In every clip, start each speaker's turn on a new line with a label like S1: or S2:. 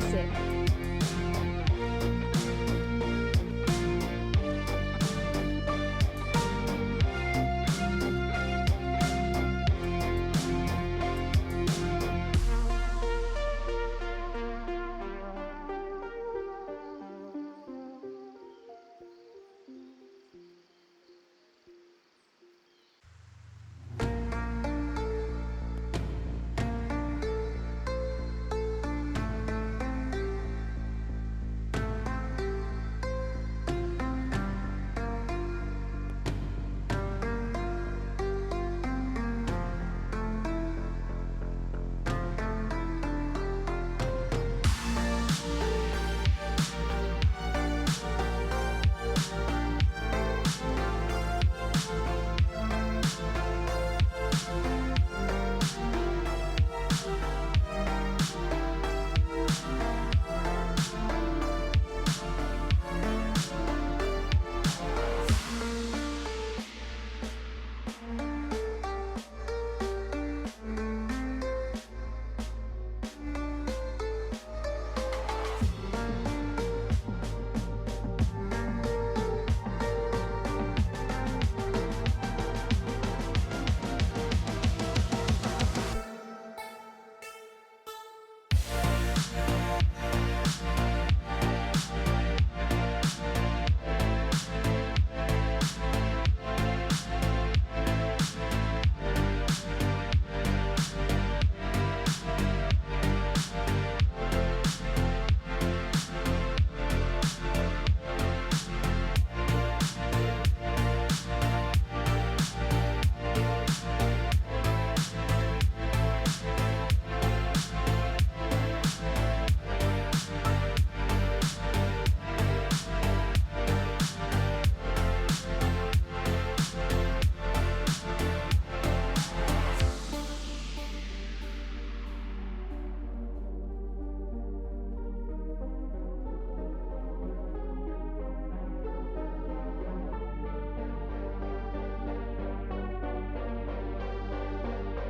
S1: visit.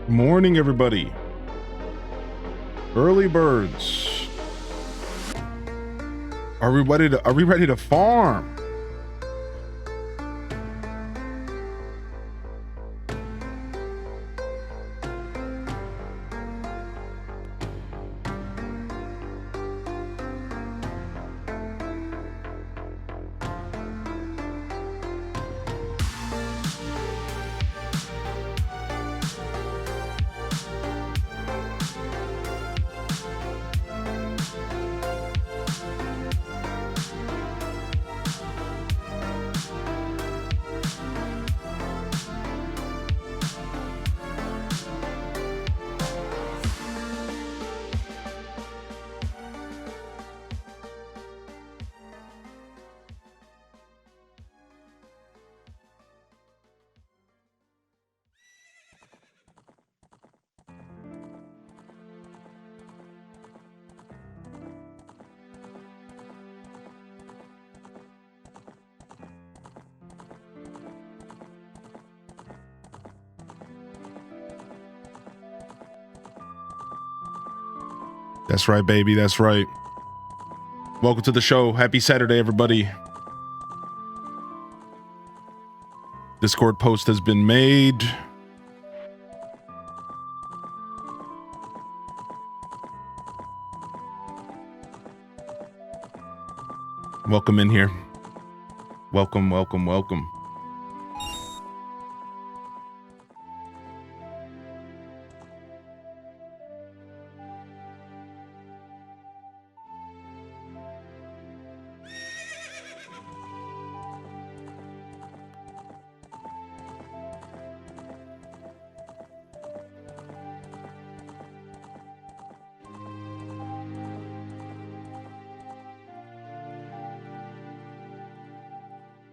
S2: Morning, everybody. Early birds. Are we ready to farm? That's right, baby. That's right. Welcome to the show. Happy Saturday, everybody. Discord post has been made. Welcome in here. Welcome, welcome, welcome.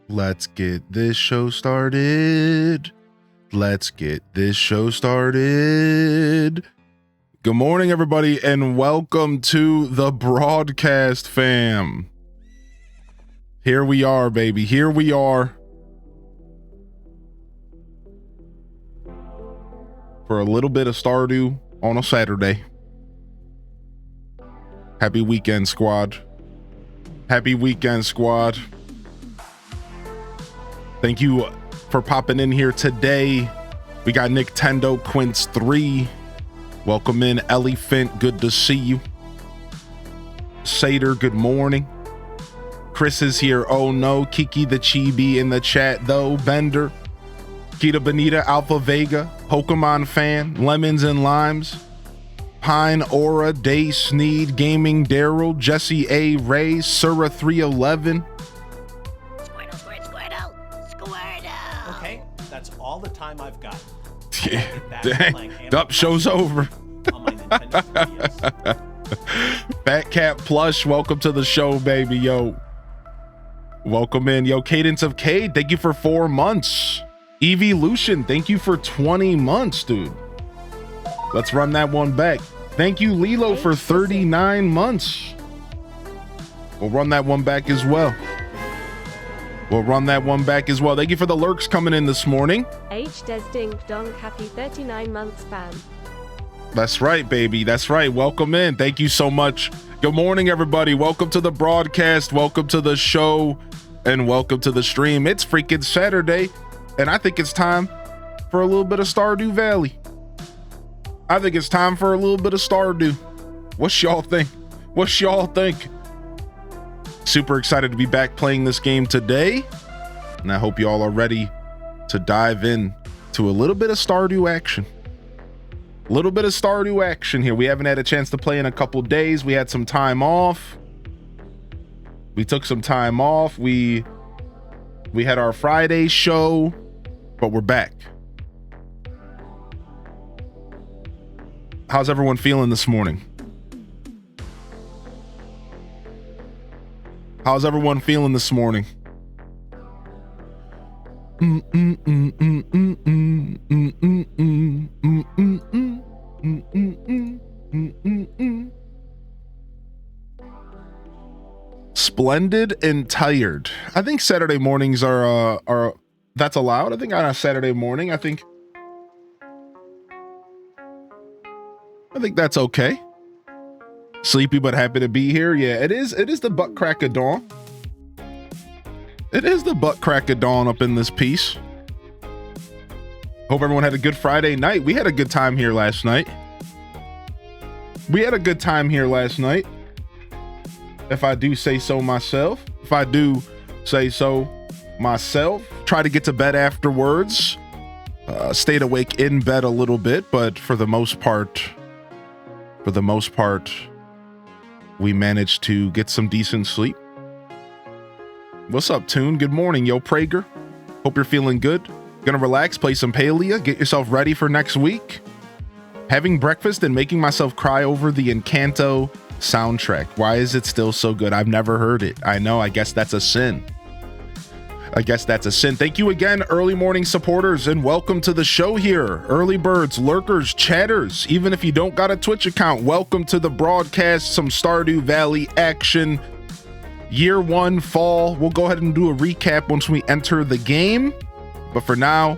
S2: Let's get this show started. Let's get this show started. Good morning, everybody, and welcome to the broadcast, fam. Here we are, baby. Here we are. For a little bit of Stardew on a Saturday. Happy weekend, squad. Happy weekend, squad. Thank you for popping in here today. We got Nintendo Quince 3. Welcome in, Elephant. Good to see you. Sater, good morning. Chris is here. Oh no. Kiki the Chibi in the chat though. Bender. Kita Benita, Alpha Vega, Pokemon fan, Lemons and Limes, Pine Aura, Day Sneed, Gaming Daryl, Jesse A. Ray, Sura 311.
S1: Squirtle.
S3: Okay, that's all the time I've got.
S2: Dang. Dup show's over.
S3: On my Nintendo 3DS.
S2: Fat Cat Plush, welcome to the show, baby. Yo, welcome in. Yo, Cadence of Cade, thank you for 4 months. Evolution, thank you for 20 months, dude. Let's run that one back. Thank you, Lilo, for 39 months. We'll run that one back as well. Thank you for the lurks coming in this morning.
S4: H. Desding Dong, happy 39 months fan.
S2: That's right, baby. That's right. Welcome in. Thank you so much. Good morning, everybody. Welcome to the broadcast. Welcome to the show. And welcome to the stream. It's freaking Saturday. And I think it's time for a little bit of Stardewvalley. What's y'all think? Super excited to be back playing this game today. And I hope y'all are ready to dive in to a little bit of Stardew action. Here. We haven't had a chance to play in a couple days. We had some time off. We took some time off. We had our Friday show, but we're back. How's everyone feeling this morning? Splendid and tired. I think Saturday mornings are that's allowed. I think on a Saturday morning, I think that's okay. Sleepy but happy to be here. Yeah, it is the butt crack of dawn. It is the butt crack of dawn up in this piece. Hope everyone had a good Friday night. We had a good time here last night. If I do say so myself. Try to get to bed afterwards. Stayed awake in bed a little bit, but for the most part, we managed to get some decent sleep. What's up, Toon? Good morning, yo, Prager. Hope you're feeling good. Gonna relax, play some Palia, get yourself ready for next week. Having breakfast and making myself cry over the Encanto soundtrack. Why is it still so good? I've never heard it. I know, I guess that's a sin. Thank you again, early morning supporters, and welcome to the show here. Early birds, lurkers, chatters, even if you don't got a Twitch account, welcome to the broadcast. Some Stardew Valley action. Year 1 fall. We'll go ahead and do a recap once we enter the game. But for now,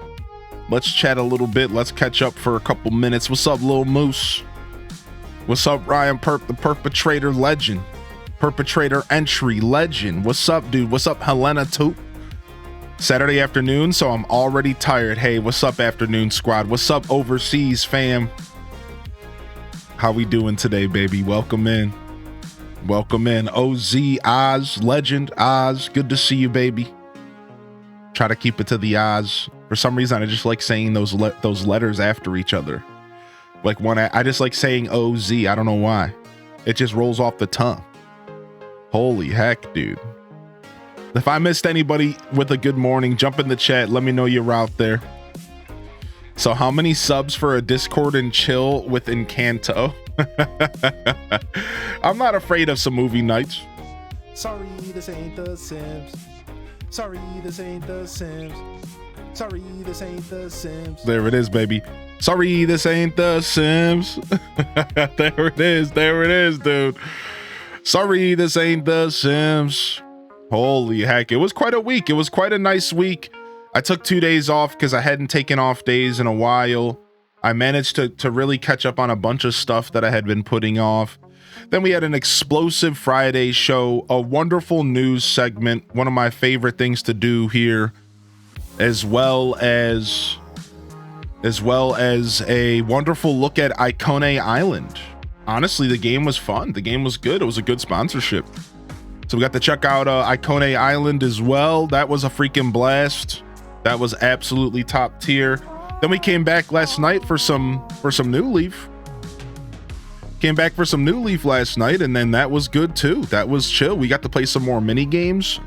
S2: let's chat a little bit. Let's catch up for a couple minutes. What's up, Lil Moose? What's up, Ryan Perp, the perpetrator legend? Perpetrator entry legend. What's up, dude? What's up, Helena Toop? Saturday afternoon, so I'm already tired. Hey, what's up, afternoon squad? What's up, overseas fam? How we doing today, baby? Welcome in. OZ, Oz, legend, Oz. Good to see you, baby. Try to keep it to the Oz. For some reason, I just like saying those letters after each other. Like I just like saying OZ. I don't know why. It just rolls off the tongue. Holy heck, dude. If I missed anybody with a good morning, jump in the chat. Let me know you're out there. So how many subs for a Discord and chill with Encanto? I'm not afraid of some movie nights.
S5: Sorry, this ain't The Sims. Sorry, this ain't The Sims. Sorry, this ain't The Sims.
S2: There it is, baby. Sorry, this ain't The Sims. There it is, dude. Sorry, this ain't The Sims. Holy heck, it was quite a week. It was quite a nice week. I took 2 days off because I hadn't taken off days in a while. I managed to really catch up on a bunch of stuff that I had been putting off. Then we had an explosive Friday show, a wonderful news segment, one of my favorite things to do here, as well as a wonderful look at Icone Island. Honestly, the game was fun. The game was good. It was a good sponsorship. So we got to check out Icone Island as well. That was a freaking blast. That was absolutely top tier. Then we came back last night for some New Leaf. Came back for some New Leaf last night, and then that was good too. That was chill. We got to play some more mini games.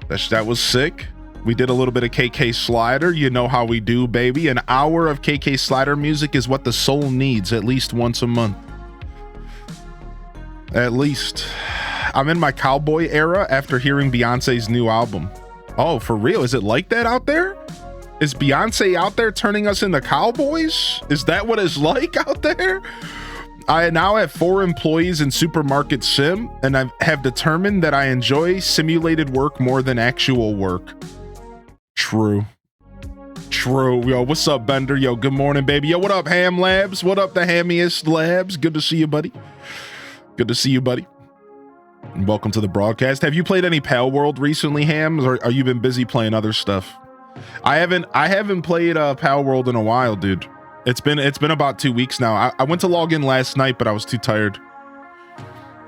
S2: That was sick. We did a little bit of KK Slider. You know how we do, baby. An hour of KK Slider music is what the soul needs at least once a month. At least. I'm in my cowboy era after hearing Beyonce's new album. Oh, for real? Is it like that out there? Is Beyonce out there turning us into cowboys? Is that what it's like out there? I now have 4 employees in Supermarket Sim, and I have determined that I enjoy simulated work more than actual work. True. Yo, what's up, Bender? Yo, good morning, baby. Yo, what up, Ham Labs? What up, the Hammiest Labs? Good to see you, buddy. And welcome to the broadcast. Have you played any Pal World recently, Hams, or are you been busy playing other stuff? I haven't played Pal World in a while, dude. It's been about 2 weeks now. I went to log in last night, but I was too tired.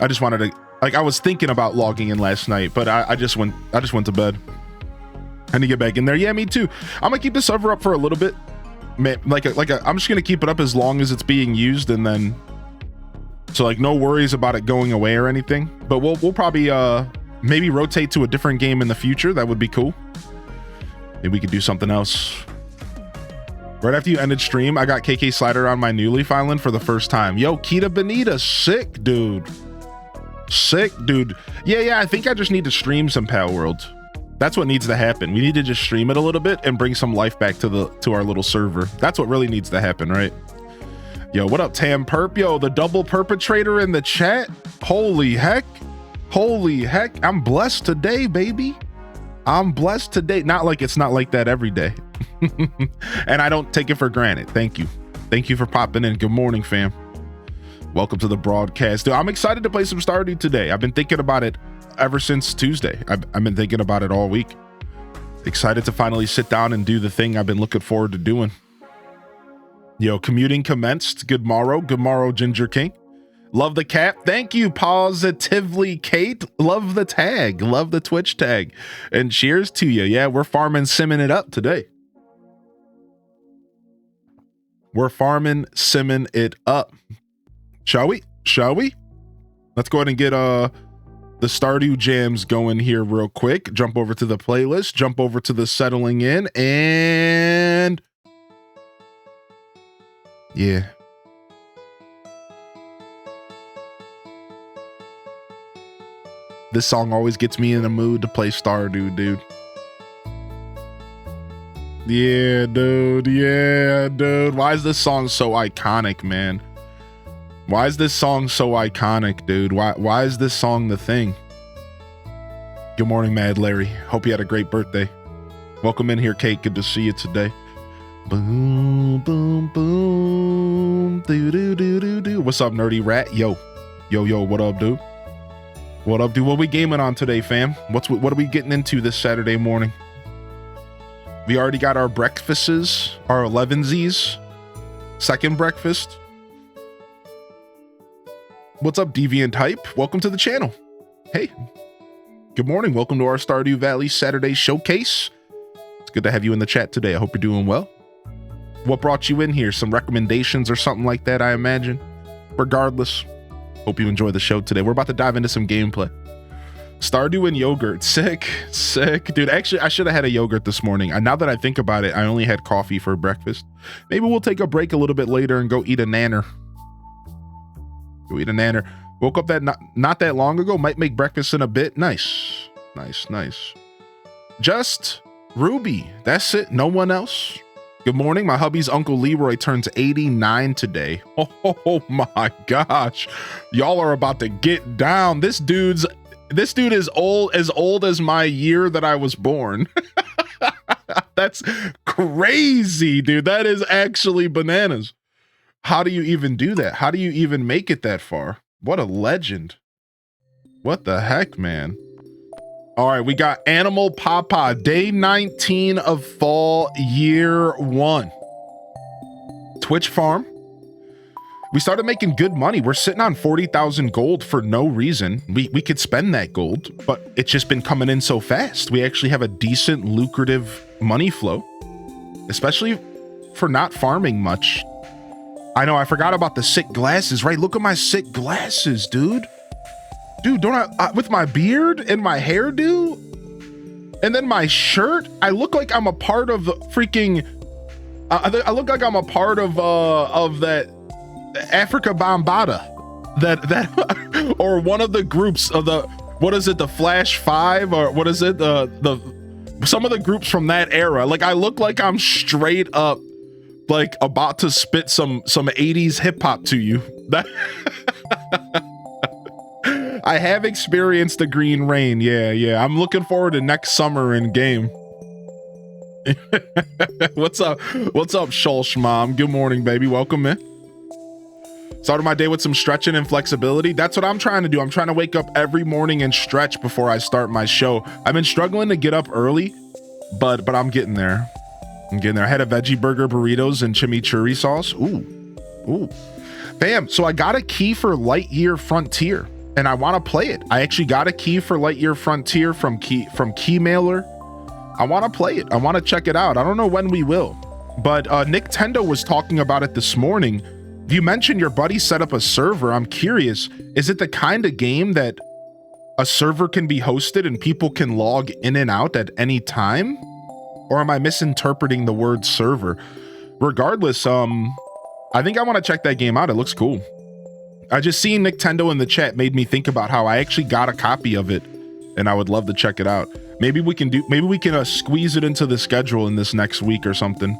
S2: I just wanted to, I was thinking about logging in last night, but I just went to bed. I need to get back in there. Yeah, me too. I'm gonna keep the server up for a little bit. I'm just gonna keep it up as long as it's being used, and then so like no worries about it going away or anything. But we'll probably maybe rotate to a different game in the future. That would be cool. Maybe we could do something else. Right after you ended stream, I got KK Slider on my New Leaf Island for the first time. Yo, Kita Benita, sick dude. Yeah, I think I just need to stream some Pal World. That's what needs to happen. We need to just stream it a little bit and bring some life back to our little server. That's what really needs to happen, right? Yo, what up, Tam Perp? Yo, the double perpetrator in the chat. Holy heck. I'm blessed today, baby. I'm blessed today. Not like it's not like that every day. And I don't take it for granted. Thank you for popping in. Good morning, fam. Welcome to the broadcast. Dude, I'm excited to play some Stardew today. I've been thinking about it ever since Tuesday. I've been thinking about it all week. Excited to finally sit down and do the thing I've been looking forward to doing. Yo, commuting commenced. Good morrow, Ginger King. Love the cap. Thank you, Positively Kate. Love the tag. Love the Twitch tag. And cheers to you. Yeah, we're farming simming it up today. We're farming simming it up. Shall we? Let's go ahead and get the Stardew jams going here real quick. Jump over to the playlist. Jump over to the settling in. And yeah. This song always gets me in the mood to play Stardew, dude. Yeah, dude. Why is this song so iconic, man? Why is this song so iconic, dude? Why is this song the thing? Good morning, Mad Larry. Hope you had a great birthday. Welcome in here, Kate. Good to see you today. Boom, boom, boom. Do. What's up, Nerdy Rat? Yo. What up, dude? What we gaming on today, fam? What are we getting into this Saturday morning? We already got our breakfasts, our 11sies. Second breakfast. What's up, Deviant Hype? Welcome to the channel. Hey. Good morning. Welcome to our Stardew Valley Saturday showcase. It's good to have you in the chat today. I hope you're doing well. What brought you in here? Some recommendations or something like that, I imagine. Regardless, hope you enjoy the show today. We're about to dive into some gameplay. Stardew and yogurt. Sick. Dude, actually, I should have had a yogurt this morning. And now that I think about it, I only had coffee for breakfast. Maybe we'll take a break a little bit later and go eat a nanner. Woke up that not that long ago. Might make breakfast in a bit. Nice. Just Ruby. That's it. No one else. Good morning. My hubby's Uncle Leroy turns 89 today. Oh my gosh. Y'all are about to get down. This dude is old as my year that I was born. That's crazy, dude. That is actually bananas. How do you even do that? How do you even make it that far? What a legend. What the heck, man? All right, we got Animal Papa, day 19 of fall, year 1. Twitch farm. We started making good money. We're sitting on 40,000 gold for no reason. We could spend that gold, but it's just been coming in so fast. We actually have a decent, lucrative money flow, especially for not farming much. I know, I forgot about the sick glasses, right? Look at my sick glasses, dude. Dude, don't I with my beard and my hairdo and then my shirt, I look like I'm a part of the freaking I look like I'm a part of that Africa Bambaataa, that or one of the groups of the, what is it, the Flash 5, or what is it, the some of the groups from that era. Like, I look like I'm straight up like about to spit some 80s hip hop to you. I have experienced the green rain. Yeah. I'm looking forward to next summer in game. What's up, Shulsh Mom? Good morning, baby. Welcome in. Started my day with some stretching and flexibility. That's what I'm trying to do. I'm trying to wake up every morning and stretch before I start my show. I've been struggling to get up early, but I'm getting there. I had a veggie burger, burritos, and chimichurri sauce. Ooh. Bam. So I got a key for Lightyear Frontier, and I want to play it. I actually got a key for Lightyear Frontier from Keymailer. I want to play it. I want to check it out. I don't know when we will, but Nintendo was talking about it this morning. You mentioned your buddy set up a server. I'm curious, is it the kind of game that a server can be hosted and people can log in and out at any time? Or am I misinterpreting the word server? Regardless, I think I want to check that game out. It looks cool. I just seen Nintendo in the chat made me think about how I actually got a copy of it, and I would love to check it out. Maybe we can squeeze it into the schedule in this next week or something.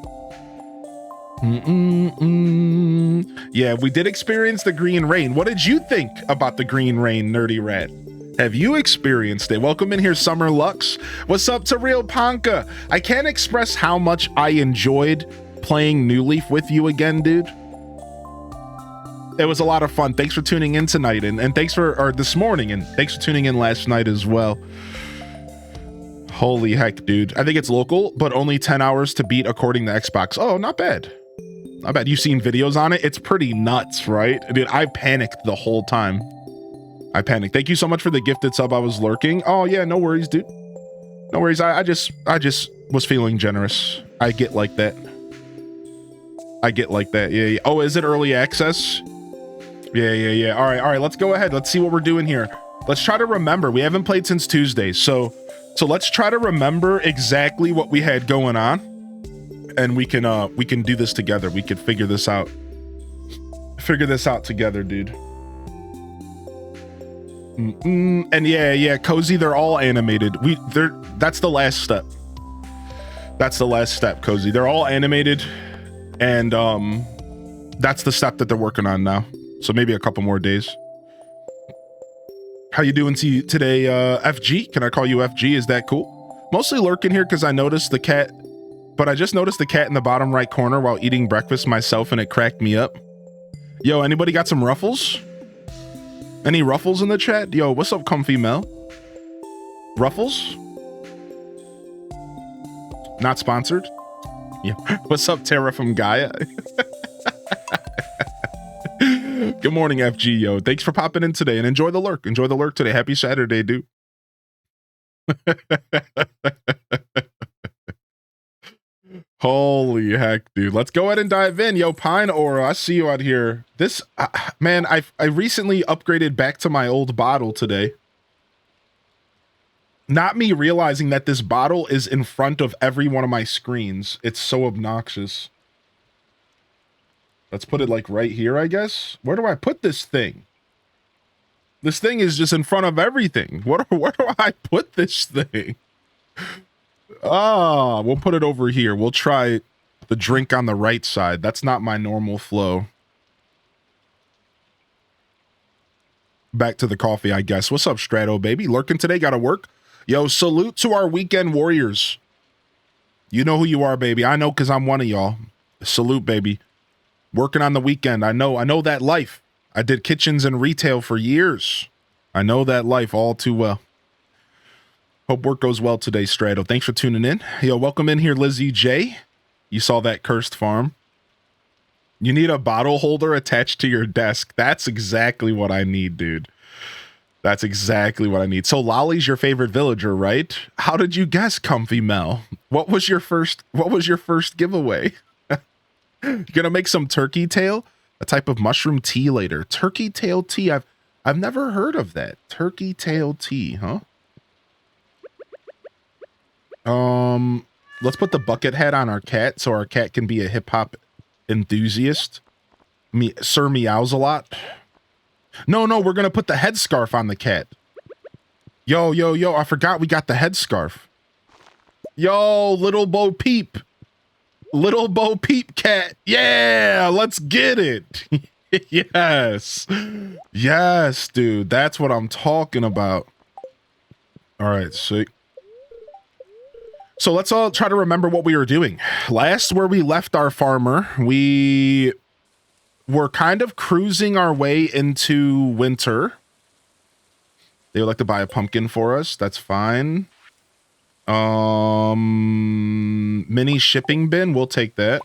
S2: Yeah, we did experience the green rain. What did you think about the green rain, Nerdy Rat? Have you experienced it? Welcome in here, Summer Lux. What's up to Real Ponka? I can't express how much I enjoyed playing New Leaf with you again, dude. It was a lot of fun. Thanks for tuning in tonight, and thanks for this morning, and thanks for tuning in last night as well. Holy heck, dude. I think it's local, but only 10 hours to beat according to Xbox. Oh, not bad. Not bad. You've seen videos on it? It's pretty nuts, right? Dude, I panicked the whole time. I panicked. Thank you so much for the gifted sub. I was lurking. Oh yeah, no worries, dude. No worries. I just was feeling generous. I get like that. Yeah. Oh, is it early access? Yeah. All right. Let's go ahead. Let's see what we're doing here. Let's try to remember. We haven't played since Tuesday, so let's try to remember exactly what we had going on, and we can do this together. We can figure this out. Figure this out together, dude. And yeah, Cozy, they're all animated. That's the last step. Cozy. They're all animated, and that's the step that they're working on now. So maybe a couple more days. How you doing today, FG? Can I call you FG? Is that cool? Mostly lurking here because I noticed the cat, but I just noticed the cat in the bottom right corner while eating breakfast myself, and it cracked me up. Yo, anybody got some ruffles? Any ruffles in the chat? Yo, what's up, Comfy Mel? Ruffles? Not sponsored? Yeah. What's up, Tara from Gaia? Good morning, FG, yo. Thanks for popping in today, and enjoy the lurk. Enjoy the lurk today. Happy Saturday, dude. Holy heck, dude. Let's go ahead and dive in. Yo, Pine Aura, I see you out here. This, man, I recently upgraded back to my old bottle today. Not me realizing that this bottle is in front of every one of my screens. It's so obnoxious. Let's put it like right here, I guess. Where do I put this thing? This thing is just in front of everything. Where do I put this thing? We'll put it over here. We'll try the drink on the right side. That's not my normal flow. Back to the coffee, I guess. What's up, Strato, baby? Lurking today, gotta work. Yo, salute to our weekend warriors. You know who you are, baby. I know because I'm one of y'all. Salute, baby. Working on the weekend. I know that life. I did kitchens and retail for years. I know that life all too well. Hope work goes well today, Strato. Thanks for tuning in. Yo, welcome in here, Lizzie J. You saw that cursed farm. You need a bottle holder attached to your desk. That's exactly what I need, dude. That's exactly what I need. So Lolly's your favorite villager, right? How did you guess, Comfy Mel? What was your first giveaway? You gonna make some turkey tail? A type of mushroom tea later. Turkey tail tea. I've never heard of that. Turkey tail tea, huh? Let's put the bucket hat on our cat so our cat can be a hip hop enthusiast. Sir meows a lot. No, we're gonna put the headscarf on the cat. Yo, I forgot we got the headscarf. Yo, little Bo Peep. Little Bo Peep cat. Yeah, let's get it. Yes. Yes, dude. That's what I'm talking about. All right, sick. So let's all try to remember what we were doing. Last where we left our farmer, we were kind of cruising our way into winter. They would like to buy a pumpkin for us. That's fine. Mini shipping bin, we'll take that.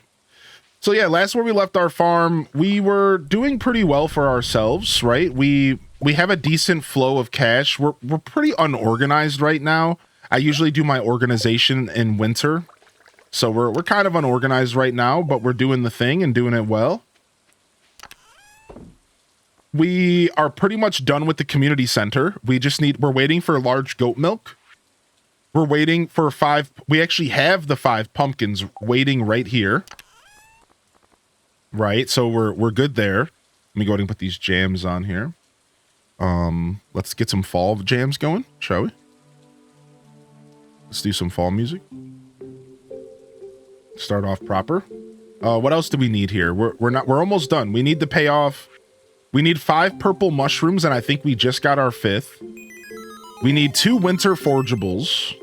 S2: So yeah, last where we left our farm, we were doing pretty well for ourselves, right? We have a decent flow of cash. We're pretty unorganized right now. I usually do my organization in winter. So we're kind of unorganized right now, but we're doing the thing and doing it well. We are pretty much done with the community center. We're waiting for large goat milk. We're waiting for 5. We actually have the 5 pumpkins waiting right here. Right, so we're good there. Let me go ahead and put these jams on here. Let's get some fall jams going, shall we? Let's do some fall music. Start off proper. What else do we need here? We're almost done. We need to pay off. We need 5 purple mushrooms, and I think we just got our 5th. We need 2 winter forageables.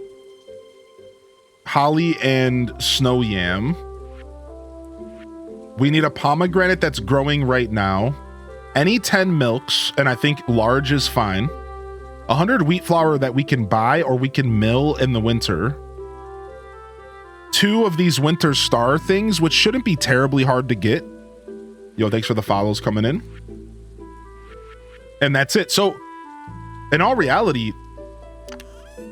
S2: Holly and snow yam. We need a pomegranate that's growing right now. Any 10 milks, and I think large is fine. 100 wheat flour that we can buy or we can mill in the winter. 2 of these winter star things, which shouldn't be terribly hard to get. Yo, thanks for the follows coming in. And that's it. So, in all reality,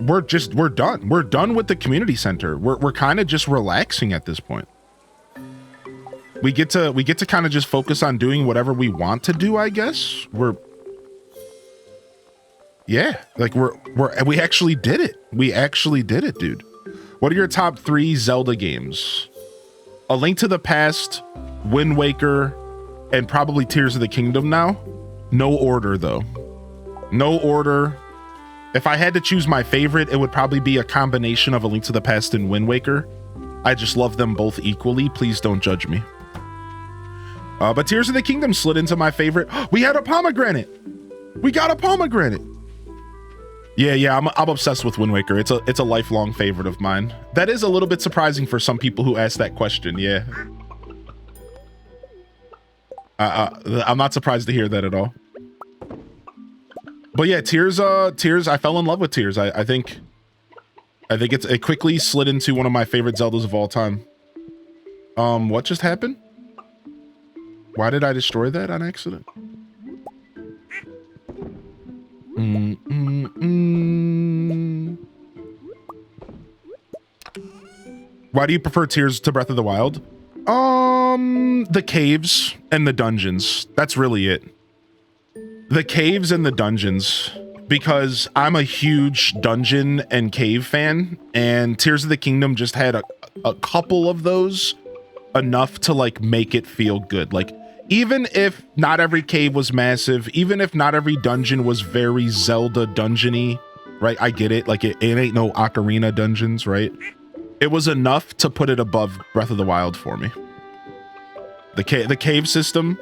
S2: we're done. We're done with the community center. We're kind of just relaxing at this point. We get to kind of just focus on doing whatever we want to do, I guess. We actually did it. We actually did it, dude. What are your top 3 Zelda games? A Link to the Past, Wind Waker, and probably Tears of the Kingdom now. No order, though. No order. If I had to choose my favorite, it would probably be a combination of A Link to the Past and Wind Waker. I just love them both equally. Please don't judge me. But Tears of the Kingdom slid into my favorite. We had a pomegranate. We got a pomegranate. Yeah, I'm obsessed with Wind Waker. It's a lifelong favorite of mine. That is a little bit surprising for some people who ask that question. Yeah. I'm not surprised to hear that at all. But yeah, Tears, I fell in love with Tears. I think it quickly slid into one of my favorite Zeldas of all time. What just happened? Why did I destroy that on accident? Why do you prefer Tears to Breath of the Wild? The caves and the dungeons. That's really it. The caves and the dungeons, because I'm a huge dungeon and cave fan, and Tears of the Kingdom just had a couple of those, enough to like make it feel good. Like, even if not every cave was massive, even if not every dungeon was very Zelda dungeony, right? I get it. Like, it ain't no Ocarina dungeons, right? It was enough to put it above Breath of the Wild for me. The cave system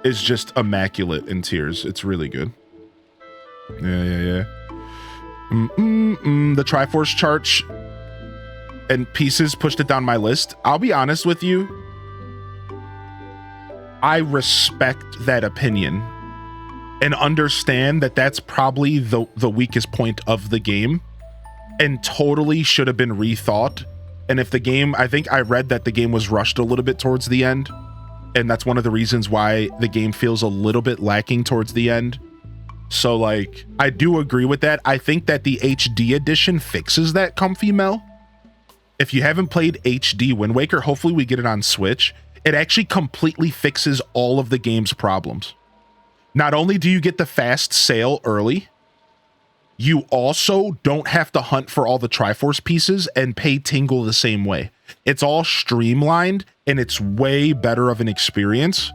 S2: is just immaculate in Tears. It's really good. Yeah. The Triforce chart and pieces pushed it down my list. I'll be honest with you. I respect that opinion and understand that that's probably the weakest point of the game and totally should have been rethought. And if the game, I think I read that the game was rushed a little bit towards the end, and that's one of the reasons why the game feels a little bit lacking towards the end. So like, I do agree with that. I think that the HD edition fixes that comfy mel. If you haven't played HD Wind Waker, hopefully we get it on Switch. It actually completely fixes all of the game's problems. Not only do you get the fast sale early, you also don't have to hunt for all the Triforce pieces and pay Tingle the same way. It's all streamlined and it's way better of an experience.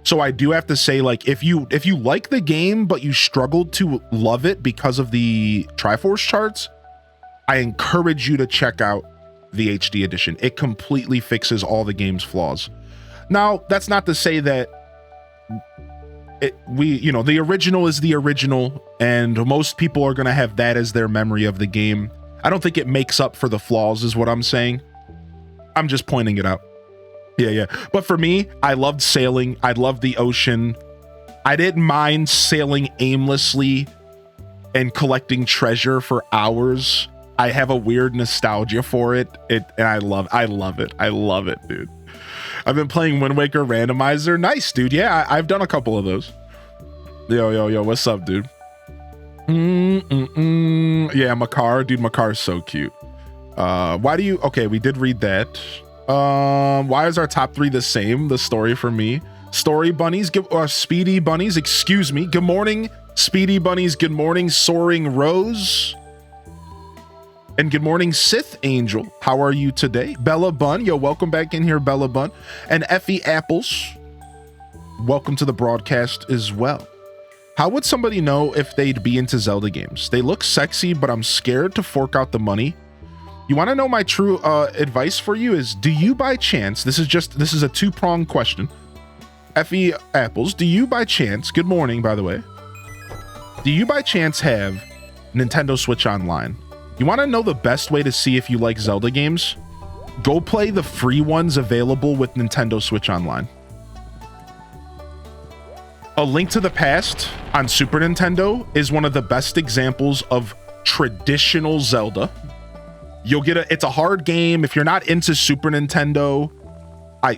S2: So I do have to say, like, if you like the game but you struggled to love it because of the Triforce charts, I encourage you to check out the HD edition. It completely fixes all the game's flaws. Now, that's not to say that the original is the original, and most people are going to have that as their memory of the game. I don't think it makes up for the flaws, is what I'm saying. I'm just pointing it out. Yeah. But for me, I loved sailing. I loved the ocean. I didn't mind sailing aimlessly and collecting treasure for hours. I have a weird nostalgia for it. And I love it. I love it, dude. I've been playing Wind Waker Randomizer. Nice, dude. Yeah, I've done a couple of those. Yo, what's up, dude? Yeah, Makar. Dude, Makar's so cute. Okay, we did read that. Why is our top 3 the same? The story for me. Story bunnies, Speedy bunnies, excuse me. Good morning, Speedy bunnies. Good morning, Soaring Rose. And good morning, Sith Angel. How are you today? Bella Bun. Yo, welcome back in here, Bella Bun. And Effie Apples. Welcome to the broadcast as well. How would somebody know if they'd be into Zelda games? They look sexy, but I'm scared to fork out the money. You want to know my true advice for you is, do you by chance, this is a two-pronged question. Effie Apples, do you by chance, good morning, by the way. Do you by chance have Nintendo Switch Online? You want to know the best way to see if you like Zelda games? Go play the free ones available with Nintendo Switch Online. A Link to the Past on Super Nintendo is one of the best examples of traditional Zelda. You'll get it's a hard game. If you're not into Super Nintendo,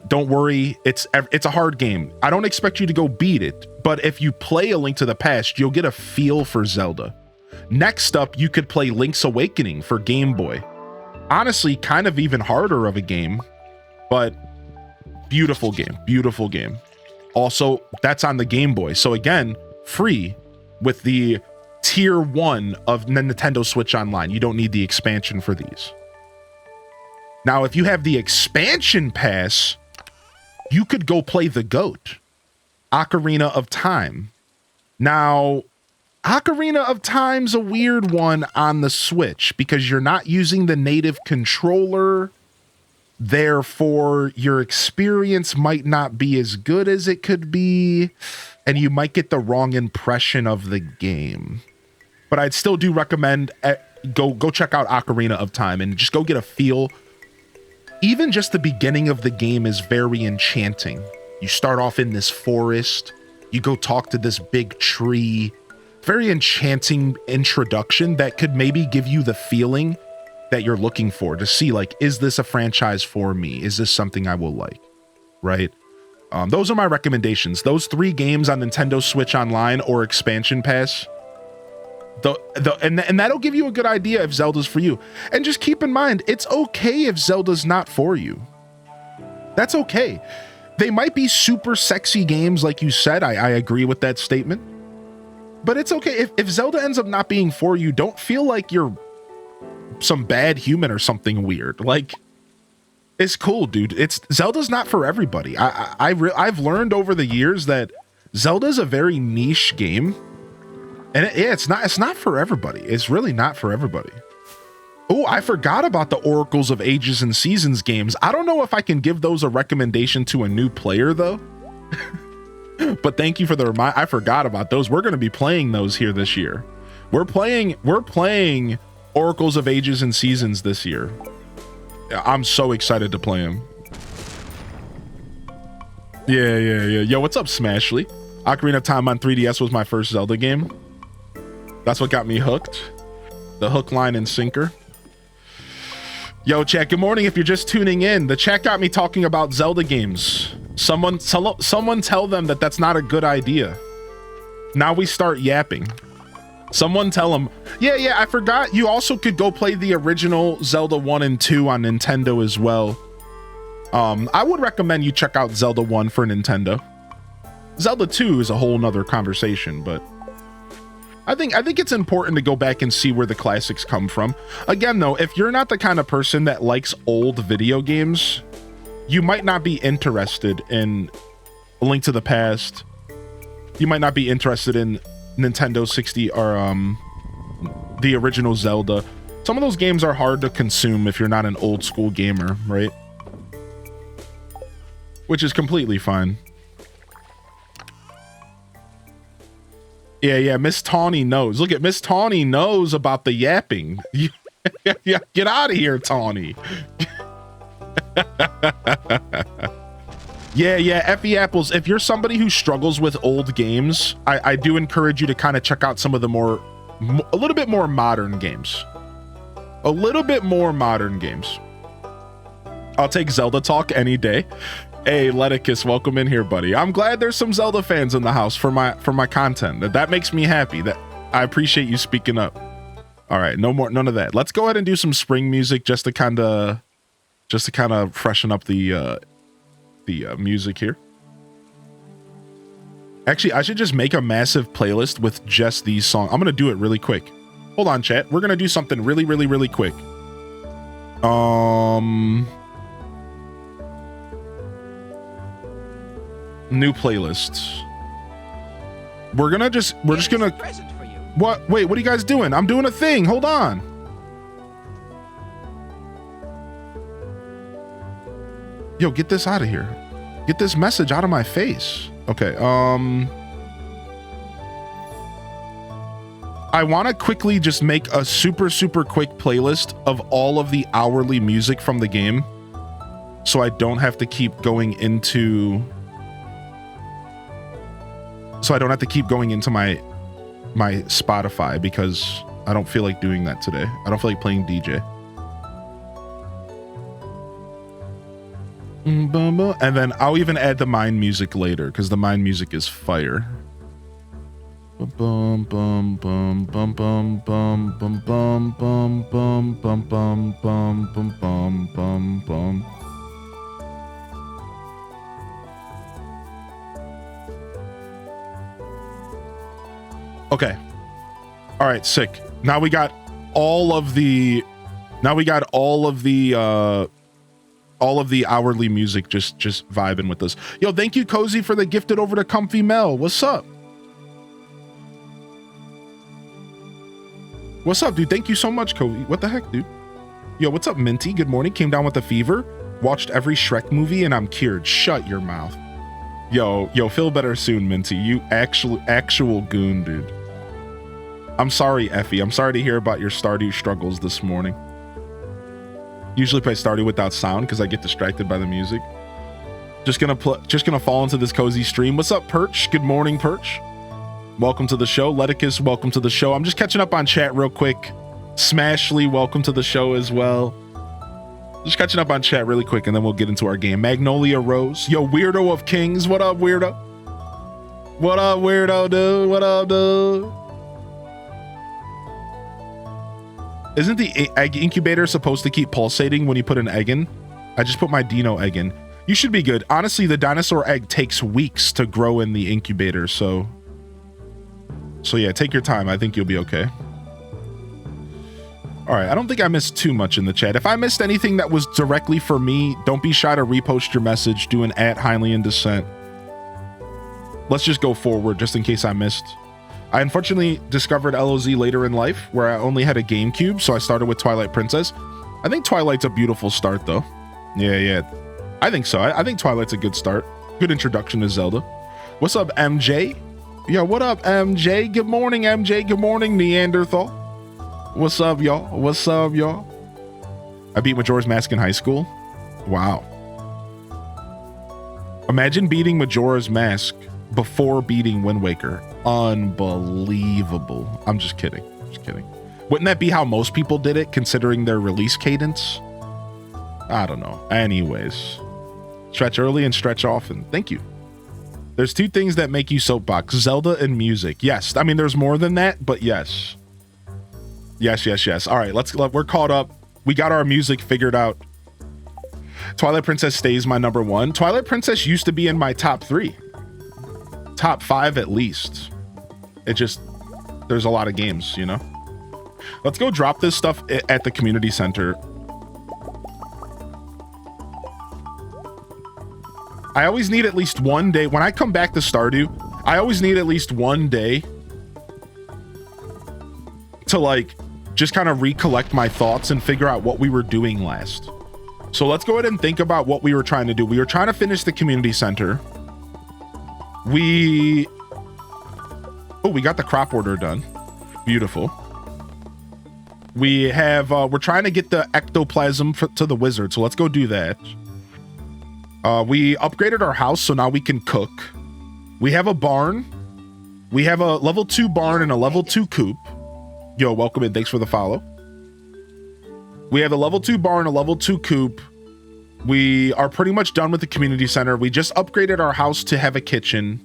S2: don't worry, it's a hard game. I don't expect you to go beat it, but if you play A Link to the Past, you'll get a feel for Zelda. Next up, you could play Link's Awakening for Game Boy. Honestly, kind of even harder of a game, but beautiful game. Also, that's on the Game Boy. So again, free with the tier 1 of Nintendo Switch Online. You don't need the expansion for these. Now, if you have the expansion pass, you could go play the GOAT, Ocarina of Time. Now, Ocarina of Time's a weird one on the Switch because you're not using the native controller. Therefore, your experience might not be as good as it could be, and you might get the wrong impression of the game. But I'd still do recommend go check out Ocarina of Time and just go get a feel. Even just the beginning of the game is very enchanting. You start off in this forest, you go talk to this big tree. Very enchanting introduction that could maybe give you the feeling that you're looking for to see, like, is this a franchise for me? Is this something I will like? Right? Those are my recommendations. Those 3 games on Nintendo Switch Online or Expansion Pass. And that'll give you a good idea if Zelda's for you. And just keep in mind, it's okay if Zelda's not for you. That's okay. They might be super sexy games, like you said. I agree with that statement. But it's okay. If Zelda ends up not being for you, don't feel like you're some bad human or something weird. Like, it's cool, dude. Zelda's not for everybody. I've learned over the years that Zelda's a very niche game. And it's not for everybody. It's really not for everybody. Oh, I forgot about the Oracles of Ages and Seasons games. I don't know if I can give those a recommendation to a new player, though. But thank you for the reminder. I forgot about those. We're going to be playing those here this year. We're playing Oracles of Ages and Seasons this year. I'm so excited to play them. Yeah. Yo, what's up, Smashly? Ocarina of Time on 3DS was my first Zelda game. That's what got me hooked. The hook, line, and sinker. Yo, chat, good morning. If you're just tuning in, the chat got me talking about Zelda games. Someone tell them that that's not a good idea. Now we start yapping. Someone tell them, yeah, I forgot. You also could go play the original Zelda 1 and 2 on Nintendo as well. I would recommend you check out Zelda 1 for Nintendo. Zelda 2 is a whole nother conversation, but I think it's important to go back and see where the classics come from. Again, though, if you're not the kind of person that likes old video games, you might not be interested in A Link to the Past. You might not be interested in Nintendo 60 or the original Zelda. Some of those games are hard to consume if you're not an old school gamer, right? Which is completely fine. Yeah, Miss Tawny knows. Look at Miss Tawny knows about the yapping. Yeah, get out of here, Tawny. Yeah, Effie Apples, if you're somebody who struggles with old games, I do encourage you to kind of check out some of the a little bit more modern games. A little bit more modern games. I'll take Zelda talk any day. Hey, Leticus, welcome in here, buddy. I'm glad there's some Zelda fans in the house for my content. That makes me happy. That I appreciate you speaking up. All right, none of that. Let's go ahead and do some spring music just to kind of freshen up the music here. Actually, I should just make a massive playlist with just these songs. I'm gonna do it really quick. Hold on, chat. We're gonna do something really quick. New playlists. We're just gonna what? Wait, what are you guys doing? I'm doing a thing. Hold on. Yo, get this out of here. Get this message out of my face. Okay, I want to quickly just make a super quick playlist of all of the hourly music from the game, so I don't have to keep going into my Spotify, because I don't feel like doing that today. I don't feel like playing DJ. And then I'll even add the mine music later, because the mine music is fire. Bum bum bum bum bum bum bum bum bum bum bum bum bum bum bum bum bum. Okay. All right, sick. Now we got all of the hourly music just vibing with us. Yo, thank you, Cozy, for the gifted over to Comfy Mel. What's up? What's up, dude? Thank you so much, Cozy. What the heck, dude? Yo, what's up, Minty? Good morning. Came down with a fever. Watched every Shrek movie and I'm cured. Shut your mouth. Yo, feel better soon, Minty. You actual goon, dude. I'm sorry, Effie. I'm sorry to hear about your Stardew struggles this morning. Usually play Stardew without sound because I get distracted by the music. Just gonna fall into this cozy stream. What's up, Perch? Good morning, Perch. Welcome to the show. Leticus, welcome to the show. I'm just catching up on chat real quick. Smashly, welcome to the show as well. Just catching up on chat really quick, and then we'll get into our game. Magnolia Rose. Yo, Weirdo of Kings. What up, Weirdo? What up, Weirdo, dude? What up, dude? Isn't the egg incubator supposed to keep pulsating when you put an egg in? I just put my Dino egg in. You should be good. Honestly, the dinosaur egg takes weeks to grow in the incubator, so yeah, take your time. I think you'll be okay. All right, I don't think I missed too much in the chat. If I missed anything that was directly for me, don't be shy to repost your message. Do an @HeinleighInDescent. Let's just go forward just in case I missed. I unfortunately discovered LOZ later in life, where I only had a GameCube, so I started with Twilight Princess. I think Twilight's a beautiful start, though. Yeah. I think so. I think Twilight's a good start. Good introduction to Zelda. What's up, MJ? Yo, what up, MJ? Good morning, MJ. Good morning, Neanderthal. What's up, y'all? What's up, y'all? I beat Majora's Mask in high school. Wow. Imagine beating Majora's Mask before beating Wind Waker. Unbelievable. I'm just kidding. Just kidding. Wouldn't that be how most people did it, considering their release cadence? I don't know. Anyways, stretch early and stretch often. Thank you. There's two things that make you soapbox: Zelda and music. Yes. I mean, there's more than that, but yes. Yes. All right, we're caught up. We got our music figured out. Twilight Princess stays my number one. Twilight Princess used to be in my top 3. Top 5 at least. It just, there's a lot of games, you know? Let's go drop this stuff at the community center. I always need at least one day. When I come back to Stardew, I always need at least one day to like just kind of recollect my thoughts and figure out what we were doing last. So let's go ahead and think about what we were trying to do. We were trying to finish the community center. We got the crop order done. Beautiful. We have, we're trying to get the ectoplasm to the wizard. So let's go do that. We upgraded our house, so now we can cook. We have a barn. We have a level 2 barn and a level 2 coop. Yo, welcome in. Thanks for the follow. We have a level 2 barn, a level 2 coop. We are pretty much done with the community center. We just upgraded our house to have a kitchen.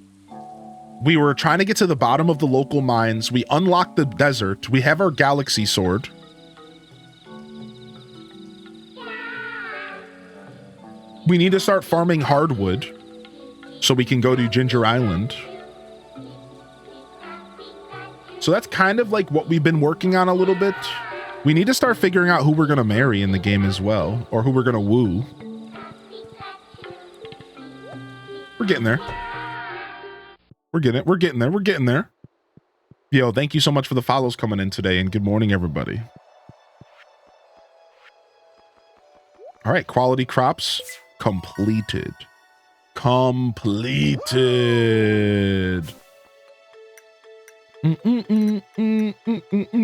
S2: We were trying to get to the bottom of the local mines. We unlocked the desert. We have our galaxy sword. We need to start farming hardwood so we can go to Ginger Island. So that's kind of like what we've been working on a little bit. We need to start figuring out who we're going to marry in the game as well, or who we're going to woo. We're getting there. We're getting there. Yo, thank you so much for the follows coming in today, and good morning, everybody. All right, quality crops completed.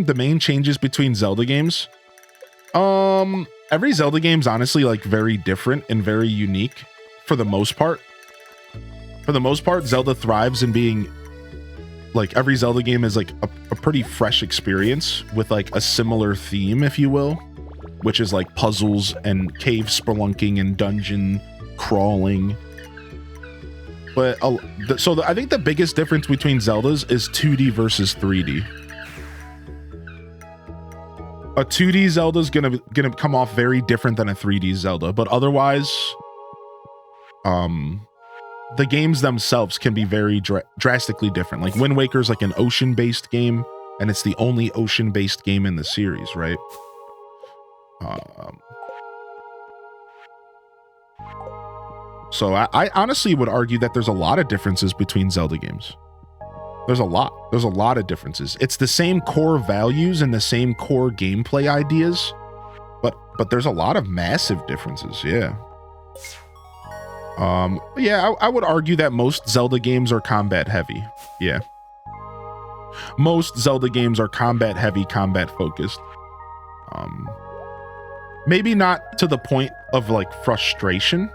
S2: The main changes between Zelda games. Every Zelda game's honestly like very different and very unique for the most part. For the most part, Zelda thrives in being like, every Zelda game is like a pretty fresh experience with like a similar theme, if you will, which is like puzzles and cave spelunking and dungeon crawling. But I think the biggest difference between Zeldas is 2D versus 3D. A 2D Zelda is gonna come off very different than a 3D Zelda, but otherwise, the games themselves can be very drastically different. Like Wind Waker is like an ocean-based game, and it's the only ocean-based game in the series, right? So I honestly would argue that there's a lot of differences between Zelda games. There's a lot of differences. It's the same core values and the same core gameplay ideas, but there's a lot of massive differences. Yeah. I would argue that most Zelda games are combat heavy. Yeah. Most Zelda games are combat heavy, combat focused. Maybe not to the point of like frustration.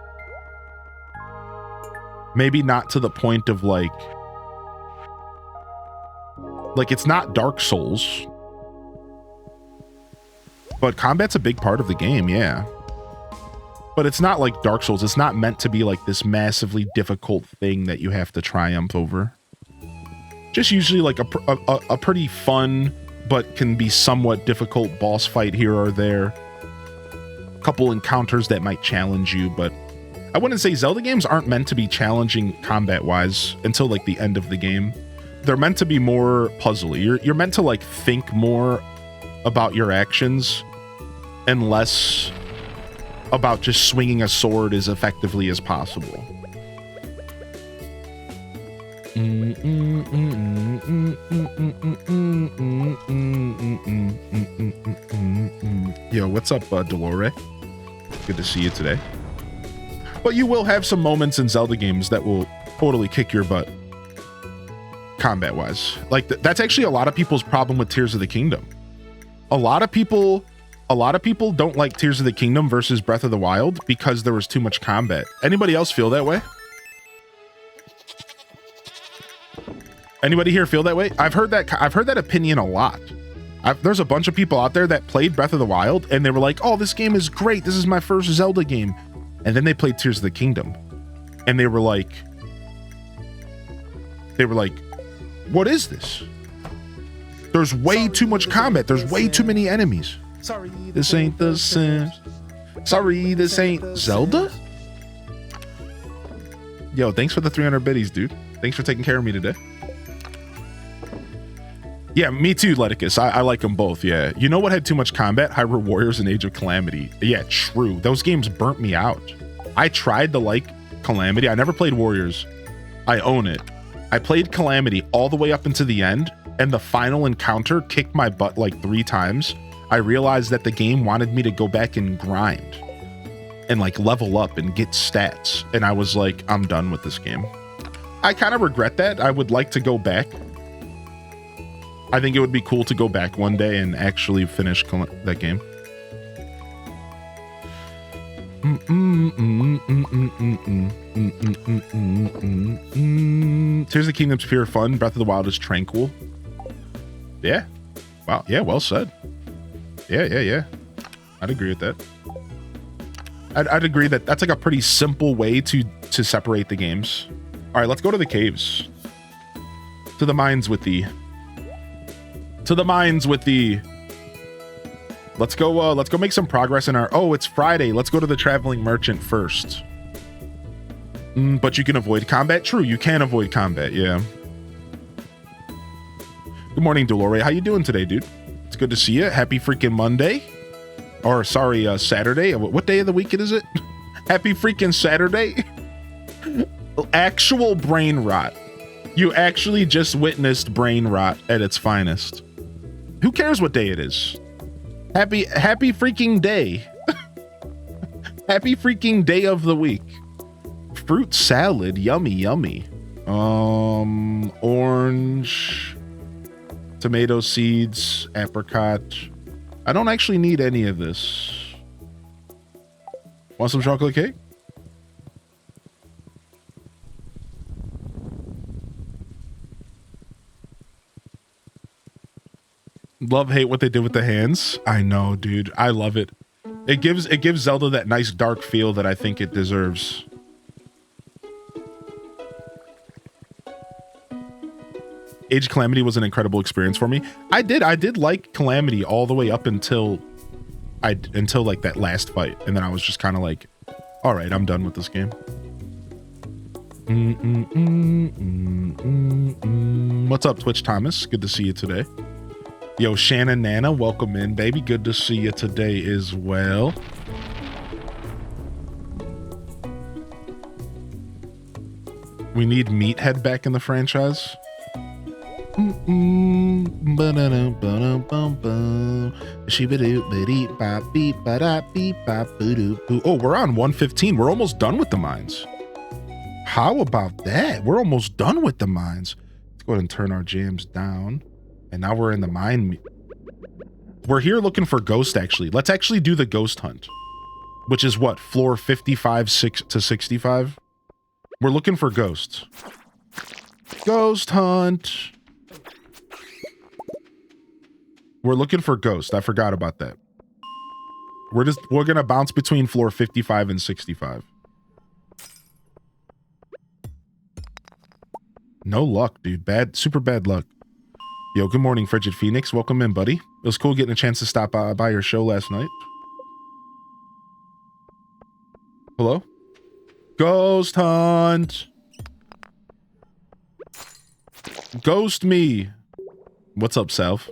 S2: Maybe not to the point of like it's not Dark Souls, but combat's a big part of the game, yeah. But it's not like Dark Souls. It's not meant to be like this massively difficult thing that you have to triumph over. Just usually like a pretty fun, but can be somewhat difficult boss fight here or there. A couple encounters that might challenge you, but I wouldn't say Zelda games aren't meant to be challenging combat-wise until like the end of the game. They're meant to be more puzzly. You're meant to like think more about your actions and less about just swinging a sword as effectively as possible. Yo, what's up, Delore? Good to see you today. But you will have some moments in Zelda games that will totally kick your butt combat-wise. Like that's actually a lot of people's problem with Tears of the Kingdom. A lot of people don't like Tears of the Kingdom versus Breath of the Wild because there was too much combat. Anybody else feel that way? Anybody here feel that way? I've heard that opinion a lot. There's a bunch of people out there that played Breath of the Wild and they were like, oh, this game is great. This is my first Zelda game. And then they played Tears of the Kingdom and they were like, what is this? There's way too much combat. There's way too many enemies.
S5: Sorry,
S2: This ain't The Sims. Sorry, this ain't Zelda? Yo, thanks for the 300 biddies, dude. Thanks for taking care of me today. Yeah, me too, Leticus. I like them both, yeah. You know what had too much combat? Hyrule Warriors and Age of Calamity. Yeah, true. Those games burnt me out. I tried to like Calamity. I never played Warriors. I own it. I played Calamity all the way up into the end, and the final encounter kicked my butt like 3 times. I realized that the game wanted me to go back and grind and like level up and get stats. And I was like, I'm done with this game. I kind of regret that. I would like to go back. I think it would be cool to go back one day and actually finish that game. Tears of the Kingdom's pure fun. Breath of the Wild is tranquil. Yeah. Wow. Yeah, well said. Yeah. I'd agree with that. I'd agree that that's like a pretty simple way to separate the games. All right, let's go to the caves. To the mines with thee. To the mines with thee. Let's go make some progress in our... Oh, it's Friday. Let's go to the traveling merchant first. But you can avoid combat. True, you can avoid combat, yeah. Good morning, Dolore. How you doing today, dude? It's good to see you. Happy freaking Monday. Or, sorry, Saturday. What day of the week is it? Happy freaking Saturday. Actual brain rot. You actually just witnessed brain rot at its finest. Who cares what day it is? Happy freaking day. Happy freaking day of the week. Fruit salad. Yummy, yummy. Orange. Tomato seeds. Apricot. I don't actually need any of this. Want some chocolate cake? Love, hate what they did with the hands. I know, dude. I love it. It gives Zelda that nice dark feel that I think it deserves. Age of Calamity was an incredible experience for me. I did like Calamity all the way up until like that last fight, and then I was just kind of like, all right, I'm done with this game. What's up, Twitch Thomas? Good to see you today. Yo, Shannon Nana, welcome in, baby. Good to see you today as well. We need Meathead back in the franchise. Oh, we're on 115. We're almost done with the mines. How about that? We're almost done with the mines. Let's go ahead and turn our jams down. And now we're in the mine. We're here looking for ghost, actually. Let's actually do the ghost hunt. Which is what? Floor 55 to 65? We're looking for ghosts. Ghost hunt. We're looking for ghosts. I forgot about that. We're gonna bounce between floor 55 and 65. No luck, dude. Super bad luck. Yo, good morning, Frigid Phoenix. Welcome in, buddy. It was cool getting a chance to stop by your show last night. Hello? Ghost hunt. Ghost me. What's up, Salve?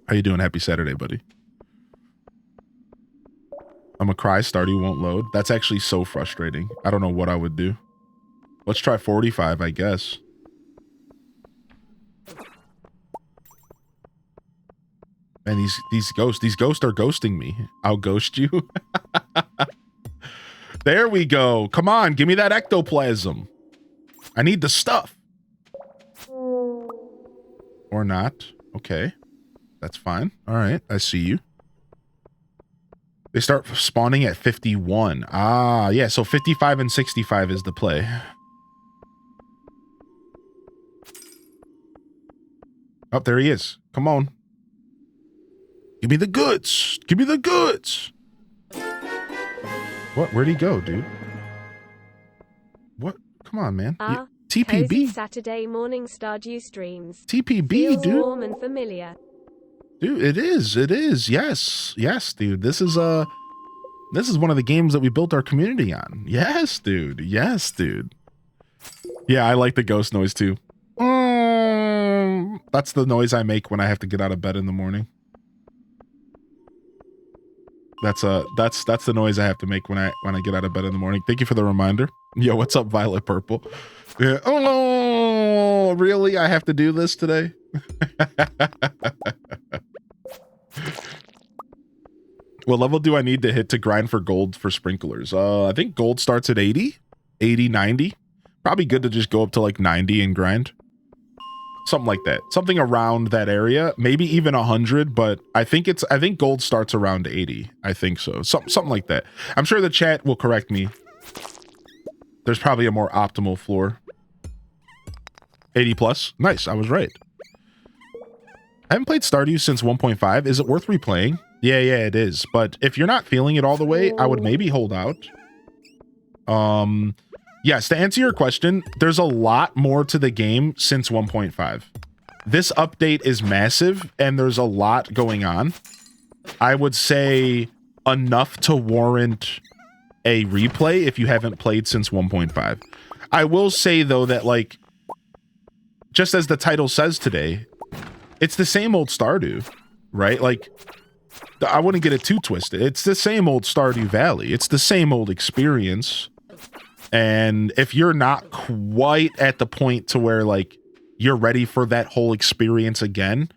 S2: How you doing? Happy Saturday, buddy. I'm gonna cry. Stardew won't load. That's actually so frustrating. I don't know what I would do. Let's try 45, I guess. And these ghosts are ghosting me. I'll ghost you. There we go. Come on, give me that ectoplasm. I need the stuff. Or not. Okay. That's fine. All right, I see you. They start spawning at 51. Ah, yeah, so 55 and 65 is the play. Oh, there he is. Come on. Give me the goods. Give me the goods. What? Where'd he go, dude? What? Come on, man.
S4: Cozy
S2: TPB.
S4: Saturday morning Stardew streams.
S2: TPB,
S4: Feels
S2: dude.
S4: warm and familiar.
S2: Dude, it is. It is. Yes. Yes, dude. This is one of the games that we built our community on. Yes, dude. Yes, dude. Yeah, I like the ghost noise too. That's the noise I make when I have to get out of bed in the morning. That's the noise I have to make when I get out of bed in the morning. Thank you for the reminder. Yo, what's up, Violet Purple? Yeah. Oh, really? I have to do this today? What level do I need to hit to grind for gold for sprinklers? I think gold starts at 80, 90. Probably good to just go up to like 90 and grind. Something like that. Something around that area. Maybe even 100, but I think gold starts around 80. I think so. Something like that. I'm sure the chat will correct me. There's probably a more optimal floor. 80 plus. Nice. I was right. I haven't played Stardew since 1.5. Is it worth replaying? Yeah, it is. But if you're not feeling it all the way, I would maybe hold out. Yes, to answer your question, there's a lot more to the game since 1.5. This update is massive, and there's a lot going on. I would say enough to warrant a replay if you haven't played since 1.5. I will say, though, that, like, just as the title says today, it's the same old Stardew, right? Like, I wouldn't get it too twisted. It's the same old Stardew Valley. It's the same old experience. And if you're not quite at the point to where, like, you're ready for that whole experience again,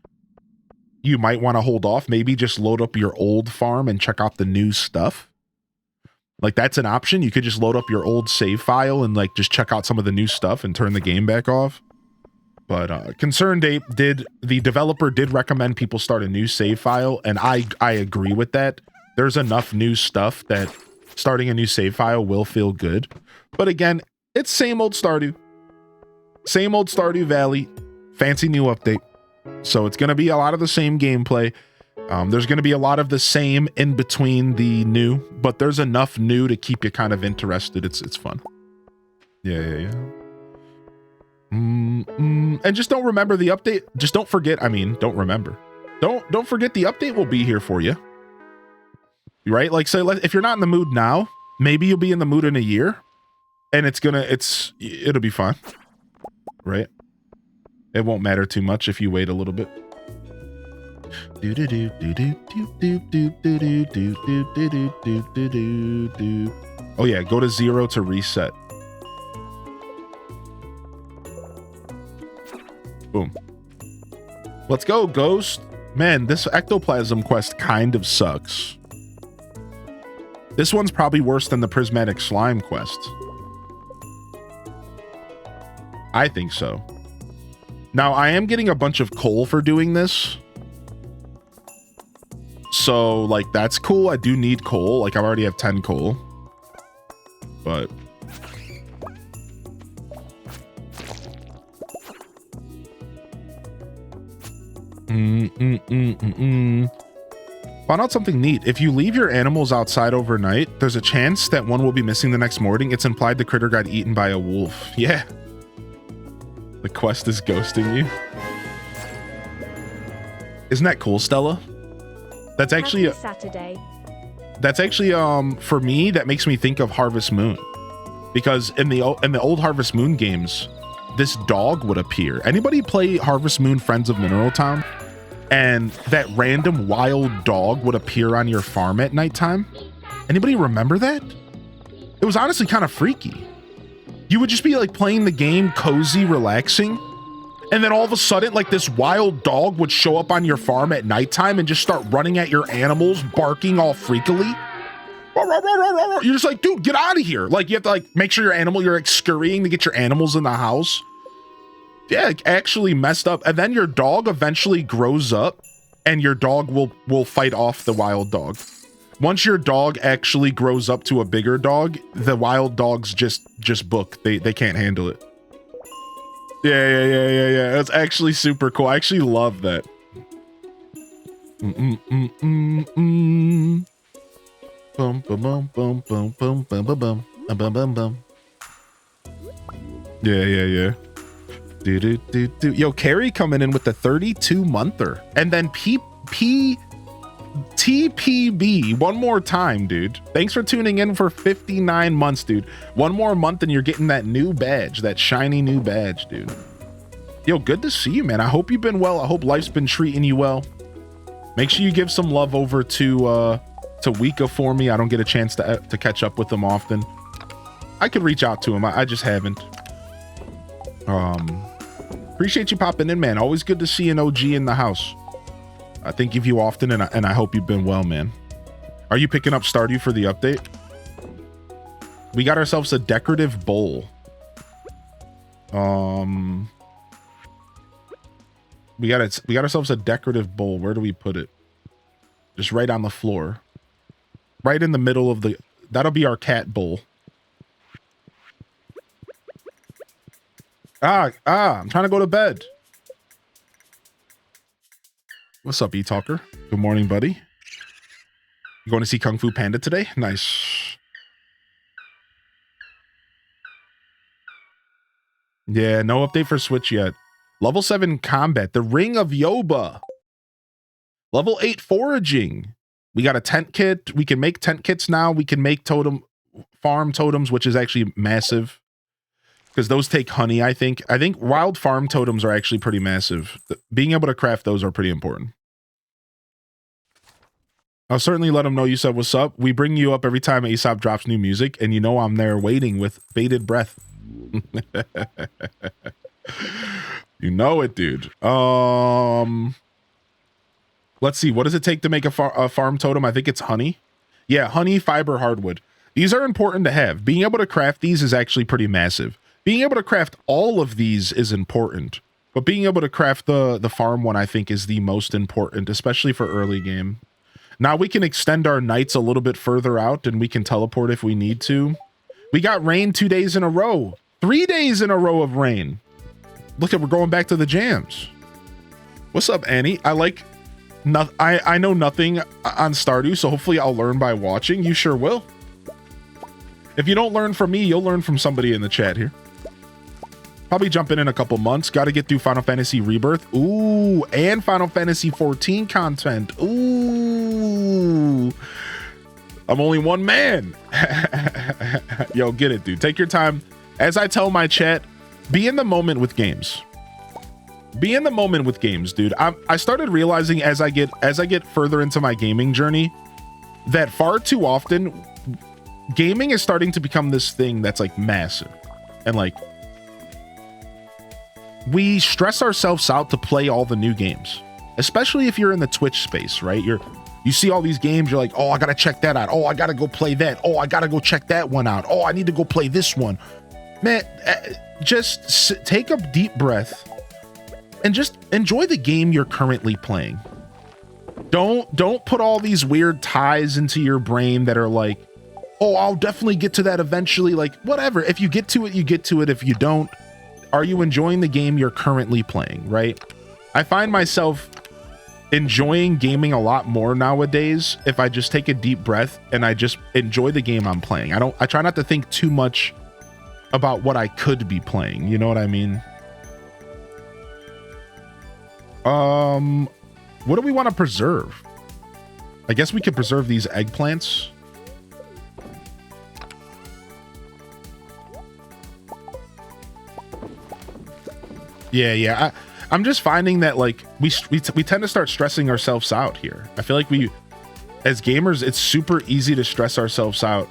S2: you might want to hold off. Maybe just load up your old farm and check out the new stuff. Like, that's an option. You could just load up your old save file and, like, just check out some of the new stuff and turn the game back off. But Concerned Ape the developer did recommend people start a new save file, and I agree with that. There's enough new stuff that starting a new save file will feel good. But again, it's same old Stardew. Same old Stardew Valley. Fancy new update. So it's going to be a lot of the same gameplay. There's going to be a lot of the same in between the new, but there's enough new to keep you kind of interested. It's fun. Yeah. And just don't remember the update. Just don't forget. I mean, don't remember. Don't forget the update will be here for you. Right? Like, say, if you're not in the mood now, maybe you'll be in the mood in a year, and it'll be fine. Right? It won't matter too much if you wait a little bit. Oh yeah, go to 0 to reset. Boom. Let's go, Ghost. Man, this ectoplasm quest kind of sucks. This one's probably worse than the prismatic slime quest. I think so. Now, I am getting a bunch of coal for doing this. So, like, that's cool. I do need coal. Like, I already have 10 coal. But... Found out something neat. If you leave your animals outside overnight, there's a chance that one will be missing the next morning. It's implied the critter got eaten by a wolf. Yeah. The quest is ghosting you. Isn't that cool, Stella? That's actually
S4: Saturday.
S2: That's actually for me, that makes me think of Harvest Moon. Because in the old Harvest Moon games, this dog would appear. Anybody play Harvest Moon Friends of Mineral Town? And that random wild dog would appear on your farm at nighttime? Anybody remember that? It was honestly kind of freaky. You would just be like playing the game, cozy, relaxing, and then all of a sudden, like, this wild dog would show up on your farm at nighttime and just start running at your animals, barking all freakily. You're just like, dude, get out of here. Like, you have to, like, make sure you're like scurrying to get your animals in the house. Yeah, actually messed up. And then your dog eventually grows up and your dog will fight off the wild dog. Once your dog actually grows up to a bigger dog, the wild dogs just book. They can't handle it. Yeah. That's actually super cool. I actually love that. Bum bum bum bum bum bum bum bum bum bum bum bum. Yeah. Do. Yo, Carrie coming in with the 32-monther, and then TPB one more time, dude. Thanks for tuning in for 59 months, dude. One more month and you're getting that new badge, that shiny new badge, dude. Yo, good to see you, man. I hope you've been well. I hope life's been treating you well. Make sure you give some love over to Wika for me. I don't get a chance to catch up with him often. I could reach out to him. I just haven't. Appreciate you popping in, man. Always good to see an OG in the house. I think of you often, and I hope you've been well, man. Are you picking up Stardew for the update? We got ourselves a decorative bowl. We got ourselves a decorative bowl. Where do we put it? Just right on the floor. Right in the middle of the... That'll be our cat bowl. I'm trying to go to bed. What's up, E-Talker? Good morning, buddy. You going to see Kung Fu Panda today? Nice. Yeah, no update for Switch yet. Level 7 combat, the Ring of Yoba. Level 8 foraging. We got a tent kit. We can make tent kits now. We can make farm totems, which is actually massive. Because those take honey, I think. I think wild farm totems are actually pretty massive. Being able to craft those are pretty important. I'll certainly let them know you said what's up. We bring you up every time Aesop drops new music, and you know I'm there waiting with bated breath. You know it, dude. Let's see. What does it take to make a farm totem? I think it's honey. Yeah, honey, fiber, hardwood. These are important to have. Being able to craft these is actually pretty massive. Being able to craft all of these is important, but being able to craft the farm one, I think, is the most important, especially for early game. Now we can extend our nights a little bit further out, and we can teleport if we need to. We got rain 2 days in a row. 3 days in a row of rain. Look at, we're going back to the jams. What's up, Annie? I know nothing on Stardew, so hopefully I'll learn by watching. You sure will. If you don't learn from me, you'll learn from somebody in the chat here. Probably jump in a couple months. Got to get through Final Fantasy Rebirth. Ooh, and Final Fantasy 14 content. Ooh. I'm only one man. Yo, get it, dude. Take your time. As I tell my chat, be in the moment with games. Be in the moment with games, dude. I started realizing as I get further into my gaming journey that far too often gaming is starting to become this thing that's like massive. And like, we stress ourselves out to play all the new games, especially if you're in the Twitch space, right? You see all these games, you're like, oh, I gotta check that out. Oh, I gotta go play that. Oh, I gotta go check that one out. Oh, I need to go play this one. Man, just take a deep breath and just enjoy the game you're currently playing. Don't put all these weird ties into your brain that are like, oh, I'll definitely get to that eventually. Like, whatever. If you get to it, you get to it. If you don't, are you enjoying the game you're currently playing, right? I find myself enjoying gaming a lot more nowadays if I just take a deep breath and I just enjoy the game I'm playing. I try not to think too much about what I could be playing. You know what I mean? What do we want to preserve? I guess we could preserve these eggplants. Yeah. I'm just finding that like we tend to start stressing ourselves out here. I feel like as gamers, it's super easy to stress ourselves out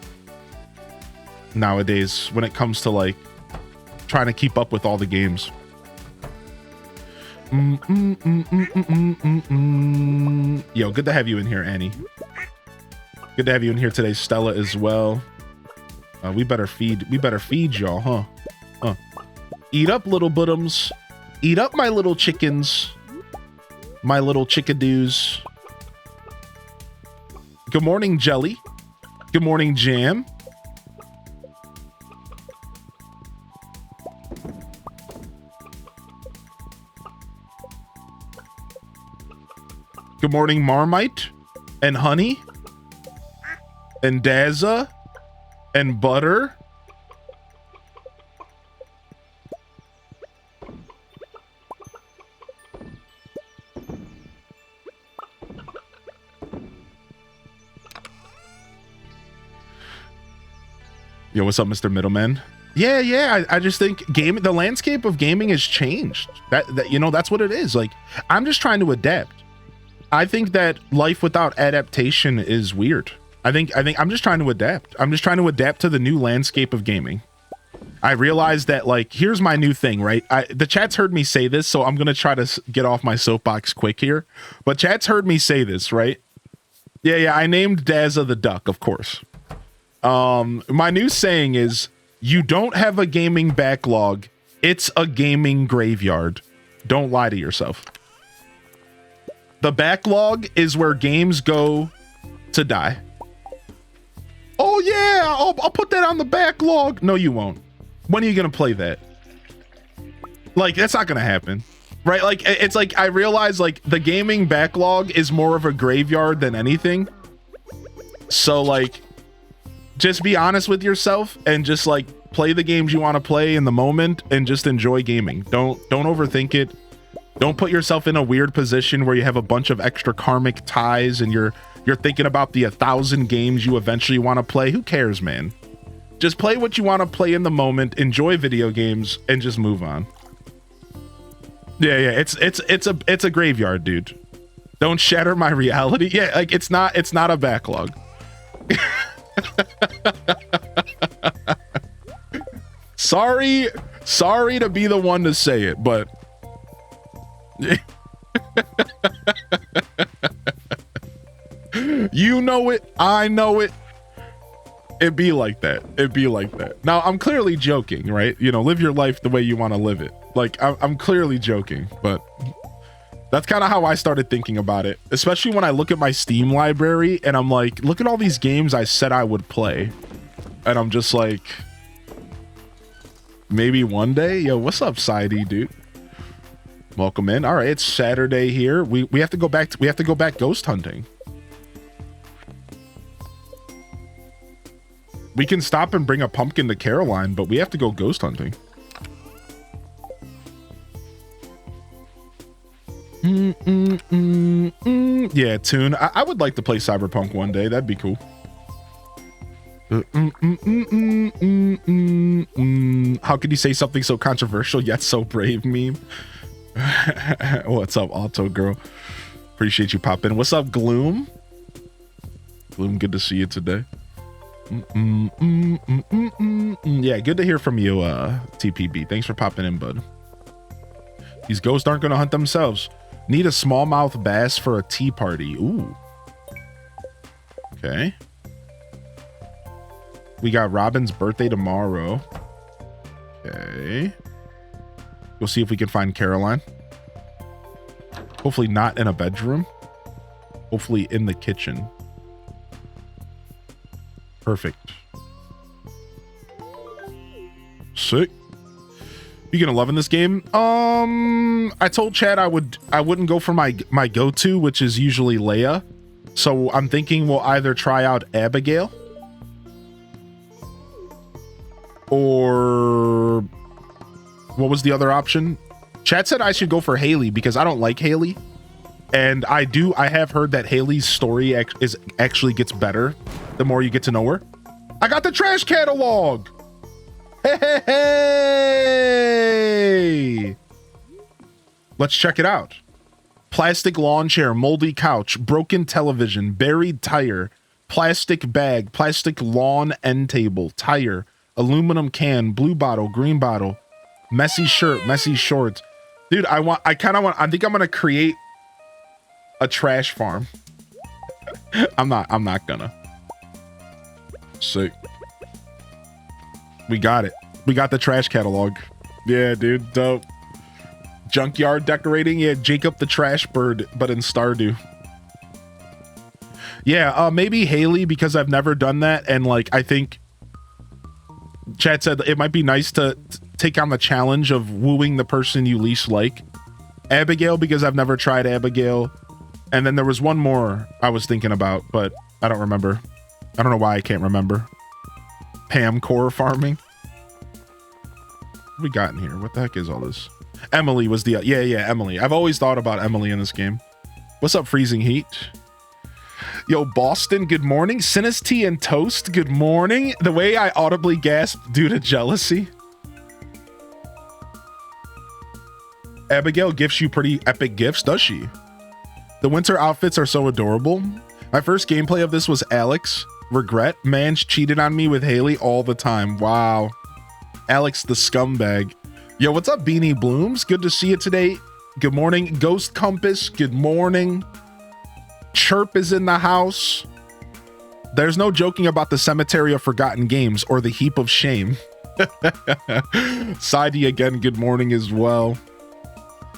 S2: nowadays when it comes to like trying to keep up with all the games. Yo, good to have you in here, Annie. Good to have you in here today, Stella, as well. We better feed y'all, huh? Eat up, little buttums. Eat up, my little chickens. My little chickadoos. Good morning, Jelly. Good morning, Jam. Good morning, Marmite and Honey and Dazza and Butter. Yo, what's up, Mr. Middleman? Yeah. I just think the landscape of gaming has changed. That you know, that's what it is. Like, I'm just trying to adapt. I think that life without adaptation is weird. I think I'm just trying to adapt. I'm just trying to adapt to the new landscape of gaming. I realized that, like, here's my new thing, right? The chat's heard me say this, so I'm gonna try to get off my soapbox quick here. But chat's heard me say this, right? Yeah. I named Dazza the duck, of course. My new saying is, you don't have a gaming backlog, it's a gaming graveyard. Don't lie to yourself. The backlog is where games go to die. Oh yeah, I'll put that on the backlog. No, you won't. When are you gonna play that? Like, that's not gonna happen, right? Like, it's like, I realize, like, the gaming backlog is more of a graveyard than anything. So, like, just be honest with yourself and just, like, play the games you want to play in the moment and just enjoy gaming. Don't overthink it. Don't put yourself in a weird position where you have a bunch of extra karmic ties and you're thinking about the 1,000 games you eventually want to play. Who cares, man? Just play what you want to play in the moment, enjoy video games, and just move on. Yeah, it's a graveyard, dude. Don't shatter my reality. Yeah, like, it's not a backlog. Sorry to be the one to say it, but you know it, I know it. It'd be like that. Now, I'm clearly joking, right? You know, live your life the way you want to live it. Like, I'm clearly joking, but that's kind of how I started thinking about it, especially when I look at my Steam library and I'm like, look at all these games I said I would play. And I'm just like, maybe one day. Yo, what's up, Sidey, dude? Welcome in. All right, it's Saturday here. We have to go back ghost hunting. We can stop and bring a pumpkin to Caroline, but we have to go ghost hunting. Yeah, Tune. I would like to play Cyberpunk one day. That'd be cool. How could you say something so controversial yet so brave, meme? What's up, Auto Girl? Appreciate you popping. What's up, Gloom? Gloom, good to see you today. Yeah, good to hear from you, TPB. Thanks for popping in, bud. These ghosts aren't gonna hunt themselves. Need a smallmouth bass for a tea party. Ooh. Okay. We got Robin's birthday tomorrow. Okay. We'll see if we can find Caroline. Hopefully not in a bedroom. Hopefully in the kitchen. Perfect. Sick. You gonna love in this game? I told Chad I wouldn't go for my go-to, which is usually Leia. So I'm thinking we'll either try out Abigail or what was the other option? Chad said I should go for Haley because I don't like Haley. And I have heard that Haley's story actually gets better the more you get to know her. I got the trash catalog. Hey! Let's check it out. Plastic lawn chair, moldy couch, broken television, buried tire, plastic bag, plastic lawn end table, tire, aluminum can, blue bottle, green bottle, messy shirt, messy shorts. Dude, I think I'm gonna create a trash farm. I'm not gonna. Sick. We got it. We got the trash catalog. Yeah, dude, dope. Junkyard decorating. Yeah, Jacob the trash bird, but in Stardew. Yeah, maybe Haley because I've never done that, and like I think Chad said it might be nice to take on the challenge of wooing the person you least like. Abigail because I've never tried Abigail. And then there was one more I was thinking about, but I don't remember. I don't know why I can't remember. Pam core farming. What we got in here? What the heck is all this? Emily was the... Yeah, Emily. I've always thought about Emily in this game. What's up, Freezing Heat? Yo, Boston, good morning. Sinisty and Toast, good morning. The way I audibly gasped due to jealousy. Abigail gifts you pretty epic gifts, does she? The winter outfits are so adorable. My first gameplay of this was Alex. Regret. Man cheated on me with Haley all the time. Wow. Alex the scumbag. Yo, what's up, Beanie Blooms? Good to see you today. Good morning. Ghost Compass, good morning. Chirp is in the house. There's no joking about the cemetery of forgotten games or the heap of shame. Sidey again, good morning as well.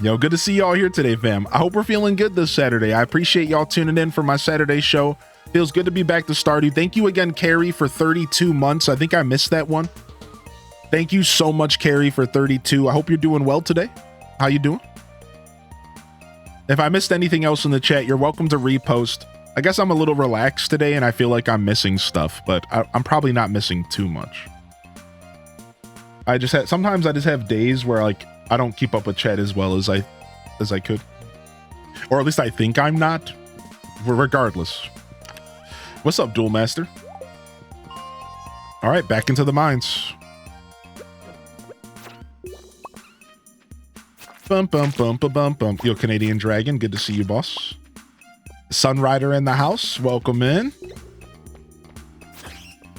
S2: Yo, good to see y'all here today, fam. I hope we're feeling good this Saturday. I appreciate y'all tuning in for my Saturday show. Feels good to be back to Stardew. Thank you again, Carrie, for 32 months. I think I missed that one. Thank you so much, Carrie, for 32. I hope you're doing well today. How you doing? If I missed anything else in the chat, you're welcome to repost. I guess I'm a little relaxed today and I feel like I'm missing stuff, but I'm probably not missing too much. Sometimes I just have days where like I don't keep up with chat as well as I could. Or at least I think I'm not. Regardless. What's up, Duel Master? All right, back into the mines. Bum, bum, bum, bum, bum, bum. Yo, Canadian Dragon, good to see you, boss. Sunrider in the house, welcome in.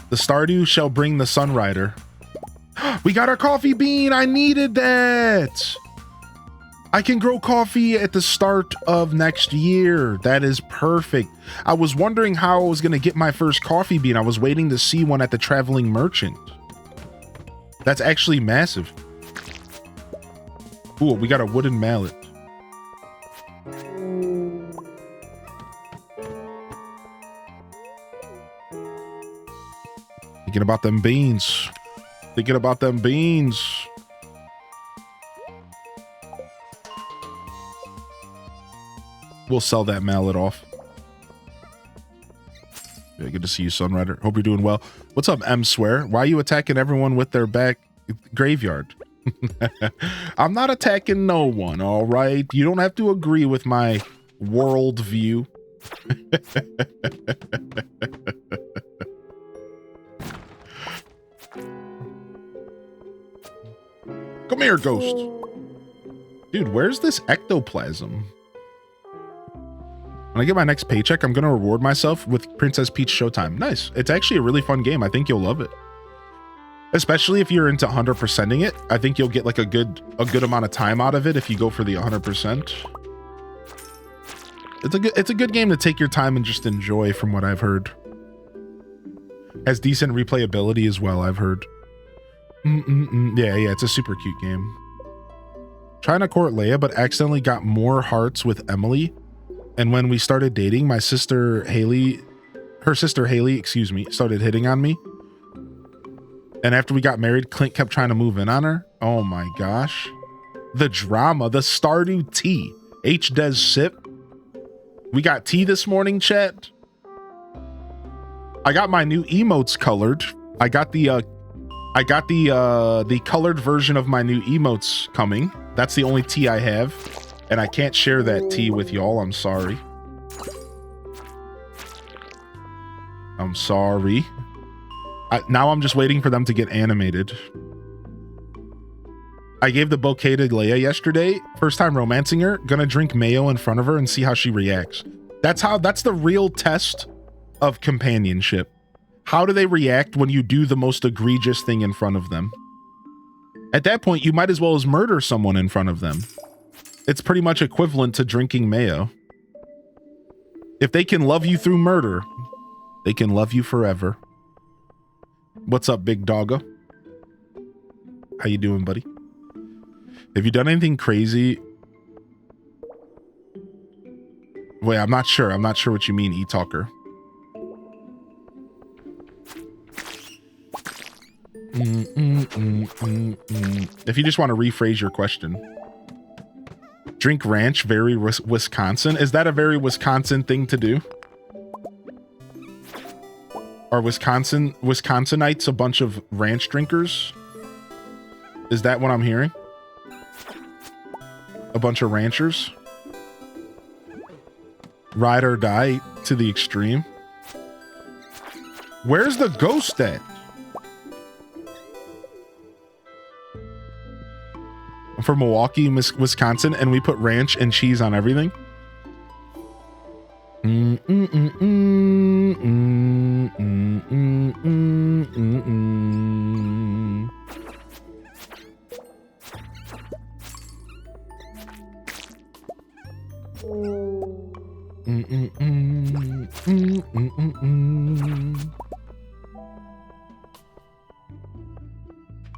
S2: The Stardew shall bring the Sunrider. We got our coffee bean. I needed that. I can grow coffee at the start of next year. That is perfect. I was wondering how I was going to get my first coffee bean. I was waiting to see one at the traveling merchant. That's actually massive. Ooh, we got a wooden mallet. Thinking about them beans. Thinking about them beans. We'll sell that mallet off. Yeah, good to see you, Sunrider. Hope you're doing well. What's up, M Swear? Why are you attacking everyone with their back graveyard? I'm not attacking no one, all right? You don't have to agree with my world view. Come here, ghost. Dude, where's this ectoplasm? When I get my next paycheck, I'm going to reward myself with Princess Peach Showtime. Nice. It's actually a really fun game. I think you'll love it. Especially if you're into 100%ing it. I think you'll get like a good amount of time out of it if you go for the 100%. It's a good game to take your time and just enjoy, from what I've heard. Has decent replayability as well, I've heard. Yeah, it's a super cute game. Trying to court Leia, but accidentally got more hearts with Emily. And when we started dating, her sister Haley, started hitting on me. And after we got married, Clint kept trying to move in on her. Oh my gosh. The drama, the Stardew tea. H-Des sip. We got tea this morning, chat. I got my new emotes colored. I got the colored version of my new emotes coming. That's the only tea I have. And I can't share that tea with y'all. I'm sorry. I'm sorry. Now I'm just waiting for them to get animated. I gave the bouquet to Leia yesterday. First time romancing her. Gonna drink mayo in front of her and see how she reacts. That's the real test of companionship. How do they react when you do the most egregious thing in front of them? At that point, you might as well as murder someone in front of them. It's pretty much equivalent to drinking mayo. If they can love you through murder, they can love you forever. What's up, big doggo? How you doing, buddy? Have you done anything crazy? Wait, I'm not sure. I'm not sure what you mean, e-talker. If you just want to rephrase your question. Drink ranch, very Wisconsin. Is that a very Wisconsin thing to do? Are Wisconsinites a bunch of ranch drinkers? Is that what I'm hearing? A bunch of ranchers? Ride or die to the extreme. Where's the ghost at? I'm from Milwaukee, Wisconsin, and we put ranch and cheese on everything.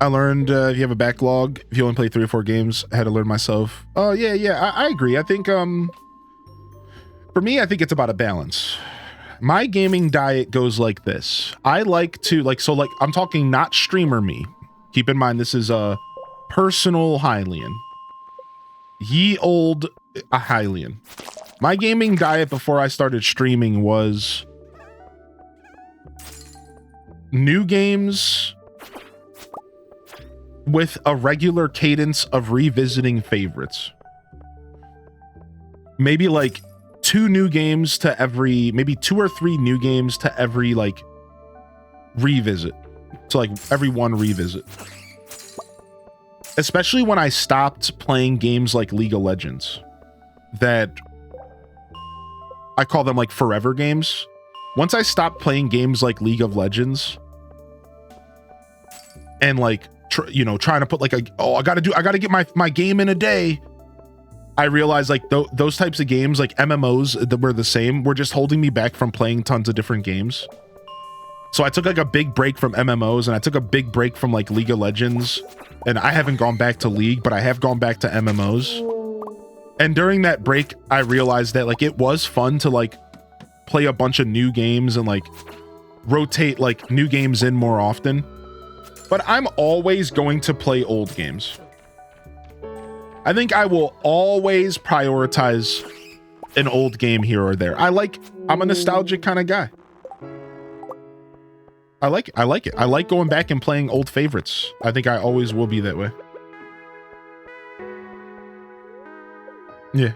S2: I learned if you have a backlog, if you only play 3 or 4 games, I had to learn myself. Oh, yeah, I agree. I think, for me, I think it's about a balance. My gaming diet goes like this. I like to, I'm talking not streamer me. Keep in mind, this is a personal Hylian. Ye old Hylian. My gaming diet before I started streaming was new games with a regular cadence of revisiting favorites. Maybe like 2 new games to every, maybe 2 or 3 new games to every like revisit. So like every one revisit. Especially when I stopped playing games like League of Legends that I call them like forever games. Once I stopped playing games like League of Legends and like trying to put like I gotta get my game in a day, I realized like those types of games, like MMOs that were the same, were just holding me back from playing tons of different games. So I took like a big break from MMOs, and I took a big break from like League of Legends, and I haven't gone back to League, but I have gone back to MMOs. And during that break, I realized that like it was fun to like play a bunch of new games and like rotate like new games in more often. But I'm always going to play old games. I think I will always prioritize an old game here or there. I'm a nostalgic kind of guy. I like it. I like going back and playing old favorites. I think I always will be that way. Yeah.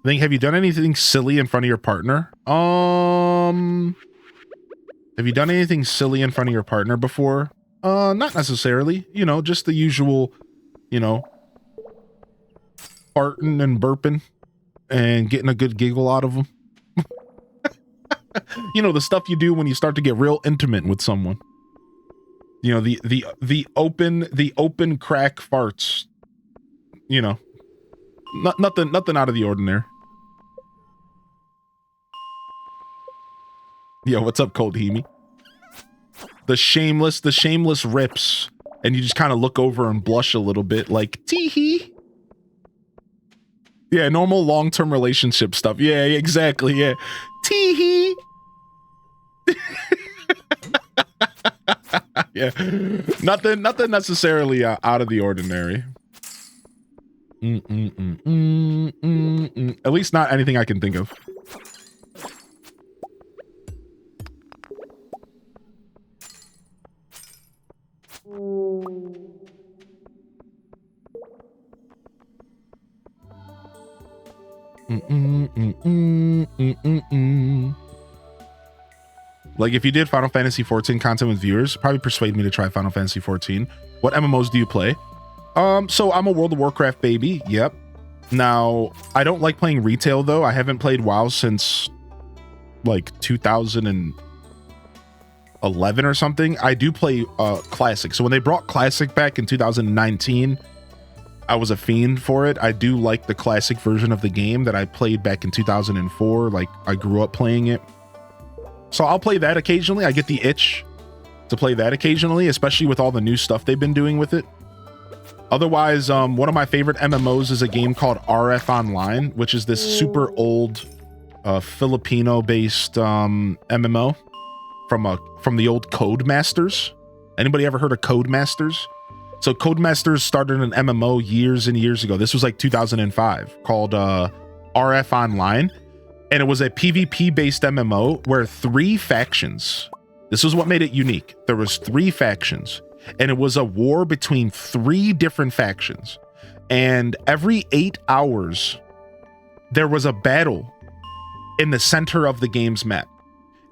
S2: Have you done anything silly in front of your partner? Have you done anything silly in front of your partner before? Not necessarily. Just the usual, farting and burping and getting a good giggle out of them. The stuff you do when you start to get real intimate with someone. The open crack farts. Nothing out of the ordinary. Yo, what's up, Cold Hemi? The shameless rips, and you just kind of look over and blush a little bit, like tee-hee. Yeah, normal long-term relationship stuff. Yeah, exactly. Yeah, tee-hee. Yeah, nothing necessarily out of the ordinary. At least not anything I can think of. Like if you did Final Fantasy 14 content with viewers, probably persuade me to try Final Fantasy 14. What MMOs do you play? So I'm a World of Warcraft baby. Yep. Now, I don't like playing retail though. I haven't played WoW since like 2011 or something. I do play Classic. So when they brought Classic back in 2019, I was a fiend for it. I do like the Classic version of the game that I played back in 2004. Like I grew up playing it. So I'll play that occasionally. I get the itch to play that occasionally, especially with all the new stuff they've been doing with it. Otherwise, one of my favorite MMOs is a game called RF Online, which is this super old Filipino-based MMO from the old Codemasters. Anybody ever heard of Codemasters? So Codemasters started an MMO years and years ago. This was like 2005, called RF Online. And it was a PvP based MMO where 3 factions, this was what made it unique. There was 3 factions, and it was a war between 3 different factions. And every 8 hours, there was a battle in the center of the game's map.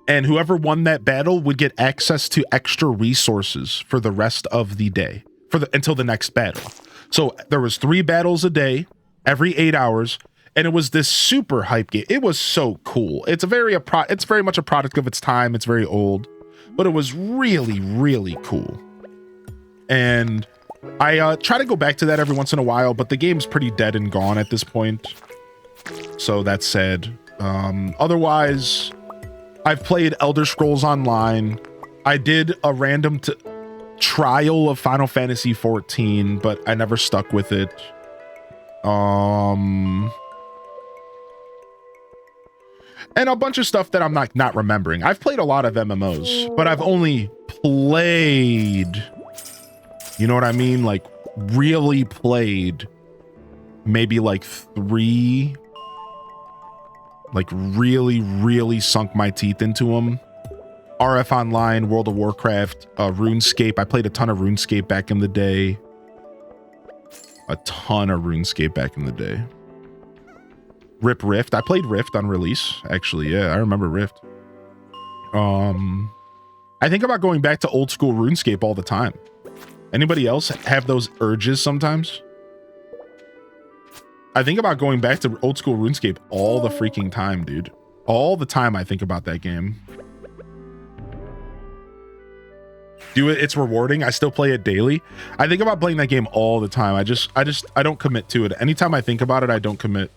S2: And whoever won that battle would get access to extra resources for the rest of the day, until the next battle. So there was 3 battles a day, every 8 hours, and it was this super hype game. It was so cool. It's very much a product of its time. It's very old, but it was really, really cool. And I try to go back to that every once in a while, but the game's pretty dead and gone at this point. So that's sad. Otherwise, I've played Elder Scrolls Online. I did a random trial of Final Fantasy 14, but I never stuck with it. And a bunch of stuff that I'm not remembering. I've played a lot of MMOs, but I've only played, you know what I mean? Like really played maybe like 3, like really, really sunk my teeth into them. RF Online, World of Warcraft, RuneScape. I played a ton of RuneScape back in the day. Rip Rift. I played Rift on release, actually. Yeah, I remember Rift. I think about going back to old school RuneScape all the time. Anybody else have those urges sometimes? I think about going back to old school RuneScape all the freaking time, dude. All the time I think about that game. Do it, it's rewarding. I still play it daily. I think about playing that game all the time. I don't commit to it. Anytime I think about it, I don't commit.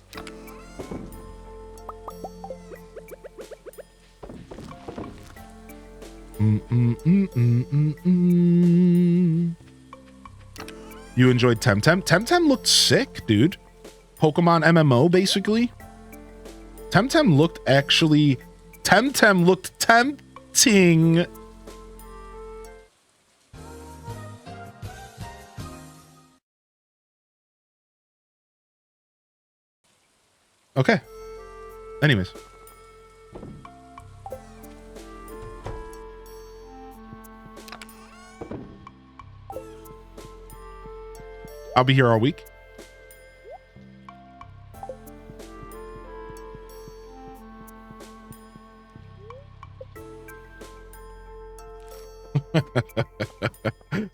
S2: You enjoyed Temtem? Temtem looked sick, dude. Pokemon MMO, basically. Temtem looked tempting. Okay. Anyways. I'll be here all week.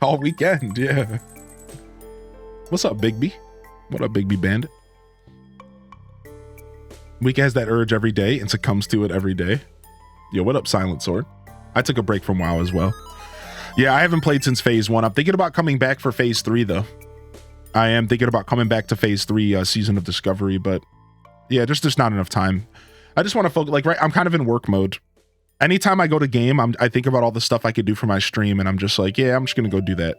S2: All weekend, yeah. What's up, Big B? What up, Big B Bandit? Week has that urge every day and succumbs to it every day. Yo, what up, Silent Sword? I took a break from WoW as well. Yeah, I haven't played since Phase 1. I'm thinking about coming back for Phase 3, though. I am thinking about coming back to Phase 3, Season of Discovery, but yeah, just not enough time. I just want to focus, like, right, I'm kind of in work mode. Anytime I go to game, I think about all the stuff I could do for my stream, and I'm just like, yeah, I'm just gonna go do that.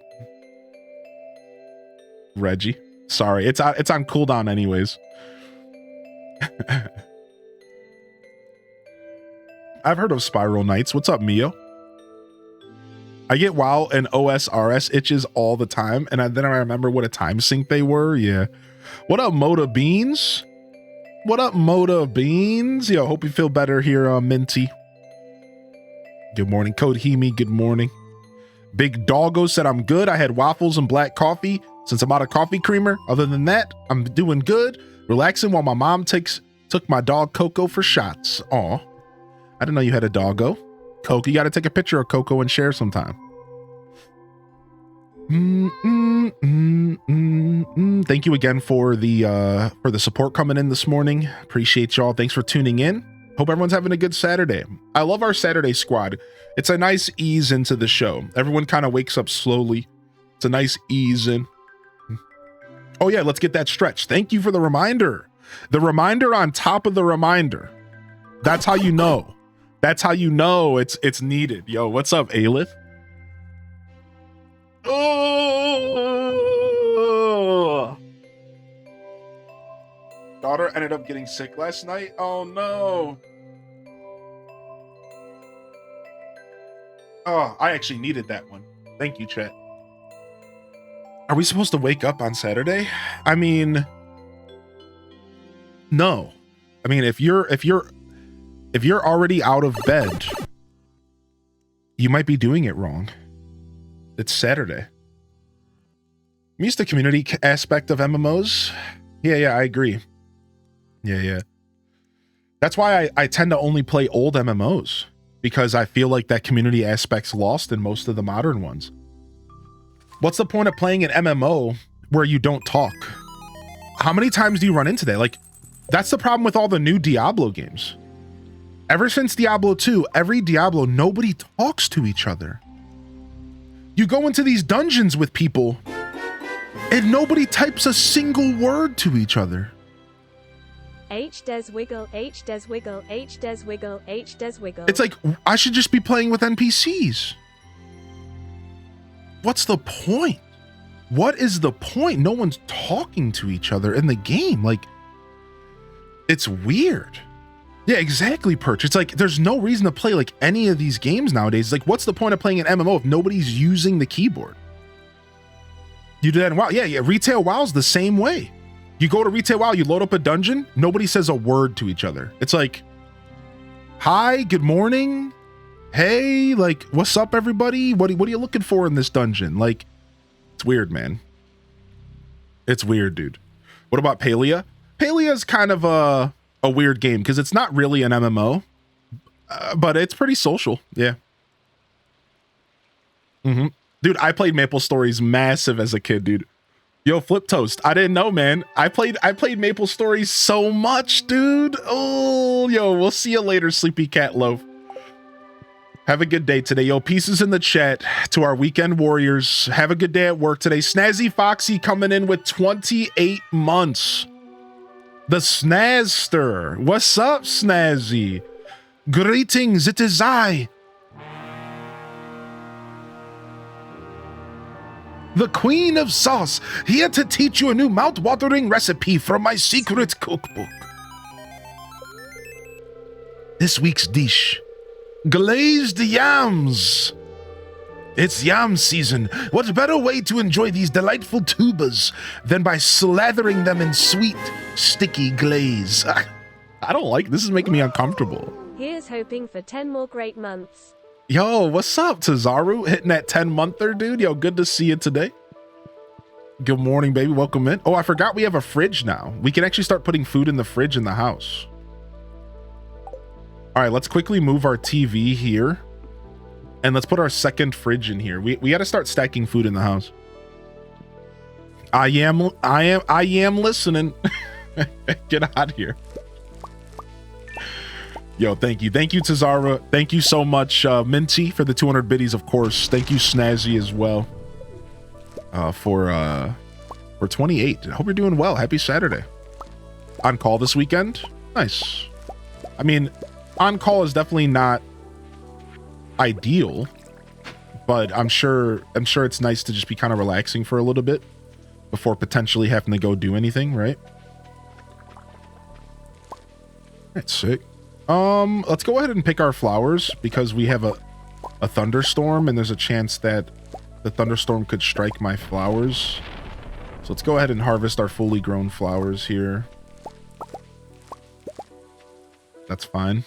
S2: Reggie, sorry, it's on cooldown anyways. I've heard of Spiral Knights. What's up, Mio? I get WoW and OSRS itches all the time, and then I remember what a time sink they were. Yeah. What up, Moda Beans? What up, Moda Beans? Yo, hope you feel better here, Minty. Good morning, Code Hemi. Good morning. Big Doggo said I'm good. I had waffles and black coffee since I'm out of coffee creamer. Other than that, I'm doing good. Relaxing while my mom took my dog Coco for shots. Aw. I didn't know you had a doggo. Coco, you got to take a picture of Coco and share sometime. Thank you again for the support coming in this morning. Appreciate y'all. Thanks for tuning in. Hope everyone's having a good Saturday. I love our Saturday squad. It's a nice ease into the show. Everyone kind of wakes up slowly. It's a nice ease in. Oh yeah, let's get that stretch. Thank you for the reminder. The reminder on top of the reminder. That's how you know. That's how you know it's needed. Yo, what's up, Aelith? Oh! Daughter ended up getting sick last night. Oh no. Oh, I actually needed that one. Thank you, chat. Are we supposed to wake up on Saturday? I mean, no. I mean, if you're already out of bed, you might be doing it wrong. It's Saturday. Miss the community aspect of MMOs. Yeah, I agree. Yeah. That's why I tend to only play old MMOs, because I feel like that community aspect's lost in most of the modern ones. What's the point of playing an MMO where you don't talk? How many times do you run into that? Like, that's the problem with all the new Diablo games. Ever since Diablo 2, every Diablo, nobody talks to each other. You go into these dungeons with people and nobody types a single word to each other.
S4: H des wiggle, H des wiggle, H des wiggle, H des wiggle.
S2: It's like, I should just be playing with NPCs. What's the point? What is the point? No one's talking to each other in the game. Like, it's weird. Yeah, exactly, Perch. It's like, there's no reason to play like any of these games nowadays. Like, what's the point of playing an MMO if nobody's using the keyboard? You do that in WoW. Yeah, retail WoW's the same way. You go to retail WoW, you load up a dungeon, nobody says a word to each other. It's like, hi, good morning. Hey, like, what's up, everybody? What are you looking for in this dungeon? Like, it's weird, man. It's weird, dude. What about Palia? Palia's kind of a weird game because it's not really an MMO, but it's pretty social. Yeah. Dude, I played Maple Stories massive as a kid, dude. Yo, Flip Toast. I didn't know, man. I played Maple Stories so much, dude. Oh, yo, we'll see you later, Sleepy Cat Loaf. Have a good day today. Yo, pieces in the chat to our weekend warriors. Have a good day at work today. Snazzy Foxy coming in with 28 months. The Snazster. What's up, Snazzy? Greetings, it is I. The Queen of Sauce, here to teach you a new mouth-watering recipe from my secret cookbook. This week's dish, glazed yams. It's yam season. What better way to enjoy these delightful tubers than by slathering them in sweet, sticky glaze? I don't like this. Is making me uncomfortable.
S4: Here's hoping for 10 more great months.
S2: Yo, what's up, Tazaru? Hitting that 10-monther, dude. Yo, good to see you today. Good morning, baby. Welcome in. Oh, I forgot we have a fridge now. We can actually start putting food in the fridge in the house. All right, let's quickly move our TV here. And let's put our second fridge in here. We got to start stacking food in the house. I am listening. Get out of here. Yo, thank you to Zara. Thank you so much, Minty, for the 200 biddies, of course. Thank you, Snazzy, as well, for 28. I hope you're doing well. Happy Saturday. On call this weekend? Nice. I mean, on call is definitely not ideal, but I'm sure it's nice to just be kind of relaxing for a little bit before potentially having to go do anything, right? That's sick. Let's go ahead and pick our flowers because we have a thunderstorm and there's a chance that the thunderstorm could strike my flowers. So let's go ahead and harvest our fully grown flowers here. That's fine.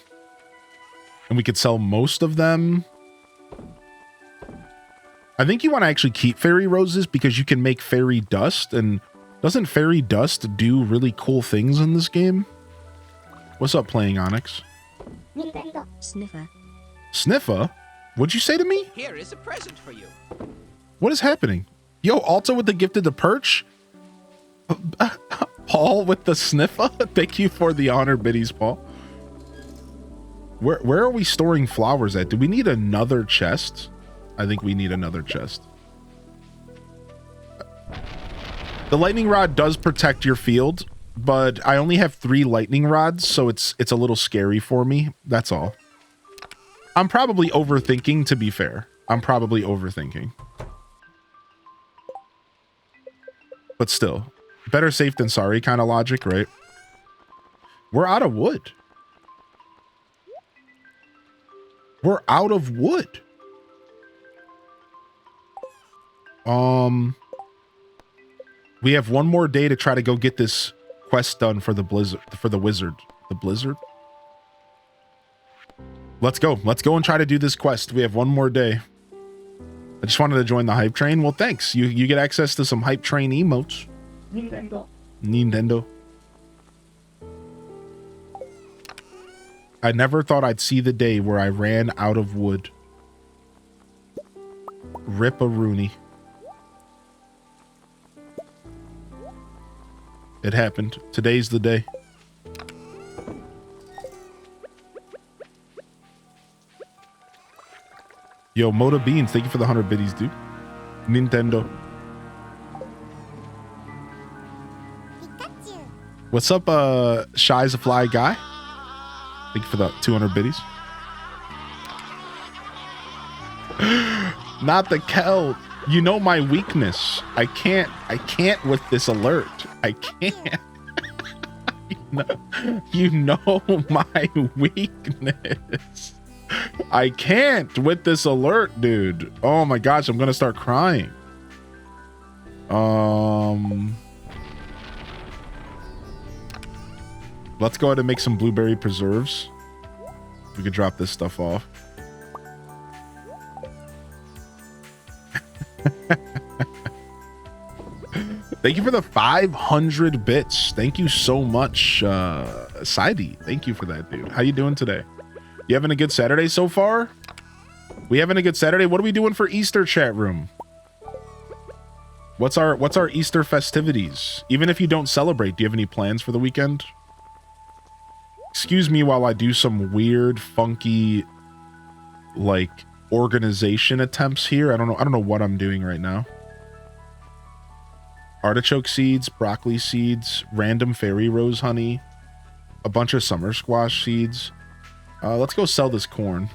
S2: And we could sell most of them. I think you want to actually keep fairy roses because you can make fairy dust, and doesn't fairy dust do really cool things in this game? What's up, Playing Onyx?
S1: Sniffer.
S2: Sniffer? What'd you say to me?
S3: Here is a present for you.
S2: What is happening? Yo, Alta with the gifted the perch? Paul with the sniffer? Thank you for the honor, biddies, Paul. Where are we storing flowers at? Do we need another chest? I think we need another chest. The lightning rod does protect your field, but I only have 3 lightning rods, so it's a little scary for me. That's all. I'm probably overthinking, to be fair. I'm probably overthinking. But still, better safe than sorry kind of logic, right? We're out of wood. We're out of wood. We have one more day to try to go get this quest done for the blizzard, for the wizard. The blizzard? Let's go. Let's go and try to do this quest. We have one more day. I just wanted to join the hype train. Well, thanks. You get access to some hype train emotes. Nintendo. I never thought I'd see the day where I ran out of wood. Rip-a-rooney. It happened. Today's the day. Yo, Moda Beans, thank you for the 100 biddies, dude. Nintendo. What's up, Shy's a Fly Guy? Thank you for the 200 biddies. Not the Kel. You know my weakness. I can't with this alert. I can't. You know my weakness. I can't with this alert, dude. Oh my gosh, I'm gonna start crying. Let's go ahead and make some blueberry preserves. We could drop this stuff off. Thank you for the 500 bits. Thank you so much, Sidey. Thank you for that, dude. How you doing today? You having a good Saturday so far? We having a good Saturday? What are we doing for Easter, chat room? What's our Easter festivities? Even if you don't celebrate, do you have any plans for the weekend? Excuse me while I do some weird, funky, like, organization attempts here. I don't know what I'm doing right now. Artichoke seeds, broccoli seeds, random fairy rose honey, a bunch of summer squash seeds. Let's go sell this corn.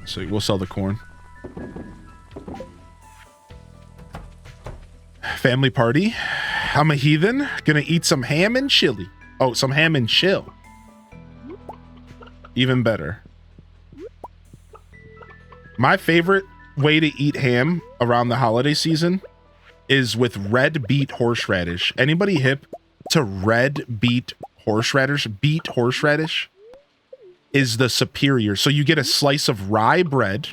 S2: So we'll sell the corn. Family party. I'm a heathen. Gonna eat some ham and chili. Oh, some ham and chill. Even better. My favorite way to eat ham around the holiday season is with red beet horseradish. Anybody hip to red beet horseradish? Beet horseradish is the superior. So you get a slice of rye bread.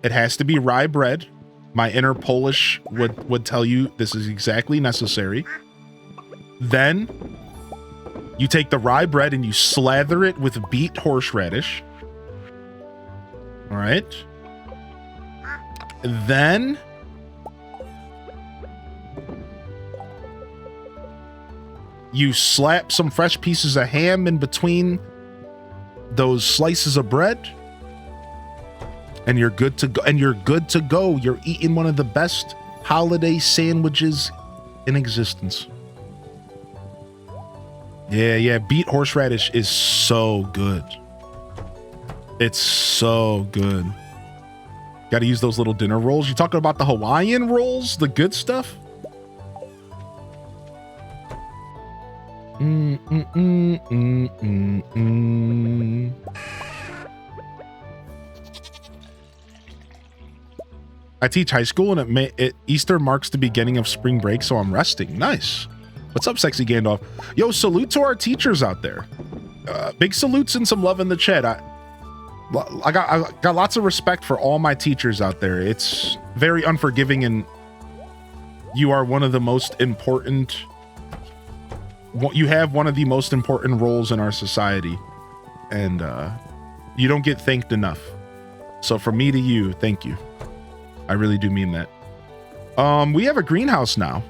S2: It has to be rye bread. My inner Polish would tell you this is exactly necessary. Then you take the rye bread and you slather it with beet horseradish. All right. Then you slap some fresh pieces of ham in between those slices of bread. And you're good to go. And you're good to go. You're eating one of the best holiday sandwiches in existence. Yeah. Beet horseradish is so good. It's so good. Got to use those little dinner rolls. You talking about the Hawaiian rolls? The good stuff? I teach high school, and Easter marks the beginning of spring break, so I'm resting. Nice. What's up, sexy Gandalf? Yo, salute to our teachers out there. Big salutes and some love in the chat. I got lots of respect for all my teachers out there. It's very unforgiving, and you are one of the most important. You have one of the most important roles in our society, and you don't get thanked enough. So from me to you, thank you. I really do mean that. We have a greenhouse now.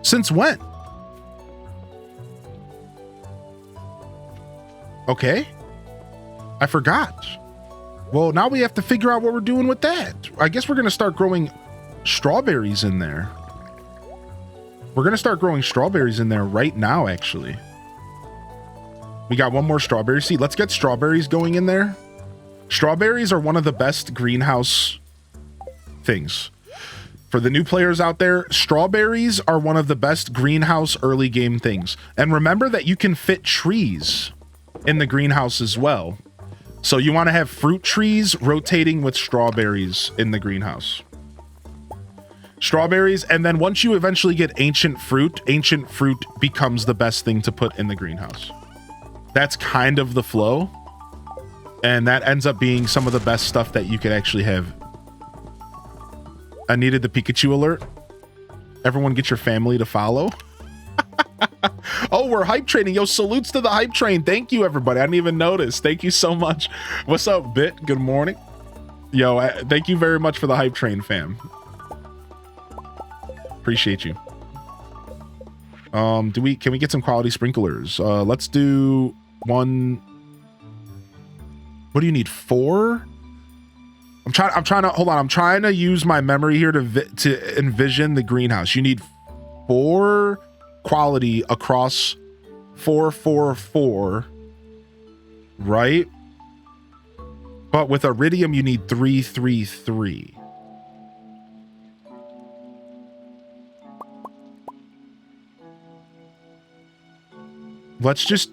S2: Since when? Okay. I forgot. Well, now we have to figure out what we're doing with that. I guess we're going to start growing strawberries in there. We're going to start growing strawberries in there right now, actually. We got one more strawberry seed. Let's get strawberries going in there. Strawberries are one of the best greenhouse things. For the new players out there, strawberries are one of the best greenhouse early game things. And remember that you can fit trees in the greenhouse as well. So you want to have fruit trees rotating with strawberries in the greenhouse. Strawberries, and then once you eventually get ancient fruit becomes the best thing to put in the greenhouse. That's kind of the flow. And that ends up being some of the best stuff that you could actually have. I needed the Pikachu alert. Everyone get your family to follow. Oh, we're hype training. Yo, salutes to the hype train. Thank you, everybody. I didn't even notice. Thank you so much. What's up, Bit? Good morning. Yo, thank you very much for the hype train, fam. Appreciate you. Can we get some quality sprinklers? Let's do one. What do you need? 4? I'm trying to hold on. I'm trying to use my memory here to envision the greenhouse. You need 4 quality across 4, 4, 4, right? But with iridium, you need 3, 3, 3. Let's just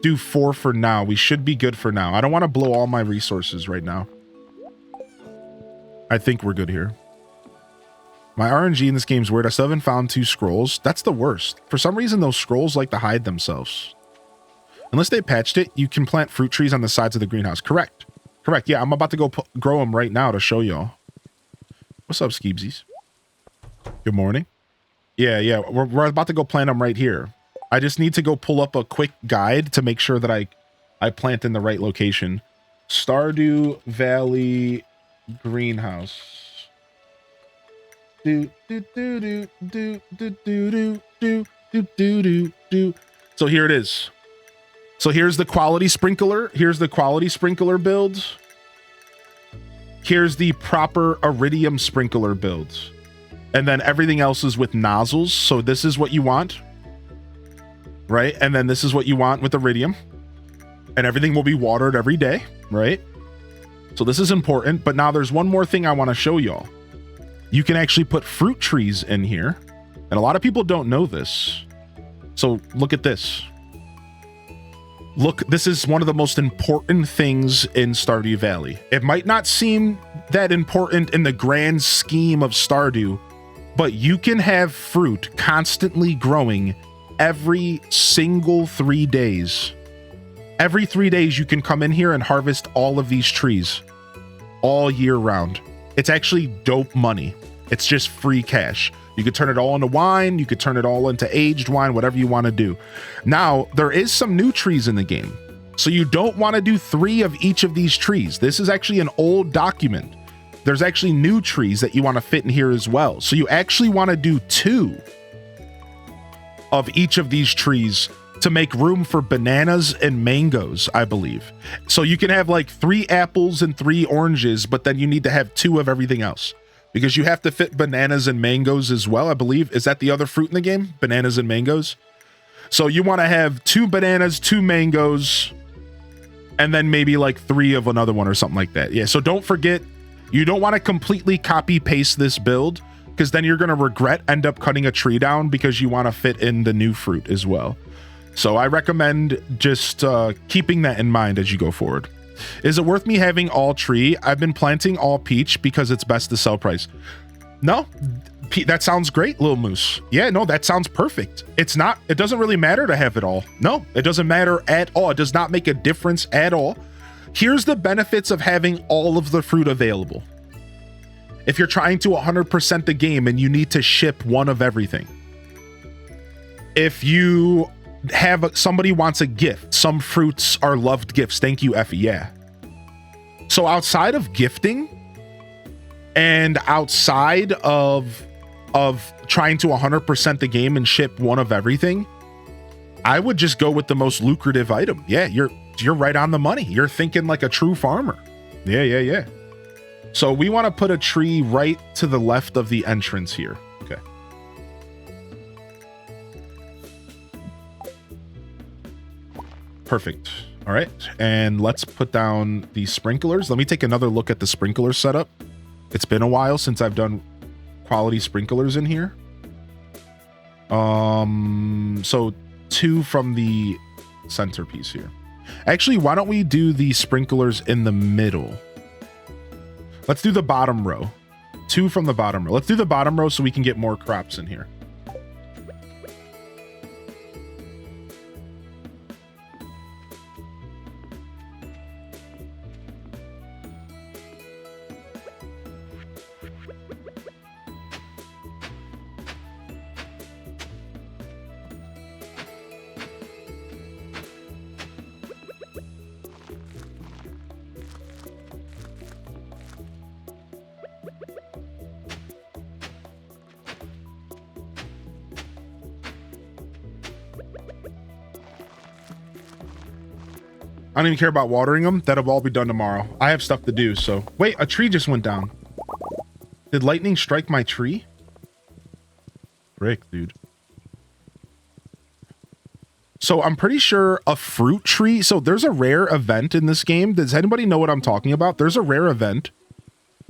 S2: do 4 for now. We should be good for now. I don't want to blow all my resources right now. I think we're good here. My RNG in this game is weird. I still haven't found 2 scrolls. That's the worst. For some reason, those scrolls like to hide themselves. Unless they patched it, you can plant fruit trees on the sides of the greenhouse. Correct. Correct. Yeah, I'm about to go grow them right now to show y'all. What's up, Skeebsies? Good morning. Yeah. We're about to go plant them right here. I just need to go pull up a quick guide to make sure that I plant in the right location. Stardewvalley greenhouse. So here it is. So here's the quality sprinkler. Here's the quality sprinkler build. Here's the proper iridium sprinkler build. And then everything else is with nozzles. So this is what you want. Right? And then this is what you want with iridium. And everything will be watered every day. Right? So this is important. But now there's one more thing I want to show y'all. You can actually put fruit trees in here. And a lot of people don't know this. So look at this. Look, this is one of the most important things in Stardew Valley. It might not seem that important in the grand scheme of Stardew, but you can have fruit constantly growing every single 3 days. Every 3 days, you can come in here and harvest all of these trees all year round. It's actually dope money. It's just free cash. You could turn it all into wine. You could turn it all into aged wine, whatever you want to do. Now, there is some new trees in the game. So you don't want to do 3 of each of these trees. This is actually an old document. There's actually new trees that you want to fit in here as well. So you actually want to do 2 of each of these trees to make room for bananas and mangoes, I believe. So you can have like 3 apples and 3 oranges, but then you need to have 2 of everything else. Because you have to fit bananas and mangoes as well, I believe. Is that the other fruit in the game? Bananas and mangoes? So you want to have 2 bananas, 2 mangoes, and then maybe like 3 of another one or something like that. Yeah, so don't forget, you don't want to completely copy paste this build, because then you're going to end up cutting a tree down because you want to fit in the new fruit as well. So I recommend just keeping that in mind as you go forward. Is it worth me having all tree? I've been planting all peach because it's best to sell price. No, that sounds great, Little Moose. Yeah, no, that sounds perfect. It doesn't really matter to have it all. No, it doesn't matter at all. It does not make a difference at all. Here's the benefits of having all of the fruit available. If you're trying to 100% the game and you need to ship 1 of everything. If you have somebody wants a gift, some fruits are loved gifts. Thank you, Effie. Yeah. So outside of gifting and outside of trying to 100% the game and ship 1 of everything, I would just go with the most lucrative item. Yeah, you're right on the money. You're thinking like a true farmer. Yeah. So we want to put a tree right to the left of the entrance here. Okay. Perfect. All right. And let's put down the sprinklers. Let me take another look at the sprinkler setup. It's been a while since I've done quality sprinklers in here. So 2 from the centerpiece here. Actually, why don't we do the sprinklers in the middle? Let's do the bottom row. 2 from the bottom row. Let's do the bottom row so we can get more crops in here. I don't even care about watering them. That'll all be done tomorrow. I have stuff to do, so... Wait, a tree just went down. Did lightning strike my tree? Frick, dude. So I'm pretty sure a fruit tree... So there's a rare event in this game. Does anybody know what I'm talking about? There's a rare event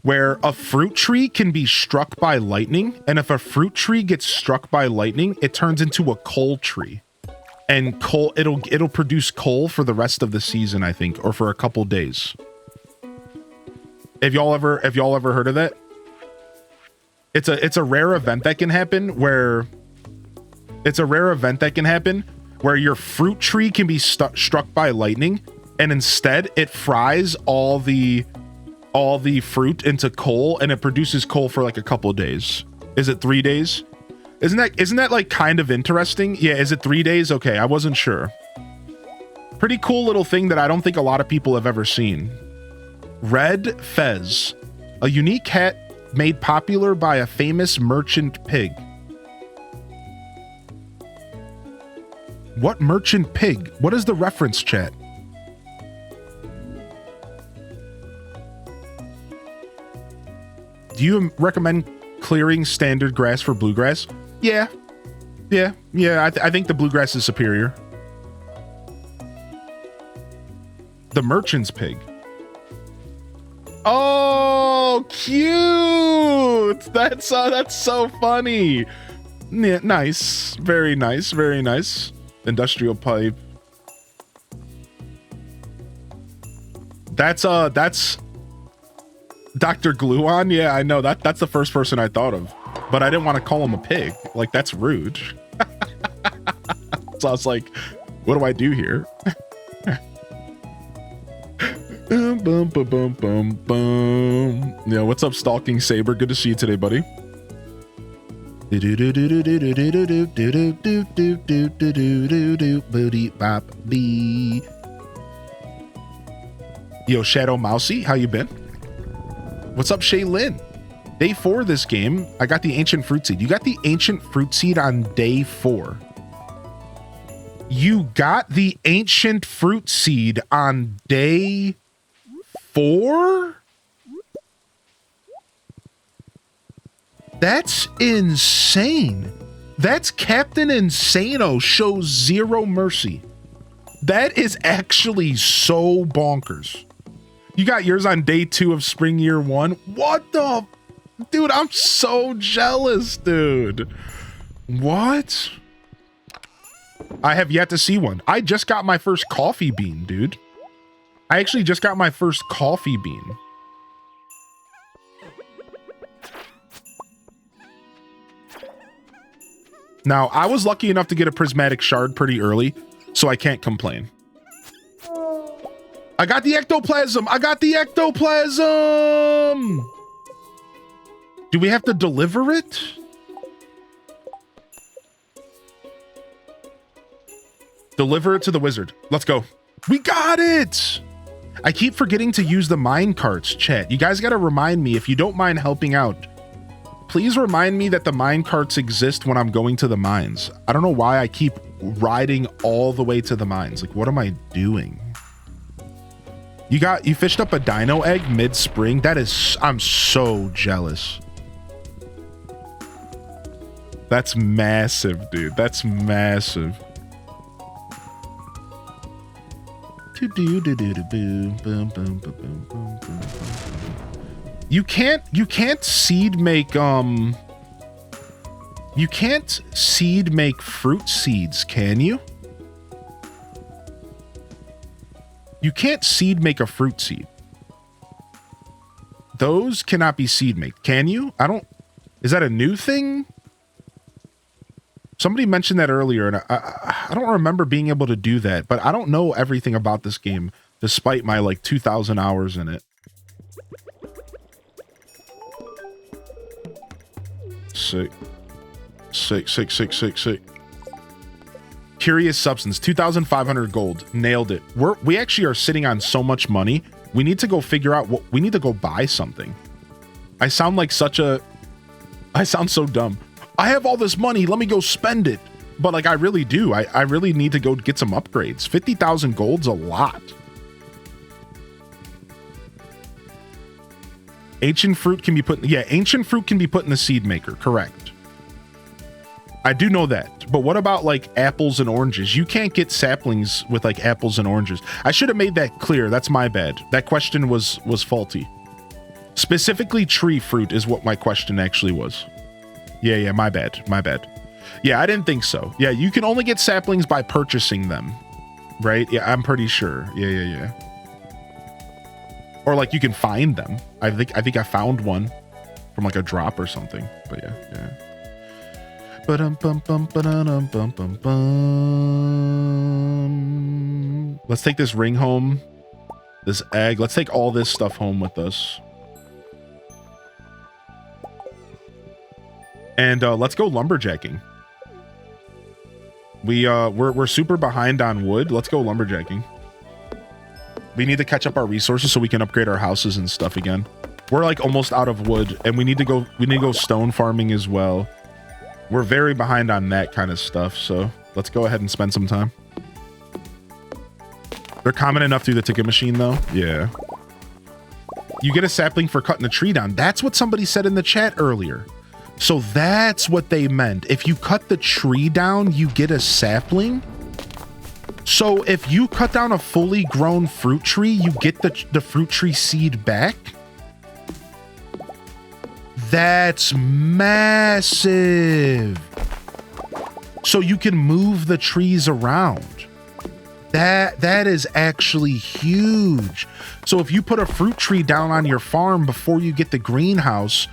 S2: where a fruit tree can be struck by lightning. And if a fruit tree gets struck by lightning, it turns into a coal tree. And coal, it'll produce coal for the rest of the season, I think, or for a couple days. Have y'all ever heard of that? It's a rare event that can happen where your fruit tree can be struck by lightning, and instead it fries all the fruit into coal, and it produces coal for like a couple days. Is it 3 days? Isn't that like kind of interesting? Yeah, is it 3 days? Okay, I wasn't sure. Pretty cool little thing that I don't think a lot of people have ever seen. Red Fez, a unique hat made popular by a famous merchant pig. What merchant pig? What is the reference, chat? Do you recommend clearing standard grass for bluegrass? Yeah. I think the bluegrass is superior. The merchant's pig. Oh, cute! That's so funny. Yeah, nice. Very nice. Very nice. Industrial pipe. That's Dr. Gluon. Yeah, I know that's the first person I thought of. But I didn't want to call him a pig. Like, that's rude. So I was like, what do I do here? Boom, boom, boom, boom, boom. Yeah, what's up, Stalking Saber? Good to see you today, buddy. Yo, Shadow Mousy, how you been? What's up, Shaylin? Day 4 of this game, I got the Ancient Fruit Seed. You got the Ancient Fruit Seed on day 4. You got the Ancient Fruit Seed on day 4? That's insane. That's Captain Insano shows zero mercy. That is actually so bonkers. You got yours on day 2 of Spring Year 1. What the... Dude, I'm so jealous, dude. What? I have yet to see one. I just got my first coffee bean, dude. I actually just got my first coffee bean. Now, I was lucky enough to get a prismatic shard pretty early, so I can't complain. I got the ectoplasm! I got the ectoplasm! Do we have to deliver it? Deliver it to the wizard. Let's go. We got it! I keep forgetting to use the mine carts, chat. You guys gotta remind me, if you don't mind helping out. Please remind me that the mine carts exist when I'm going to the mines. I don't know why I keep riding all the way to the mines. Like, what am I doing? You fished up a dino egg mid-spring? That is, I'm so jealous. That's massive, dude. That's massive. You can't seed make you can't seed make fruit seeds, can you? You can't seed make a fruit seed. Those cannot be seed made. Can you? I don't... Is that a new thing? Somebody mentioned that earlier, and I don't remember being able to do that, but I don't know everything about this game, despite my, like, 2,000 hours in it. Sick. Sick, sick, sick, sick, sick. Curious Substance, 2,500 gold. Nailed it. We actually are sitting on so much money. We need to go figure out what... We need to go buy something. I sound like such a... I sound so dumb. I have all this money. Let me go spend it. But, like, I really do. I really need to go get some upgrades. 50,000 gold's a lot. Ancient fruit can be put... Yeah, ancient fruit can be put in the seed maker. Correct. I do know that. But what about, like, apples and oranges? You can't get saplings with, like, apples and oranges. I should have made that clear. That's my bad. That question was faulty. Specifically, tree fruit is what my question actually was. Yeah, my bad. My bad. Yeah, I didn't think so. Yeah, you can only get saplings by purchasing them. Right? Yeah, I'm pretty sure. Yeah. Or, like, you can find them. I think I found one from, like, a drop or something. But yeah. Let's take this ring home. This egg. Let's take all this stuff home with us. And let's go lumberjacking. We're super behind on wood. Let's go lumberjacking. We need to catch up our resources so we can upgrade our houses and stuff again. We're like almost out of wood, and we need to go stone farming as well. We're very behind on that kind of stuff, so let's go ahead and spend some time. They're common enough through the ticket machine, though. Yeah. You get a sapling for cutting the tree down. That's what somebody said in the chat earlier. So that's what they meant. If you cut the tree down, you get a sapling. So if you cut down a fully grown fruit tree, you get the fruit tree seed back. That's massive. So you can move the trees around. That is actually huge. So if you put a fruit tree down on your farm before you get the greenhouse,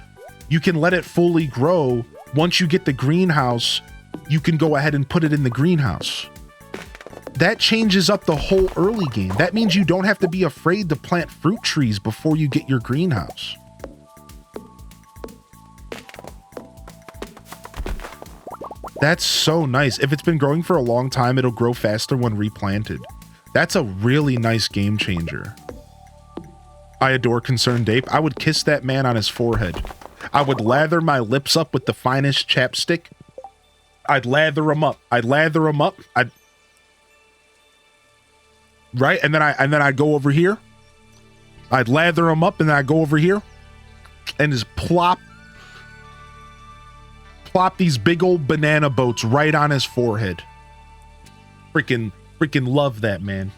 S2: you can let it fully grow. Once you get the greenhouse, you can go ahead and put it in the greenhouse. That changes up the whole early game. That means you don't have to be afraid to plant fruit trees before you get your greenhouse. That's so nice. If it's been growing for a long time, it'll grow faster when replanted. That's a really nice game changer. I adore Concerned Ape. I would kiss that man on his forehead. I would lather my lips up with the finest chapstick. I'd lather them up. Right? And then I'd go over here. I'd lather them up, and then I'd go over here and just plop these big old banana boats right on his forehead. Freaking love that, man.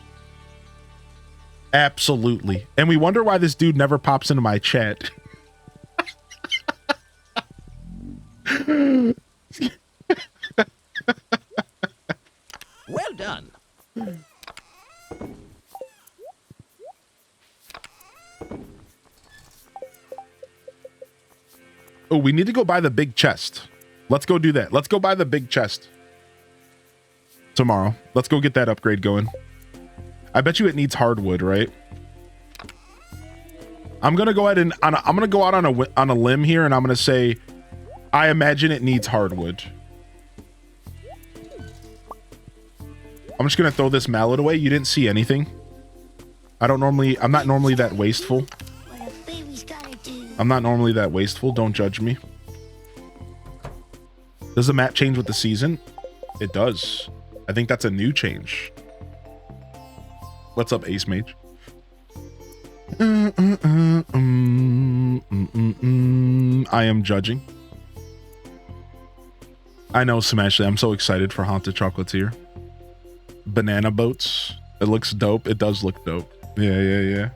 S2: Absolutely. And we wonder why this dude never pops into my chat.
S6: Well done.
S2: Oh, we need to go buy the big chest. Let's go do that. Let's go buy the big chest tomorrow. Let's go get that upgrade going. I bet you it needs hardwood, right? I'm gonna go ahead and I'm gonna go out on a limb here, and I'm gonna say I imagine it needs hardwood. I'm just gonna throw this mallet away. You didn't see anything. I'm not normally that wasteful. I'm not normally that wasteful. Don't judge me. Does the map change with the season? It does. I think that's a new change. What's up, Ace Mage? I am judging. I know, Smashley. I'm so excited for Haunted Chocolatier. Banana boats. It looks dope. It does look dope. Yeah.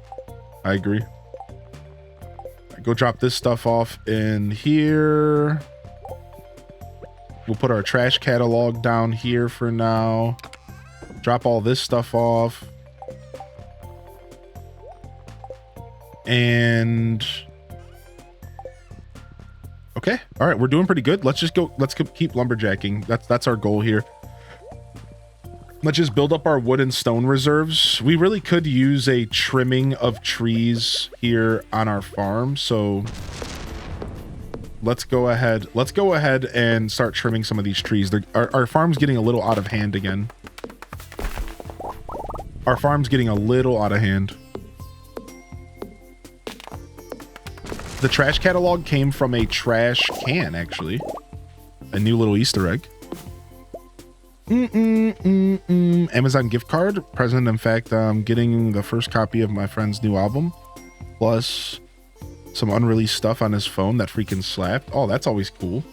S2: I agree. Go drop this stuff off in here. We'll put our trash catalog down here for now. Drop all this stuff off. And okay, all right, we're doing pretty good. Let's just go. Let's keep lumberjacking. That's our goal here. Let's just build up our wood and stone reserves. We really could use a trimming of trees here on our farm, so let's go ahead. Let's go ahead and start trimming some of these trees. Our farm's getting a little out of hand again. Our farm's getting a little out of hand. The trash catalog came from a trash can, actually. A new little Easter egg. Amazon gift card present. In fact, I'm getting the first copy of my friend's new album, plus some unreleased stuff on his phone that freaking slapped. Oh, that's always cool.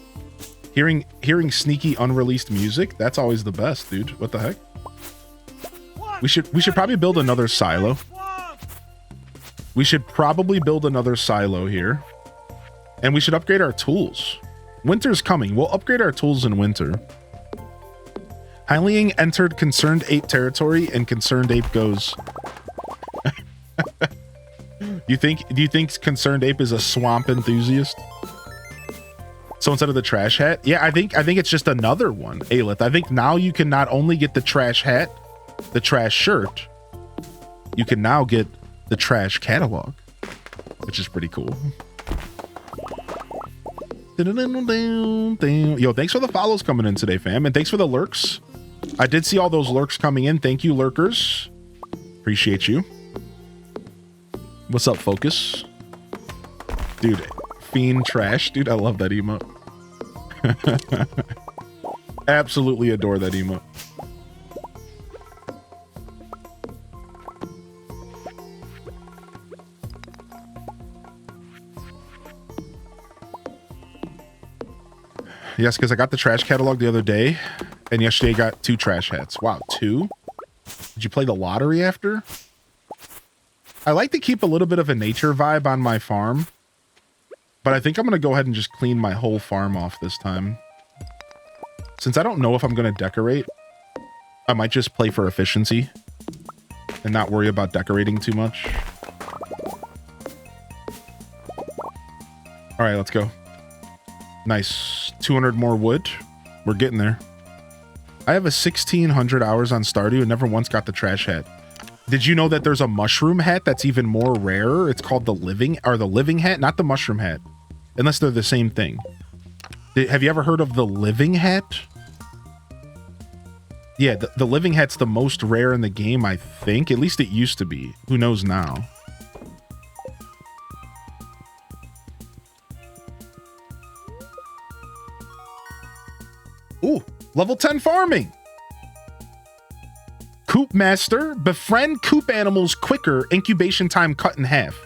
S2: Hearing sneaky unreleased music, that's always the best, dude. What the heck? We should probably build another silo. We should probably build another silo here, and we should upgrade our tools. Winter's coming. We'll upgrade our tools in winter. Hyliang entered Concerned Ape territory, and Concerned Ape goes. Do you think Concerned Ape is a swamp enthusiast? So instead of the trash hat, yeah, I think it's just another one. Aelith, I think now you can not only get the trash hat, the trash shirt, you can now get the trash catalog, which is pretty cool. Yo, thanks for the follows coming in today, fam, and thanks for the lurks. I did see all those lurks coming in. Thank you, lurkers. Appreciate you. What's up, Focus? Dude, Fiend Trash. Dude, I love that emote. Absolutely adore that emote. Yes, because I got the trash catalog the other day, and yesterday I got 2 trash hats. Wow, 2? Did you play the lottery after? I like to keep a little bit of a nature vibe on my farm, but I think I'm going to go ahead and just clean my whole farm off this time. Since I don't know if I'm going to decorate, I might just play for efficiency and not worry about decorating too much. All right, let's go. Nice. 200 more wood. We're getting there. I have a 1600 hours on Stardew and never once got the trash hat. Did you know that there's a mushroom hat that's even more rarer? It's called the living hat, not the mushroom hat, unless they're the same thing. Have you ever heard of the living hat? Yeah, the living hat's the most rare in the game, I think. At least it used to be. Who knows now? Ooh, level 10 farming. Coop Master, befriend coop animals quicker, incubation time cut in half.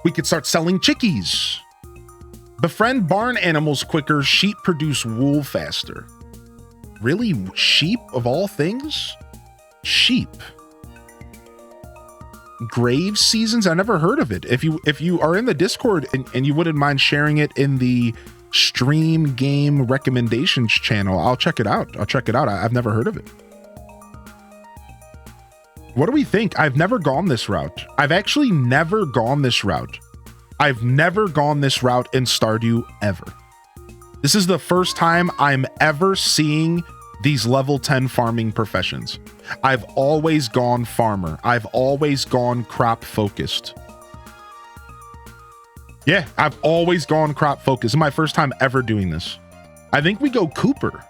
S2: We could start selling chickies. Befriend barn animals quicker, sheep produce wool faster. Really? Sheep of all things? Sheep. Grave seasons? I never heard of it. If you are in the Discord and you wouldn't mind sharing it in the stream game recommendations channel, I'll check it out. I've never heard of it. What do we think? I've never gone this route. I've actually never gone this route. I've never gone this route in Stardew ever. This is the first time I'm ever seeing these level 10 farming professions. I've always gone farmer. I've always gone crop focused. Yeah, I've always gone crop focused. It's my first time ever doing this. I think we go Cooper.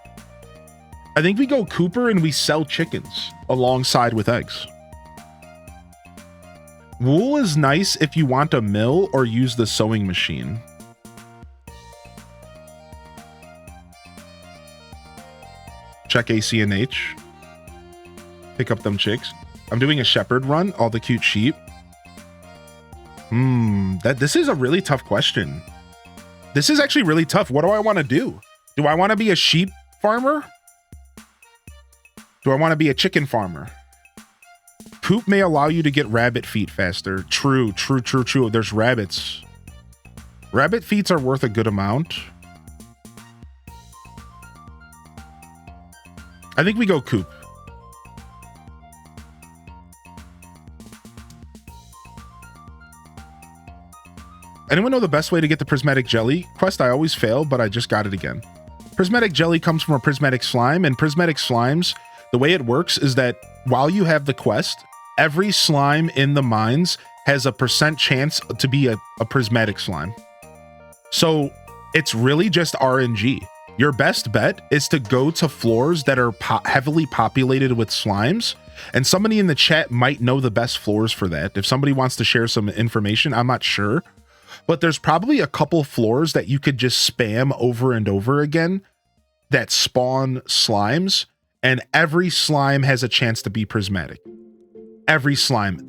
S2: I think we go Cooper and we sell chickens alongside with eggs. Wool is nice if you want a mill or use the sewing machine. Check ACNH. Pick up them chicks. I'm doing a shepherd run, all the cute sheep. This is a really tough question. This is actually really tough. What do I want to do? Do I want to be a sheep farmer? Do I want to be a chicken farmer? Coop may allow you to get rabbit feet faster. True. There's rabbits. Rabbit feet are worth a good amount. I think we go Coop. Anyone know the best way to get the prismatic jelly quest? I always fail, but I just got it again. Prismatic jelly comes from a prismatic slime, and prismatic slimes, the way it works is that while you have the quest, every slime in the mines has a % chance to be a prismatic slime. So it's really just RNG. Your best bet is to go to floors that are heavily populated with slimes, and somebody in the chat might know the best floors for that. If somebody wants to share some information, I'm not sure. But there's probably a couple floors that you could just spam over and over again that spawn slimes, and every slime has a chance to be prismatic. Every slime.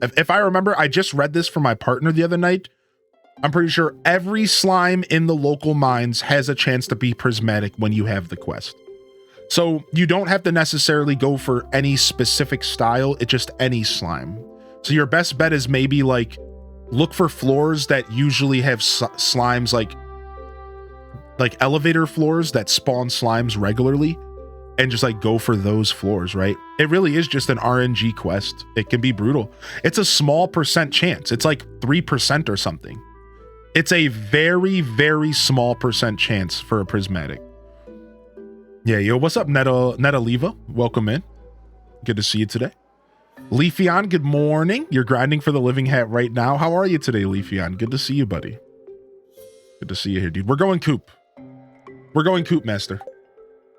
S2: If I remember, I just read this from my partner the other night. I'm pretty sure every slime in the local mines has a chance to be prismatic when you have the quest. So you don't have to necessarily go for any specific style, it's just any slime. So your best bet is maybe like look for floors that usually have slimes, like elevator floors that spawn slimes regularly, and just like go for those floors, right? It really is just an RNG quest. It can be brutal. It's a small % chance. It's like 3% or something. It's a very, very small % chance for a prismatic. Yeah, yo, what's up, Neta Leva? Welcome in. Good to see you today. Leafeon, good morning. You're grinding for the living hat right now. How are you today, Leafeon? Good to see you, buddy. Good to see you here, dude. We're going coop. We're going coop, master.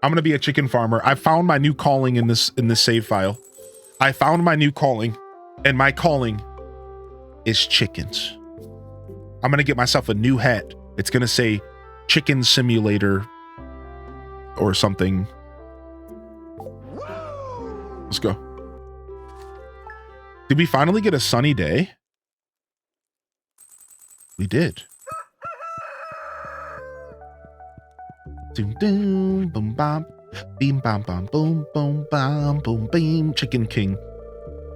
S2: I'm gonna be a chicken farmer. I found my new calling in this save file. I found my new calling, and my calling is chickens. I'm gonna get myself a new hat. It's gonna say Chicken Simulator or something. Let's go. Did we finally get a sunny day? We did. Doom doom boom bam beam bam bam boom boom bam boom beam. Chicken King.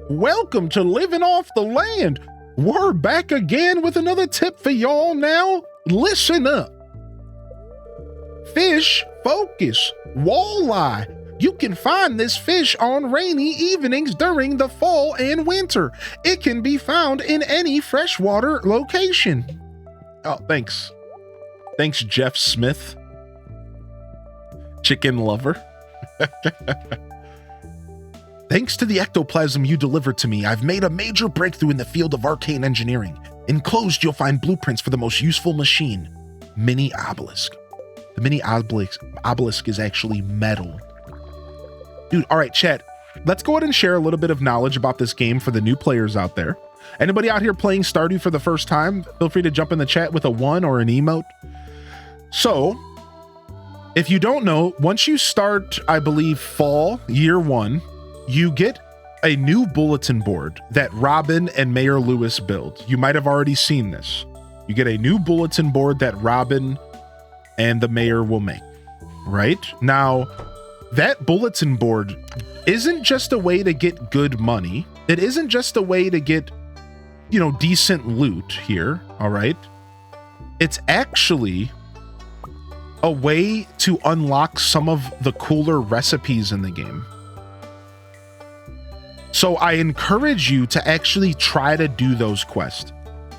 S2: Welcome to Living Off the Land. We're back again with another tip for y'all now. Listen up. Fish focus walleye. You can find this fish on rainy evenings during the fall and winter. It can be found in any freshwater location. Oh, thanks. Thanks, Jeff Smith. Chicken lover. Thanks to the ectoplasm you delivered to me, I've made a major breakthrough in the field of arcane engineering. Enclosed, you'll find blueprints for the most useful machine, Mini Obelisk. The Mini Obelisk is actually metal. Dude, all right, chat. Let's go ahead and share a little bit of knowledge about this game for the new players out there. Anybody out here playing Stardew for the first time, feel free to jump in the chat with a 1 or an emote. So, if you don't know, once you start, I believe, fall, year 1, you get a new bulletin board that Robin and Mayor Lewis build. You might have already seen this. You get a new bulletin board that Robin and the mayor will make, right? Now, that bulletin board isn't just a way to get good money. It isn't just a way to get, you know, decent loot here, all right? It's actually a way to unlock some of the cooler recipes in the game. So I encourage you to actually try to do those quests.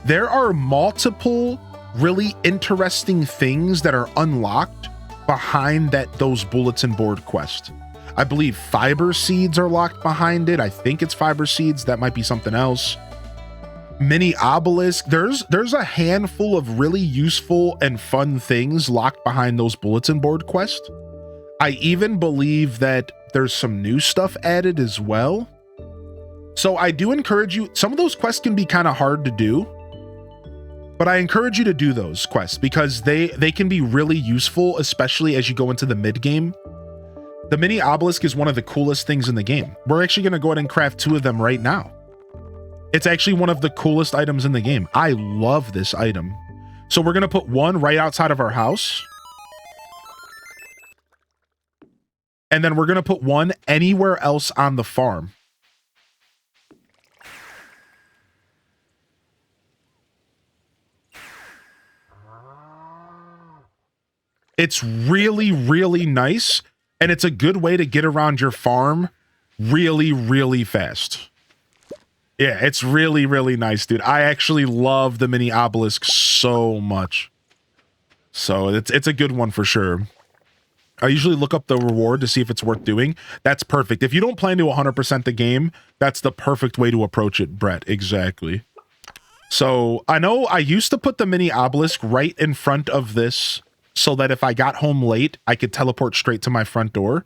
S2: There are multiple really interesting things that are unlocked behind those bulletin board quests. I believe fiber seeds are locked behind it. I think it's fiber seeds. That might be something else. Mini Obelisk. There's a handful of really useful and fun things locked behind those bulletin board quests. I even believe that there's some new stuff added as well. So I do encourage you, some of those quests can be kind of hard to do, but I encourage you to do those quests because they can be really useful, especially as you go into the mid game. The Mini Obelisk is one of the coolest things in the game. We're actually going to go ahead and craft 2 of them right now. It's actually one of the coolest items in the game. I love this item. So we're going to put 1 right outside of our house. And then we're going to put 1 anywhere else on the farm. It's really, really nice, and it's a good way to get around your farm really, really fast. Yeah, it's really, really nice, dude. I actually love the mini obelisk so much. So it's a good one for sure. I usually look up the reward to see if it's worth doing. That's perfect. If you don't plan to 100% the game, that's the perfect way to approach it, Brett. Exactly. So I know I used to put the mini obelisk right in front of this so that if I got home late, I could teleport straight to my front door.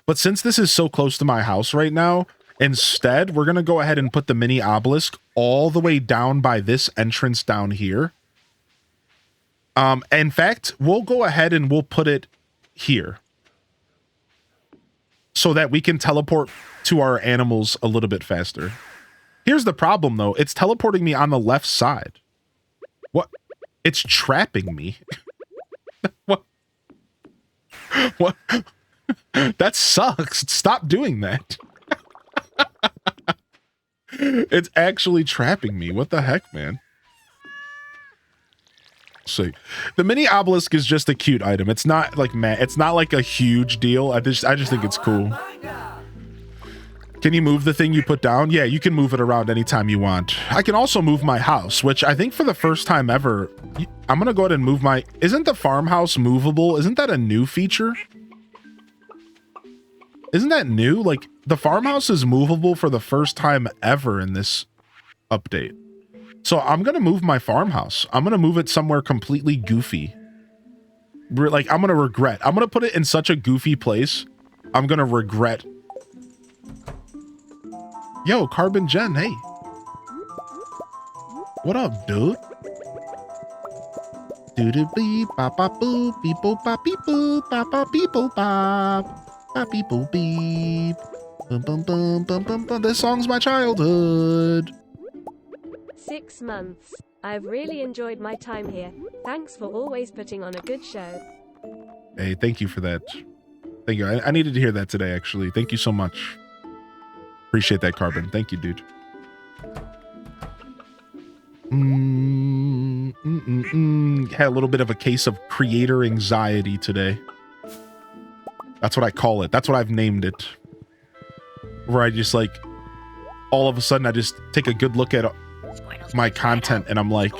S2: But since this is so close to my house right now, instead, we're going to go ahead and put the mini obelisk all the way down by this entrance down here. In fact, we'll go ahead and we'll put it here so that we can teleport to our animals a little bit faster. Here's the problem though. It's teleporting me on the left side. What? It's trapping me. What? What? That sucks. Stop doing that. It's actually trapping me. What the heck, man? See, the mini obelisk is just a cute item. It's not like it's not like a huge deal. I just think it's cool. Can you move the thing you put down? Yeah, you can move it around anytime you want. I can also move my house, which I think for the first time ever, I'm gonna go ahead and move my. Isn't the farmhouse movable? Isn't that a new feature? Isn't that new? Like the farmhouse is movable for the first time ever in this update. So I'm going to move my farmhouse. I'm going to move it somewhere completely goofy. Like I'm going to regret. I'm going to put it in such a goofy place. I'm going to regret. Yo, Carbon Gen, hey. What up, dude? Doo-doo-bee, ba-ba-boo, beep-boop-ba-beep-boop, ba-ba-beep-boop-bop. Beep boop beep. Bum, bum, bum, bum, bum, bum. This song's my childhood.
S4: 6 months. I've really enjoyed my time here. Thanks for always putting on a good show.
S2: Hey, thank you for that. Thank you. I needed to hear that today, actually. Thank you so much. Appreciate that, Carbon. Thank you, dude. Had a little bit of a case of creator anxiety today. That's what I call it. That's what I've named it. Where I just like, all of a sudden I just take a good look at my content and I'm like,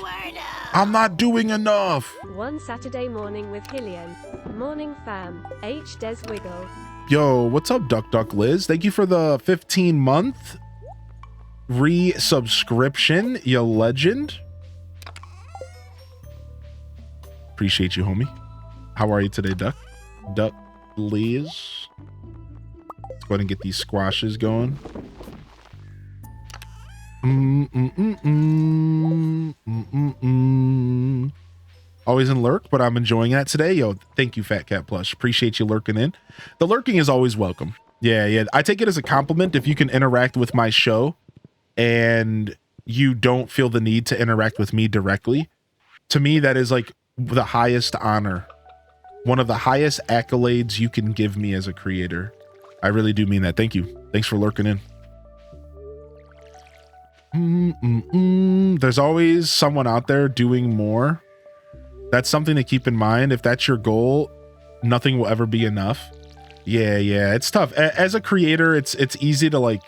S2: I'm not doing enough.
S4: One Saturday morning with Hillian. Morning fam. H Des Wiggle.
S2: Yo, what's up, Duck Duck Liz? Thank you for the 15-month resubscription, you legend. Appreciate you, homie. How are you today, Duck? Duck Liz. Let's go ahead and get these squashes going. Always in lurk, but I'm enjoying that today. Yo, thank you, Fat Cat Plush. Appreciate you lurking in. The lurking is always welcome. Yeah. I take it as a compliment if you can interact with my show and you don't feel the need to interact with me directly. To me, that is like the highest honor. One of the highest accolades you can give me as a creator. I really do mean that. Thank you. Thanks for lurking in. There's always someone out there doing more. That's something to keep in mind. If that's your goal, nothing will ever be enough. Yeah, it's tough. As a creator, it's easy to like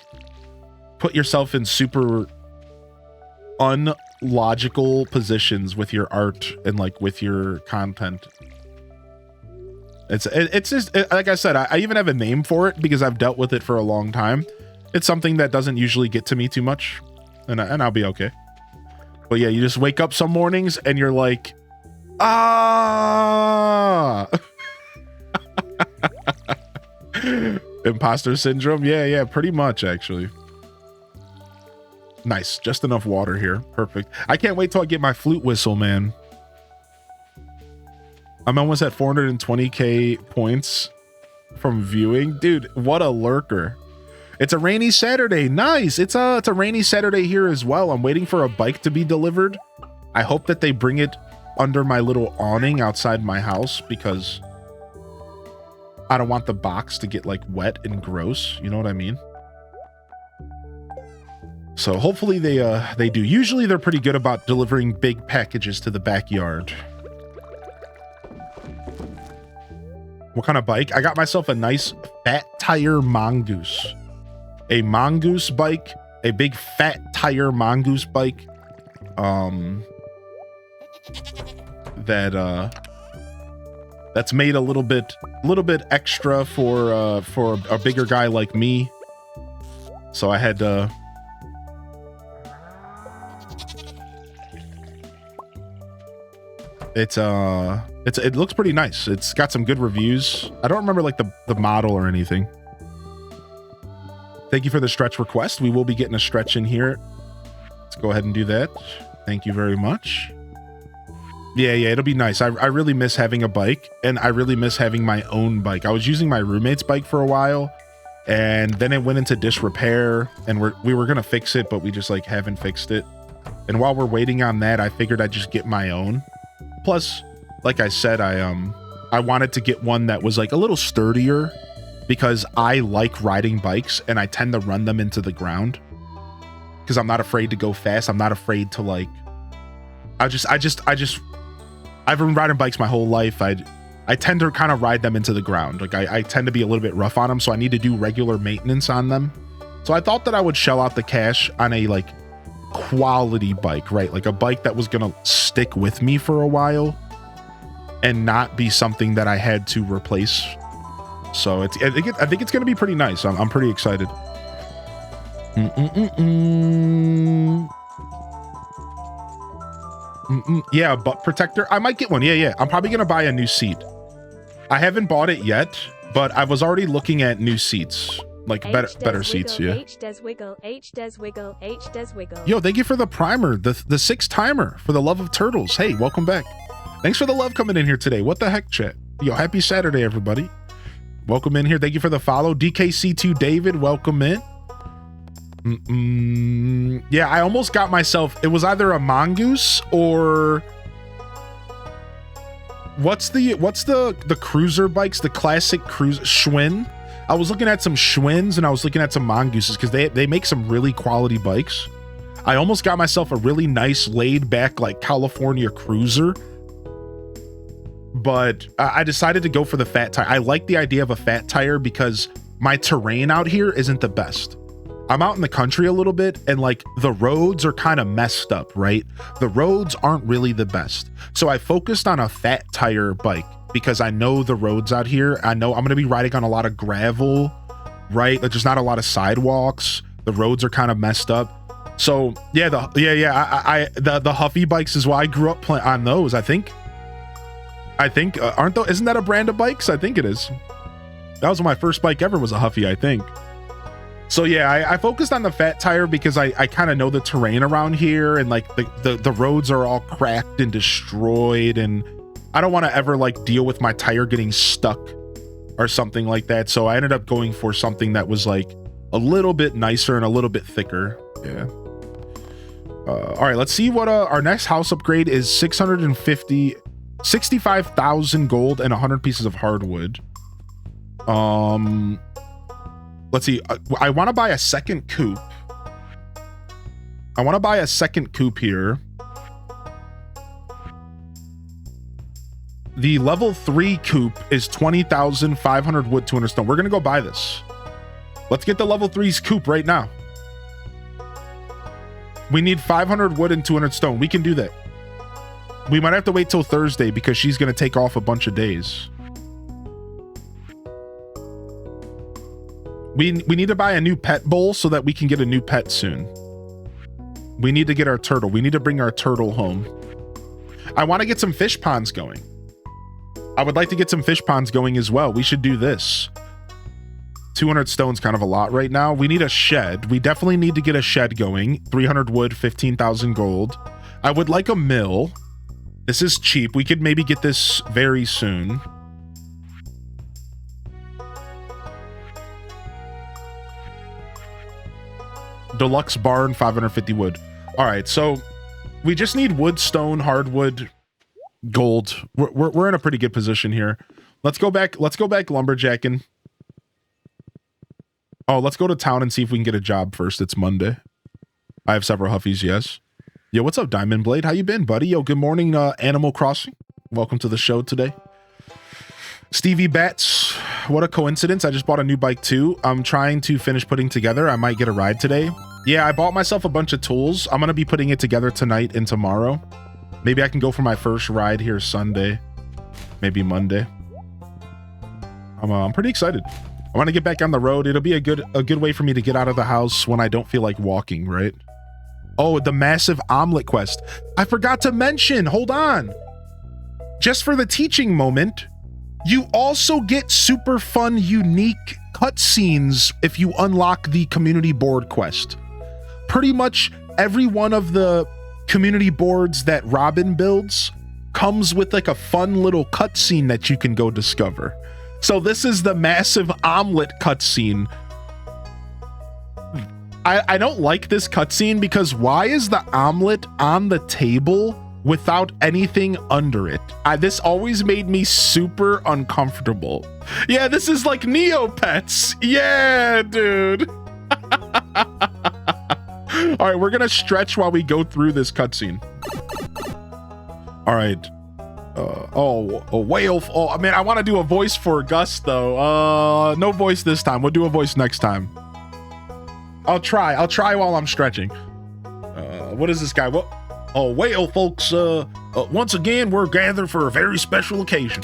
S2: put yourself in super unlogical positions with your art and like with your content. It's just like I said, I even have a name for it because I've dealt with it for a long time. It's something that doesn't usually get to me too much, and I'll be okay. But yeah, you just wake up some mornings and you're like, ah. Imposter syndrome. Yeah, pretty much actually. Nice, just enough water here. Perfect. I can't wait till I get my flute whistle, man. I'm almost at 420k points from viewing. Dude, what a lurker. It's a rainy Saturday. Nice. It's a rainy Saturday here as well. I'm waiting for a bike to be delivered. I hope that they bring it under my little awning outside my house because I don't want the box to get like wet and gross. You know what I mean? So hopefully they do. Usually they're pretty good about delivering big packages to the backyard. What kind of bike? I got myself a nice fat tire mongoose. A mongoose bike a big fat tire mongoose bike. That's made a little bit extra for a bigger guy like me. So I had to. It looks pretty nice. It's got some good reviews. I don't remember like the model or anything. Thank you for the stretch request. We will be getting a stretch in here. Let's go ahead and do that. Thank you very much. Yeah, it'll be nice. I really miss having a bike, and I really miss having my own bike. I was using my roommate's bike for a while, and then it went into disrepair, and we were gonna fix it, but we just like haven't fixed it. And while we're waiting on that, I figured I'd just get my own. Plus, like I said, I wanted to get one that was like a little sturdier, because I like riding bikes and I tend to run them into the ground because I'm not afraid to go fast. I'm not afraid to like, I've been riding bikes my whole life. I tend to kind of ride them into the ground. Like I tend to be a little bit rough on them, so I need to do regular maintenance on them. So I thought that I would shell out the cash on a like quality bike, right? Like a bike that was gonna stick with me for a while and not be something that I had to replace. So I think it's gonna be pretty nice. I'm pretty excited. Yeah, butt protector. I might get one. Yeah. I'm probably gonna buy a new seat. I haven't bought it yet, but I was already looking at new seats, like better seats. Yeah. Yo, thank you for the primer, the 6 timer for the love of turtles. Hey, welcome back. Thanks for the love coming in here today. What the heck, chat? Yo, happy Saturday, everybody. Welcome in here. Thank you for the follow. DKC2 David, welcome in. Yeah, I almost got myself. It was either a mongoose or what's the cruiser bikes, the classic cruiser Schwinn. I was looking at some Schwinns and I was looking at some mongooses because they make some really quality bikes. I almost got myself a really nice laid back like California cruiser, but I decided to go for the fat tire. I like the idea of a fat tire because my terrain out here isn't the best. I'm out in the country a little bit and like the roads are kind of messed up, right? The roads aren't really the best. So I focused on a fat tire bike because I know the roads out here. I know I'm going to be riding on a lot of gravel, right? There's just not a lot of sidewalks. The roads are kind of messed up. So yeah, the Huffy bikes is why I grew up on those. I think isn't that a brand of bikes? I think it is. That was my first bike ever, was a Huffy, I think. So yeah, I focused on the fat tire because I kind of know the terrain around here, and like the roads are all cracked and destroyed, and I don't want to ever like deal with my tire getting stuck or something like that. So I ended up going for something that was like a little bit nicer and a little bit thicker. Yeah. All right, let's see what our next house upgrade is. 65,000 gold and 100 pieces of hardwood. Let's see. I want to buy a second coop. I want to buy a second coop here. The level 3 coop is 20,500 wood, 200 stone. We're going to go buy this. Let's get the level 3's coop right now. We need 500 wood and 200 stone. We can do that. We might have to wait till Thursday because she's going to take off a bunch of days. We need to buy a new pet bowl so that we can get a new pet soon. We need to get our turtle. We need to bring our turtle home. I want to get some fish ponds going. I would like to get some fish ponds going as well. We should do this. 200 stone's kind of a lot right now. We need a shed. We definitely need to get a shed going. 300 wood, 15,000 gold. I would like a mill. This is cheap. We could maybe get this very soon. Deluxe barn, 550 wood. All right, so we just need wood, stone, hardwood, gold. We're in a pretty good position here. Let's go back lumberjacking. Oh, let's go to town and see if we can get a job first. It's Monday. I have several Huffies, yes. Yo, what's up, Diamond Blade? How you been, buddy? Yo, good morning, Animal Crossing. Welcome to the show today. Stevie Bats, what a coincidence. I just bought a new bike too. I'm trying to finish putting together. I might get a ride today. Yeah, I bought myself a bunch of tools. I'm gonna be putting it together tonight and tomorrow. Maybe I can go for my first ride here Sunday, maybe Monday. I'm pretty excited. I want to get back on the road. It'll be a good way for me to get out of the house when I don't feel like walking, right? Oh, the massive omelet quest. I forgot to mention, hold on. Just for the teaching moment, you also get super fun, unique cutscenes if you unlock the community board quest. Pretty much every one of the community boards that Robin builds comes with like a fun little cutscene that you can go discover. So this is the massive omelet cutscene. I don't like this cutscene because why is the omelet on the table without anything under it? This always made me super uncomfortable. Yeah, this is like Neopets. Yeah, dude. All right, we're gonna stretch while we go through this cutscene. All right. A whale. Oh man, I want to do a voice for Gus though. No voice this time. We'll do a voice next time. I'll try while I'm stretching. What is this guy? What? Oh, whale folks. Once again, we're gathered for a very special occasion.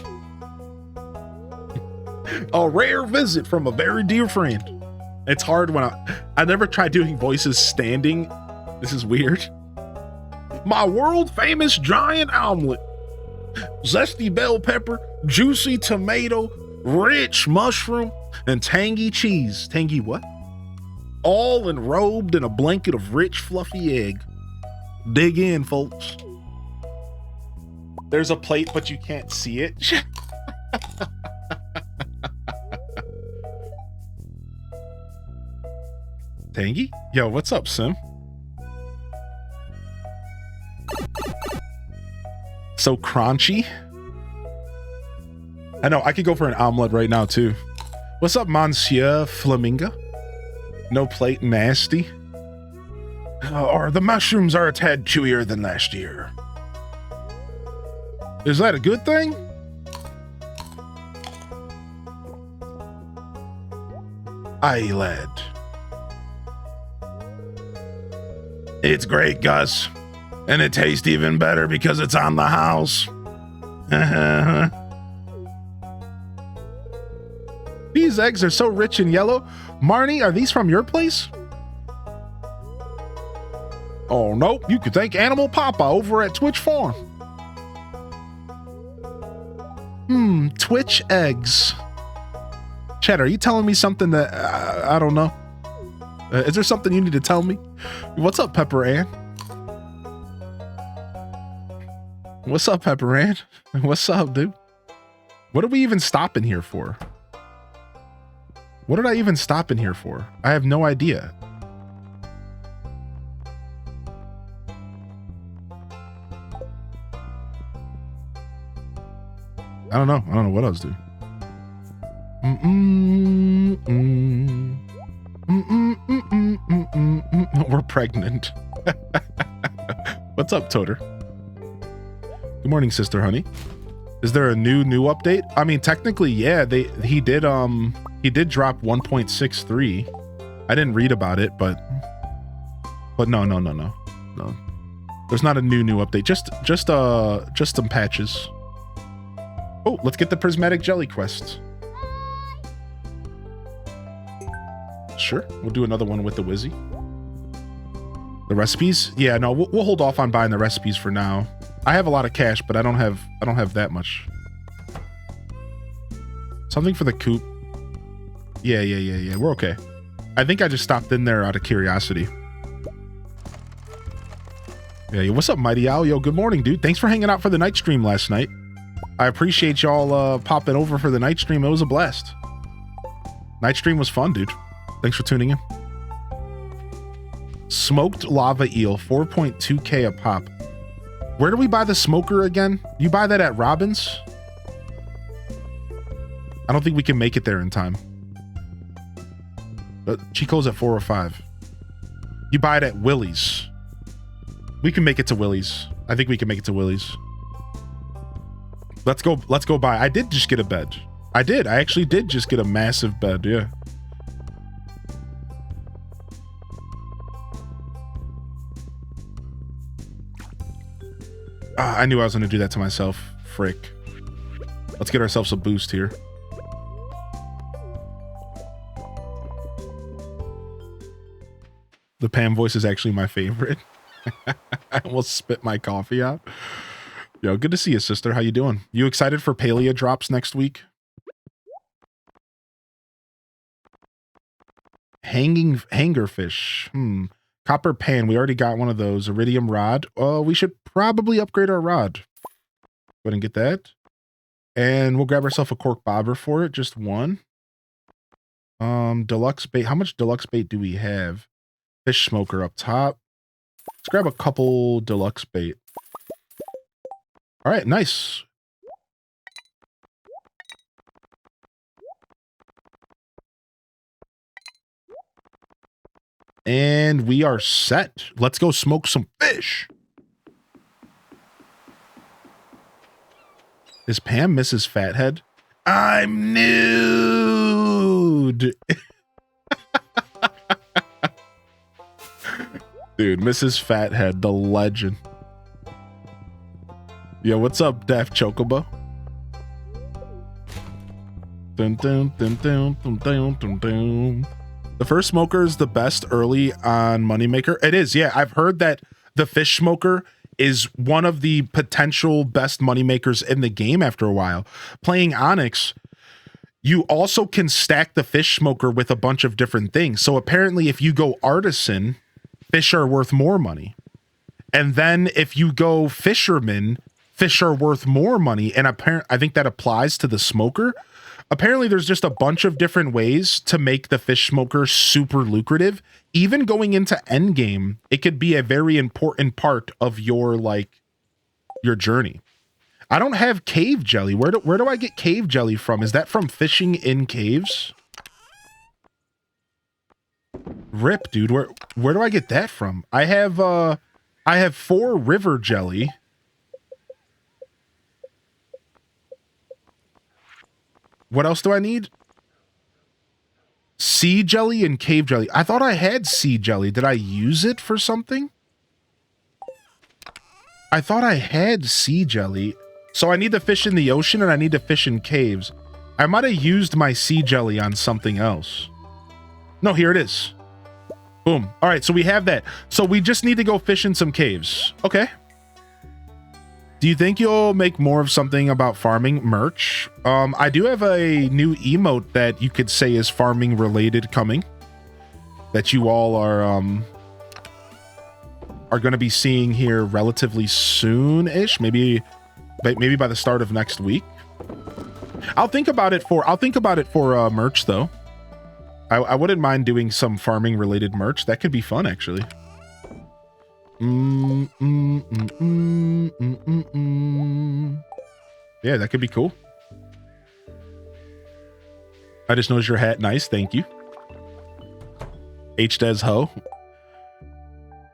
S2: A rare visit from a very dear friend. It's hard when I never tried doing voices standing. This is weird. My world famous giant omelet. Zesty bell pepper, juicy tomato, rich mushroom, and tangy cheese. Tangy what? All enrobed in a blanket of rich, fluffy egg. Dig in, folks. There's a plate, but you can't see it. Tangy? Yo, what's up, Sim? So crunchy. I know, I could go for an omelet right now, too. What's up, Monsieur Flamingo? No plate, nasty. Or the mushrooms are a tad chewier than last year. Is that a good thing? Aye, lad. It's great, Gus. And it tastes even better because it's on the house. These eggs are so rich and yellow. Marnie, are these from your place? Oh, nope. You could thank Animal Papa over at Twitch Farm. Twitch eggs. Chad, are you telling me something that I don't know? Is there something you need to tell me? What's up, Pepper Ann? What's up, Pepper Ann? What's up, dude? What are we even stopping here for? What did I even stop in here for? I have no idea. I don't know what I was doing. We're pregnant. What's up, Toter? Good morning, sister honey. Is there a new update? I mean, technically, yeah, he did drop 1.63. I didn't read about it, but no. There's not a new update. Just some patches. Oh, let's get the prismatic jelly quest. Sure, we'll do another one with the Wizzy. The recipes? Yeah, no, we'll hold off on buying the recipes for now. I have a lot of cash, but I don't have that much. Something for the coop. Yeah. We're okay. I think I just stopped in there out of curiosity. Yeah, what's up, Mighty Owl? Yo, good morning, dude. Thanks for hanging out for the night stream last night. I appreciate y'all popping over for the night stream. It was a blast. Night stream was fun, dude. Thanks for tuning in. Smoked lava eel, 4.2k a pop. Where do we buy the smoker again? You buy that at Robin's? I don't think we can make it there in time. Chico's at 405. You buy it at Willie's. We can make it to Willie's. I think we can make it to Willie's. Let's go buy. I did just get a bed. I actually did just get a massive bed, yeah. I knew I was going to do that to myself. Frick. Let's get ourselves a boost here. The Pam voice is actually my favorite. I almost spit my coffee out. Yo, good to see you, sister. How you doing? You excited for Palea drops next week? Hangerfish. Copper pan. We already got one of those. Iridium rod. Oh, we should probably upgrade our rod. Go ahead and get that. And we'll grab ourselves a cork bobber for it. Just one. Deluxe bait. How much deluxe bait do we have? Fish smoker up top. Let's grab a couple deluxe bait. All right, nice. And we are set. Let's go smoke some fish. Is Pam Mrs. Fathead? I'm nude. Dude, Mrs. Fathead, the legend. Yo, what's up, Daft Chocobo? Dun, dun, dun, dun, dun, dun, dun, dun. The first smoker is the best early on Moneymaker. It is, yeah. I've heard that the fish smoker is one of the potential best moneymakers in the game after a while. Playing Onyx, you also can stack the fish smoker with a bunch of different things. So apparently if you go artisan, fish are worth more money. And then if you go fisherman, fish are worth more money. And I think that applies to the smoker. Apparently there's just a bunch of different ways to make the fish smoker super lucrative. Even going into endgame, it could be a very important part of your journey. I don't have cave jelly. Where do I get cave jelly from? Is that from fishing in caves? Rip, dude. Where do I get that from? I have 4 river jelly. What else do I need? Sea jelly and cave jelly. I thought I had sea jelly. Did I use it for something? I thought I had sea jelly. So I need to fish in the ocean and I need to fish in caves. I might have used my sea jelly on something else. No, here it is. Boom. All right, so we have that. So we just need to go fish in some caves. Okay. Do you think you'll make more of something about farming merch? I do have a new emote that you could say is farming related coming. That you all are going to be seeing here relatively soon-ish. Maybe by the start of next week. I'll think about it for merch though. I wouldn't mind doing some farming related merch. That could be fun actually. Yeah, that could be cool. I just noticed your hat. Nice, thank you. H-Des Ho.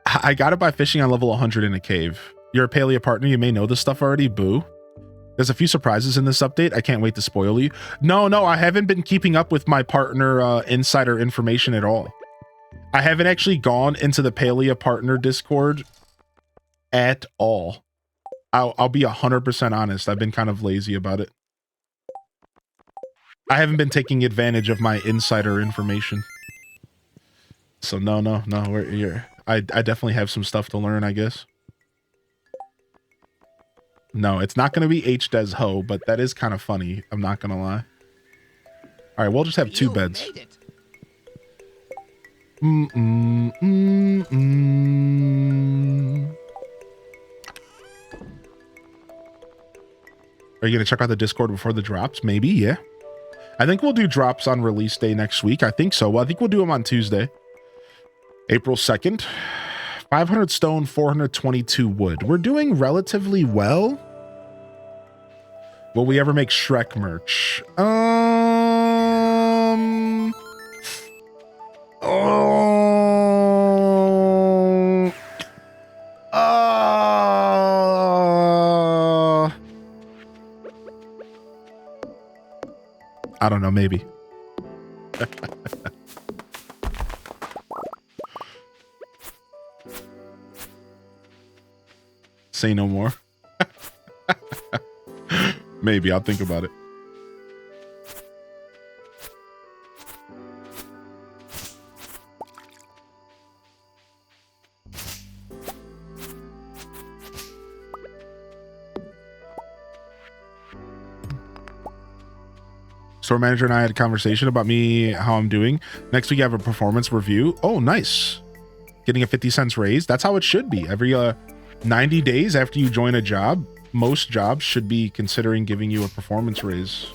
S2: I got it by fishing on level 100 in a cave. You're a Palea partner. You may know this stuff already. Boo. There's a few surprises in this update. I can't wait to spoil you. No, I haven't been keeping up with my partner insider information at all. I haven't actually gone into the Palea partner Discord at all. I'll be 100% honest. I've been kind of lazy about it. I haven't been taking advantage of my insider information. So no. I definitely have some stuff to learn, I guess. No, it's not going to be H-Des Ho, but that is kind of funny. I'm not going to lie. All right, we'll just have 2 beds. Are you going to check out the Discord before the drops? Maybe, yeah. I think we'll do drops on release day next week. I think so. Well, I think we'll do them on Tuesday. April 2nd. 500 stone, 422 wood. We're doing relatively well. Will we ever make Shrek merch? I don't know, maybe. Say no more. Maybe I'll think about it. Store manager and I had a conversation about how I'm doing. Next week I have a performance review. Oh, nice. Getting a 50 cents raise. That's how it should be. Every 90 days after you join a job, most jobs should be considering giving you a performance raise.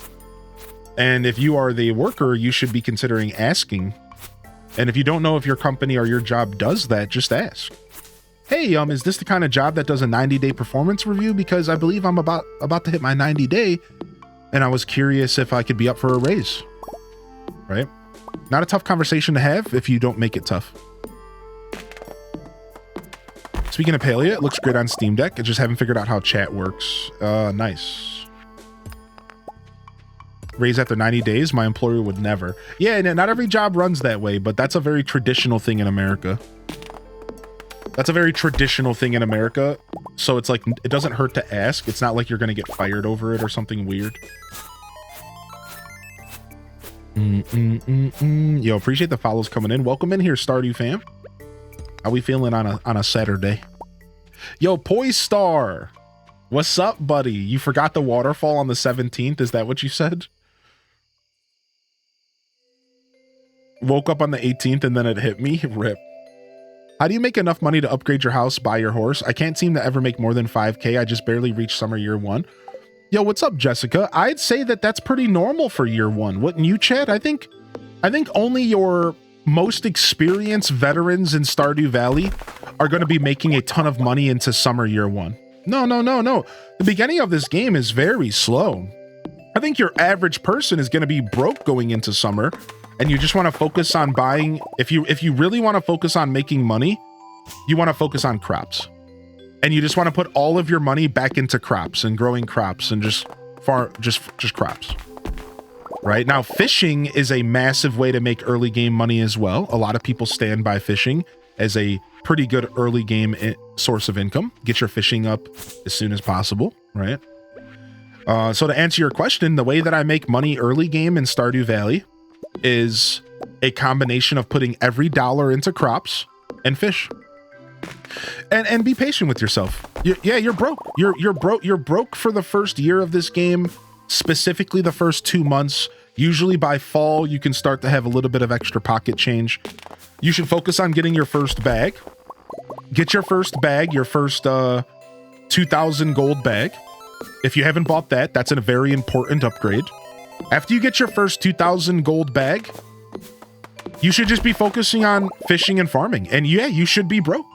S2: And if you are the worker, you should be considering asking. And if you don't know if your company or your job does that, just ask. Hey, is this the kind of job that does a 90-day performance review? Because I believe I'm about to hit my 90-day. And I was curious if I could be up for a raise, right? Not a tough conversation to have if you don't make it tough. Speaking of Palia, it looks great on Steam Deck. I just haven't figured out how chat works. Nice. Raise after 90 days? My employer would never. Yeah, and not every job runs that way, but that's a very traditional thing in America. That's a very traditional thing in America. So it's like, it doesn't hurt to ask. It's not like you're going to get fired over it or something weird. Yo, appreciate the follows coming in. Welcome in here, Stardew fam. How we feeling on a Saturday? Yo, Poise Star. What's up, buddy? You forgot the waterfall on the 17th? Is that what you said? Woke up on the 18th and then it hit me. Rip. How do you make enough money to upgrade your house, buy your horse? I can't seem to ever make more than 5K. I just barely reached summer year 1. Yo, what's up, Jessica? I'd say that that's pretty normal for year 1. Wouldn't you, Chad? I think only your most experienced veterans in Stardew Valley are going to be making a ton of money into summer year 1. No. The beginning of this game is very slow. I think your average person is going to be broke going into summer. And you just want to focus on buying. If you really want to focus on making money, you want to focus on crops. And you just want to put all of your money back into crops and growing crops and just crops. Right? Now, fishing is a massive way to make early game money as well. A lot of people stand by fishing as a pretty good early game source of income. Get your fishing up as soon as possible, right? So to answer your question, the way that I make money early game in Stardew Valley is a combination of putting every dollar into crops and fish, and be patient with yourself. You're broke. You're broke for the first year of this game, specifically the first 2 months. Usually by fall, you can start to have a little bit of extra pocket change. You should focus on getting your first bag. Get your first bag, your first 2,000 gold bag. If you haven't bought that, that's a very important upgrade. After you get your first 2,000 gold bag, you should just be focusing on fishing and farming. And yeah, you should be broke.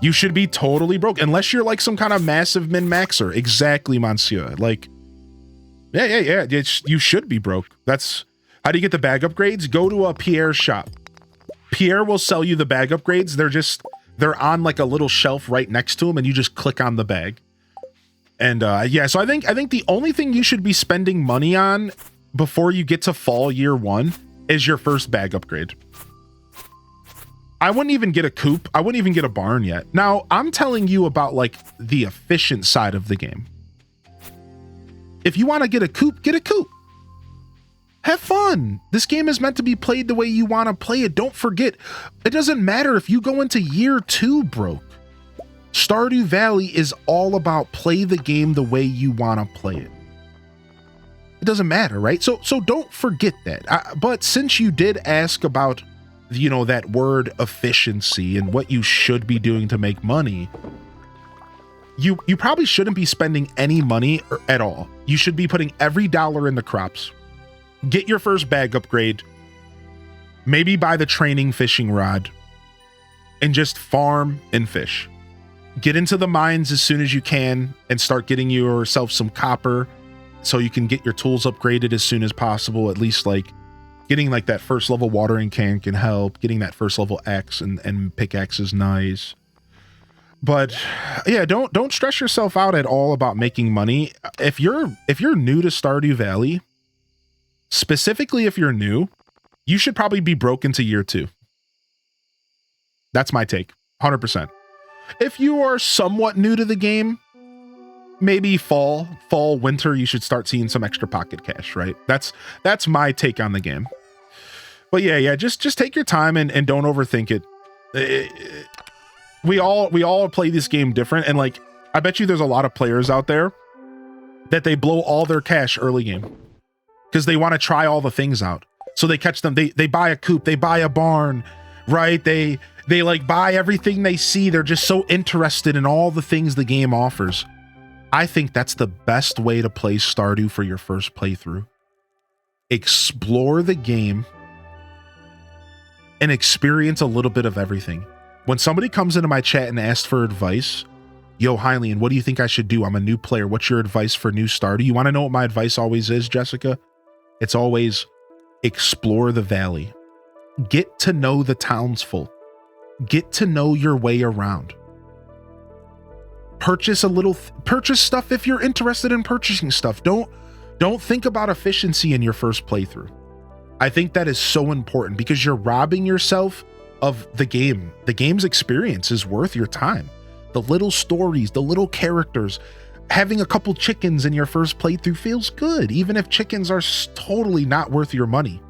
S2: You should be totally broke. Unless you're like some kind of massive min-maxer. Exactly, monsieur. Like, yeah. You should be broke. That's how do you get the bag upgrades? Go to a Pierre's shop. Pierre will sell you the bag upgrades. They're on like a little shelf right next to him, and you just click on the bag. And yeah, so I think the only thing you should be spending money on before you get to fall year 1 is your first bag upgrade. I wouldn't even get a coop. I wouldn't even get a barn yet. Now, I'm telling you about like the efficient side of the game. If you want to get a coop, get a coop. Have fun. This game is meant to be played the way you want to play it. Don't forget, it doesn't matter if you go into year 2 broke. Stardew Valley is all about play the game the way you want to play it. It doesn't matter, right? So don't forget that. But since you did ask about, that word efficiency and what you should be doing to make money, you probably shouldn't be spending any money at all. You should be putting every dollar in the crops. Get your first bag upgrade. Maybe buy the training fishing rod and just farm and fish. Get into the mines as soon as you can and start getting yourself some copper so you can get your tools upgraded as soon as possible. At least like getting like that first level watering can help. Getting that first level axe and pickaxe is nice. But yeah, don't stress yourself out at all about making money. If you're new to Stardew Valley, specifically if you're new, you should probably be broke into year 2. That's my take, 100%. If you are somewhat new to the game, maybe fall, winter, you should start seeing some extra pocket cash, right? That's my take on the game. But yeah, just take your time and don't overthink it. We all play this game different, and like I bet you there's a lot of players out there that they blow all their cash early game because they want to try all the things out. So they catch them, they buy a coop, they buy a barn, right? They like buy everything they see. They're just so interested in all the things the game offers. I think that's the best way to play Stardew for your first playthrough. Explore the game and experience a little bit of everything. When somebody comes into my chat and asks for advice, yo, Hylian, what do you think I should do? I'm a new player. What's your advice for new Stardew? You want to know what my advice always is, Jessica? It's always explore the valley. Get to know the townsfolk. Get to know your way around. Purchase stuff if you're interested in purchasing stuff. Don't think about efficiency in your first playthrough. I think that is so important because you're robbing yourself of the game. The game's experience is worth your time. The little stories, the little characters, having a couple chickens in your first playthrough feels good, even if chickens are totally not worth your money.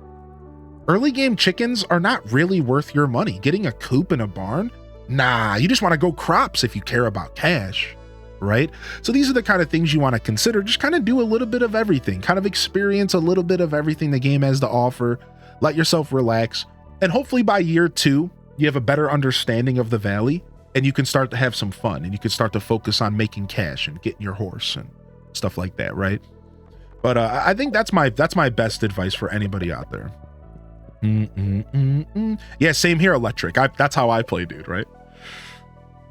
S2: Early game chickens are not really worth your money. Getting a coop in a barn? Nah, you just want to go crops if you care about cash, right? So these are the kind of things you want to consider. Just kind of do a little bit of everything, kind of experience a little bit of everything the game has to offer. Let yourself relax. And hopefully by year 2, you have a better understanding of the valley and you can start to have some fun and you can start to focus on making cash and getting your horse and stuff like that, right? But I think that's my best advice for anybody out there. Yeah, same here, Electric. That's how I play, dude, right?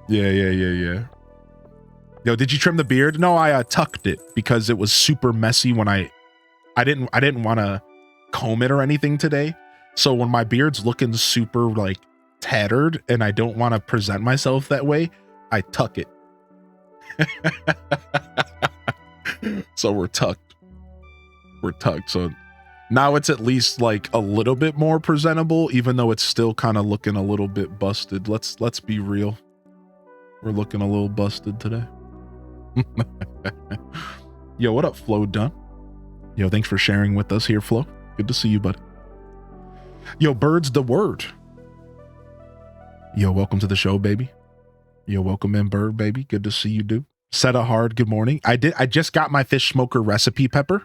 S2: Yeah. Yo, did you trim the beard? No, I tucked it because it was super messy when I didn't want to comb it or anything today. So when my beard's looking super like tattered and I don't want to present myself that way, I tuck it. So we're tucked. So now it's at least like a little bit more presentable, even though it's still kind of looking a little bit busted. Let's be real. We're looking a little busted today. Yo, what up, Flo Dunn? Yo, thanks for sharing with us here, Flo. Good to see you, bud. Yo, Bird's the word. Yo, welcome to the show, baby. Yo, welcome in, Bird, baby. Good to see you, dude. Seta Hard, good morning. I just got my fish smoker recipe, Pepper.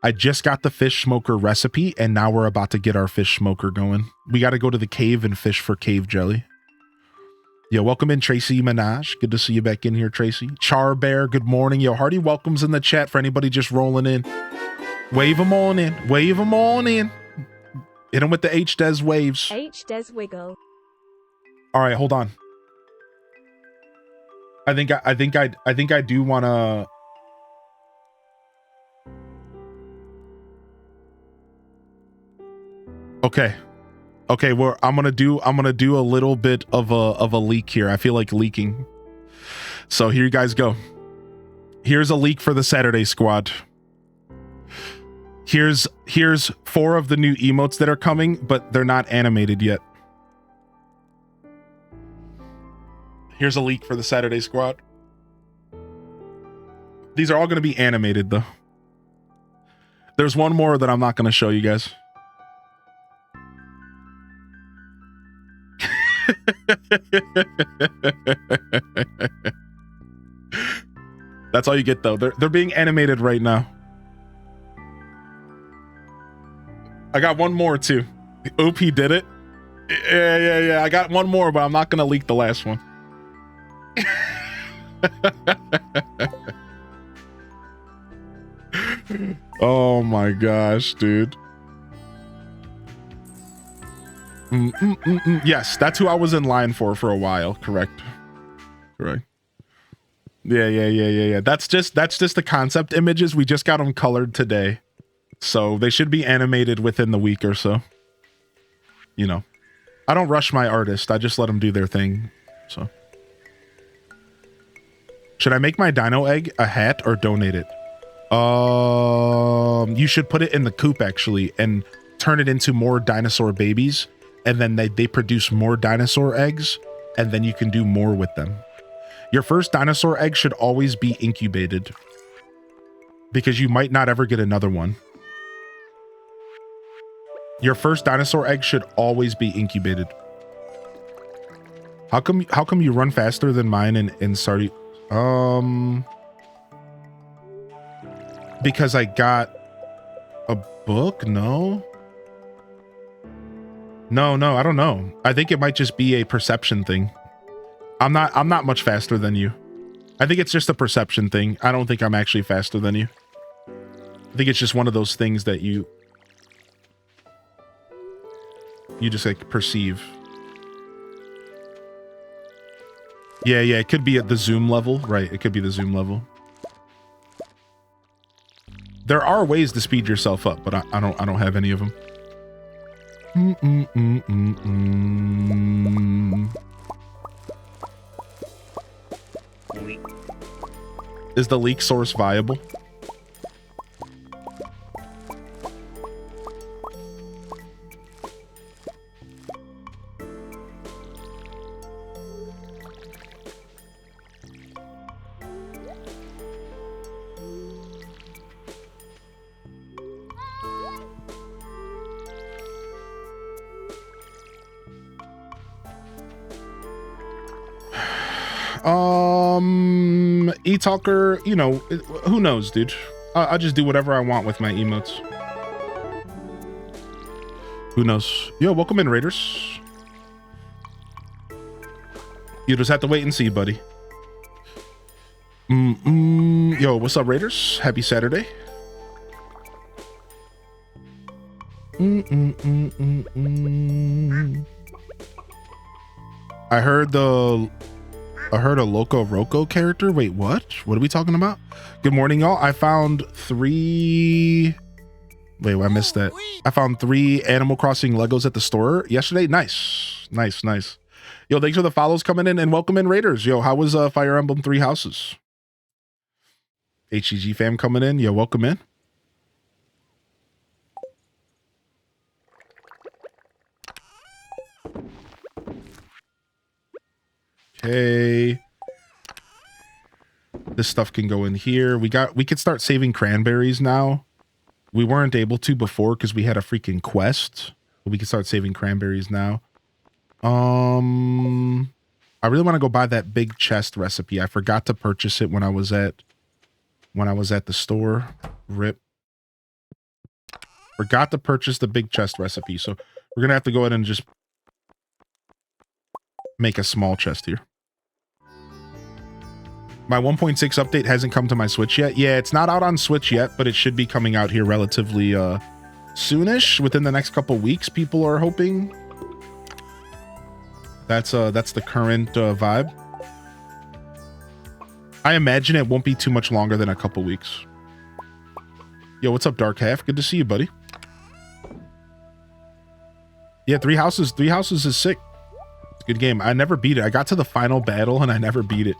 S2: I just got the fish smoker recipe, and now we're about to get our fish smoker going. We got to go to the cave and fish for cave jelly. Yo, welcome in, Tracy Minaj. Good to see you back in here, Tracy. Char Bear, good morning. Yo, Hardy welcomes in the chat for anybody just rolling in. Wave them on in. Wave them on in. Hit them with the H-Des waves.
S4: H-Des wiggle.
S2: All right, hold on. I think I do want to. Okay, well, I'm gonna do a little bit of a leak here. I feel like leaking. So here you guys go. Here's a leak for the Saturday squad. Here's 4 of the new emotes that are coming, but they're not animated yet. Here's a leak for the Saturday squad. These are all going to be animated though. There's one more that I'm not going to show you guys. That's all you get though. They're being animated right now. I got one more too. Oop, he did it. Yeah. I got one more, but I'm not gonna leak the last one. Oh my gosh, dude. Yes, that's who I was in line for a while. Correct. Yeah. That's just the concept images. We just got them colored today. So they should be animated within the week or so. You know, I don't rush my artist. I just let them do their thing. So should I make my dino egg a hat or donate it? You should put it in the coop actually and turn it into more dinosaur babies. And then they produce more dinosaur eggs and then you can do more with them. Your first dinosaur egg should always be incubated because you might not ever get another one. Your first dinosaur egg should always be incubated. How come you run faster than mine in Stardew? Because I got a book? No, I don't know. I think it might just be a perception thing. I'm not much faster than you. I think it's just a perception thing. I don't think I'm actually faster than you. I think it's just one of those things that you just like perceive. Yeah, it could be at the zoom level, right? It could be the zoom level. There are ways to speed yourself up, but I don't have any of them. Is the leak source viable? E-Talker, you know, who knows, dude? I'll just do whatever I want with my emotes. Who knows? Yo, welcome in, Raiders. You just have to wait and see, buddy. Yo, what's up, Raiders? Happy Saturday. I heard a Loco Roco character. Wait, what? What are we talking about? Good morning, y'all. I found 3... Wait, I missed that. I found 3 Animal Crossing Legos at the store yesterday. Nice. Yo, thanks for the follows coming in, and welcome in, Raiders. Yo, how was Fire Emblem 3 Houses? HEG fam coming in. Yo, welcome in. Okay. This stuff can go in here. We could start saving cranberries now. We weren't able to before because we had a freaking quest. But we can start saving cranberries now. I really want to go buy that big chest recipe. I forgot to purchase it when I was at the store. Rip. Forgot to purchase the big chest recipe. So we're gonna have to go ahead and just make a small chest here. My 1.6 update hasn't come to my Switch yet. Yeah, it's not out on Switch yet, but it should be coming out here relatively soonish, within the next couple weeks, people are hoping. That's the current vibe. I imagine it won't be too much longer than a couple weeks. Yo, what's up, Dark Half? Good to see you, buddy. Yeah, Three Houses is sick. It's a good game. I never beat it. I got to the final battle and I never beat it.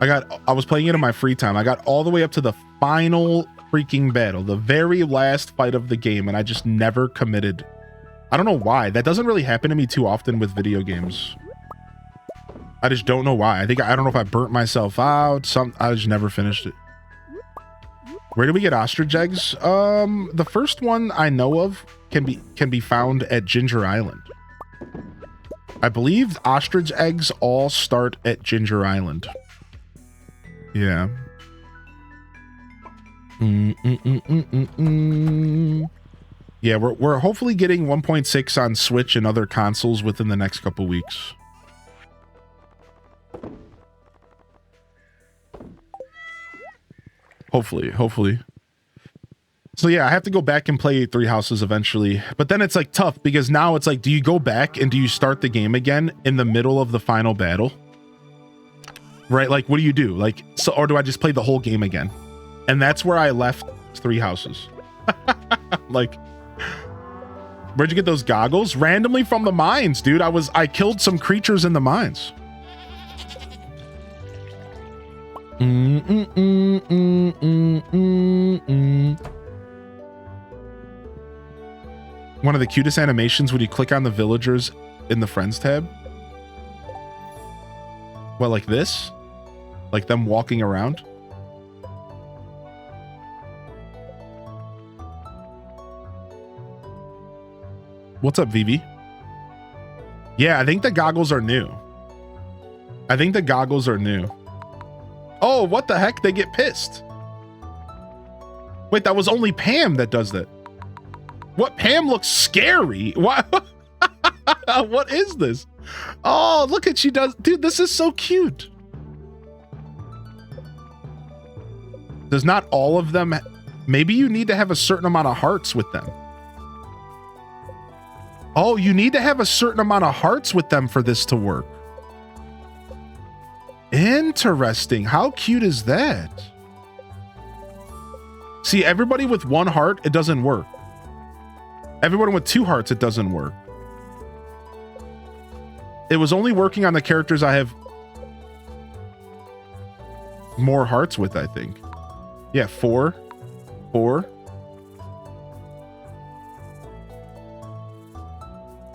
S2: I was playing it in my free time. I got all the way up to the final freaking battle, the very last fight of the game, and I just never committed. I don't know why. That doesn't really happen to me too often with video games. I just don't know why. I don't know if I burnt myself out. I just never finished it. Where do we get ostrich eggs? The first one I know of can be found at Ginger Island. I believe ostrich eggs all start at Ginger Island. Yeah. Yeah, we're hopefully getting 1.6 on Switch and other consoles within the next couple weeks. Hopefully. So yeah, I have to go back and play Three Houses eventually. But then it's like tough because now it's like, do you go back and do you start the game again in the middle of the final battle? Right? Like, what do you do? Like, so, or do I just play the whole game again? And that's where I left Three Houses. Like, where'd you get those goggles? Randomly from the mines, dude. I killed some creatures in the mines. One of the cutest animations when you click on the villagers in the friends tab. What, like this? Like them walking around? What's up, Vivi? Yeah, I think the goggles are new. I think the goggles are new. Oh, what the heck? They get pissed. Wait, that was only Pam that does that. What? Pam looks scary. What? What is this? Oh, look at she does. Dude, this is so cute. Does not all of them. Maybe you need to have a certain amount of hearts with them. Oh, you need to have a certain amount of hearts with them for this to work. Interesting. How cute is that? See, everybody with 1 heart, it doesn't work. Everyone with 2 hearts, it doesn't work. It was only working on the characters I have more hearts with, I think. Yeah, 4. 4.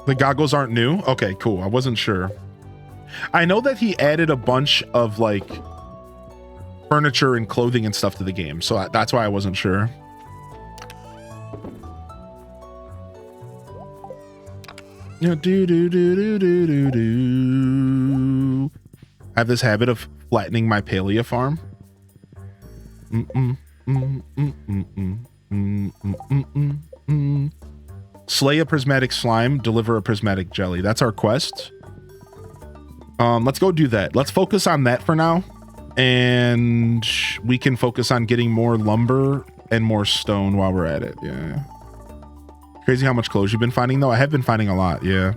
S2: The goggles aren't new? Okay, cool. I wasn't sure. I know that he added a bunch of like furniture and clothing and stuff to the game, so that's why I wasn't sure. I have this habit of flattening my palea farm. Slay a prismatic slime, deliver a prismatic jelly. That's our quest. Let's go do that. Let's focus on that for now. And we can focus on getting more lumber and more stone while we're at it. Yeah. Crazy how much clothes you've been finding, though. I have been finding a lot. Yeah.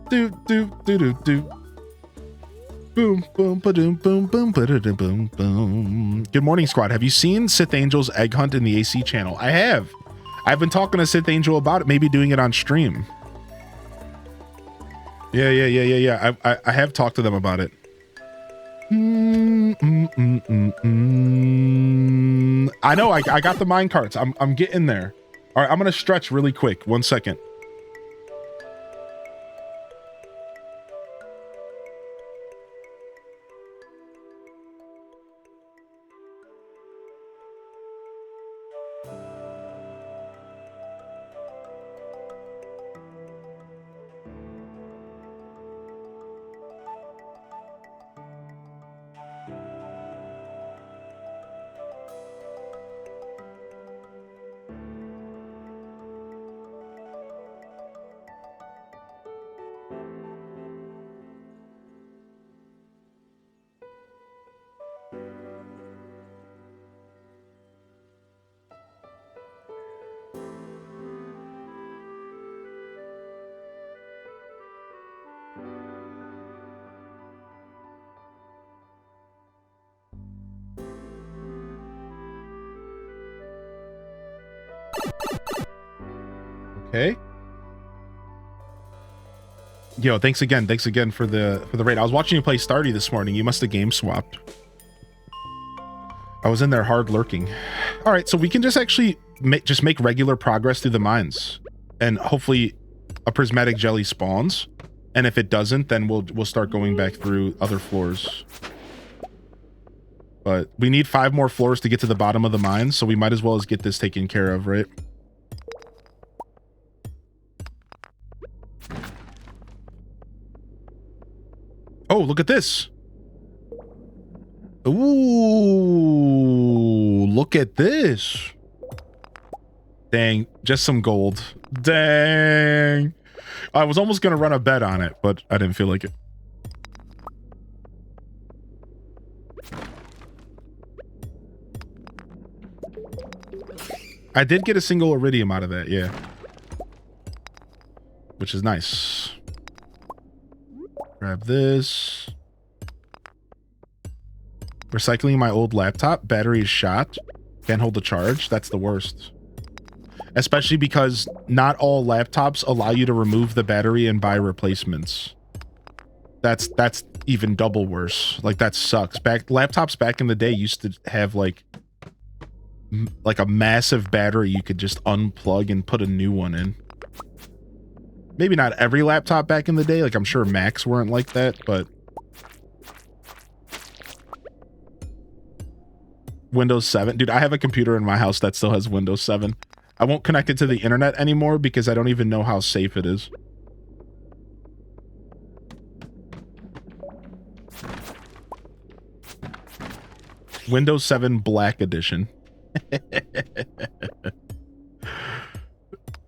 S2: Do. Boom, boom, ba-doom, boom, boom, ba-da-da, boom, boom. Good morning, squad. Have you seen Sith Angel's egg hunt in the AC channel? I have. I've been talking to Sith Angel about it, maybe doing it on stream. Yeah. I have talked to them about it. I know. I got the mine carts. I'm getting there. All right, I'm gonna stretch really quick. 1 second. Okay. Yo, thanks again for the raid. I was watching you play Stardew this morning. You must have game swapped. I was in there hard lurking. All right, so we can just actually make regular progress through the mines, and hopefully a prismatic jelly spawns. And if it doesn't, then we'll start going back through other floors. But we need 5 more floors to get to the bottom of the mines, so we might as well as get this taken care of, right? Oh, look at this. Ooh, look at this. Dang, just some gold. Dang. I was almost going to run a bet on it, but I didn't feel like it. I did get a single iridium out of that, yeah. Which is nice. Grab this. Recycling my old laptop. Battery is shot. Can't hold the charge. That's the worst. Especially because not all laptops allow you to remove the battery and buy replacements. That's even double worse. Like, that sucks. Laptops back in the day used to have like a massive battery you could just unplug and put a new one in. Maybe not every laptop back in the day. Like, I'm sure Macs weren't like that, but Windows 7. Dude, I have a computer in my house that still has Windows 7. I won't connect it to the internet anymore because I don't even know how safe it is. Windows 7 Black Edition.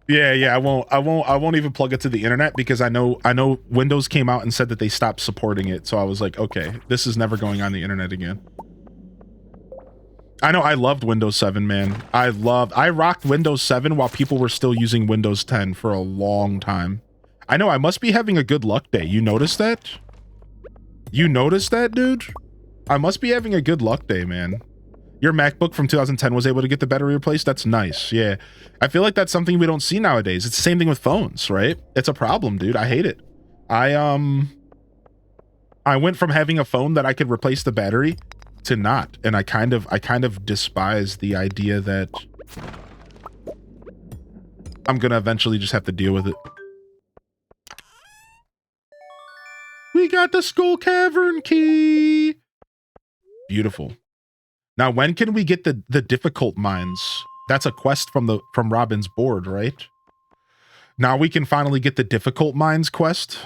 S2: Yeah, I won't even plug it to the internet because I know Windows came out and said that they stopped supporting it. So I was like, okay, this is never going on the internet again. I know, I loved Windows 7, man. I rocked Windows 7 while people were still using Windows 10 for a long time. I know, I must be having a good luck day. You noticed that? You noticed that, dude? I must be having a good luck day, man. Your MacBook from 2010 was able to get the battery replaced? That's nice. Yeah. I feel like that's something we don't see nowadays. It's the same thing with phones, right? It's a problem, dude. I hate it. I went from having a phone that I could replace the battery to not, and I kind of despise the idea that I'm gonna eventually just have to deal with it. We got the Skull Cavern key. Beautiful. Now, when can we get the difficult mines? That's a quest from Robin's board, right? Now we can finally get the difficult mines quest.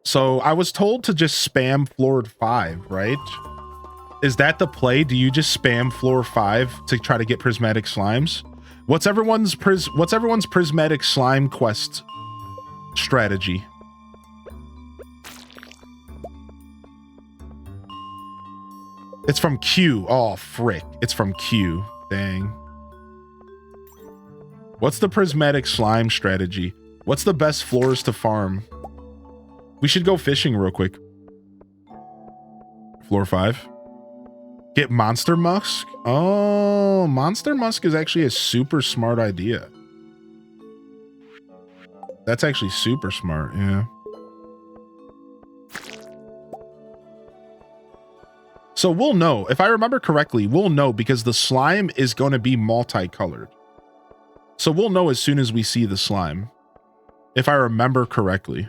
S2: So I was told to just spam floor 5, right? Is that the play? Do you just spam floor 5 to try to get prismatic slimes? What's everyone's prismatic slime quest strategy? It's from Q. Oh, frick. It's from Q. Dang. What's the prismatic slime strategy? What's the best floors to farm? We should go fishing real quick. Floor 5. Get Monster Musk? Oh, Monster Musk is actually a super smart idea. That's actually super smart, yeah. So we'll know. If I remember correctly, we'll know because the slime is going to be multicolored. So we'll know as soon as we see the slime. If I remember correctly.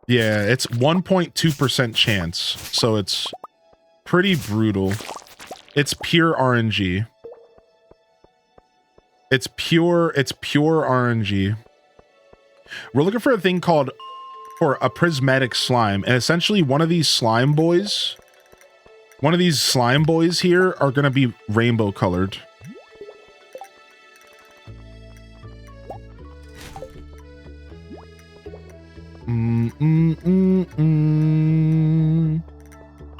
S2: Yeah, it's 1.2% chance. So it's pretty brutal. It's pure RNG. It's pure RNG. We're looking for a thing called a prismatic slime, and essentially one of these slime boys here are going to be rainbow colored.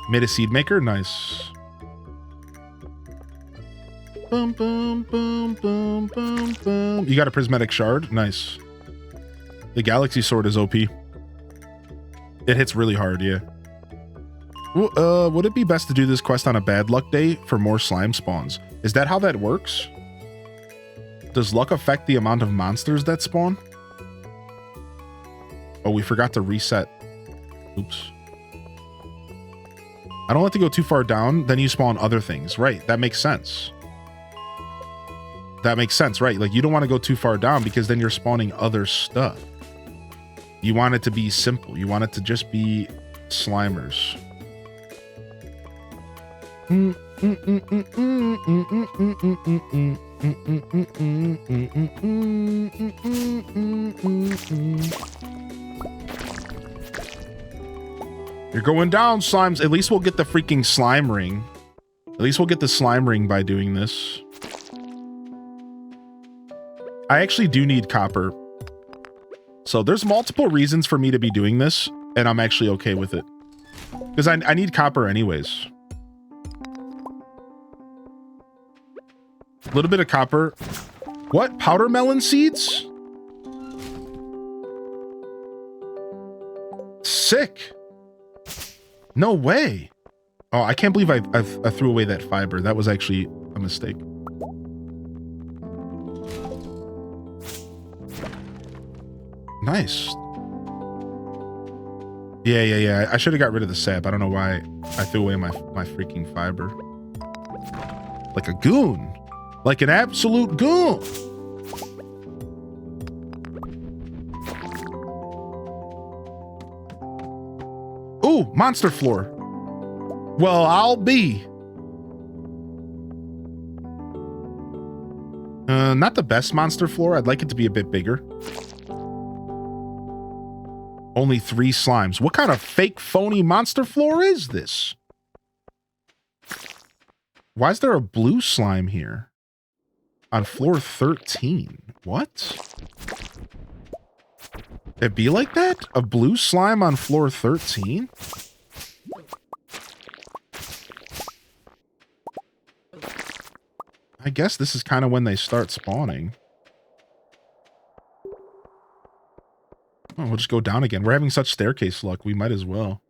S2: Made a seed maker, nice. Boom, boom, boom, boom, boom, boom. You got a prismatic shard, nice. The Galaxy Sword is OP. It hits really hard, yeah. Would it be best to do this quest on a bad luck day for more slime spawns? Is that how that works? Does luck affect the amount of monsters that spawn? Oh, we forgot to reset. Oops. I don't like to go too far down, then you spawn other things. Right, that makes sense. That makes sense, right? Like, you don't want to go too far down because then you're spawning other stuff. You want it to be simple. You want it to just be slimers. You're going down, slimes. At least we'll get the freaking slime ring. At least we'll get the slime ring by doing this. I actually do need copper. So there's multiple reasons for me to be doing this, and I'm actually okay with it. Because I need copper anyways. A little bit of copper. What? Powder melon seeds? Sick. No way. Oh, I can't believe I threw away that fiber. That was actually a mistake. Nice. Yeah. I should have got rid of the sap. I don't know why I threw away my freaking fiber. Like a goon. Like an absolute goon. Ooh, monster floor. Well, I'll be. Not the best monster floor. I'd like it to be a bit bigger. Only 3 slimes. What kind of fake phony monster floor is this? Why is there a blue slime here? On floor 13. What? It'd be like that? A blue slime on floor 13? I guess this is kind of when they start spawning. Oh, we'll just go down again. We're having such staircase luck. We might as well.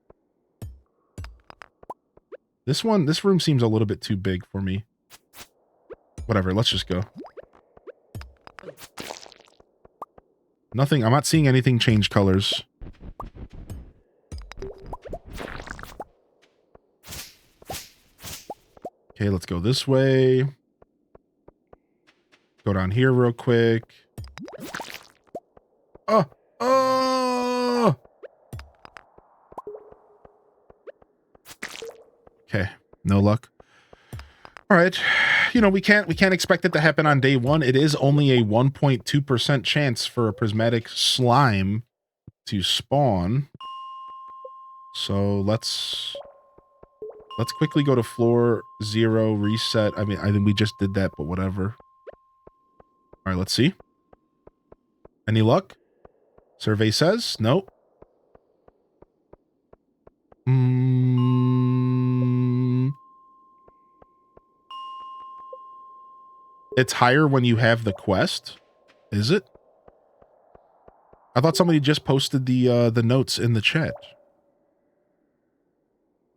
S2: This room seems a little bit too big for me. Whatever, let's just go. Nothing, I'm not seeing anything change colors. Okay, let's go this way. Go down here real quick. Oh! Oh! Okay, no luck. All right, you know, we can't expect it to happen on day 1. It is only a 1.2% chance for a prismatic slime to spawn. So let's quickly go to floor 0, reset. I think we just did that, but whatever. All right, let's see. Any luck? Survey says nope. It's higher when you have the quest. Is it? I thought somebody just posted the notes in the chat.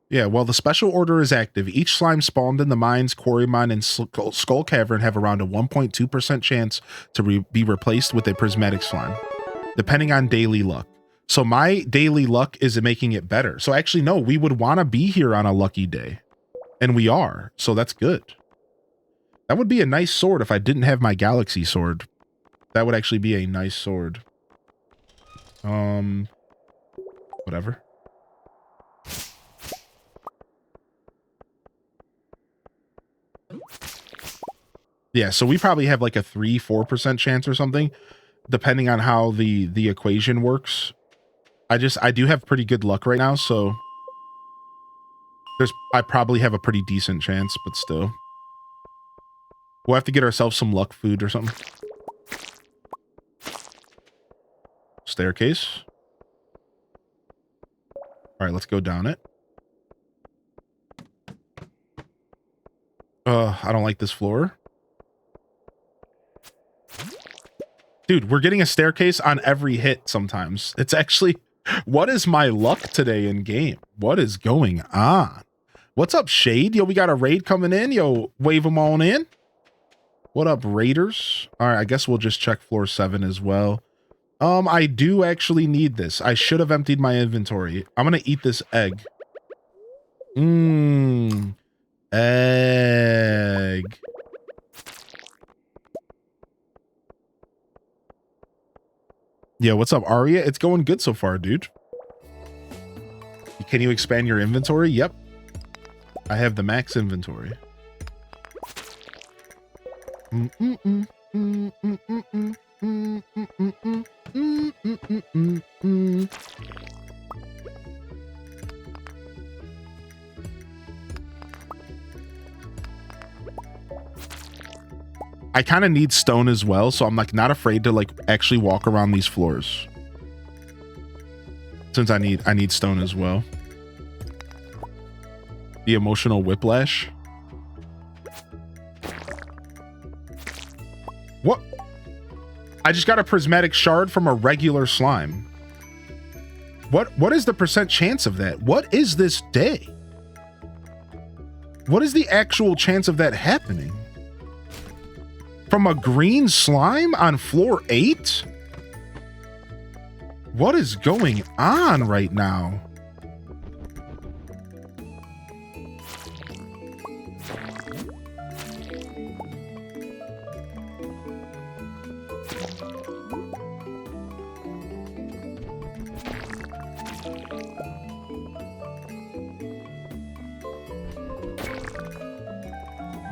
S2: Yeah, well, the special order is active. Each slime spawned in the mines, quarry mine, and skull cavern have around a 1.2% chance to be replaced with a prismatic slime, depending on daily luck. So my daily luck is making it better. So actually, no, we would want to be here on a lucky day. And we are, so that's good. That would be a nice sword if I didn't have my galaxy sword. That would actually be a nice sword. Whatever. Yeah, so we probably have like a 3-4% chance or something, depending on how the equation works. I do have pretty good luck right now, so I probably have a pretty decent chance, but still. We'll have to get ourselves some luck food or something. Staircase. All right, let's go down it. I don't like this floor. Dude, we're getting a staircase on every hit sometimes. It's actually... What is my luck today in game? What is going on? What's up, Shade? Yo, we got a raid coming in. Yo, wave them on in. What up, raiders? All right, I guess we'll just check floor 7 as well. I do actually need this. I should have emptied my inventory. I'm gonna eat this egg. Egg. Yeah, what's up, Aria? It's going good so far, dude. Can you expand your inventory? Yep. I have the max inventory. I kind of need stone as well, so I'm like not afraid to like actually walk around these floors. Since I need stone as well. The emotional whiplash. What? I just got a prismatic shard from a regular slime. What is the percent chance of that? What is this day? What is the actual chance of that happening? From a green slime on floor 8? What is going on right now?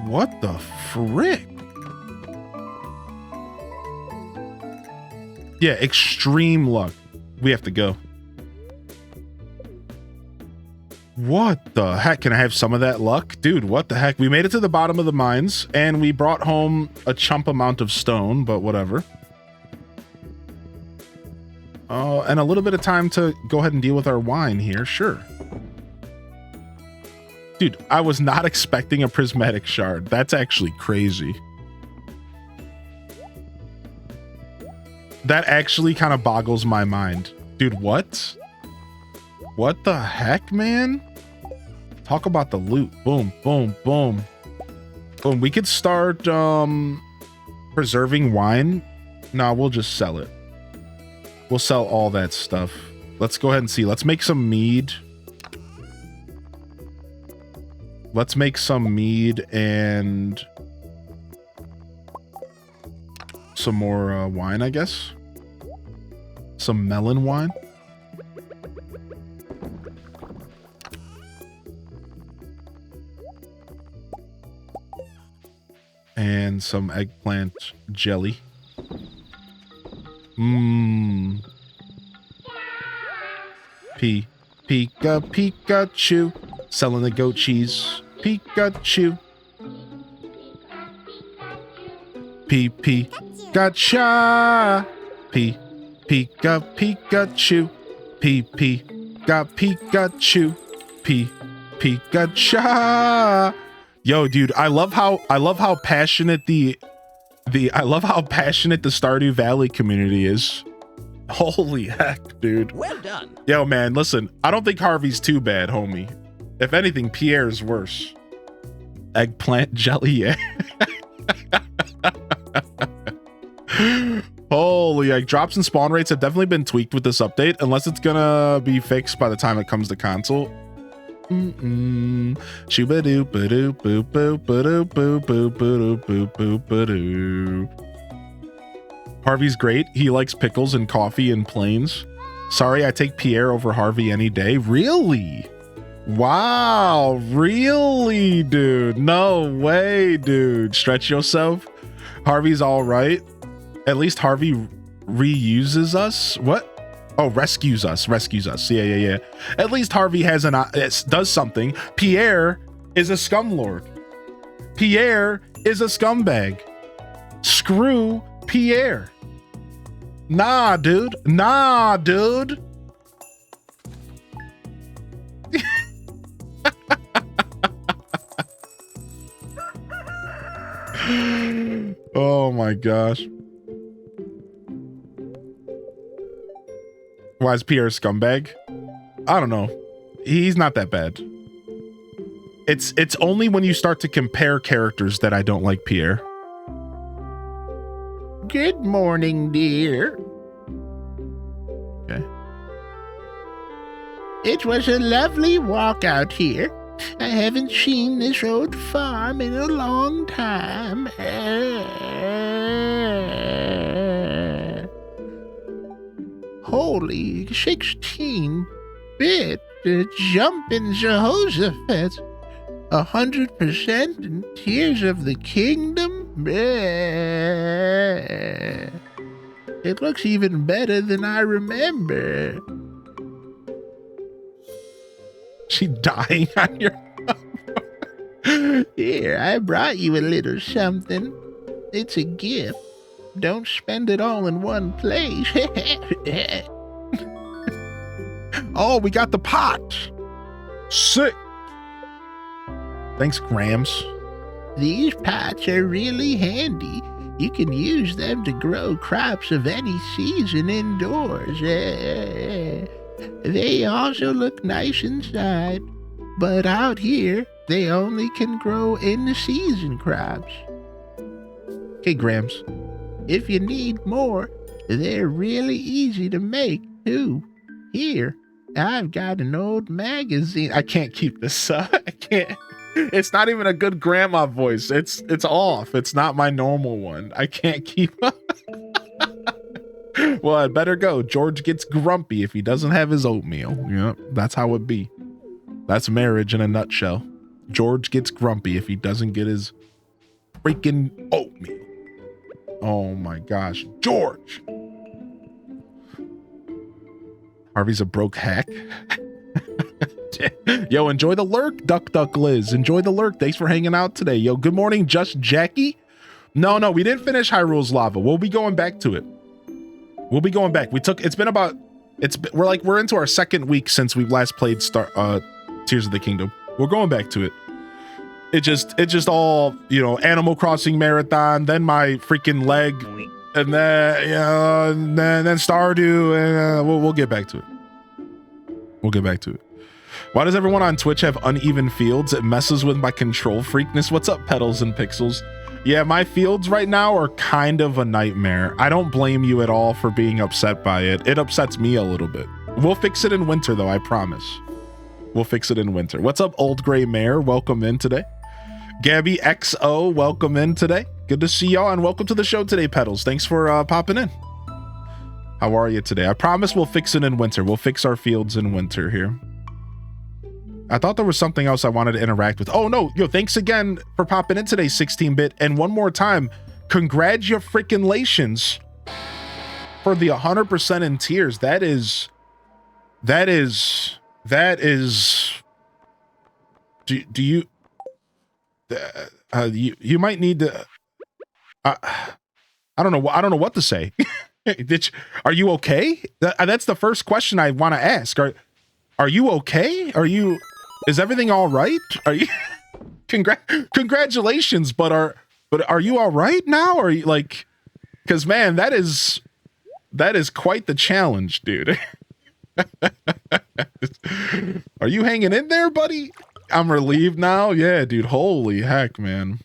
S2: What the frick? Yeah, extreme luck. We have to go. What the heck? Can I have some of that luck? Dude, what the heck? We made it to the bottom of the mines, and we brought home a chump amount of stone, but whatever. Oh, and a little bit of time to go ahead and deal with our wine here. Sure. Dude, I was not expecting a prismatic shard. That's actually crazy. That actually kind of boggles my mind. Dude, what? What the heck, man? Talk about the loot. Boom, boom, boom. Boom. We could start preserving wine. Nah, we'll just sell it. We'll sell all that stuff. Let's go ahead and see. Let's make some mead. Let's make some mead and some more wine, I guess. Some melon wine. And some eggplant jelly. Mmm. Pikachu. Selling the goat cheese. Pikachu. Gotcha. Pikachu. Pikachu. Pikachu. Yo, dude, I love how passionate the Stardew Valley community is. Holy heck, dude.
S6: Well done.
S2: Yo, man, listen, I don't think Harvey's too bad, homie. If anything, Pierre's worse. Eggplant jelly, yeah. Holy, like, drops and spawn rates have definitely been tweaked with this update, unless it's gonna be fixed by the time it comes to console. Shoo-ba-doo, ba-doo, boo, boo, ba-doo, boo, boo, boo, boo, boo, ba-doo. Harvey's great. He likes pickles and coffee and planes. Sorry, I take Pierre over Harvey any day. Really? Wow, really, dude? No way, dude. Stretch yourself. Harvey's all right. At least Harvey reuses us. What? Oh, rescues us. Yeah. At least Harvey has does something. Pierre is a scumlord. Pierre is a scumbag. Screw Pierre. Nah, dude. Oh my gosh. Why is Pierre a scumbag? I don't know. He's not that bad. It's only when you start to compare characters that I don't like Pierre. Good morning, dear. Okay. It was a lovely walk out here. I haven't seen this old farm in a long time. Holy 16-bit jumping Jehoshaphat. 100% in Tears of the Kingdom. It looks even better than I remember. She dying on your Here, I brought you a little something. It's a gift. Don't spend it all in one place. Oh, we got the pot. Sick. Thanks, Grams. These pots are really handy. You can use them to grow crops of any season indoors. They also look nice inside, but out here, they only can grow in-season crops. Okay, Grams. If you need more, they're really easy to make, too. Here, I've got an old magazine. I can't keep this up. I can't. It's not even a good grandma voice. It's off. It's not my normal one. I can't keep up. Well, I'd better go. George gets grumpy if he doesn't have his oatmeal. Yep, that's how it be. That's marriage in a nutshell. George gets grumpy if he doesn't get his freaking oatmeal. Oh my gosh, George. Harvey's a broke hack. Yo, enjoy the lurk, Duck Liz. Enjoy the lurk. Thanks for hanging out today. Yo, good morning, Just Jackie. No, we didn't finish Hyrule's Lava. We'll be going back to it. We're into our second week since we last played Tears of the Kingdom. We're going back to it. It just all, Animal Crossing marathon, then my freaking leg, and then Stardew, and we'll get back to it. We'll get back to it. Why does everyone on Twitch have uneven fields? It messes with my control freakness. What's up, Petals and Pixels? Yeah, my fields right now are kind of a nightmare. I don't blame you at all for being upset by it. It upsets me a little bit. We'll fix it in winter, though, I promise. We'll fix it in winter. What's up, Old Gray Mare? Welcome in today. Gabby XO, welcome in today. Good to see y'all, and welcome to the show today, Petals. Thanks for popping in. How are you today? I promise we'll fix it in winter. We'll fix our fields in winter here. I thought there was something else I wanted to interact with. Oh, no. Yo, thanks again for popping in today, 16-bit. And one more time, congratulations for the 100% in tiers. That is... Do you... you might need to... I don't know what to say. Are you okay? That's the first question I want to ask. Are you okay? Is everything all right? Are you congratulations, but are you all right now? Or are you like, because man, that is quite the challenge, dude. Are you hanging in there, buddy? I'm relieved now. Yeah, dude. Holy heck, man.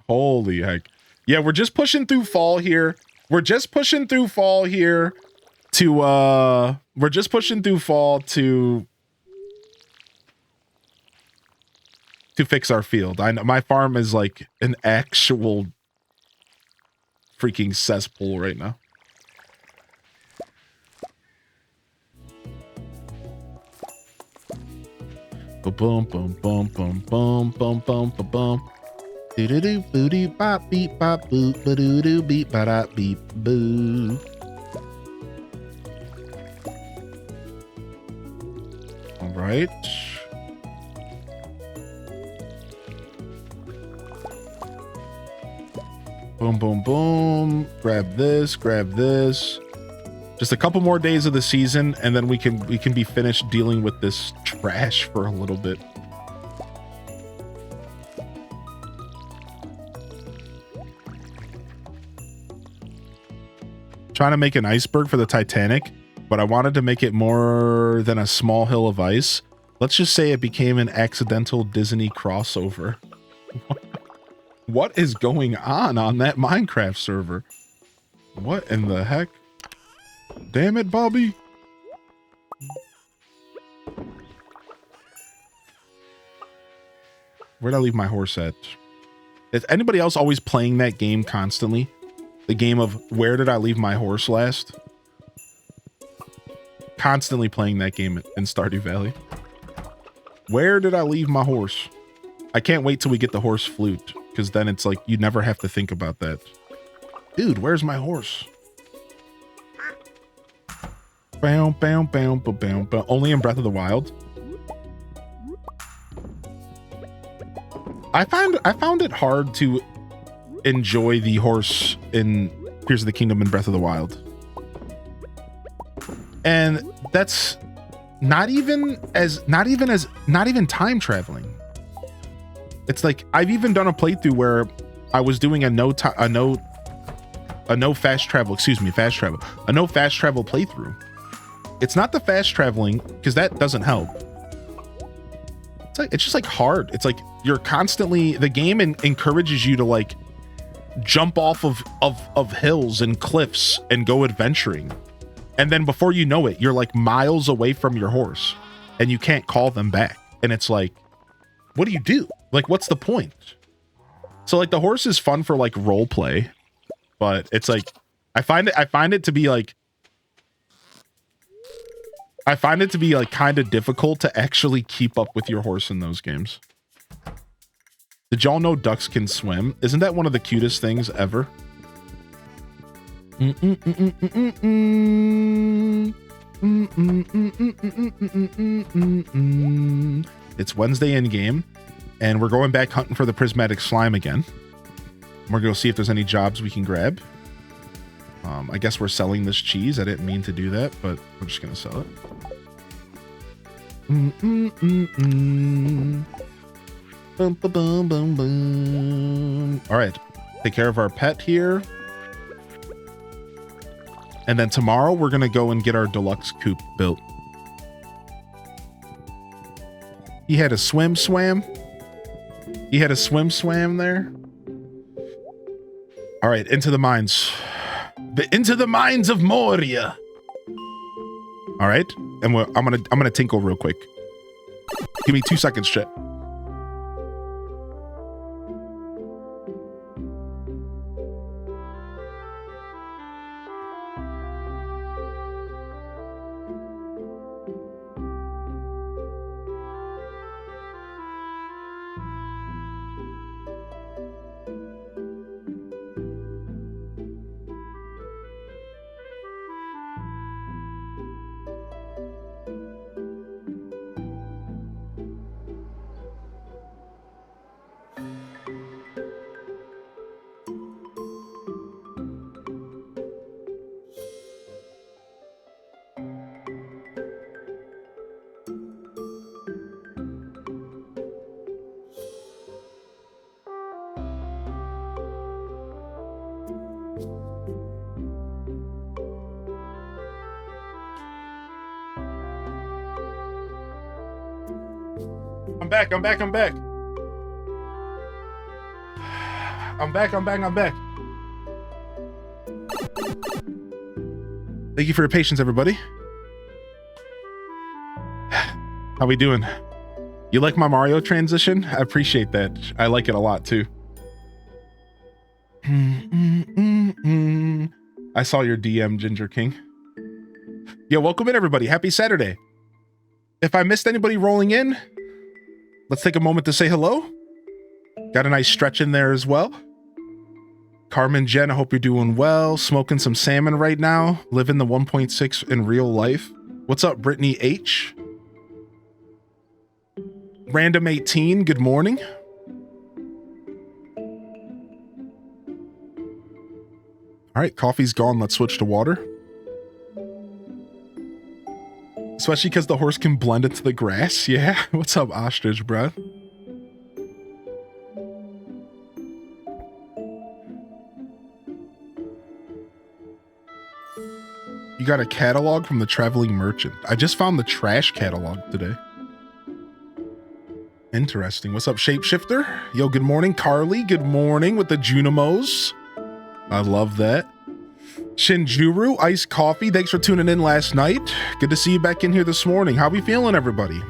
S2: Holy heck. Yeah, we're just pushing through fall here. To fix our field. I know my farm is like an actual freaking cesspool right now. Boom boom boom boom boom boom boom boom boom. Do do do booty bop beep bop boop ba doo doo beep ba da beep boo. All right. Boom, boom, boom. Grab this, grab this. Just a couple more days of the season, and then we can be finished dealing with this trash for a little bit. Trying to make an iceberg for the Titanic, but I wanted to make it more than a small hill of ice. Let's just say it became an accidental Disney crossover. What is going on that Minecraft server? What in the heck? Damn it, Bobby. Where'd I leave my horse at? Is anybody else always playing that game constantly? The game of where did I leave my horse last? Constantly playing that game in Stardew Valley. Where did I leave my horse? I can't wait till we get the horse flute, because then it's like you never have to think about that. Dude, where's my horse? Bam, bam, bam, bam, bam, bam. Only in Breath of the Wild. I found it hard to enjoy the horse in Tears of the Kingdom and Breath of the Wild. And that's not even time traveling. It's like I've even done a playthrough where I was doing a no fast travel playthrough. It's not the fast traveling, because that doesn't help. It's just like hard. It's like you're constantly, the game encourages you to like jump off of hills and cliffs and go adventuring. And then before you know it, you're like miles away from your horse and you can't call them back. And it's like, what do you do? Like, what's the point? So like the horse is fun for like role play, but it's like, I find it to be like kind of difficult to actually keep up with your horse in those games. Did y'all know ducks can swim? Isn't that one of the cutest things ever? It's Wednesday in game, and we're going back hunting for the prismatic slime again. We're gonna see if there's any jobs we can grab. I guess we're selling this cheese. I didn't mean to do that, but we're just gonna sell it. Boom, boom, boom, boom, boom. All right, take care of our pet here. And then tomorrow we're gonna go and get our deluxe coop built. He had a swim there. All right, into the mines. Into the mines of Moria. All right, and I'm gonna tinkle real quick. Give me 2 seconds, chat. I'm back. Thank you for your patience, everybody. How we doing? You like my Mario transition? I appreciate that. I like it a lot too. I saw your DM, Ginger King. Yo, welcome in, everybody. Happy Saturday. If I missed anybody rolling in, let's take a moment to say hello. Got a nice stretch in there as well. Carmen Jen, I hope you're doing well. Smoking some salmon right now. Living the 1.6 in real life. What's up, Brittany H? Random 18, good morning. All right, coffee's gone. Let's switch to water. Especially because the horse can blend into the grass. Yeah. What's up, ostrich, bro? You got a catalog from the traveling merchant. I just found the trash catalog today. Interesting. What's up, Shapeshifter? Yo, good morning. Carly, good morning with the Junimos. I love that. Shinjuru, iced coffee. Thanks for tuning in last night. Good to see you back in here this morning. How we feeling, everybody?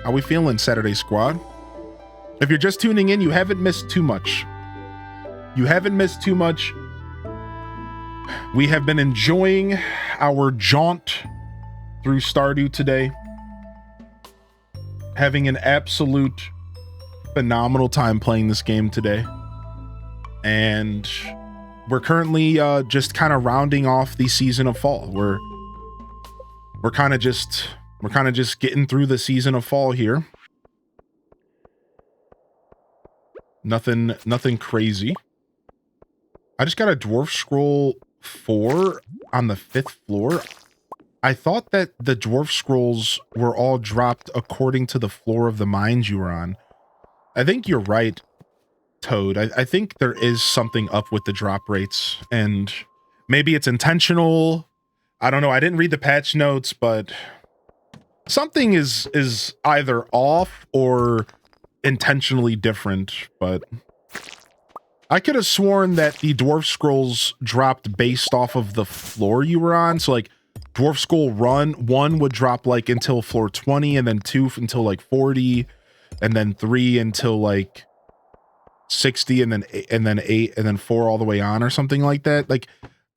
S2: How we feeling, Saturday Squad? If you're just tuning in, you haven't missed too much. You haven't missed too much. We have been enjoying our jaunt through Stardew today. Having an absolute phenomenal time playing this game today. And we're currently just kind of rounding off the season of fall. We're kind of just getting through the season of fall here. Nothing crazy. I just got a dwarf scroll 4 on the 5th floor. I thought that the dwarf scrolls were all dropped according to the floor of the mines you were on. I think you're right, Toad. I think there is something up with the drop rates, and maybe it's intentional. I don't know. I didn't read the patch notes, but something is either off or intentionally different. But I could have sworn that the dwarf scrolls dropped based off of the floor you were on. So like dwarf scroll 1 would drop like until floor 20, and then 2 until like 40, and then 3 until like 60, and then 8, and then 4 all the way on, or something like that. Like,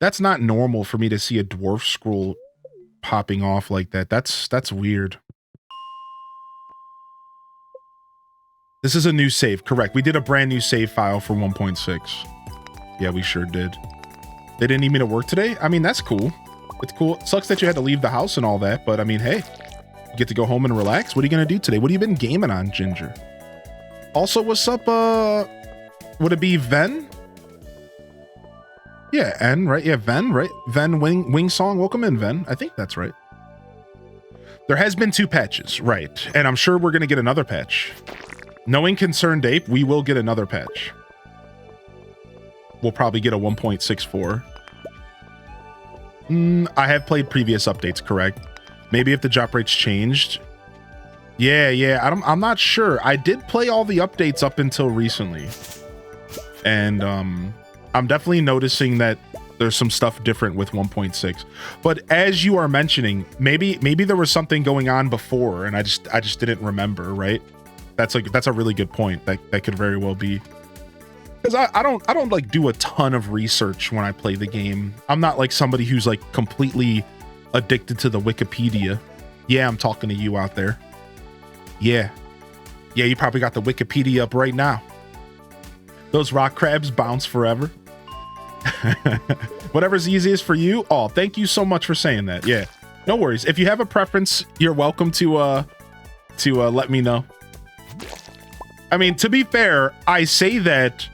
S2: that's not normal for me to see a dwarf scroll popping off like that. That's weird. This is a new save, correct. We did a brand new save file for 1.6. Yeah, we sure did. They didn't need me to work today? I mean, that's cool. It's cool. It sucks that you had to leave the house and all that, but I mean, hey, you get to go home and relax. What are you gonna do today? What have you been gaming on, Ginger? Also, what's up, would it be Ven? Yeah, N, right? Yeah, Ven, right? Ven Wing Song. Welcome in, Ven. I think that's right. There has been 2 patches, right? And I'm sure we're gonna get another patch. Knowing Concerned Ape, we will get another patch. We'll probably get a 1.64. I have played previous updates, correct? Maybe if the drop rates changed. Yeah, I'm not sure. I did play all the updates up until recently. And I'm definitely noticing that there's some stuff different with 1.6. But as you are mentioning, maybe there was something going on before and I just didn't remember, right? That's a really good point. That could very well be. Because I don't like do a ton of research when I play the game. I'm not like somebody who's like completely addicted to the Wikipedia. Yeah, I'm talking to you out there. Yeah, you probably got the Wikipedia up right now. Those rock crabs bounce forever. Whatever's easiest for you. Oh, thank you so much for saying that. Yeah, no worries. If you have a preference, you're welcome to let me know. I mean, to be fair, I say that,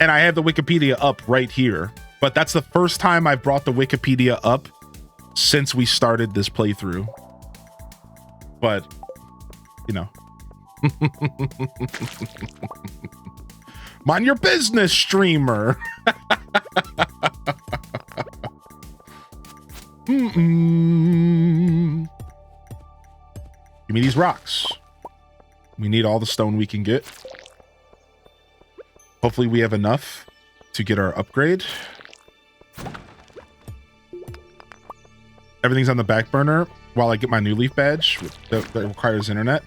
S2: and I have the Wikipedia up right here, but that's the first time I've brought the Wikipedia up since we started this playthrough. But, you know. Mind your business, streamer. Give me these rocks. We need all the stone we can get. Hopefully we have enough to get our upgrade. Everything's on the back burner while I get my new leaf badge that requires internet.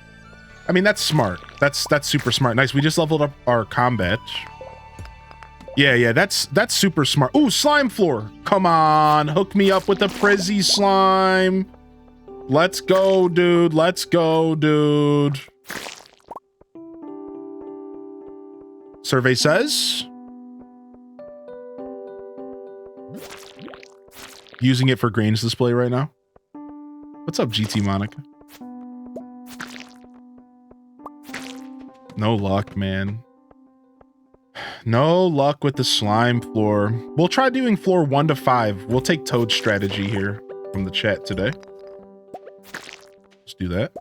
S2: I mean, that's smart. That's super smart. Nice. We just leveled up our combat. Yeah, that's super smart. Ooh, slime floor. Come on, hook me up with the Prizzy slime. Let's go, dude. Let's go, dude. Survey says using it for grains display right now. What's up, GT Monica? No luck, man. No luck with the slime floor. We'll try doing floor 1 to 5. We'll take Toad's strategy here from the chat today. Let's do that.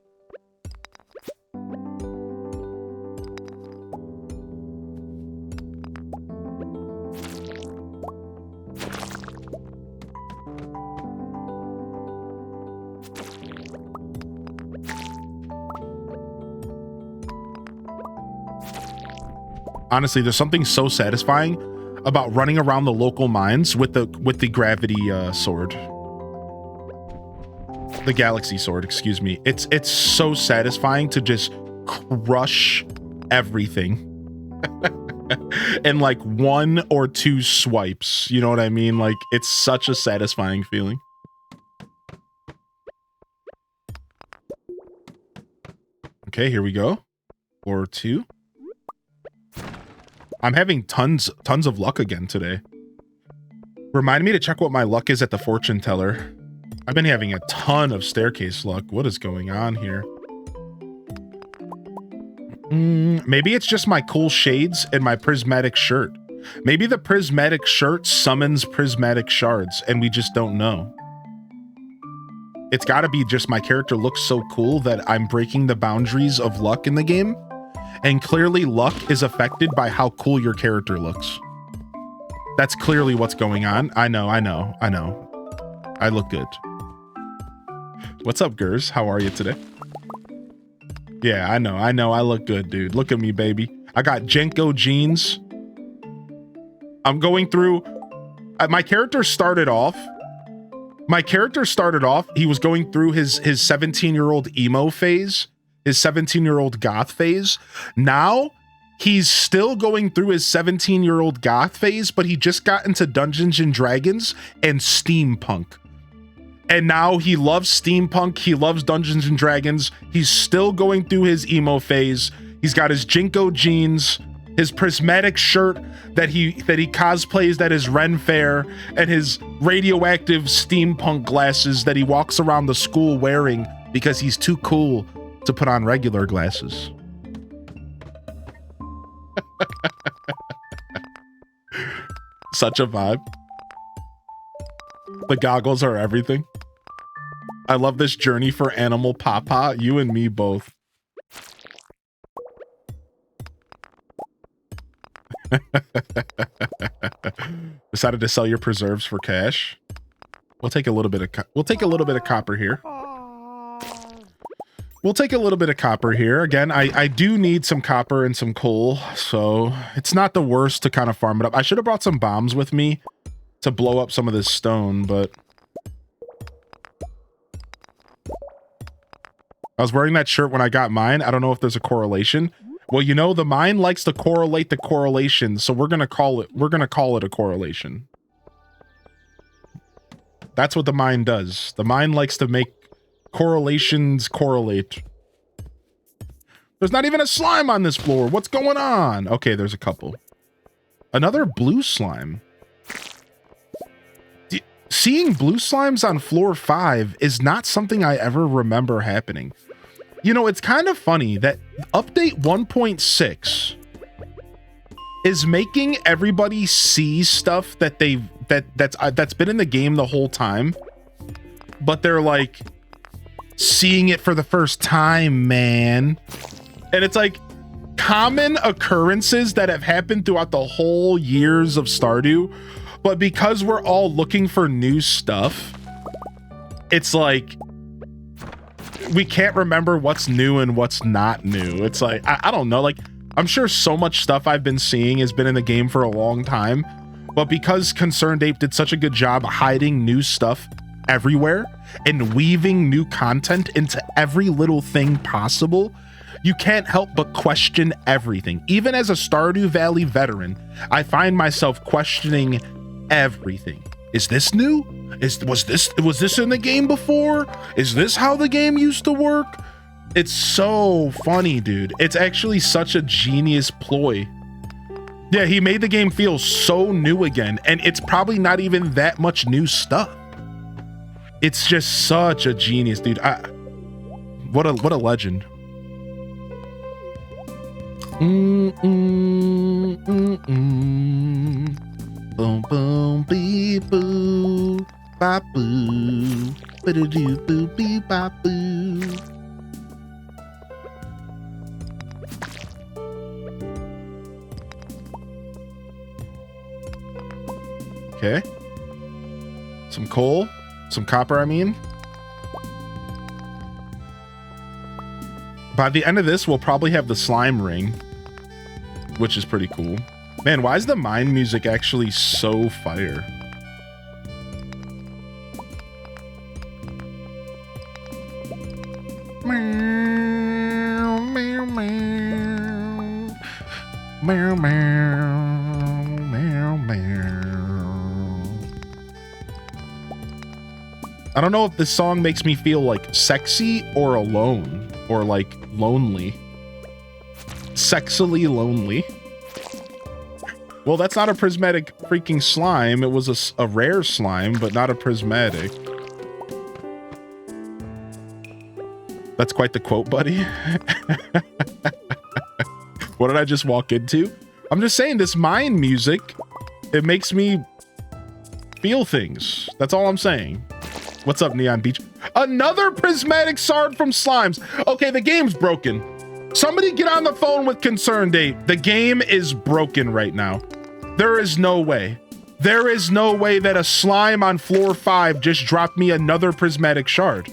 S2: Honestly, there's something so satisfying about running around the local mines with the gravity sword. The galaxy sword, excuse me. It's so satisfying to just crush everything in like 1 or 2 swipes. You know what I mean? Like, it's such a satisfying feeling. Okay, here we go. Floor 2. I'm having tons of luck again today. Remind me to check what my luck is at the fortune teller. I've been having a ton of staircase luck. What is going on here? Maybe it's just my cool shades and my prismatic shirt. Maybe the prismatic shirt summons prismatic shards and we just don't know. It's gotta be just my character looks so cool that I'm breaking the boundaries of luck in the game. And clearly luck is affected by how cool your character looks. That's clearly what's going on. I know. I look good. What's up, Gers? How are you today? Yeah, I know. I look good, dude. Look at me, baby. I got Jenko jeans. I'm going through... My character started off, he was going through his 17-year-old emo phase. His 17-year-old goth phase. Now, he's still going through his 17-year-old goth phase, but he just got into Dungeons and Dragons and steampunk. And now he loves steampunk. He loves Dungeons and Dragons. He's still going through his emo phase. He's got his Jinko jeans, his prismatic shirt that he cosplays that is Ren Fair, and his radioactive steampunk glasses that he walks around the school wearing because he's too cool to put on regular glasses. Such a vibe. The goggles are everything. I love this journey for Animal Papa. You and me both. Decided to sell your preserves for cash. We'll take a little bit of copper here. We'll take a little bit of copper here. Again, I do need some copper and some coal, so it's not the worst to kind of farm it up. I should have brought some bombs with me to blow up some of this stone, but I was wearing that shirt when I got mine. I don't know if there's a correlation. Well, you know, the mine likes to correlate the correlation, so we're gonna call it a correlation. That's what the mine does. The mine likes to make correlations correlate. There's not even a slime on this floor. What's going on? Okay, there's a couple. Another blue slime. Seeing blue slimes on floor 5 is not something I ever remember happening. You know, it's kind of funny that update 1.6 is making everybody see stuff that that's been in the game the whole time, but they're like seeing it for the first time, man. And it's like common occurrences that have happened throughout the whole years of Stardew, but because we're all looking for new stuff, it's like we can't remember what's new and what's not new. It's like, I don't know, like, I'm sure so much stuff I've been seeing has been in the game for a long time, but because Concerned Ape did such a good job hiding new stuff everywhere and weaving new content into every little thing possible, you can't help but question everything. Even as a Stardew Valley veteran, I find myself questioning everything. Is this new? Was this in the game before? Is this how the game used to work? It's so funny, dude. It's actually such a genius ploy. Yeah, he made the game feel so new again, and it's probably not even that much new stuff. It's just such a genius, dude. What a legend. Boom boom beep boo ba boo ba-da-doo boo beep ba boo. Okay. Some coal, some copper, I mean. By the end of this, we'll probably have the slime ring, which is pretty cool. Man, why is the mine music actually so fire? Meow, meow, meow. Meow, meow, meow, meow. I don't know if this song makes me feel like sexy or alone or like lonely. Sexily lonely. Well, that's not a prismatic freaking slime. It was a rare slime, but not a prismatic. That's quite the quote, buddy. What did I just walk into? I'm just saying, this mine music, it makes me feel things. That's all I'm saying. What's up, Neon Beach? Another prismatic shard from slimes. Okay, the game's broken. Somebody get on the phone with Concerned Ape. The game is broken right now. There is no way. There is no way that a slime on floor 5 just dropped me another prismatic shard.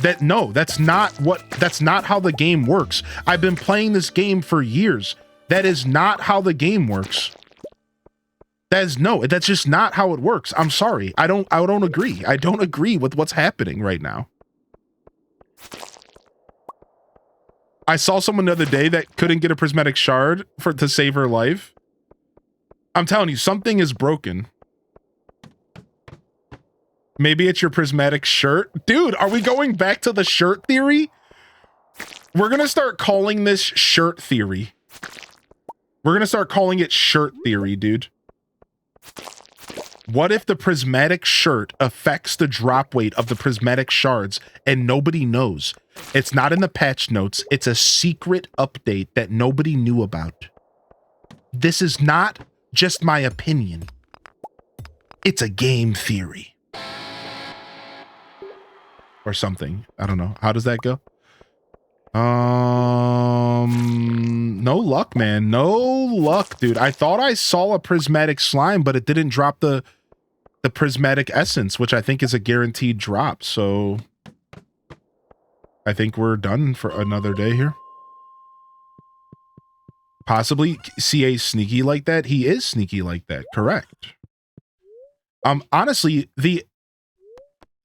S2: That's not how the game works. I've been playing this game for years. That is not how the game works. That's just not how it works. I'm sorry. I don't agree. I don't agree with what's happening right now. I saw someone the other day that couldn't get a prismatic shard to save her life. I'm telling you, something is broken. Maybe it's your prismatic shirt. Dude, are we going back to the shirt theory? We're gonna start calling this shirt theory. We're gonna start calling it shirt theory, dude. What if the prismatic shirt affects the drop weight of the prismatic shards and nobody knows? It's not in the patch notes. It's a secret update that nobody knew about. This is not just my opinion. It's a game theory. Or something. I don't know. How does that go? No luck, man. No luck, dude. I thought I saw a prismatic slime, but it didn't drop the prismatic essence, which I think is a guaranteed drop. So I think we're done for another day here. Possibly CA sneaky like that. He is sneaky like that. Correct. Honestly,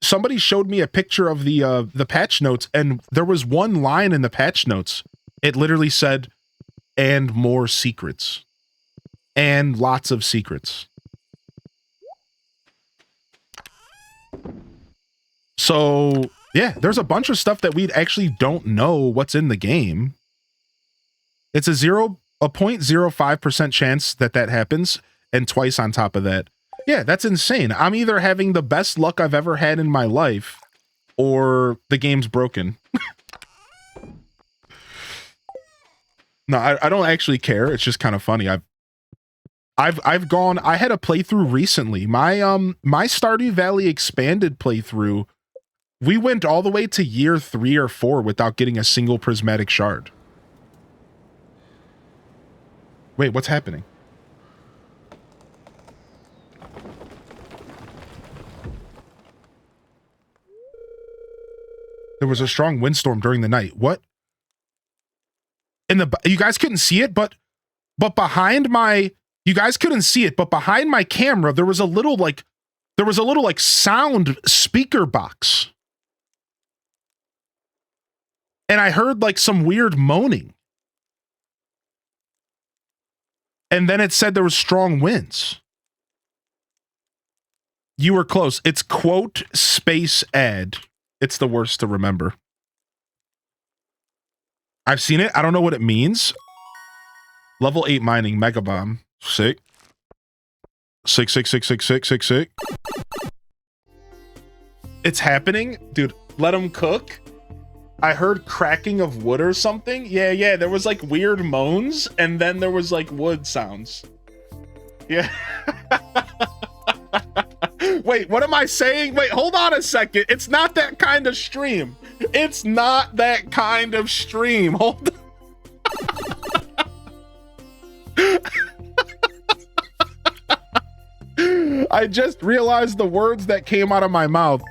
S2: somebody showed me a picture of the patch notes, and there was one line in the patch notes. It literally said, "And more secrets." And lots of secrets. So, yeah, there's a bunch of stuff that we actually don't know what's in the game. It's a 0.05% chance that happens, and twice on top of that. Yeah, that's insane. I'm either having the best luck I've ever had in my life, or the game's broken. No, I don't actually care. It's just kind of funny. I've gone. I had a playthrough recently. My Stardew Valley expanded playthrough. We went all the way to year 3 or 4 without getting a single prismatic shard. Wait, what's happening? There was a strong windstorm during the night. What? You guys couldn't see it, but behind my, you guys couldn't see it, but behind my camera, there was a little like sound speaker box. And I heard like some weird moaning. And then it said there was strong winds. You were close. It's quote space ad. It's the worst to remember. I've seen it. I don't know what it means. Level 8 mining, mega bomb. Sick. 6666666. It's happening? Dude, let them cook. I heard cracking of wood or something. Yeah, there was like weird moans, and then there was like wood sounds. Yeah. Wait, what am I saying? Wait, hold on a second. It's not that kind of stream. It's not that kind of stream. Hold on. I just realized the words that came out of my mouth.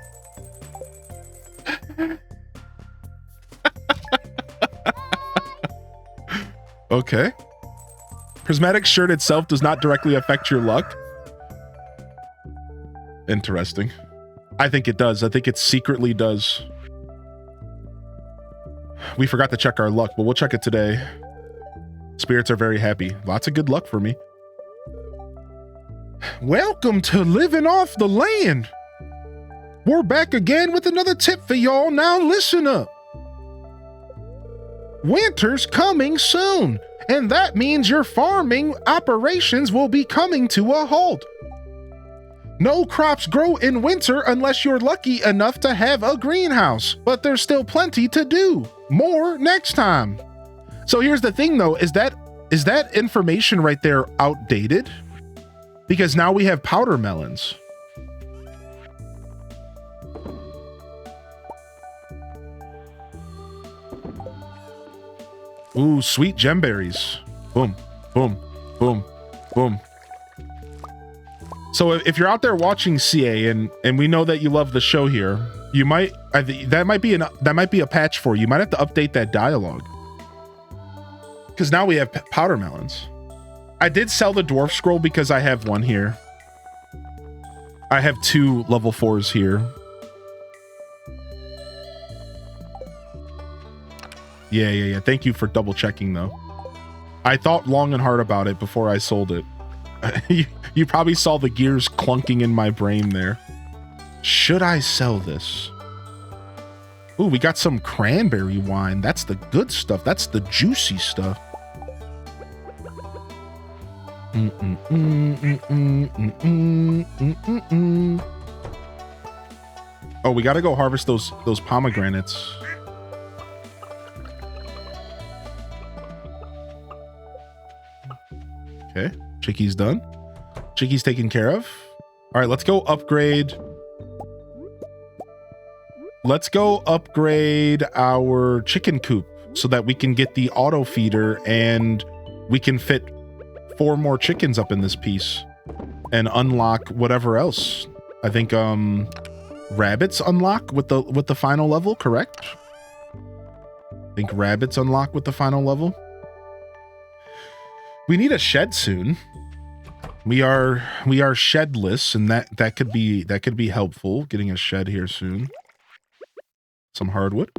S2: Okay. Prismatic shirt itself does not directly affect your luck. Interesting. I think it does. I think it secretly does. We forgot to check our luck, but we'll check it today. Spirits are very happy. Lots of good luck for me. Welcome to Living Off the Land. We're back again with another tip for y'all. Now listen up. Winter's coming soon, and that means your farming operations will be coming to a halt. No crops grow in winter unless you're lucky enough to have a greenhouse, but there's still plenty to do. More next time. So here's the thing though, is that information right there outdated? Because now we have powder melons. Ooh, sweet gemberries. Boom, boom, boom, boom. So if you're out there watching CA and we know that you love the show here, you might that might be a patch for you. You might have to update that dialogue. Because now we have powder melons. I did sell the dwarf scroll because I have one here. I have 2 level 4s here. Yeah. Thank you for double checking though. I thought long and hard about it before I sold it. You probably saw the gears clunking in my brain there. Should I sell this? Ooh, we got some cranberry wine. That's the good stuff. That's the juicy stuff. Oh, we got to go harvest those pomegranates. Okay, Chicky's done. Chicky's taken care of. All right, let's go upgrade. Let's go upgrade our chicken coop so that we can get the auto feeder and we can fit 4 more chickens up in this piece and unlock whatever else. I think rabbits unlock with the final level, correct? I think rabbits unlock with the final level. We need a shed soon. We are shedless, and that could be helpful, getting a shed here soon. Some hardwood.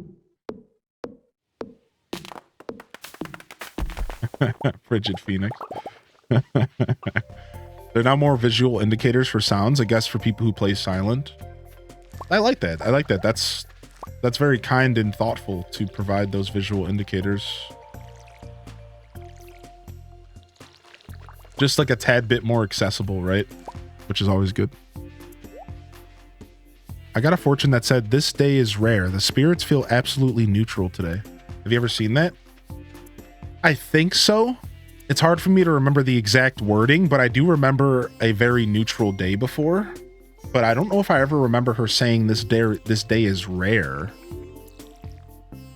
S2: Frigid Phoenix. There are now more visual indicators for sounds, I guess, for people who play silent. I like that. I like that. That's very kind and thoughtful to provide those visual indicators. Just like a tad bit more accessible, right? Which is always good. I got a fortune that said, "This day is rare. The spirits feel absolutely neutral today." Have you ever seen that? I think so. It's hard for me to remember the exact wording, but I do remember a very neutral day before. But I don't know if I ever remember her saying this day is rare.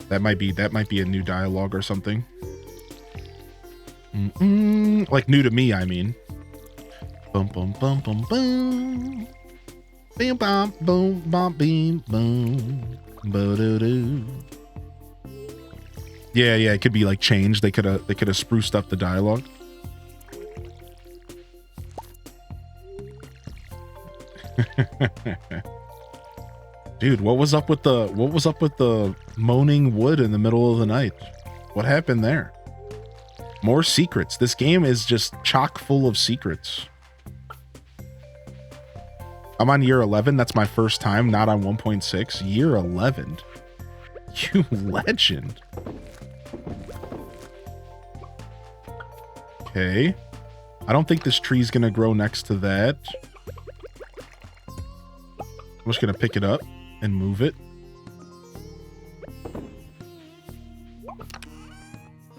S2: That might be a new dialogue or something. Like new to me, I mean. Boom, boom, boom, boom, boom. Bam, bam, boom, bam, beam, boom. Bo-do-do. Yeah, it could be like changed. They could have spruced up the dialogue. Dude, what was up with the moaning wood in the middle of the night? What happened there? More secrets. This game is just chock full of secrets. I'm on year 11. That's my first time, not on 1.6. Year 11. You legend. Okay. I don't think this tree's gonna grow next to that. I'm just gonna pick it up and move it.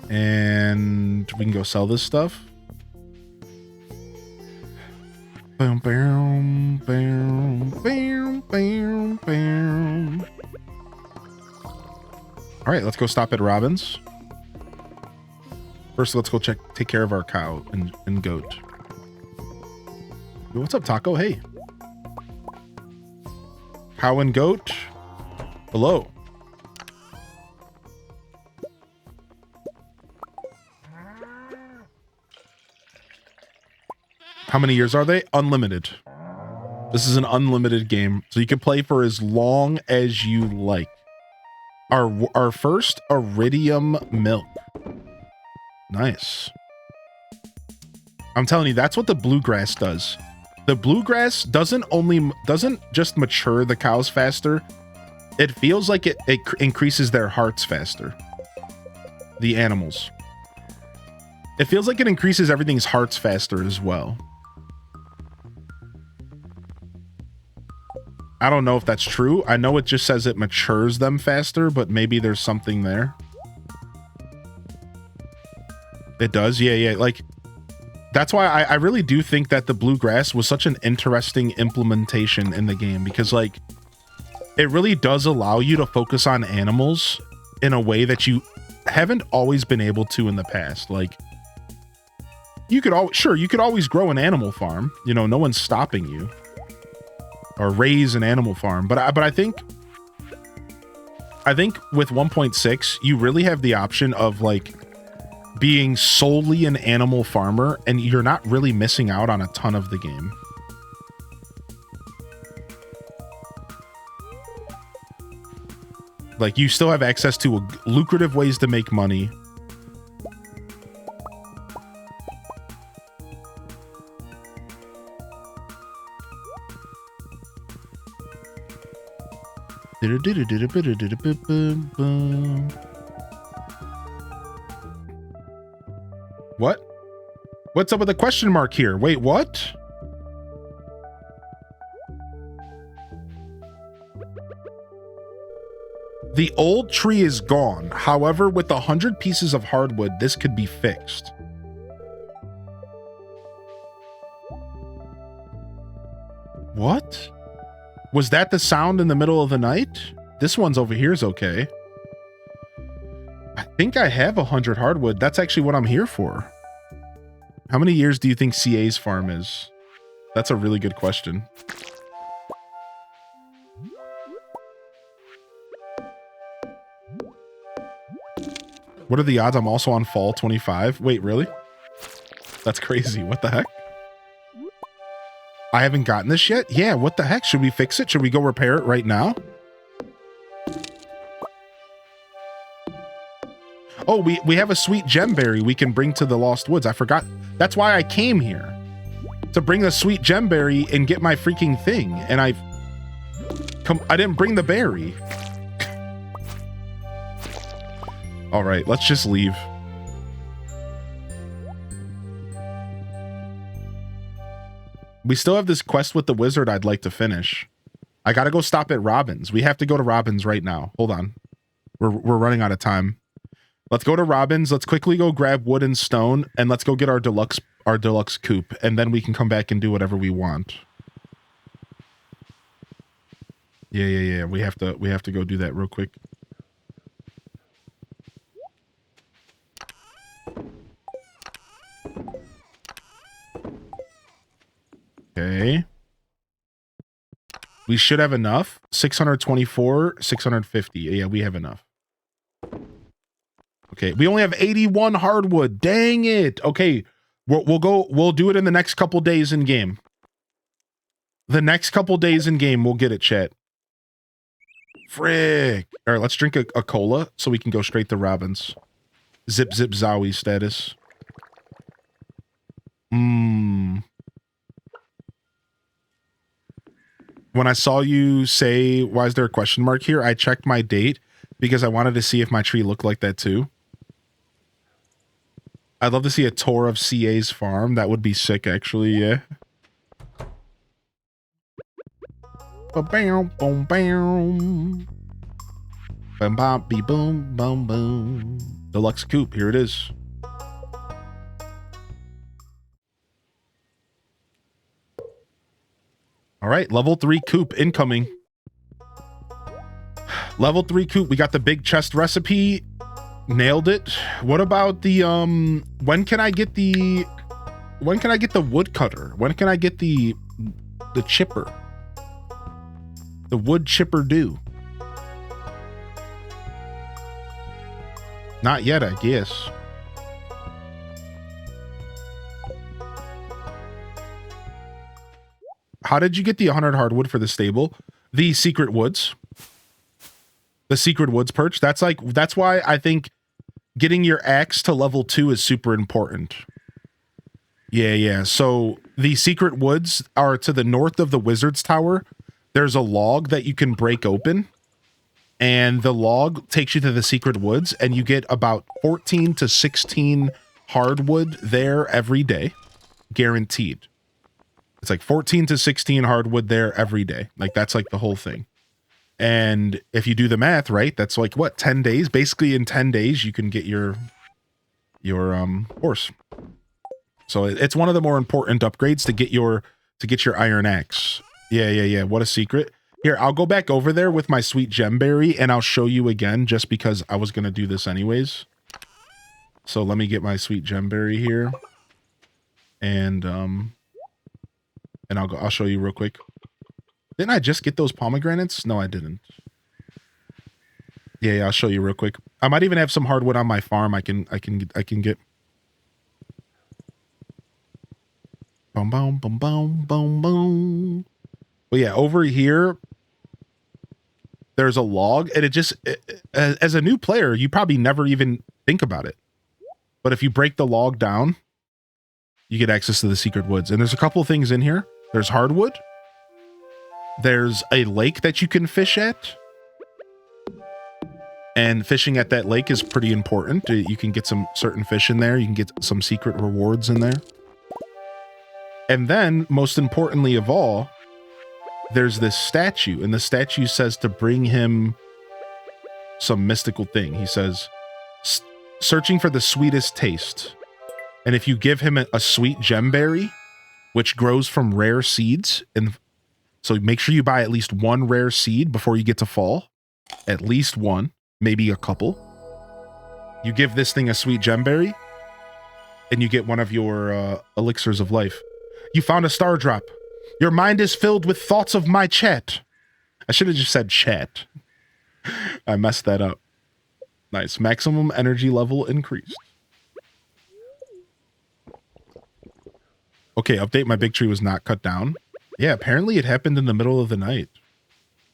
S2: And we can go sell this stuff. Bam, bam, bam, bam, bam, bam. All right, let's go stop at Robin's. First, let's go take care of our cow and goat. Yo, what's up, Taco? Hey. Cow and goat. Hello. How many years are they? Unlimited. This is an unlimited game, so you can play for as long as you like. Our first iridium milk. Nice. I'm telling you, that's what the bluegrass does. The bluegrass doesn't just mature the cows faster. It feels like it increases their hearts faster. The animals. It feels like it increases everything's hearts faster as well. I don't know if that's true. I know it just says it matures them faster, but maybe there's something there. It does, yeah. Like, that's why I really do think that the bluegrass was such an interesting implementation in the game, because like, it really does allow you to focus on animals in a way that you haven't always been able to in the past. Like, you could always grow an animal farm. You know, no one's stopping you. Or raise an animal farm, but I think with 1.6 you really have the option of like being solely an animal farmer, and you're not really missing out on a ton of the game. Like, you still have access to lucrative ways to make money. What? What's up with the question mark here? Wait, what? The old tree is gone. However, with 100 pieces of hardwood, this could be fixed. What? Was that the sound in the middle of the night? This one's over here is okay. I think I have 100 hardwood. That's actually what I'm here for. How many years do you think CA's farm is? That's a really good question. What are the odds I'm also on fall 25? Wait, really? That's crazy. What the heck? I haven't gotten this yet? Yeah, what the heck? Should we fix it? Should we go repair it right now? Oh, we have a sweet gemberry we can bring to the Lost Woods. I forgot. That's why I came here. To bring the sweet gemberry and get my freaking thing. And I didn't bring the berry. All right, let's just leave. We still have this quest with the wizard I'd like to finish. I gotta go stop at Robin's. We have to go to Robin's right now. Hold on. We're running out of time. Let's go to Robin's. Let's quickly go grab wood and stone, and let's go get our deluxe coop, and then we can come back and do whatever we want. Yeah. We have to go do that real quick. Okay. We should have enough. 624, 650. Yeah, we have enough. Okay, we only have 81 hardwood. Dang it. Okay, we'll do it in the next couple days in game. The next couple days in game, we'll get it, chat. Frick. All right, let's drink a cola so we can go straight to Robin's. Zip zip zowie status. When I saw you say, why is there a question mark here? I checked my date because I wanted to see if my tree looked like that too. I'd love to see a tour of CA's farm. That would be sick, actually, yeah. Ba-bam, boom, bam. Bam, bam, be boom, boom, boom. Deluxe coop, here it is. All right, level 3 coop incoming. Level 3 coop, we got the big chest recipe. Nailed it. What about the when can I get the woodcutter? When can I get the chipper? The wood chipper do? Not yet, I guess. How did you get the 100 hardwood for the stable? The secret woods. The secret woods perch. That's why I think getting your axe to level 2 is super important. Yeah. So the secret woods are to the north of the wizard's tower. There's a log that you can break open, and the log takes you to the secret woods, and you get about 14 to 16 hardwood there every day, guaranteed. It's like 14 to 16 hardwood there every day. Like, that's like the whole thing. And if you do the math, right, that's like what, 10 days? Basically in 10 days you can get your horse. So it's one of the more important upgrades to get your iron axe. Yeah. What a secret. Here, I'll go back over there with my sweet gemberry and I'll show you again just because I was going to do this anyways. So let me get my sweet gemberry here. And I'll show you real quick. Didn't I just get those pomegranates? No, I didn't. Yeah, I'll show you real quick. I might even have some hardwood on my farm I can get. Boom, boom, boom, boom, boom, boom. Well, yeah, over here, there's a log, and as a new player, you probably never even think about it. But if you break the log down, you get access to the secret woods. And there's a couple of things in here. There's hardwood. There's a lake that you can fish at. And fishing at that lake is pretty important. You can get some certain fish in there. You can get some secret rewards in there. And then, most importantly of all, there's this statue. And the statue says to bring him some mystical thing. He says, searching for the sweetest taste. And if you give him a sweet gemberry, which grows from rare seeds, and so make sure you buy at least one rare seed before you get to fall. At least one, maybe a couple. You give this thing a sweet gemberry, and you get one of your elixirs of life. You found a star drop. Your mind is filled with thoughts of my chat. I should have just said chat. I messed that up. Nice. Maximum energy level increased. Okay, update. My big tree was not cut down. Yeah, apparently it happened in the middle of the night.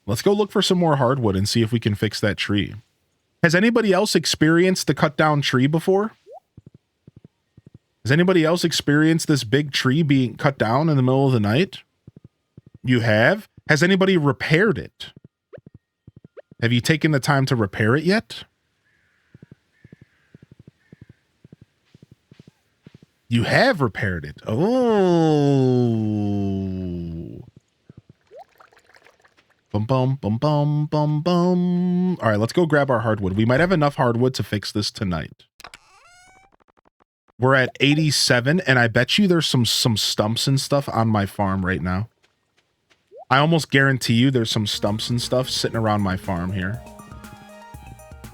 S2: Let's go look for some more hardwood and see if we can fix that tree. Has anybody else experienced the cut down tree before? Has anybody else experienced this big tree being cut down in the middle of the night? You have? Has anybody repaired it? Have you taken the time to repair it yet? You have repaired it. Oh. Bum, bum, bum, bum, bum, bum. All right, let's go grab our hardwood. We might have enough hardwood to fix this tonight. We're at 87, and I bet you there's some stumps and stuff on my farm right now. I almost guarantee you there's some stumps and stuff sitting around my farm here.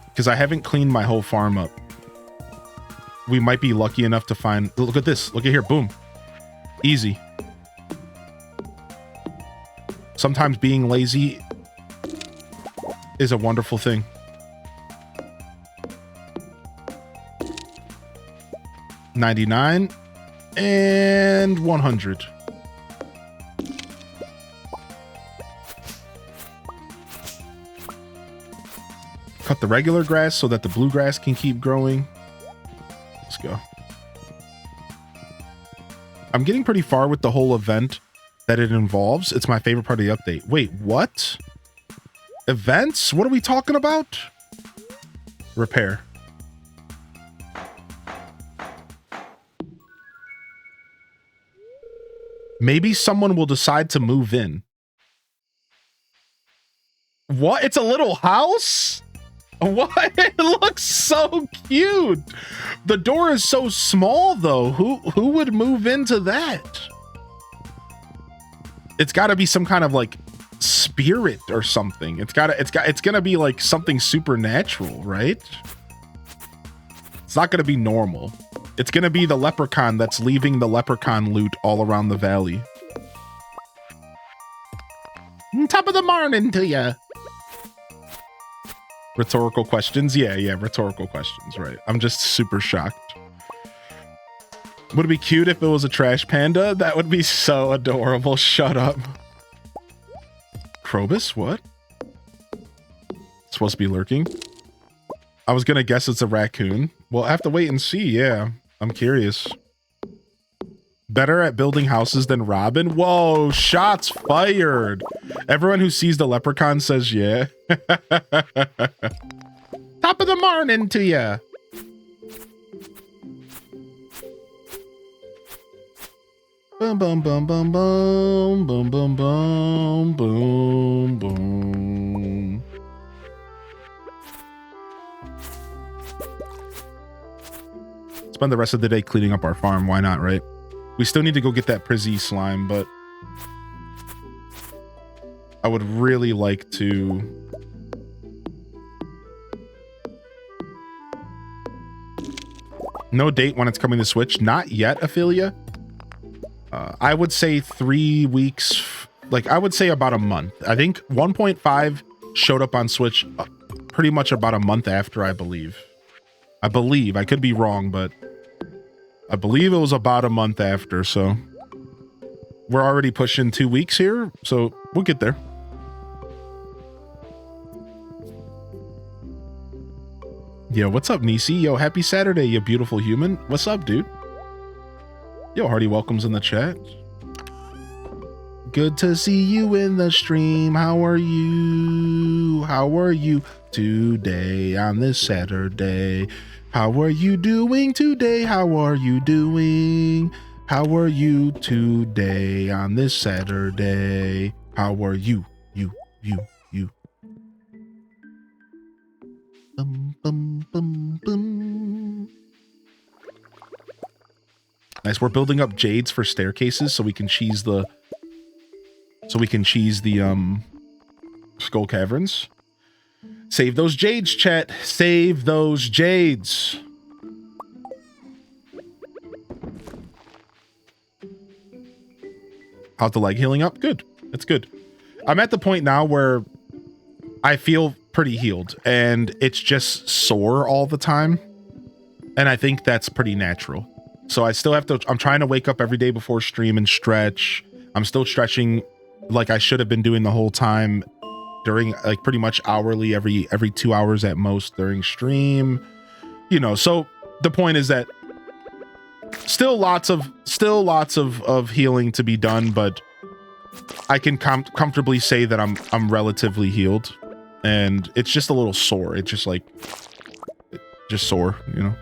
S2: Because I haven't cleaned my whole farm up. We might be lucky enough to find... Look at this. Look at here. Boom. Easy. Sometimes being lazy is a wonderful thing. $99 and $100. Cut the regular grass so that the bluegrass can keep growing. Let's go. I'm getting pretty far with the whole event that it involves. It's my favorite part of the update. Wait, what? Events? What are we talking about? Repair. Maybe someone will decide to move in. What? It's a little house? What? It looks so cute. The door is so small though. Who would move into that? It's got to be some kind of like spirit or something. It's gonna be like something supernatural, right? It's not gonna be normal. It's gonna be the leprechaun that's leaving the leprechaun loot all around the valley. Top of the morning to ya. Rhetorical questions? Yeah, rhetorical questions, right. I'm just super shocked. Would it be cute if it was a trash panda? That would be so adorable. Shut up. Krobus? What? It's supposed to be lurking? I was gonna guess it's a raccoon. We'll have to wait and see, yeah. I'm curious. Better at building houses than Robin? Whoa, shots fired. Everyone who sees the leprechaun says yeah. Top of the morning to ya. Boom, boom, boom, boom, boom, boom, boom, boom, boom, boom. Spend the rest of the day cleaning up our farm. Why not, right? We still need to go get that Prizzy slime, but I would really like to... No date when it's coming to Switch. Not yet, Ophelia. I would say 3 weeks. Like, I would say about a month. I think 1.5 showed up on Switch pretty much about a month after, I believe. I could be wrong, but I believe it was about a month after, so we're already pushing 2 weeks here, so we'll get there. Yo, what's up, Nisi? Yo, happy Saturday, you beautiful human. What's up, dude? Yo, Hardy welcomes in the chat. Good to see you in the stream. How are you? How are you today on this Saturday? How are you doing today? How are you doing? How are you today on this Saturday? How are you? You. Bum, bum, bum, bum. Nice. We're building up jades for staircases so we can cheese the skull caverns. Save those jades, chat. Save those jades. How's the leg healing up? Good. That's good. I'm at the point now where I feel pretty healed and it's just sore all the time. And I think that's pretty natural. So I still have to, I'm trying to wake up every day before stream and stretch. I'm still stretching like I should have been doing the whole time during, like, pretty much hourly, every 2 hours at most during stream, you know. So the point is that still lots of healing to be done, but I can comfortably say that I'm relatively healed, and it's just a little sore. It's just like, just sore, you know.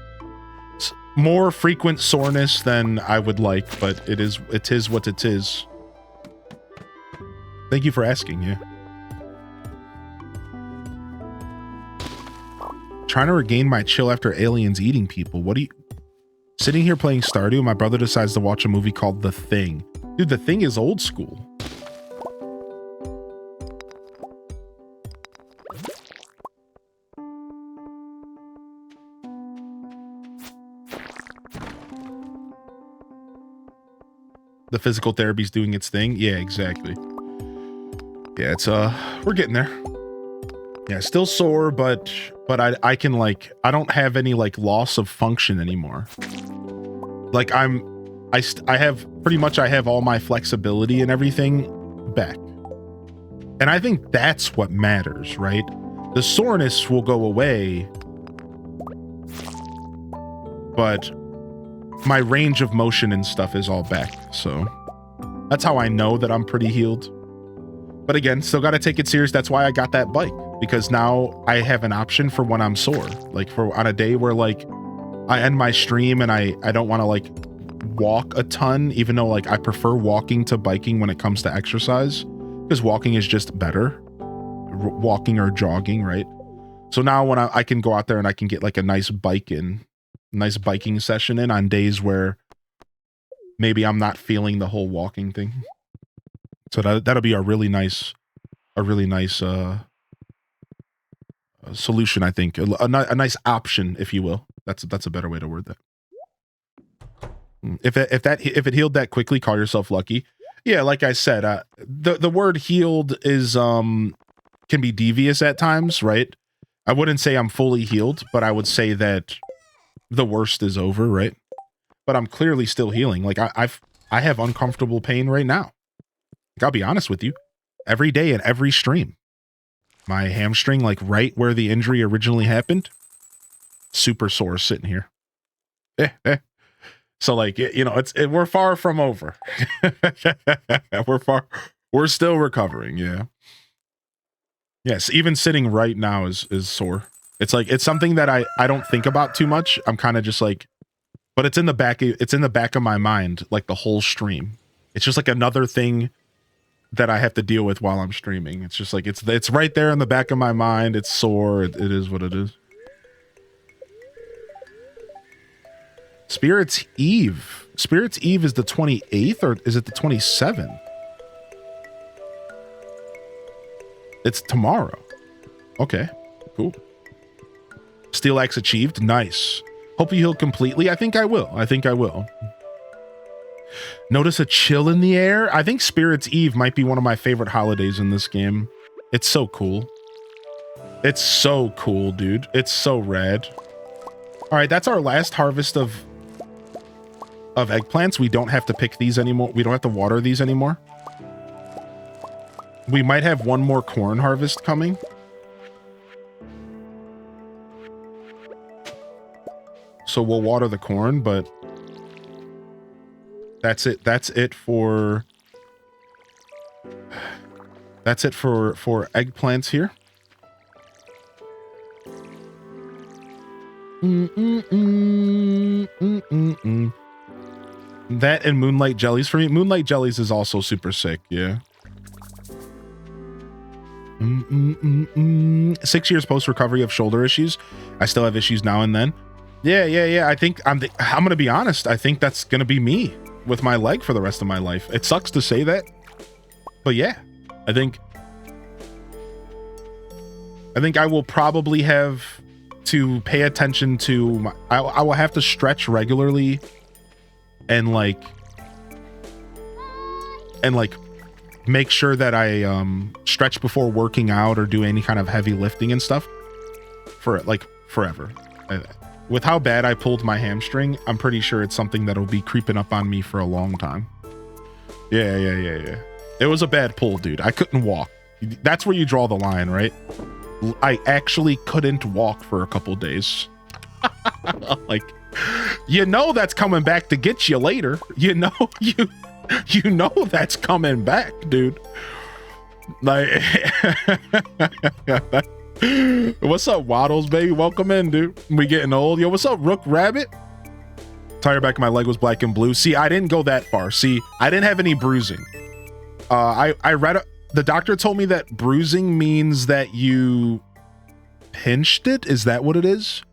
S2: It's more frequent soreness than I would like, but it is what it is. Thank you for asking. Yeah. Trying to regain my chill after aliens eating people. What do you... Sitting here playing Stardew, my brother decides to watch a movie called The Thing. Dude, The Thing is old school. The physical therapy's doing its thing. Yeah, exactly. Yeah, it's we're getting there. Yeah, still sore, but I can, like, I don't have any, like, loss of function anymore. Like, I have pretty much, I have all my flexibility and everything back. And I think that's what matters, right? The soreness will go away, but my range of motion and stuff is all back. So that's how I know that I'm pretty healed. But again, still got to take it serious. That's why I got that bike, because now I have an option for when I'm sore. Like, for on a day where, like, I end my stream and I don't want to, like, walk a ton, even though, like, I prefer walking to biking when it comes to exercise, because walking is just better. Walking or jogging, right? So now when I can go out there and I can get, like, a nice biking session in on days where maybe I'm not feeling the whole walking thing. So that'll be a really nice solution, I think. A nice option, if you will. That's a better way to word that. If it healed that quickly, call yourself lucky. Yeah, like I said, the word healed is can be devious at times, right? I wouldn't say I'm fully healed, but I would say that the worst is over, right? But I'm clearly still healing. Like, I have uncomfortable pain right now. Like, I'll be honest with you. Every day and every stream, my hamstring, like right where the injury originally happened, super sore sitting here. So, like, you know, we're far from over. We're still recovering. Yeah. Yes. Even sitting right now is sore. It's like, it's something that I don't think about too much. I'm kind of just like, but it's in the back of my mind, like the whole stream. It's just like another thing that I have to deal with while I'm streaming. It's just like, it's right there in the back of my mind. It's sore. It is what it is. Spirit's Eve. Spirit's Eve is the 28th, or is it the 27th? It's tomorrow. Okay, cool. Steel Axe achieved. Nice. Hope you heal completely. I think I will. Notice a chill in the air. I think Spirit's Eve might be one of my favorite holidays in this game. It's so cool. It's so cool, dude. It's so rad. All right, that's our last harvest of eggplants. We don't have to pick these anymore. We don't have to water these anymore. We might have one more corn harvest coming. So we'll water the corn, but that's it. That's it for That's it for eggplants here. That and moonlight jellies for me. Moonlight jellies is also super sick. Yeah. 6 years post recovery of shoulder issues. I still have issues now and then. Yeah. I think I'm gonna be honest. I think that's gonna be me with my leg for the rest of my life. It sucks to say that, but yeah, I think I will probably have to pay attention to I will have to stretch regularly and like make sure that I stretch before working out or do any kind of heavy lifting and stuff for like forever. With how bad I pulled my hamstring, I'm pretty sure it's something that'll be creeping up on me for a long time. Yeah. It was a bad pull, dude. I couldn't walk. That's where you draw the line, right? I actually couldn't walk for a couple days. Like, you know that's coming back to get you later. You know that's coming back, dude. Like, what's up, Waddles, baby? Welcome in, dude. We getting old. Yo, what's up, Rook Rabbit? Tire back of my leg was black and blue. See, I didn't go that far. See, I didn't have any bruising. I read the doctor told me that bruising means that you pinched it. Is that what it is?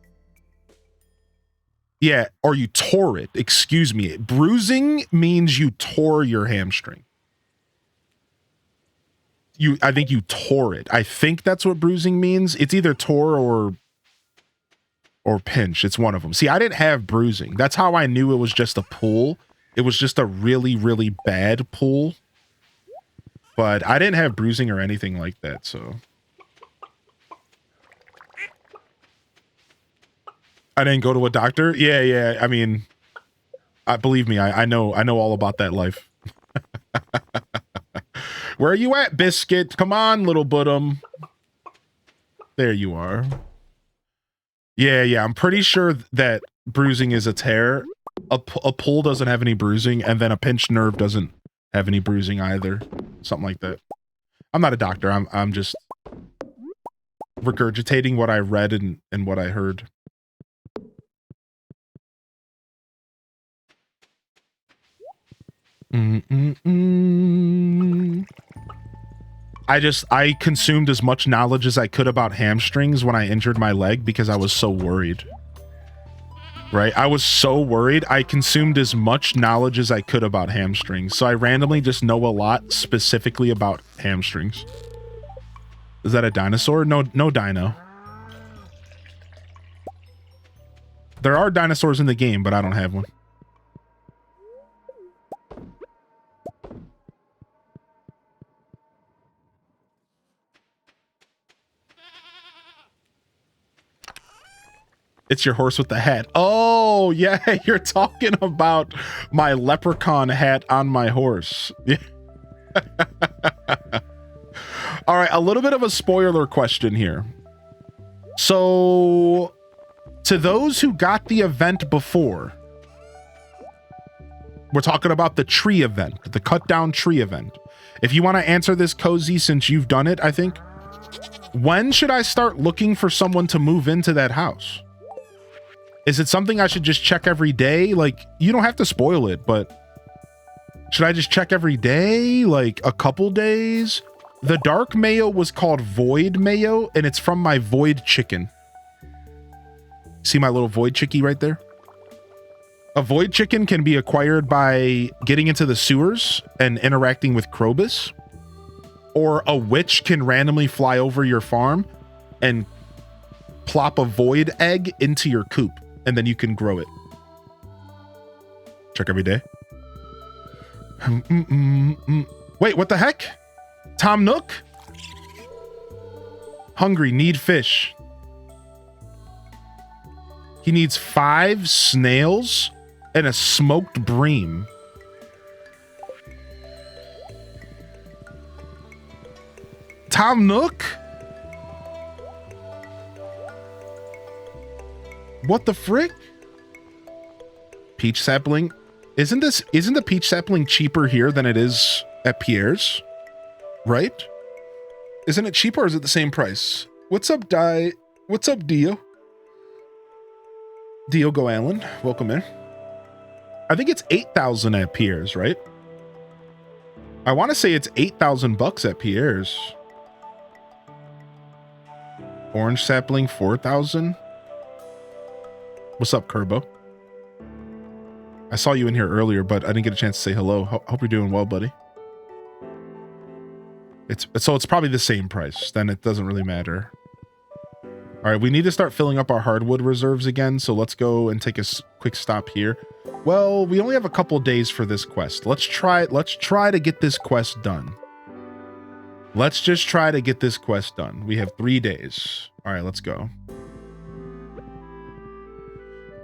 S2: Yeah, or you tore it. Excuse me. Bruising means you tore your hamstring. I think you tore it. I think that's what bruising means. It's either tore or pinch. It's one of them. See, I didn't have bruising. That's how I knew it was just a pull. It was just a really, really bad pull. But I didn't have bruising or anything like that, so. I didn't go to a doctor? Yeah. I mean, believe me, I know all about that life. Where are you at, Biscuit? Come on, little bottom. There you are. Yeah, I'm pretty sure that bruising is a tear. A pull doesn't have any bruising, and then a pinched nerve doesn't have any bruising either. Something like that. I'm not a doctor. I'm just regurgitating what I read and what I heard. I consumed as much knowledge as I could about hamstrings when I injured my leg because I was so worried. Right? I was so worried. I consumed as much knowledge as I could about hamstrings. So I randomly just know a lot specifically about hamstrings. Is that a dinosaur? No dino. There are dinosaurs in the game, but I don't have one. It's your horse with the hat. Oh, yeah, you're talking about my leprechaun hat on my horse. Yeah. All right, a little bit of a spoiler question here. So, to those who got the event before, we're talking about the tree event, the cut down tree event. If you want to answer this, Cozy, since you've done it, I think. When should I start looking for someone to move into that house? Is it something I should just check every day? Like, you don't have to spoil it, but should I just check every day? Like a couple days? The dark mayo was called Void Mayo, and it's from my Void Chicken. See my little Void Chickie right there? A Void Chicken can be acquired by getting into the sewers and interacting with Krobus. Or a witch can randomly fly over your farm and plop a Void egg into your coop. And then you can grow it. Check every day. Wait, what the heck? Tom Nook? Hungry, need fish. He needs 5 snails and a smoked bream. Tom Nook? What the frick? Peach sapling? Isn't the peach sapling cheaper here than it is at Pierre's? right? Isn't it cheaper or is it the same price? What's up, Di? What's up, Dio? Diogo Allen, welcome in. I think it's 8,000 at Pierre's, right? I want to say it's 8,000 bucks at Pierre's. Orange sapling 4,000. What's up, Kerbo? I saw you in here earlier, but I didn't get a chance to say hello. Hope you're doing well, buddy. So it's probably the same price. Then it doesn't really matter. All right, we need to start filling up our hardwood reserves again. So let's go and take a quick stop here. Well, we only have a couple days for this quest. Let's try to get this quest done. Let's just try to get this quest done. We have 3 days. All right, let's go.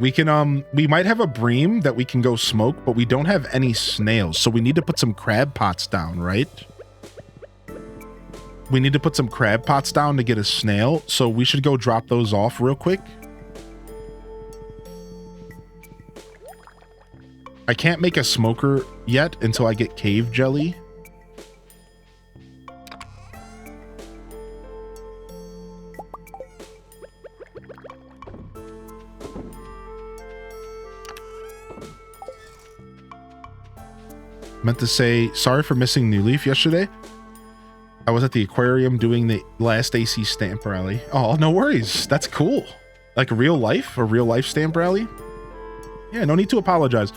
S2: We can, we might have a bream that we can go smoke, but we don't have any snails. So we need to put some crab pots down, right? We need to put some crab pots down to get a snail. So we should go drop those off real quick. I can't make a smoker yet until I get cave jelly. Meant to say, sorry for missing New Leaf yesterday. I was at the aquarium doing the last AC stamp rally. Oh, no worries. That's cool. Like a real life stamp rally? Yeah, no need to apologize.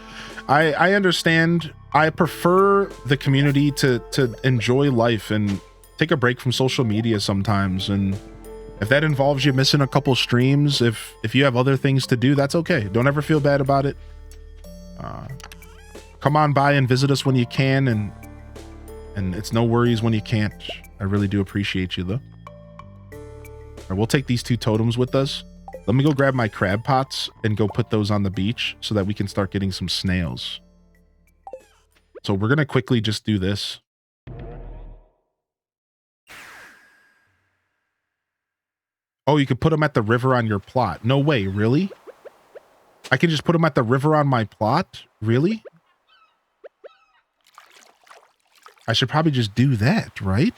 S2: I understand. I prefer the community to enjoy life and take a break from social media sometimes. And if that involves you missing a couple streams, if you have other things to do, that's okay. Don't ever feel bad about it. Come on by and visit us when you can, and it's no worries when you can't. I really do appreciate you, though. All right, we'll take these 2 totems with us. Let me go grab my crab pots and go put those on the beach so that we can start getting some snails. So we're going to quickly just do this. Oh, you could put them at the river on your plot. No way, really? I can just put them at the river on my plot? Really? I should probably just do that, right?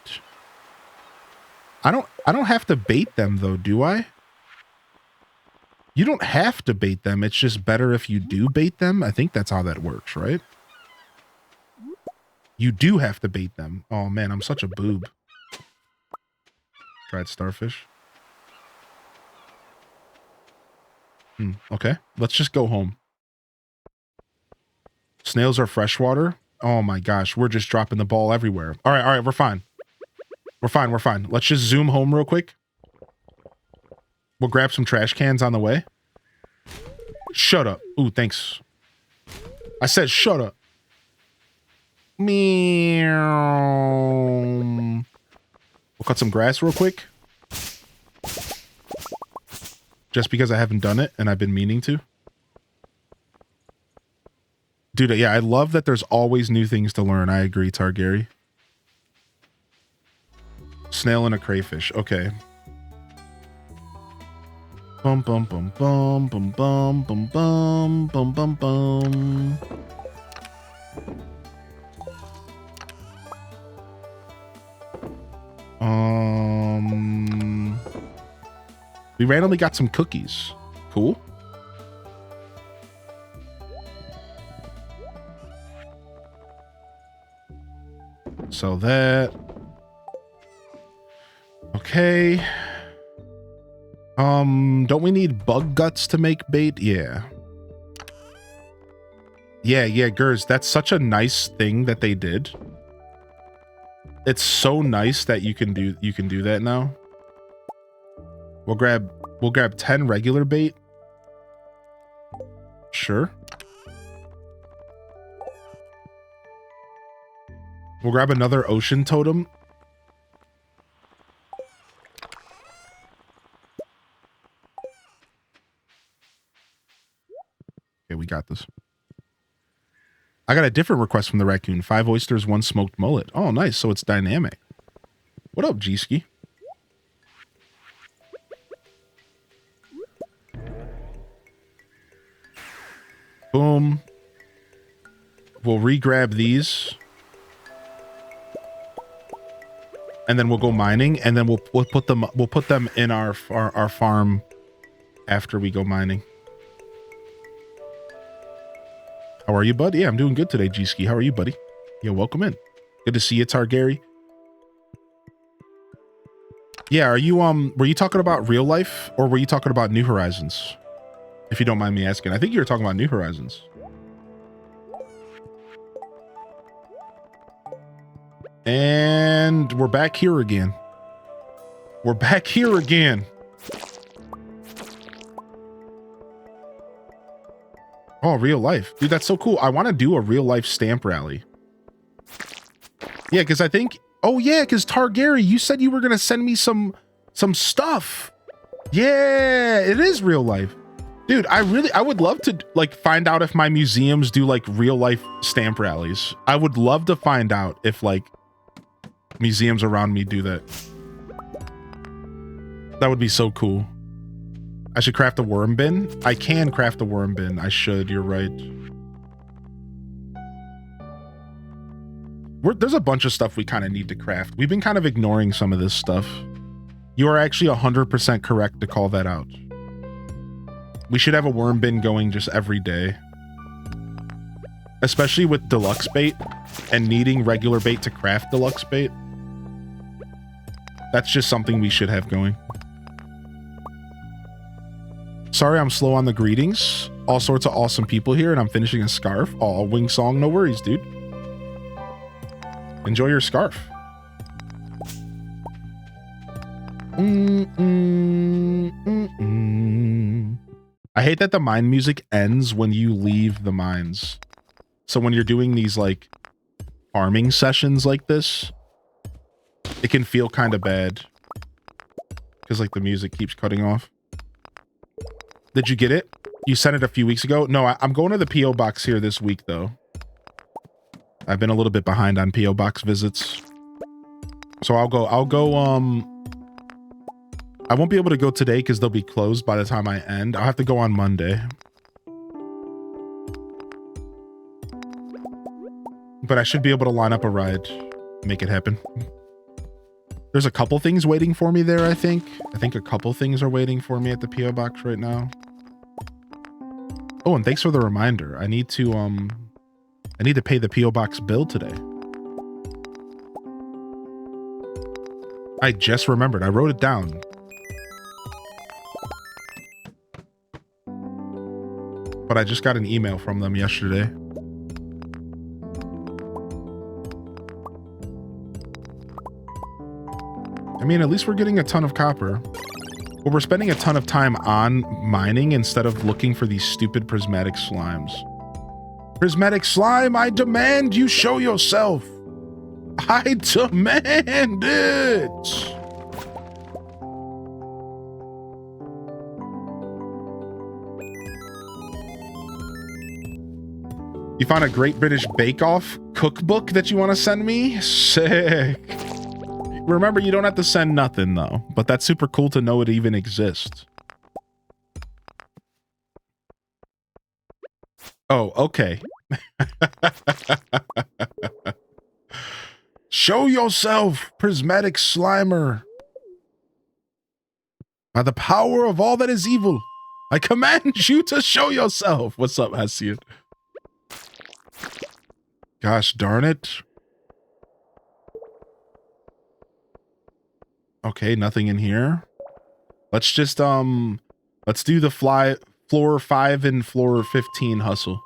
S2: I don't have to bait them though, do I? You don't have to bait them. It's just better if you do bait them. I think that's how that works, right? You do have to bait them. Oh man, I'm such a boob. Dried starfish. Okay, let's just go home. Snails are freshwater. Oh my gosh, we're just dropping the ball everywhere. All right, we're fine. We're fine. Let's just zoom home real quick. We'll grab some trash cans on the way. Shut up. Ooh, thanks. I said shut up. Meow. We'll cut some grass real quick. Just because I haven't done it and I've been meaning to. Dude, yeah, I love that there's always new things to learn. I agree, Targary. Snail and a crayfish. Okay. Bum bum bum bum bum bum bum bum bum bum bum. We randomly got some cookies. Cool. So that. Okay. Don't we need bug guts to make bait? Yeah. Yeah, Gers, that's such a nice thing that they did. It's so nice that you can do that now. We'll grab 10 regular bait. Sure. We'll grab another ocean totem. Okay, we got this. I got a different request from the raccoon. 5 oysters, 1 smoked mullet. Oh, nice. So it's dynamic. What up, G-Ski? Boom. We'll re-grab these. and then we'll go mining, and then we'll put them in our farm after we go mining. How are you, bud? Yeah, I'm doing good today, G-Ski. How are you, buddy? Yeah, welcome in. Good to see you, Targaryen. Yeah, are you were you talking about real life or were you talking about New Horizons? If you don't mind me asking. I think you were talking about New Horizons. And we're back here again. We're back here again. Oh, real life. Dude, that's so cool. I want to do a real life stamp rally. Yeah, because I think... Oh, yeah, because Targaryen, you said you were going to send me some stuff. Yeah, it is real life. Dude, I would love to, like, find out if my museums do, like, real life stamp rallies. I would love to find out if, like, museums around me do that. That would be so cool. I should craft a worm bin. I can craft a worm bin. I should. You're right. There's a bunch of stuff we kind of need to craft. We've been kind of ignoring some of this stuff. You are actually 100% correct to call that out. We should have a worm bin going just every day. Especially with deluxe bait and needing regular bait to craft deluxe bait. That's just something we should have going. Sorry, I'm slow on the greetings. All sorts of awesome people here, and I'm finishing a scarf. Aw, Wing Song, no worries, dude. Enjoy your scarf. I hate that the mine music ends when you leave the mines. So when you're doing these, like, farming sessions like this, it can feel kind of bad. Because, like, the music keeps cutting off. Did you get it? You sent it a few weeks ago? No, I'm going to the P.O. box here this week, though. I've been a little bit behind on P.O. box visits. So I'll go, I won't be able to go today because they'll be closed by the time I end. I'll have to go on Monday. But I should be able to line up a ride, make it happen. There's a couple things waiting for me there, I think. I think a couple things are waiting for me at the P.O. box right now. Oh, and thanks for the reminder. I need to pay the P.O. box bill today. I just remembered. I wrote it down. But I just got an email from them yesterday. I mean, at least we're getting a ton of copper. But we're spending a ton of time on mining instead of looking for these stupid prismatic slimes. Prismatic slime, I demand you show yourself. I demand it. You found a Great British Bake Off cookbook that you want to send me? Sick. Remember, you don't have to send nothing, though. But that's super cool to know it even exists. Oh, okay. Show yourself, prismatic slimer. By the power of all that is evil, I command you to show yourself. What's up, Hesiod? Gosh darn it. Okay, nothing in here. Let's just, let's do the floor 5 and floor 15 hustle.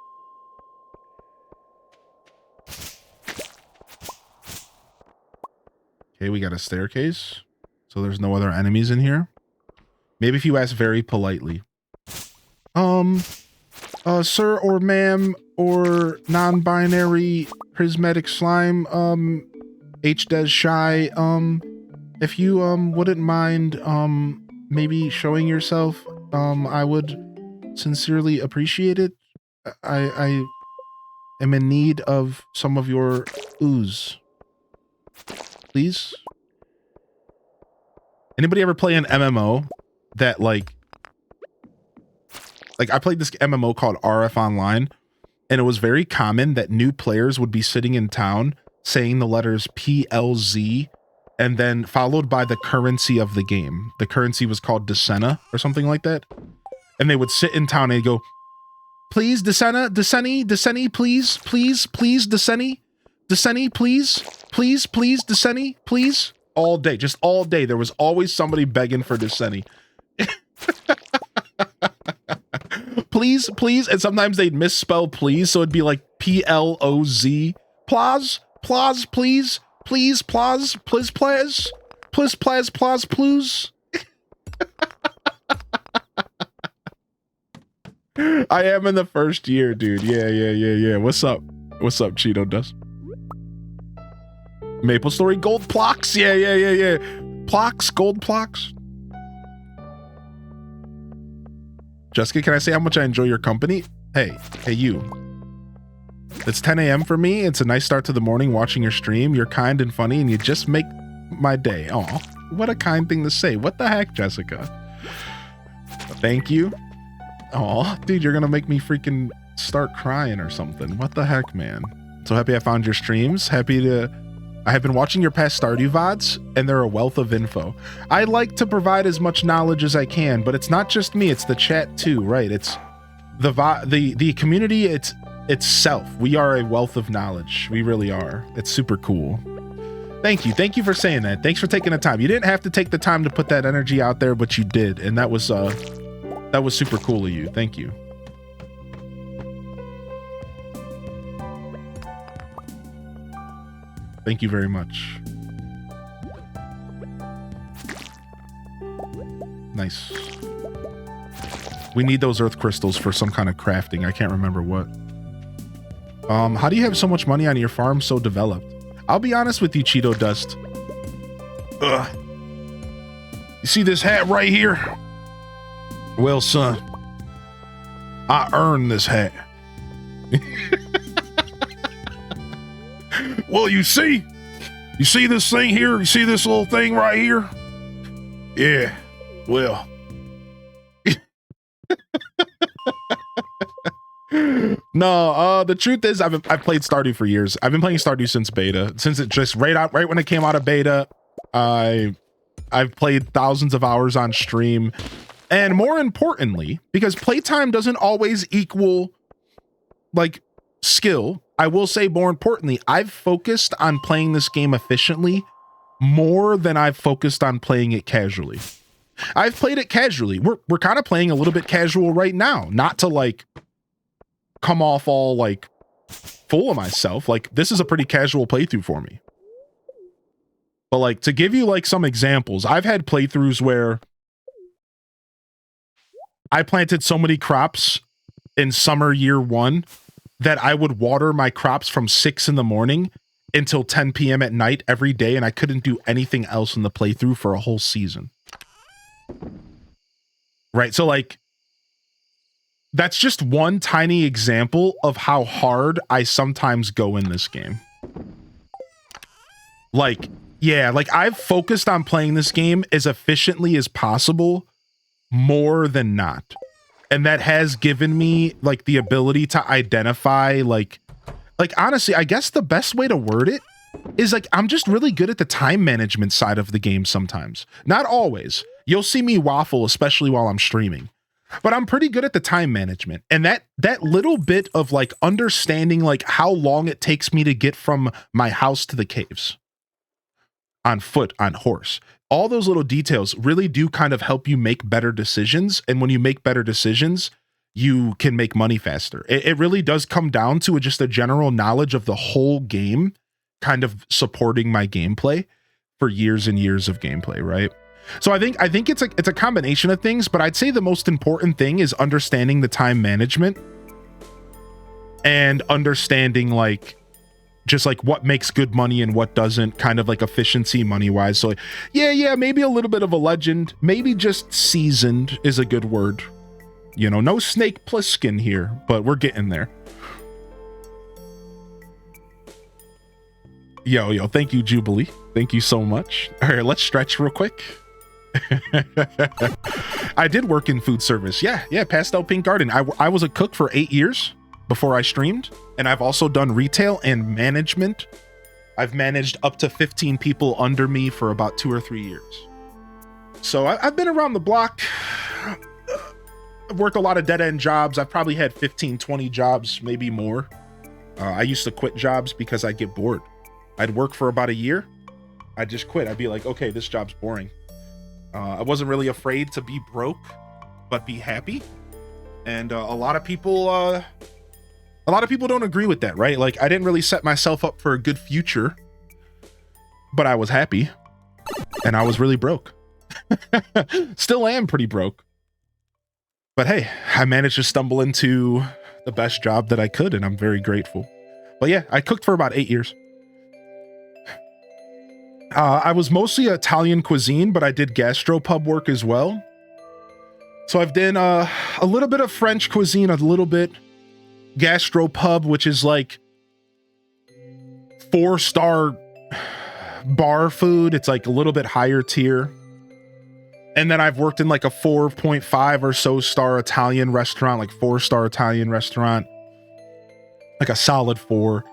S2: Okay, we got a staircase. So there's no other enemies in here. Maybe if you ask very politely. Sir or ma'am or non-binary prismatic slime, H-Des Shy, if you, wouldn't mind, maybe showing yourself, I would sincerely appreciate it. I am in need of some of your ooze. Please? Anybody ever play an MMO that, like I played this MMO called RF Online, and it was very common that new players would be sitting in town saying the letters PLZ and then followed by the currency of the game. The currency was called Decena or something like that. And they would sit in town and they'd go, please, Decena, Deceni, please, please, please, Deceni, please, please, please, Deceni, please. All day, just all day. There was always somebody begging for Deceni. Please, please. And sometimes they'd misspell please, so it'd be like P-L-O-Z. Plaz, plaz, please, please, plaz, please, plaz, please, plaz, plaz, please. I am in the first year, dude. Yeah. What's up? What's up, Cheeto Dust? Maple Story gold plaques. Yeah. Plaques, gold plaques. Jessica, can I say how much I enjoy your company? Hey, you. It's 10 a.m. for me. It's a nice start to the morning watching your stream. You're kind and funny, and you just make my day. Oh, what a kind thing to say. What the heck, Jessica? Thank you. Oh, dude, you're gonna make me freaking start crying or something. What the heck, man? So happy I found your streams. I have been watching your past Stardew VODs, and they're a wealth of info. I like to provide as much knowledge as I can, but it's not just me, it's the chat too, right? It's the community itself. We are a wealth of knowledge. We really are. It's super cool. Thank you for saying that. Thanks for taking the time. You didn't have to take the time to put that energy out there, but you did, and that was super cool of you. Thank you. Thank you very much. Nice. We need those earth crystals for some kind of crafting. I can't remember what. How do you have so much money on your farm so developed? I'll be honest with you, Cheeto Dust. Ugh. You see this hat right here? Well, son, I earned this hat. Well, you see this thing here? You see this little thing right here? Yeah, well. No, the truth is I've played Stardew for years. I've been playing Stardew since beta. Since it just right when it came out of beta, I've played thousands of hours on stream. And more importantly, because playtime doesn't always equal like skill, I will say more importantly, I've focused on playing this game efficiently more than I've focused on playing it casually. I've played it casually. We're kind of playing a little bit casual right now, not to like come off all like full of myself. Like this is a pretty casual playthrough for me. But like to give you like some examples, I've had playthroughs where I planted so many crops in summer year one that I would water my crops from 6 in the morning until 10 p.m. at night every day, and I couldn't do anything else in the playthrough for a whole season. Right, so like, that's just one tiny example of how hard I sometimes go in this game. Like, yeah, like I've focused on playing this game as efficiently as possible more than not. And that has given me like the ability to identify like honestly, I guess the best way to word it is like I'm just really good at the time management side of the game sometimes. Not always. You'll see me waffle, especially while I'm streaming. But I'm pretty good at the time management. And that little bit of like understanding like how long it takes me to get from my house to the caves on foot, on horse. All those little details really do kind of help you make better decisions. And when you make better decisions, you can make money faster. It really does come down to just a general knowledge of the whole game kind of supporting my gameplay for years and years of gameplay, right? So I think it's a combination of things, but I'd say the most important thing is understanding the time management and understanding like just like what makes good money and what doesn't, kind of like efficiency money wise. So yeah, maybe a little bit of a legend, maybe just seasoned is a good word. You know, no Snake Plissken here, but we're getting there. Yo, thank you, Jubilee. Thank you so much. All right, let's stretch real quick. I did work in food service. Yeah, Pastel Pink Garden. I was a cook for 8 years before I streamed, and I've also done retail and management. I've managed up to 15 people under me for about 2 or 3 years. So I've been around the block. I've worked a lot of dead-end jobs. I've probably had 15, 20 jobs, maybe more. I used to quit jobs because I'd get bored. I'd work for about a year. I'd just quit. I'd be like, okay, this job's boring. I wasn't really afraid to be broke, but be happy. And a lot of people don't agree with that, right? Like, I didn't really set myself up for a good future, but I was happy and I was really broke. Still am pretty broke. But hey, I managed to stumble into the best job that I could, and I'm very grateful. But yeah, I cooked for about 8 years. I was mostly Italian cuisine, but I did gastropub work as well. So I've done a little bit of French cuisine, a little bit gastropub, which is like 4-star bar food. It's like a little bit higher tier. And then I've worked in like a 4.5 or so star Italian restaurant, like 4-star Italian restaurant, like a solid 4.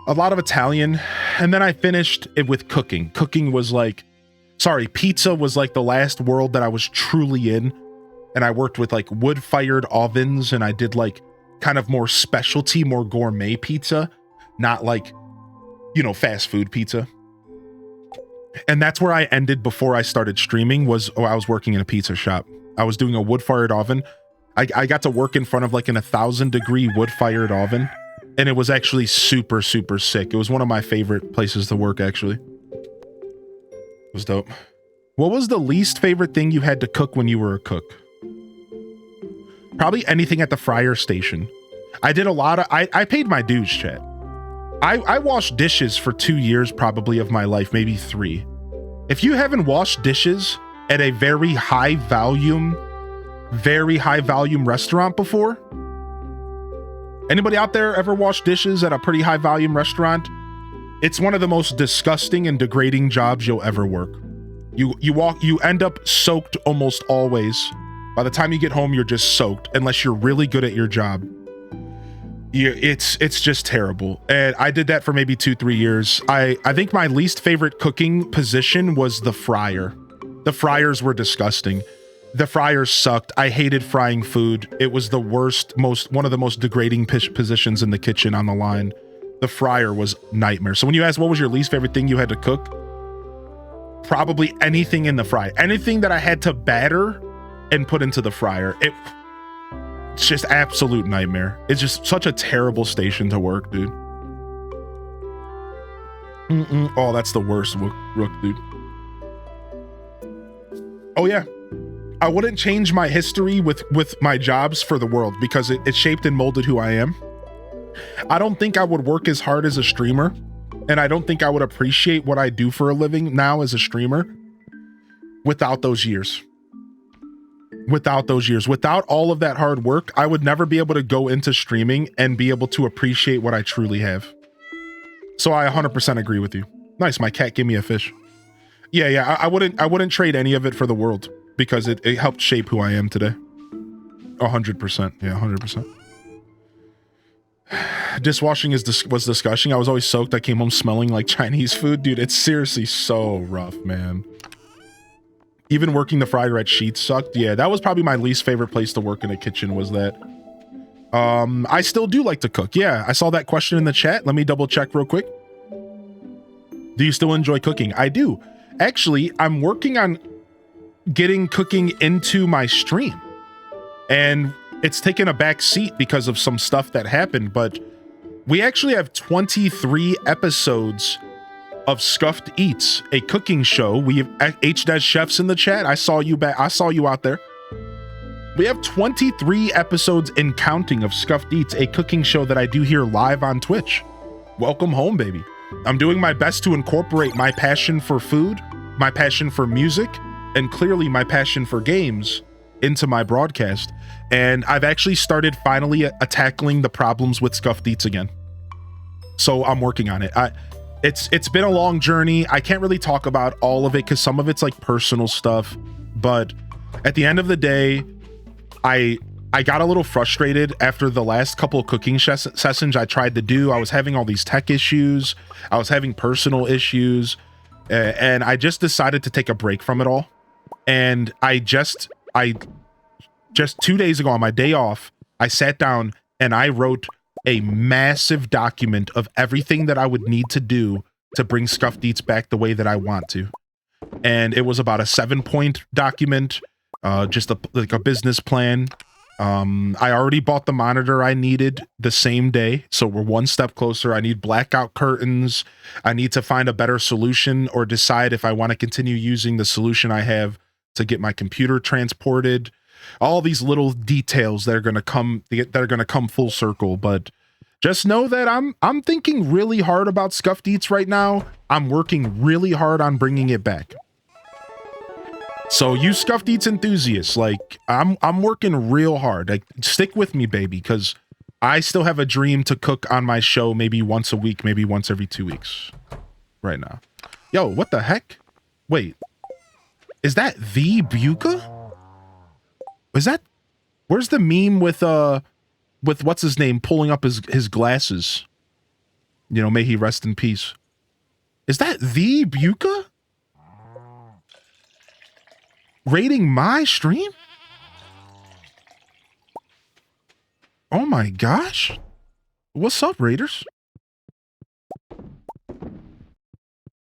S2: A lot of Italian. And then I finished it with cooking. Pizza was like the last world that I was truly in. And I worked with like wood-fired ovens, and I did like kind of more specialty, more gourmet pizza, not like, fast food pizza. And that's where I ended before I started streaming. I was working in a pizza shop. I was doing a wood-fired oven. I got to work in front of like an 1,000-degree wood-fired oven, and it was actually super, super sick. It was one of my favorite places to work, actually. It was dope. What was the least favorite thing you had to cook when you were a cook? Probably anything at the fryer station. I did a lot of... I paid my dues, chat. I washed dishes for 2 years probably of my life, maybe 3. If you haven't washed dishes at a very high volume restaurant before, anybody out there ever washed dishes at a pretty high volume restaurant? It's one of the most disgusting and degrading jobs you'll ever work. You end up soaked almost always. By the time you get home, you're just soaked, unless you're really good at your job. It's just terrible. And I did that for maybe 2-3 years. I think my least favorite cooking position was the fryer. The fryers were disgusting. The fryers sucked. I hated frying food. It was the worst, one of the most degrading positions in the kitchen on the line. The fryer was nightmare. So when you ask what was your least favorite thing you had to cook, probably anything in the fryer. Anything that I had to batter and put into the fryer. It's just absolute nightmare. It's just such a terrible station to work, dude. Oh, that's the worst rook, dude. Oh yeah. I wouldn't change my history with my jobs for the world, because it shaped and molded who I am. I don't think I would work as hard as a streamer, and I don't think I would appreciate what I do for a living now as a streamer without those years. Without all of that hard work, I would never be able to go into streaming and be able to appreciate what I truly have. So I 100% agree with you. Nice, my cat gave me a fish. Yeah, I wouldn't trade any of it for the world, because it helped shape who I am today. 100%. Yeah, 100%. Dishwashing was disgusting. I was always soaked. I came home smelling like Chinese food. Dude, it's seriously so rough, man. Even working the fryer at Sheetz sucked. Yeah, that was probably my least favorite place to work in a kitchen, was that. I still do like to cook. Yeah, I saw that question in the chat. Let me double check real quick. Do you still enjoy cooking? I do. Actually, I'm working on getting cooking into my stream. And it's taken a back seat because of some stuff that happened, but we actually have 23 episodes of Scuffed Eats, a cooking show. We have H-Des Chefs in the chat. I saw you out there. We have 23 episodes in counting of Scuffed Eats, a cooking show that I do here live on Twitch. Welcome home, baby. I'm doing my best to incorporate my passion for food, my passion for music, and clearly my passion for games into my broadcast. And I've actually started finally tackling the problems with Scuffed Eats again. So I'm working on it. It's been a long journey. I can't really talk about all of it because some of it's like personal stuff, but at the end of the day, I I got a little frustrated after the last couple of cooking sessions I tried to do. I was having all these tech issues. I was having personal issues. And I just decided to take a break from it all. And I just 2 days ago on my day off, I sat down and I wrote a massive document of everything that I would need to do to bring Scuffed Eats back the way that I want to. And it was about a 7-point document, just like a business plan. I already bought the monitor I needed the same day, so we're one step closer. I need blackout curtains. I need to find a better solution or decide if I want to continue using the solution I have to get my computer transported. All these little details that are going to come full circle, but just know that I'm thinking really hard about Scuffed Eats right now. I'm working really hard on bringing it back. So you Scuffed Eats enthusiasts, like I'm working real hard. Like stick with me, baby, because I still have a dream to cook on my show maybe once a week, maybe once every 2 weeks right now. Yo, what the heck? Wait, is that the Buka? Is that, where's the meme with what's his name pulling up his glasses? You know, may he rest in peace. Is that the Buka? Rating my stream? Oh my gosh. What's up, Raiders?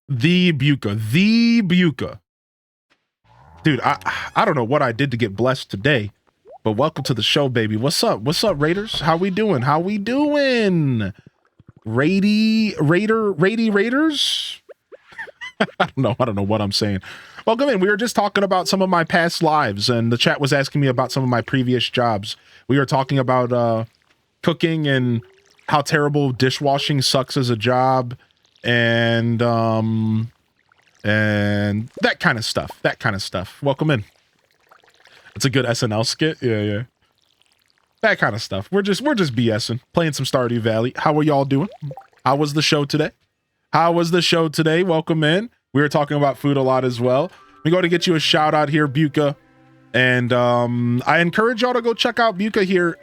S2: The Buka. Dude, I don't know what I did to get blessed today, but welcome to the show, baby. What's up? What's up, Raiders? How we doing? How we doing? Raiders? I don't know what I'm saying. Welcome in. We were just talking about some of my past lives, and the chat was asking me about some of my previous jobs. We were talking about cooking and how terrible dishwashing sucks as a job, and that kind of stuff. Welcome in. It's a good SNL skit. Yeah. That kind of stuff. We're just BSing, playing some Stardew Valley. How are y'all doing? How was the show today? Welcome in. We were talking about food a lot as well. We go to get you a shout out here, Buka. And I encourage y'all to go check out Buka here.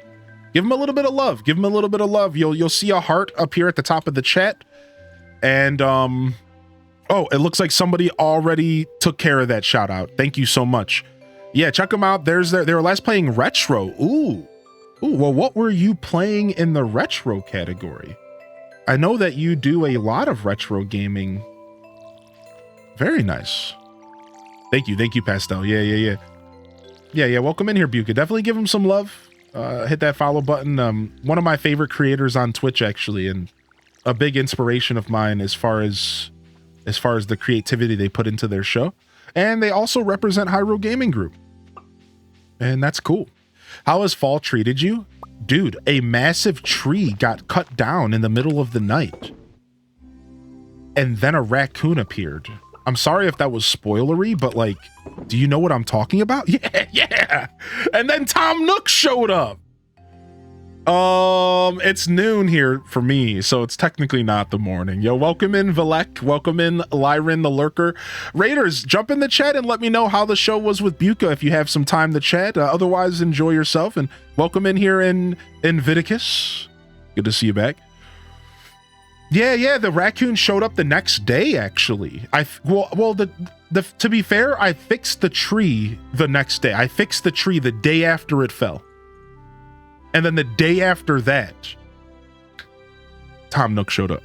S2: Give him a little bit of love. You'll see a heart up here at the top of the chat. And oh, it looks like somebody already took care of that shout out. Thank you so much. Yeah, check them out. They were last playing retro. Ooh, well, what were you playing in the retro category? I know that you do a lot of retro gaming. Very nice. Thank you, Pastel. Yeah. Welcome in here, Buka. Definitely give him some love. Hit that follow button. One of my favorite creators on Twitch, actually, and a big inspiration of mine as far as the creativity they put into their show. And they also represent Hyrule Gaming Group. And that's cool. How has fall treated you? Dude, a massive tree got cut down in the middle of the night. And then a raccoon appeared. I'm sorry if that was spoilery, but like, do you know what I'm talking about? Yeah. And then Tom Nook showed up. It's noon here for me, so it's technically not the morning. Yo, welcome in Valek. Welcome in Lyran the Lurker. Raiders, jump in the chat and let me know how the show was with Buka if you have some time to chat. Otherwise, enjoy yourself, and welcome in here in Viticus. Good to see you back. Yeah, the raccoon showed up the next day, actually. To be fair, I fixed the tree the next day. I fixed the tree the day after it fell. And then the day after that, Tom Nook showed up.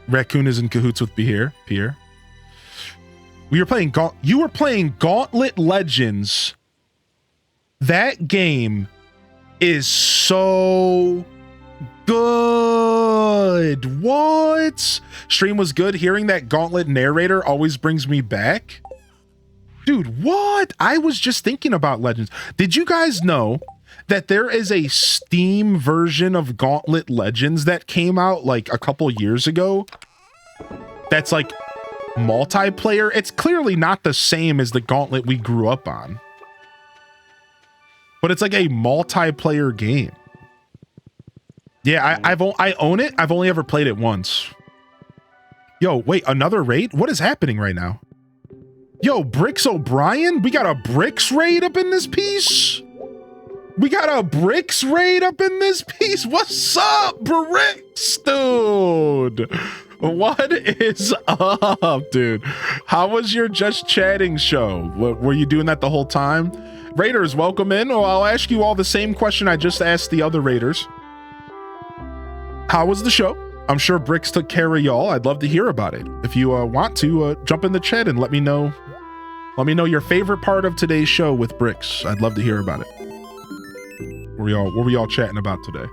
S2: Raccoon is in cahoots with Pierre. You were playing Gauntlet Legends. That game is so good. What? Stream was good. Hearing that Gauntlet narrator always brings me back. Dude, what? I was just thinking about Legends. Did you guys know that there is a Steam version of Gauntlet Legends that came out like a couple years ago? That's like multiplayer. It's clearly not the same as the Gauntlet we grew up on, but it's like a multiplayer game. Yeah, I own it. I've only ever played it once. Yo, wait, another raid? What is happening right now? Yo, Bricks O'Brien? We got a Bricks raid up in this piece? We got a Bricks raid up in this piece? What's up, Bricks, dude? What is up, dude? How was your Just Chatting show? Were you doing that the whole time? Raiders, welcome in. Well, I'll ask you all the same question I just asked the other Raiders. How was the show? I'm sure Bricks took care of y'all. I'd love to hear about it. If you want to, jump in the chat and let me know. Let me know your favorite part of today's show with Bricks. I'd love to hear about it. What were we all chatting about today?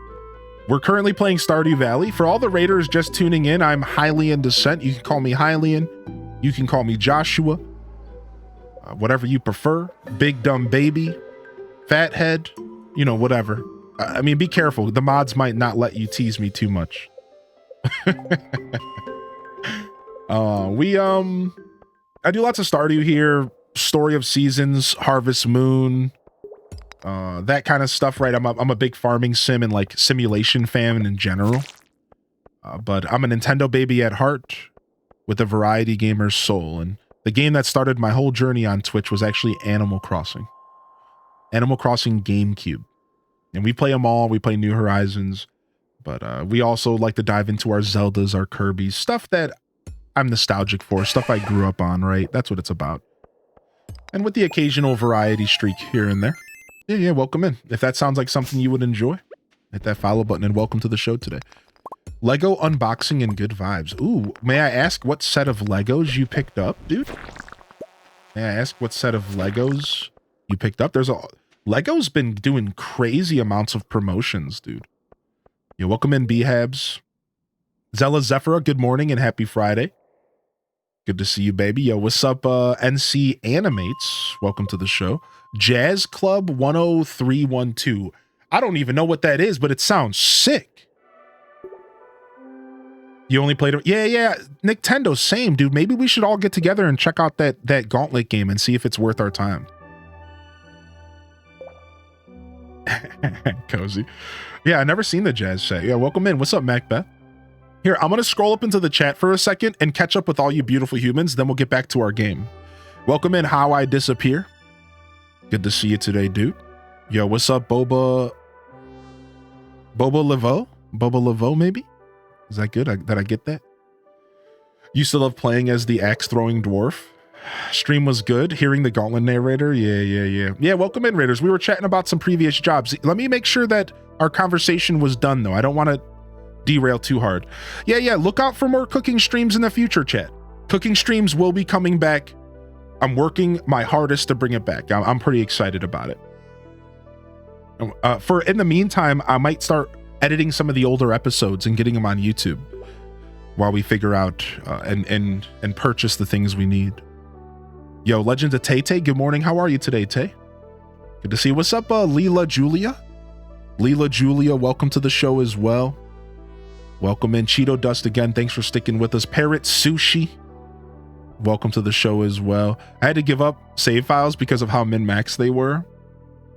S2: We're currently playing Stardew Valley. For all the Raiders just tuning in, I'm Hylian Descent. You can call me Hylian. You can call me Joshua. Whatever you prefer. Big Dumb Baby. Fathead. You know, whatever. I mean, be careful. The mods might not let you tease me too much. I do lots of Stardew here. Story of Seasons, Harvest Moon, that kind of stuff, right? I'm a big farming sim and like simulation fan in general. But I'm a Nintendo baby at heart with a variety gamer's soul. And the game that started my whole journey on Twitch was actually Animal Crossing. Animal Crossing GameCube. And we play them all. We play New Horizons. But we also like to dive into our Zeldas, our Kirby's, stuff that I'm nostalgic for, stuff I grew up on, right? That's what it's about. And with the occasional variety streak here and there. Yeah, welcome in. If that sounds like something you would enjoy, hit that follow button and welcome to the show today. Lego unboxing and good vibes. Ooh, may I ask what set of Legos you picked up, dude? May I ask what set of Legos you picked up? Lego's been doing crazy amounts of promotions, dude. Yo, welcome in, B-Habs. Zella Zephyra, good morning and happy Friday. Good to see you, baby. Yo, what's up, NC Animates? Welcome to the show. Jazz Club 10312. I don't even know what that is, but it sounds sick. You only played it? Yeah. Nintendo, same, dude. Maybe we should all get together and check out that Gauntlet game and see if it's worth our time. Cozy. Yeah, I never seen the Jazz set. Yeah, welcome in. What's up, Macbeth? Here, I'm going to scroll up into the chat for a second and catch up with all you beautiful humans. Then we'll get back to our game. Welcome in, How I Disappear. Good to see you today, dude. Yo, what's up, Boba Laveau? Boba Laveau, maybe? Is that good? Did I get that? Used to love playing as the axe-throwing dwarf. Stream was good. Hearing the Gauntlet narrator. Yeah. Yeah, welcome in, Raiders. We were chatting about some previous jobs. Let me make sure that our conversation was done, though. I don't want to derail too hard. Yeah. Look out for more cooking streams in the future, chat. Cooking streams will be coming back. I'm working my hardest to bring it back. I'm pretty excited about it. In the meantime, I might start editing some of the older episodes and getting them on YouTube while we figure out and purchase the things we need. Yo, Legend of Tay-Tay, good morning. How are you today, Tay? Good to see you. What's up, Leela Julia? Leela Julia, welcome to the show as well. Welcome in. Cheeto Dust again. Thanks for sticking with us. Parrot Sushi, welcome to the show as well. I had to give up save files because of how min-max they were.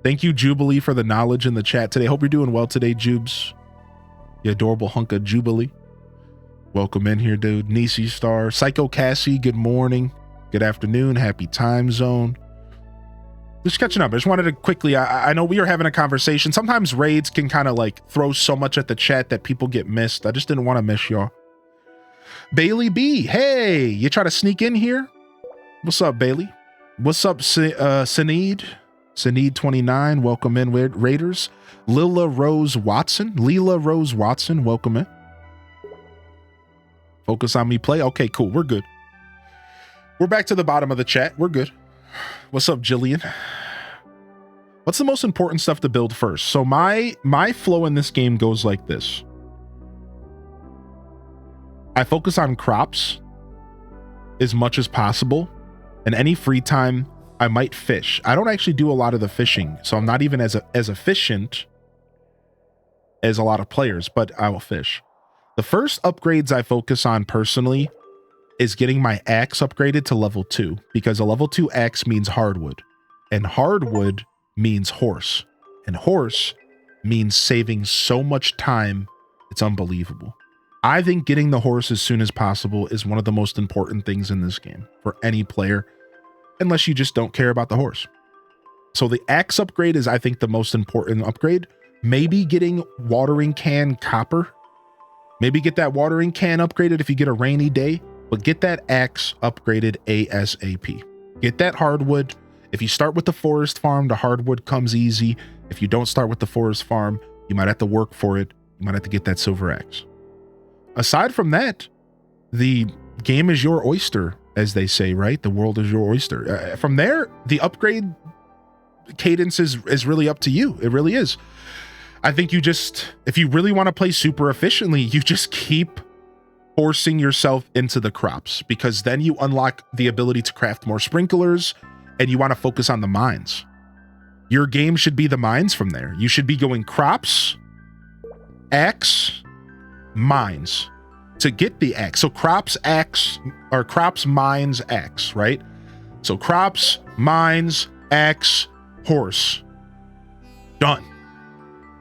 S2: Thank you, Jubilee, for the knowledge in the chat today. Hope you're doing well today, Jubes. You adorable hunk of Jubilee. Welcome in here, dude. Nisi Star. Psycho Cassie, good morning. Good afternoon. Happy time zone. Just catching up. I just wanted to quickly, I know we were having a conversation. Sometimes raids can kind of like throw so much at the chat that people get missed. I just didn't want to miss y'all. Bailey B. Hey, you try to sneak in here? What's up, Bailey? What's up, Sinead? Sinead 29. Welcome in, Raiders. Leela Rose Watson. Welcome in. Focus on me play. Okay, cool. We're good. We're back to the bottom of the chat. We're good. What's up, Jillian? What's the most important stuff to build first? So my flow in this game goes like this. I focus on crops as much as possible, and any free time I might fish. I don't actually do a lot of the fishing, so I'm not even as efficient as a lot of players, but I will fish. The first upgrades I focus on personally is getting my axe upgraded to level 2, because a level 2 axe means hardwood, and hardwood means horse, and horse means saving so much time, it's unbelievable. I think getting the horse as soon as possible is one of the most important things in this game for any player. unless you just don't care about the horse. So the axe upgrade is, I think, the most important upgrade. Maybe getting watering can copper. Maybe get that watering can upgraded if you get a rainy day, but get that axe upgraded ASAP. Get that hardwood. If you start with the forest farm, the hardwood comes easy. If you don't start with the forest farm, you might have to work for it. You might have to get that silver axe. Aside from that, the game is your oyster, as they say, right? The world is your oyster. From there, the upgrade cadence is really up to you. It really is. I think you just, if you really want to play super efficiently, you just keep forcing yourself into the crops, because then you unlock the ability to craft more sprinklers, and you want to focus on the mines. Your game should be the mines from there. You should be going crops, axe, mines to get the axe. So crops, axe, or crops, mines, axe, right? So crops, mines, axe, horse. Done.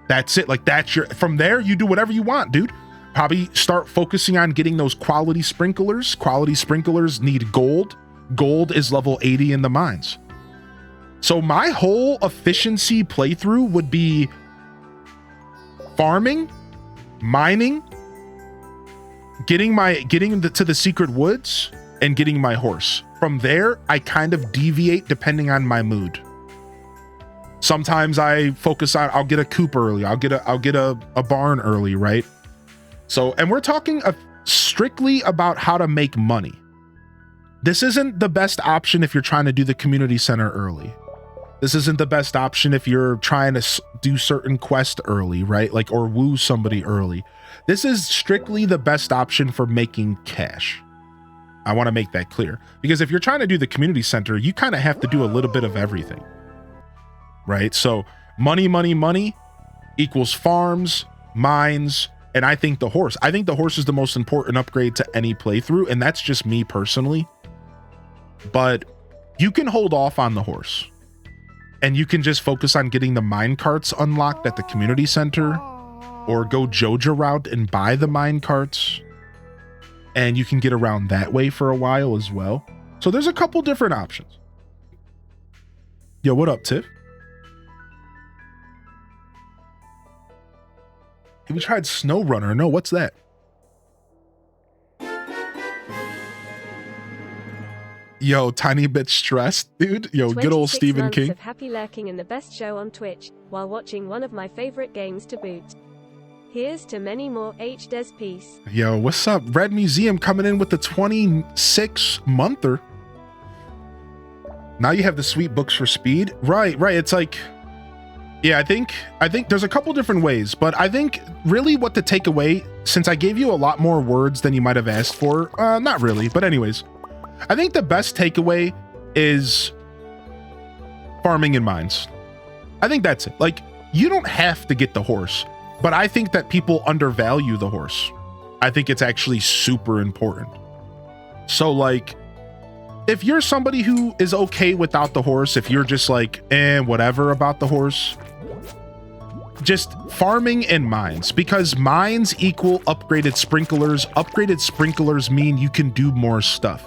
S2: That's it. Like, that's your, from there, you do whatever you want, dude. Probably start focusing on getting those quality sprinklers. Quality sprinklers need gold. Gold is level 80 in the mines. So my whole efficiency playthrough would be farming, mining, getting to the secret woods, and getting my horse. From there, I kind of deviate depending on my mood. Sometimes I focus on, I'll get a coop early. I'll get a barn early, right? So, and we're talking strictly about how to make money. This isn't the best option if you're trying to do the community center early. This isn't the best option if you're trying to do certain quests early, right? Like, or woo somebody early. This is strictly the best option for making cash. I want to make that clear, because if you're trying to do the community center, you kind of have to do a little bit of everything, right? So money, money, money equals farms, mines, and I think the horse. I think the horse is the most important upgrade to any playthrough, and that's just me personally. But you can hold off on the horse, and you can just focus on getting the mine carts unlocked at the community center, or go Joja route and buy the mine carts, and you can get around that way for a while as well. So there's a couple different options. Yo, what up, Tiff? Have you tried Snow Runner? No, what's that? Yo, tiny bit stressed, dude. Yo, good old
S4: 26
S2: Stephen
S4: months
S2: King.
S4: of happy lurking in the best show on Twitch, while watching one of my favorite games to boot. Here's to many more H-Des peace.
S2: Yo, what's up? Red Museum coming in with the 26-monther. Now you have the sweet books for speed. Right. It's like, yeah, I think there's a couple different ways, but I think really what to take away, since I gave you a lot more words than you might have asked for, not really, but anyways, I think the best takeaway is farming in mines. I think that's it. Like, you don't have to get the horse, but I think that people undervalue the horse. I think it's actually super important. So like, if you're somebody who is okay without the horse, if you're just like, whatever about the horse, just farming in mines, because mines equal upgraded sprinklers. Upgraded sprinklers mean you can do more stuff.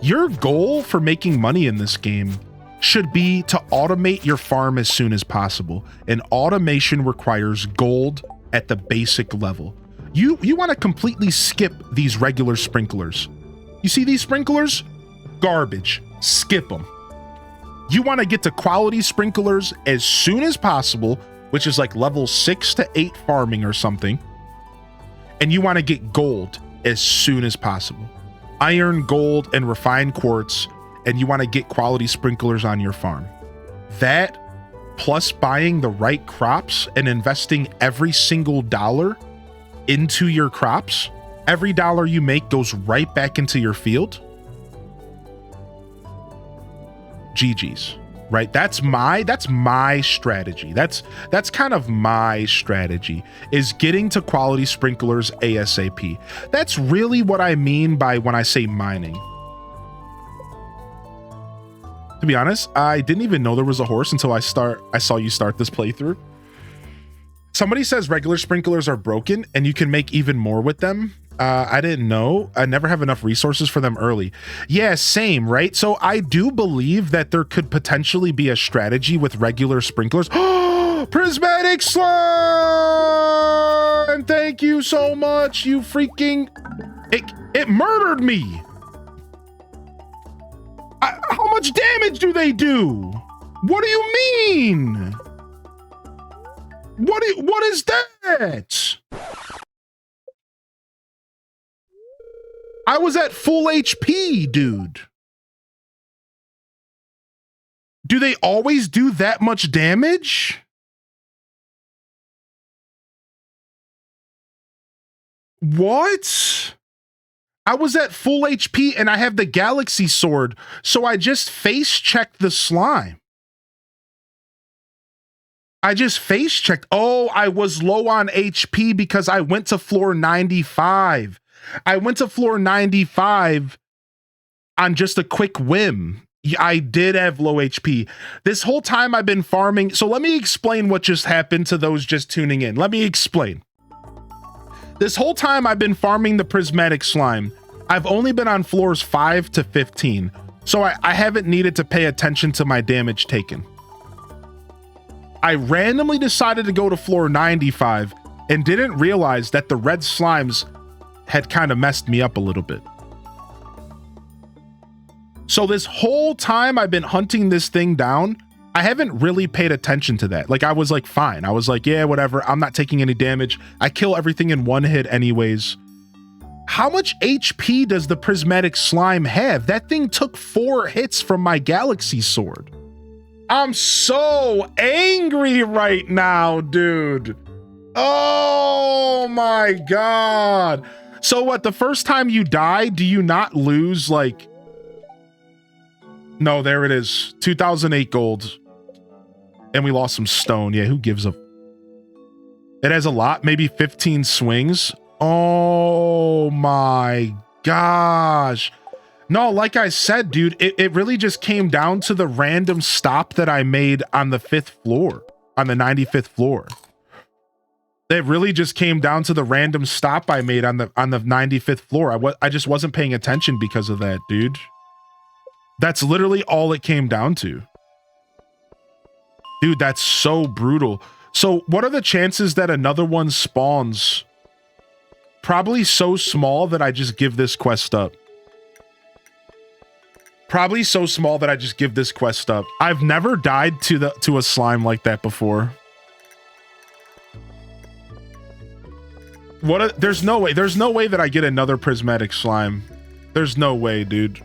S2: Your goal for making money in this game should be to automate your farm as soon as possible. And automation requires gold at the basic level. You want to completely skip these regular sprinklers. You see these sprinklers? Garbage. Skip them. You want to get to quality sprinklers as soon as possible, which is like level 6 to 8 farming or something. And you want to get gold as soon as possible. Iron, gold, and refined quartz, and you want to get quality sprinklers on your farm. That, plus buying the right crops and investing every single dollar into your crops, every dollar you make goes right back into your field. GG's, right? That's my strategy. That's kind of my strategy, is getting to quality sprinklers ASAP. That's really what I mean by when I say mining. To be honest, I didn't even know there was a horse until I saw you start this playthrough. Somebody says regular sprinklers are broken and you can make even more with them. I didn't know. I never have enough resources for them early. Yeah, same, right? So I do believe that there could potentially be a strategy with regular sprinklers. Prismatic slime! Thank you so much, you freaking... It murdered me! How much damage do they do? What do you mean? What is that? I was at full HP, dude. Do they always do that much damage? What? I was at full HP and I have the galaxy sword, so I just face checked the slime. I just face checked. Oh, I was low on HP because I went to floor 95. I went to floor 95 on just a quick whim. I did have low HP. This whole time I've been farming. So let me explain what just happened to those just tuning in. Let me explain. This whole time I've been farming the prismatic slime. I've only been on floors 5 to 15. So I haven't needed to pay attention to my damage taken. I randomly decided to go to floor 95 and didn't realize that the red slimes had kind of messed me up a little bit. So this whole time I've been hunting this thing down, I haven't really paid attention to that. Like, I was like, fine. I was like, yeah, whatever. I'm not taking any damage. I kill everything in one hit anyways. How much HP does the prismatic slime have? That thing took 4 hits from my galaxy sword. I'm so angry right now, dude. Oh my God. So what, the first time you die, do you not lose like... No, there it is. 2008 gold. And we lost some stone. Yeah, who gives a... It has a lot, maybe 15 swings. Oh my gosh. No, like I said, dude, it really just came down to the random stop that I made on the 5th floor, on the 95th floor. It really just came down to the random stop I made on the 95th floor. I just wasn't paying attention because of that, dude. That's literally all it came down to. Dude, that's so brutal. So what are the chances that another one spawns? Probably so small that I just give this quest up. Probably so small that I just give this quest up. I've never died to a slime like that before. There's no way that I get another prismatic slime. There's no way, dude.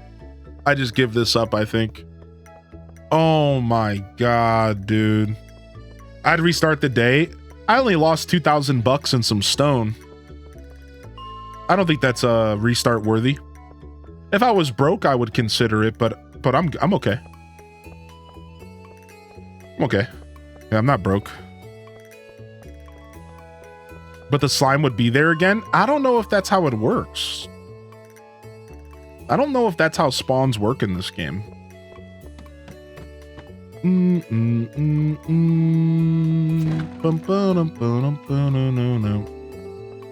S2: I just give this up, I think. Oh my God, dude. I'd restart the day. I only lost 2,000 bucks and some stone. I don't think that's restart worthy. If I was broke, I would consider it, but I'm okay. I'm okay. Yeah, I'm not broke. But the slime would be there again? I don't know if that's how it works. I don't know if that's how spawns work in this game.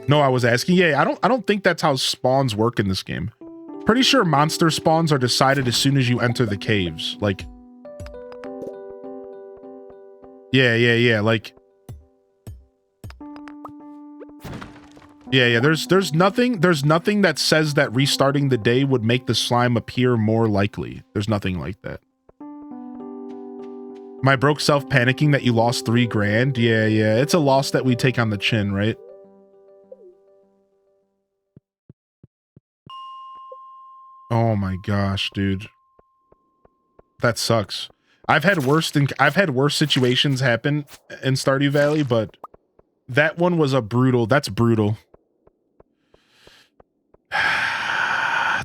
S2: No, I was asking. Yeah, I don't think that's how spawns work in this game. Pretty sure monster spawns are decided as soon as you enter the caves. Like, yeah. Like, yeah. There's nothing that says that restarting the day would make the slime appear more likely. There's nothing like that. My broke self panicking that you lost 3 grand. Yeah. It's a loss that we take on the chin, right? Oh my gosh, dude. That sucks. I've had worse situations happen in Stardew Valley, but that one was that's brutal.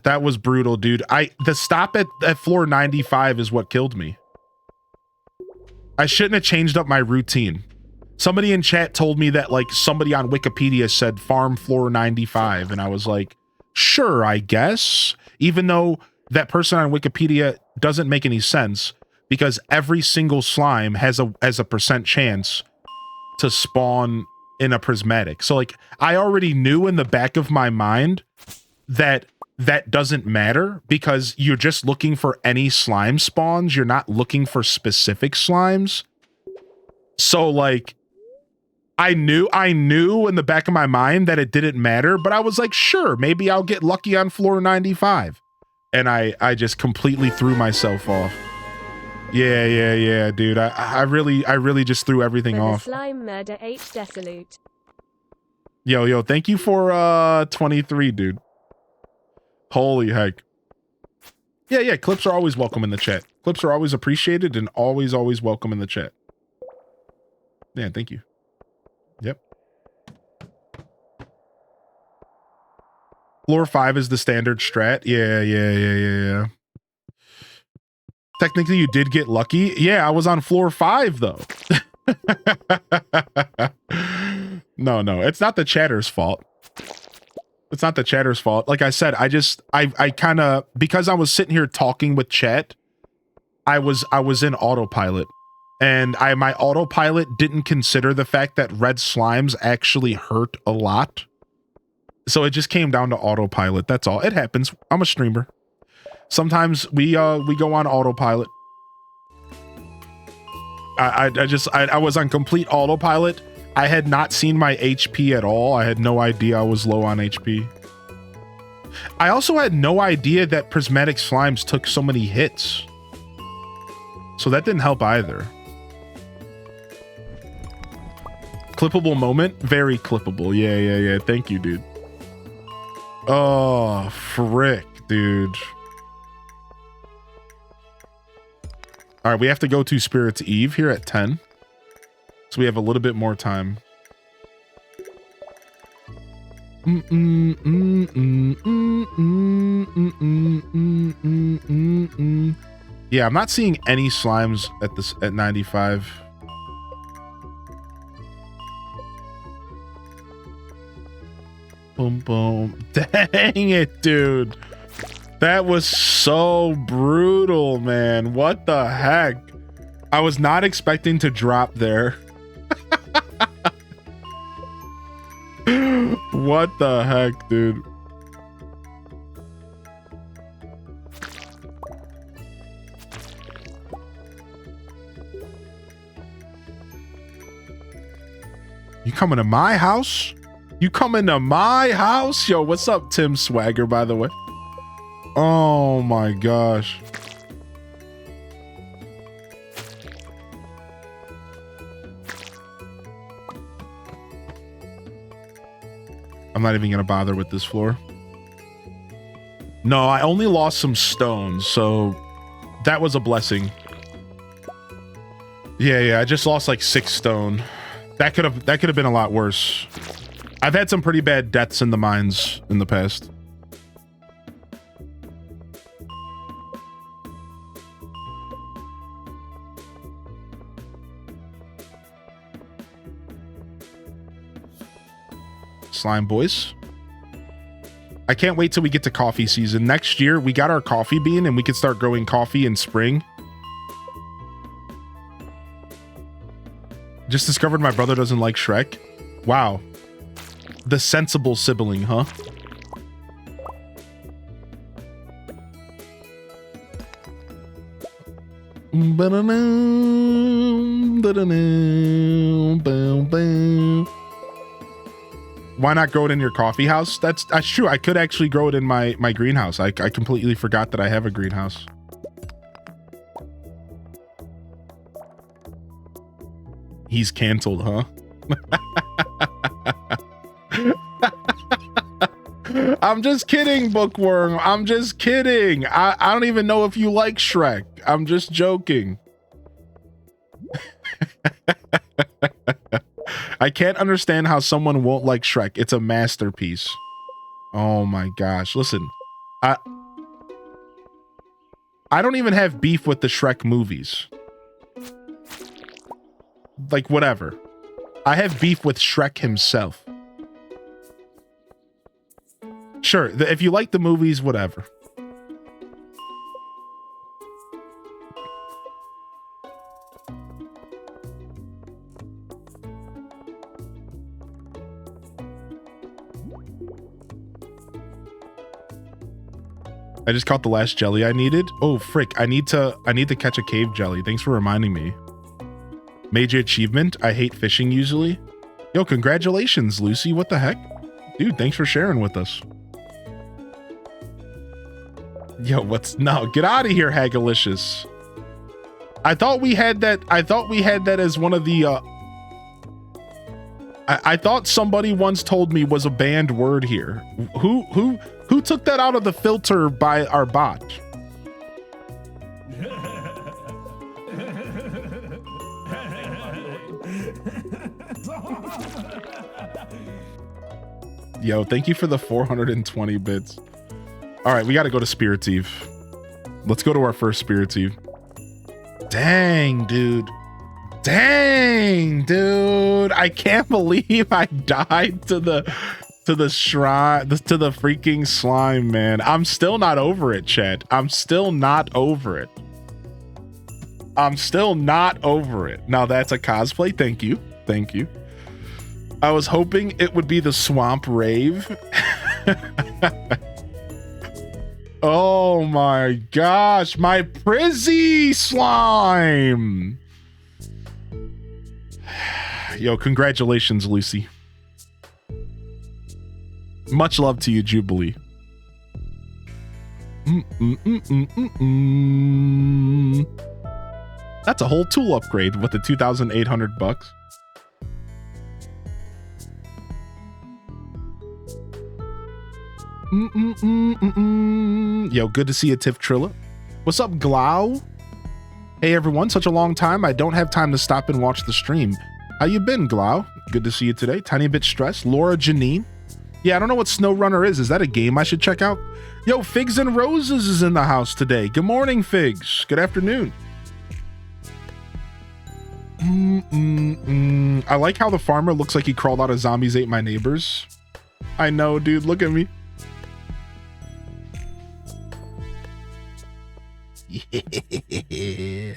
S2: That was brutal, dude. The stop at floor 95 is what killed me. I shouldn't have changed up my routine. Somebody in chat told me that like somebody on Wikipedia said farm floor 95, and I was like, sure, I guess. Even though that person on Wikipedia doesn't make any sense, because every single slime has a percent chance to spawn in a prismatic. So like I already knew in the back of my mind that that doesn't matter because you're just looking for any slime spawns. You're not looking for specific slimes. So like I knew in the back of my mind that it didn't matter, but I was like, sure, maybe I'll get lucky on floor 95. And I just completely threw myself off. Yeah, dude. I really just threw everything
S4: For the
S2: off.
S4: slime murder H Desolute.
S2: Yo, thank you for 23, dude. Holy heck. Yeah, clips are always welcome in the chat. Clips are always appreciated and always welcome in the chat. Yeah, thank you. Yep. Floor 5 is the standard strat. Yeah. Technically, you did get lucky. Yeah, I was on floor 5, though. No, it's not the chatter's fault. It's not the chatter's fault. Like I said, I kind of, because I was sitting here talking with chat, I was in autopilot. And my autopilot didn't consider the fact that red slimes actually hurt a lot. So it just came down to autopilot. That's all. It happens. I'm a streamer. Sometimes we go on autopilot. I was on complete autopilot. I had not seen my HP at all. I had no idea I was low on HP. I also had no idea that prismatic slimes took so many hits. So that didn't help either. Clippable moment? Very clippable. Yeah. Thank you, dude. Oh, frick, dude. All right, we have to go to Spirit's Eve here at 10. So we have a little bit more time. Yeah, I'm not seeing any slimes at 95. Boom. Dang it, dude. That was so brutal, man. What the heck? I was not expecting to drop there. What the heck, dude? You coming to my house? You coming to my house? Yo, what's up, Tim Swagger, by the way? Oh my gosh. I'm not even gonna bother with this floor. No, I only lost some stones, so that was a blessing. Yeah, I just lost like 6 stone. That could have been a lot worse. I've had some pretty bad deaths in the mines in the past. Slime boys. I can't wait till we get to coffee season. Next year, we got our coffee bean and we could start growing coffee in spring. Just discovered my brother doesn't like Shrek. Wow. The sensible sibling, huh? Why not grow it in your coffee house? That's true. I could actually grow it in my greenhouse. I completely forgot that I have a greenhouse. He's canceled, huh? I'm just kidding, Bookworm. I'm just kidding. I don't even know if you like Shrek. I'm just joking. I can't understand how someone won't like Shrek. It's a masterpiece. Oh my gosh. Listen, I don't even have beef with the Shrek movies. Like, whatever. I have beef with Shrek himself. Sure, if you like the movies, whatever. I just caught the last jelly I needed. Oh, frick. I need to catch a cave jelly. Thanks for reminding me. Major achievement. I hate fishing usually. Yo, congratulations, Lucy. What the heck? Dude, thanks for sharing with us. Yo, no, get out of here, Hagalicious. I thought we had that as one of the I thought somebody once told me was a banned word here. Who took that out of the filter by our bot? Yo, thank you for the 420 bits. All right, we got to go to Spirit's Eve. Let's go to our first Spirit's Eve. Dang, dude. Dang, dude. I can't believe I died to the shrine, to the freaking slime, man. I'm still not over it, chat. I'm still not over it. I'm still not over it. Now that's a cosplay. Thank you. Thank you. I was hoping it would be the swamp rave. Oh my gosh, my Prizzy slime. Yo, congratulations, Lucy. Much love to you, Jubilee. That's a whole tool upgrade with the 2,800 bucks. Yo, good to see you, Tiff Trilla. What's up, Glow? Hey everyone, such a long time. I don't have time to stop and watch the stream. How you been, Glow? Good to see you today. Tiny bit stressed. Laura Janine. Yeah, I don't know what SnowRunner is. Is that a game I should check out? Yo, Figs and Roses is in the house today. Good morning, Figs. Good afternoon. I like how the farmer looks like he crawled out of Zombies Ate My Neighbors. I know, dude. Look at me. Yeah.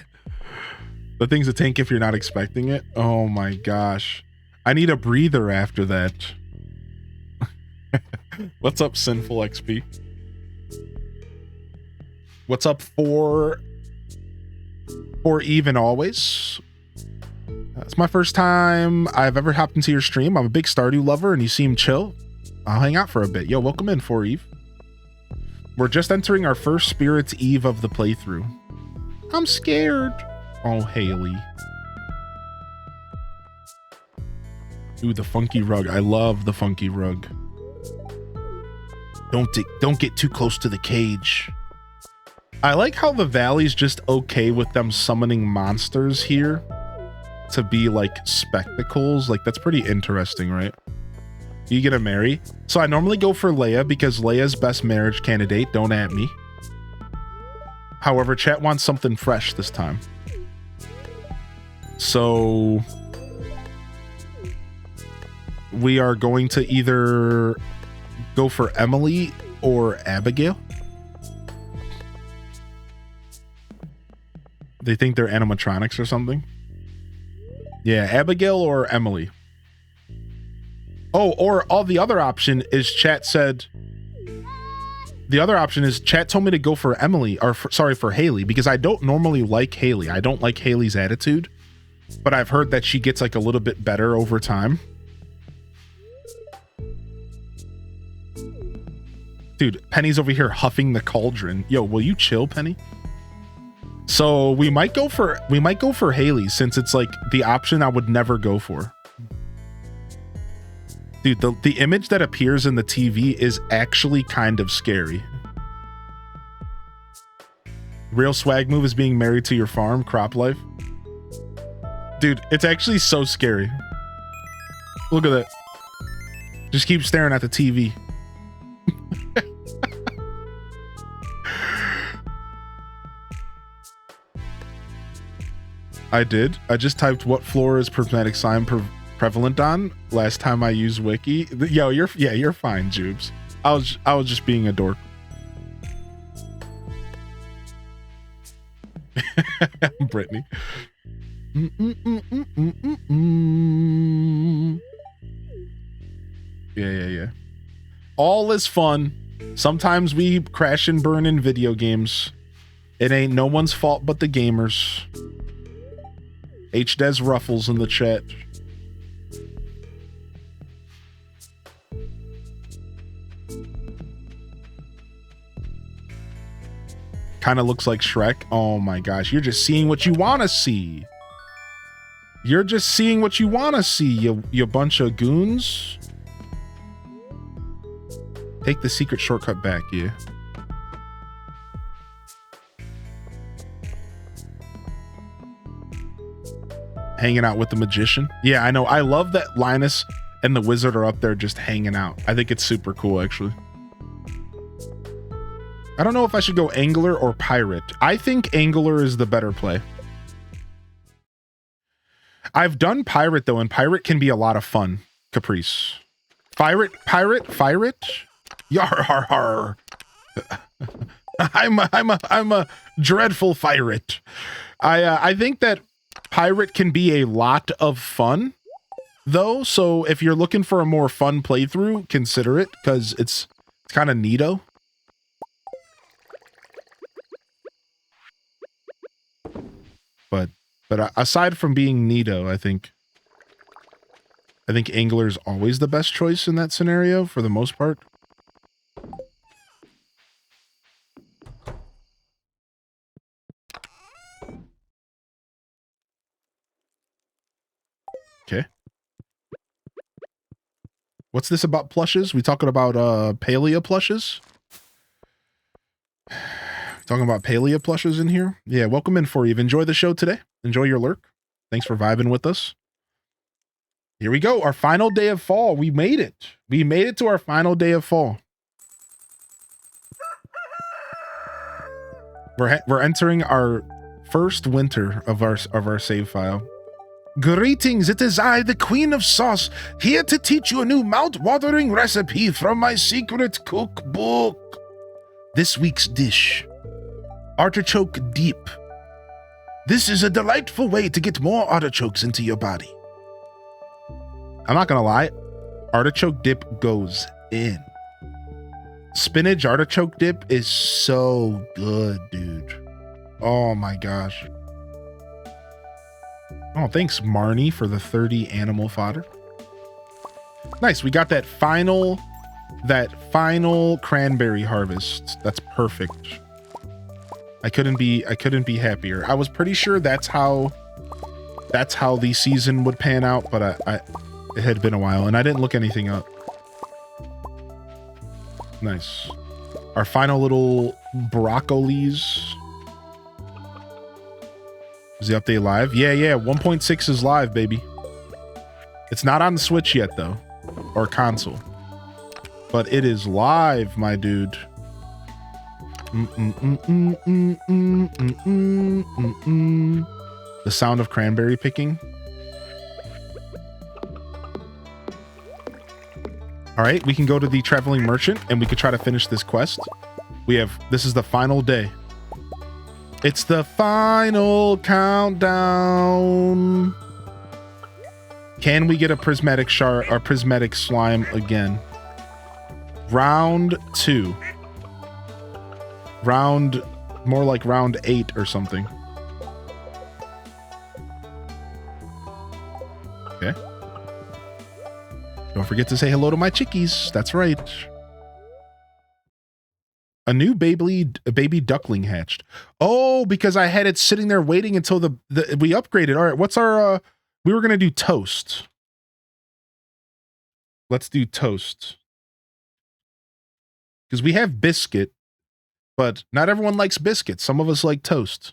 S2: The thing's a tank if you're not expecting it. Oh my gosh. I need a breather after that. What's up, Sinful XP? What's up for Even Always? It's my first time I've ever hopped into your stream. I'm a big Stardew lover and you seem chill. I'll hang out for a bit. Yo, welcome in, For Eve. We're just entering our first Spirit's Eve of the playthrough. I'm scared. Oh, Haley. Ooh, the funky rug. I love the funky rug. Don't get too close to the cage. I like how the valley's just okay with them summoning monsters here to be like spectacles. Like, that's pretty interesting, right? You gonna marry? So I normally go for Leia because Leia's best marriage candidate. Don't at me. However, chat wants something fresh this time. So we are going to either go for Emily or Abigail. They think they're animatronics or something. Yeah, Abigail or Emily. Oh, or the other option is chat said. The other option is chat told me to go for Emily, or for Haley, because I don't normally like Haley. I don't like Haley's attitude, but I've heard that she gets like a little bit better over time. Dude, Penny's over here huffing the cauldron. Yo, will you chill, Penny? So we might go for Haley, since it's like the option I would never go for. Dude, the image that appears in the TV is actually kind of scary. Real swag move is being married to your farm, crop life. Dude, it's actually so scary. Look at that. Just keep staring at the TV. I did. I just typed what floor is prismatic sign prevalent on last time I used wiki. Yo, you're fine, Jubes. I was just being a dork. Brittany. Yeah. All is fun. Sometimes we crash and burn in video games. It ain't no one's fault but the gamers. HDes Ruffles in the chat. Kind of looks like Shrek. Oh my gosh, you're just seeing what you want to see. You're just seeing what you want to see, you bunch of goons. Take the secret shortcut back, yeah. Hanging out with the magician. Yeah, I know. I love that Linus and the wizard are up there just hanging out. I think it's super cool, actually. I don't know if I should go angler or pirate. I think angler is the better play. I've done pirate though, and pirate can be a lot of fun. Caprice. Pirate. Yar har har. I'm a dreadful pirate. I think that pirate can be a lot of fun though. So if you're looking for a more fun playthrough, consider it, because it's kind of neato. But aside from being neato, I think angler is always the best choice in that scenario for the most part. Okay. What's this about plushes? We talking about paleo plushes? Talking about paleo plushes in here? Yeah, welcome in for you. Enjoy the show today. Enjoy your lurk. Thanks for vibing with us. Here we go. Our final day of fall. We made it. We made it to our final day of fall. We're entering our first winter of our save file. Greetings, it is I, the Queen of Sauce, here to teach you a new mouth-watering recipe from my secret cookbook. This week's dish, artichoke dip. This is a delightful way to get more artichokes into your body. I'm not gonna lie, artichoke dip goes in. Spinach artichoke dip is so good, dude. Oh my gosh. Oh, thanks, Marnie, for the 30 animal fodder. Nice, we got that final cranberry harvest. That's perfect. I couldn't be happier. I was pretty sure that's how the season would pan out, but it had been a while and I didn't look anything up. Nice. Our final little broccolis. Is the update live? Yeah, 1.6 is live, baby. It's not on the Switch yet though, or console, but it is live, my dude. The sound of cranberry picking. All right, we can go to the traveling merchant and we could try to finish this quest. This is the final day. It's the final countdown. Can we get a prismatic shard or prismatic slime again? Round 2. More like round 8 or something. Okay. Don't forget to say hello to my chickies. That's right. A new baby duckling hatched. Oh, because I had it sitting there waiting until we upgraded. All right, what's our we were going to do toast. Let's do toast. Because we have biscuit, but not everyone likes biscuit. Some of us like toast.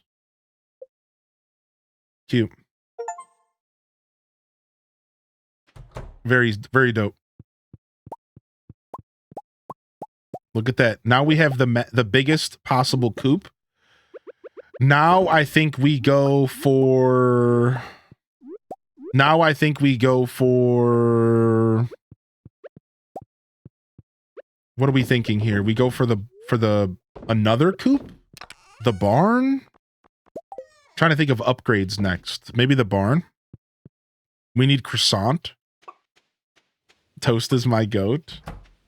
S2: Cute. Very, very dope. Look at that. Now we have the biggest possible coop. Now I think we go for... What are we thinking here? We go for the another coop? The barn? Trying to think of upgrades next. Maybe the barn? We need croissant. Toast is my goat.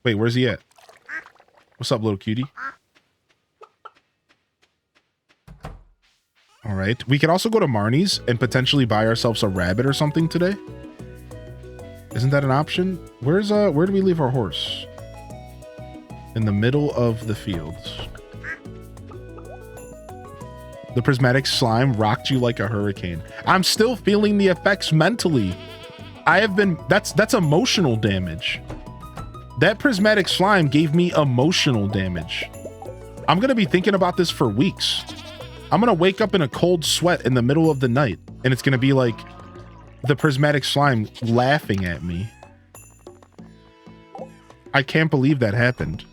S2: Wait, where's he at? What's up, little cutie? All right. We could also go to Marnie's and potentially buy ourselves a rabbit or something today. Isn't that an option? Where do we leave our horse? In the middle of the fields. The prismatic slime rocked you like a hurricane. I'm still feeling the effects mentally. I have been, that's emotional damage. That prismatic slime gave me emotional damage. I'm going to be thinking about this for weeks. I'm going to wake up in a cold sweat in the middle of the night, and it's going to be like the prismatic slime laughing at me. I can't believe that happened.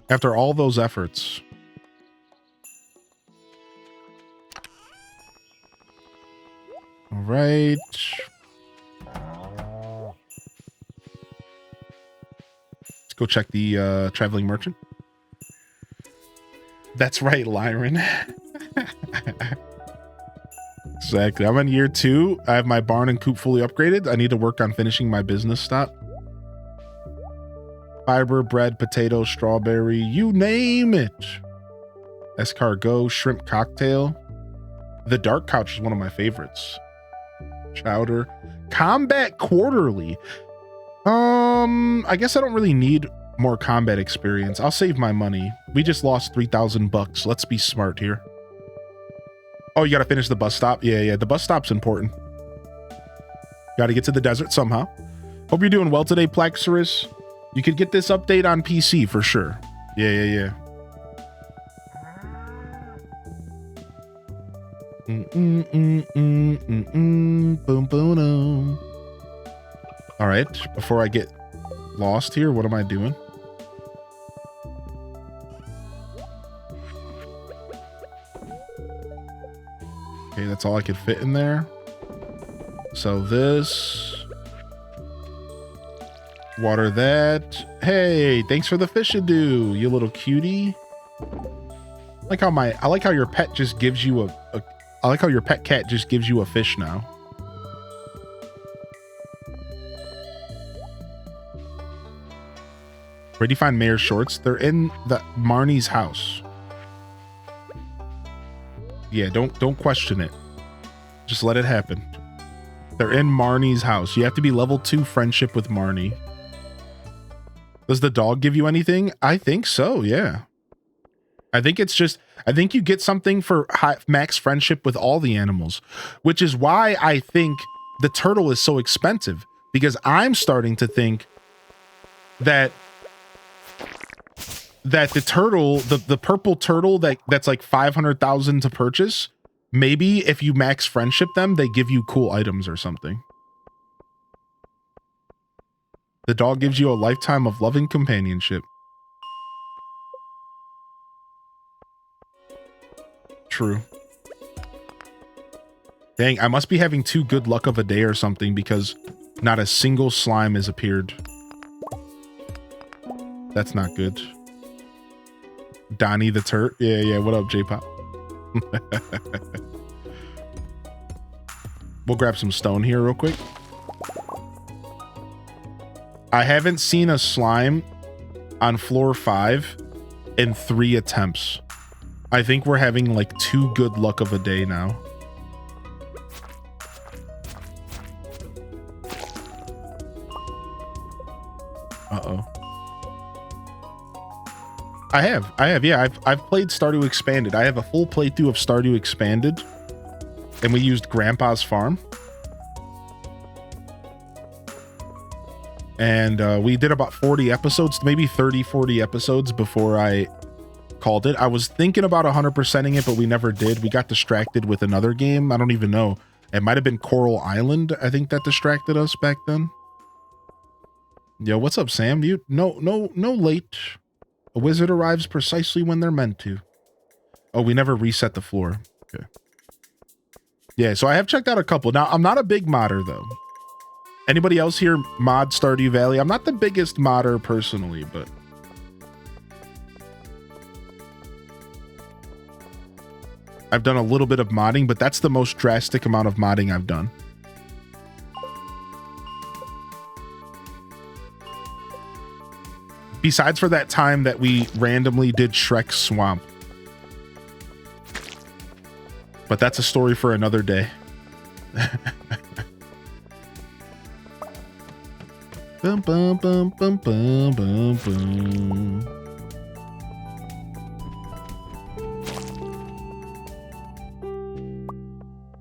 S2: After all those efforts. All right. Let's go check the traveling merchant. That's right, Lyron. Exactly. I'm on year 2. I have my barn and coop fully upgraded. I need to work on finishing my business stop. Fiber, bread, potato, strawberry, you name it. Escargot, shrimp cocktail. The dark couch is one of my favorites. Chowder. Combat quarterly. I guess I don't really need more combat experience. I'll save my money. We just lost 3,000 bucks. Let's be smart here. Oh, you gotta finish the bus stop? Yeah, the bus stop's important. Gotta get to the desert somehow. Hope you're doing well today, Plexorus. You could get this update on PC for sure. Yeah. Boom, boom. All right, before I get lost here, what am I doing? Okay, that's all I could fit in there. So this... Water that. Hey, thanks for the fish-a-doo, you little cutie. I like how your pet just gives you I like how your pet cat just gives you a fish now. Where do you find Mayor's shorts? They're in the Marnie's house. Yeah, don't question it. Just let it happen. They're in Marnie's house. You have to be level 2 friendship with Marnie. Does the dog give you anything? I think so, yeah. I think you get something for max friendship with all the animals, which is why I think the turtle is so expensive, because I'm starting to think that the turtle, the purple turtle that's like 500,000 to purchase, maybe if you max friendship them, they give you cool items or something. The dog gives you a lifetime of loving companionship. True. Dang, I must be having too good luck of a day or something, because not a single slime has appeared. That's not good. Donnie the Turt. Yeah. What up, J-Pop? We'll grab some stone here real quick. I haven't seen a slime on floor 5 in 3 attempts. I think we're having like too good luck of a day now. Uh-oh. I have, yeah. I've played Stardew Expanded. I have a full playthrough of Stardew Expanded, and we used Grandpa's farm. And we did about 40 episodes, maybe 30, 40 episodes before I called it. I was thinking about 100%ing it, but we never did. We got distracted with another game. I don't even know. It might have been Coral Island, I think, that distracted us back then. Yo, what's up, Sam? No late. A wizard arrives precisely when they're meant to. Oh, we never reset the floor. Okay. Yeah, so I have checked out a couple. Now, I'm not a big modder, though. Anybody else here mod Stardew Valley? I'm not the biggest modder personally, but... I've done a little bit of modding, but that's the most drastic amount of modding I've done. besides for that time that we randomly did Shrek Swamp. But that's a story for another day. Bum, bum, bum, bum, bum, bum, bum.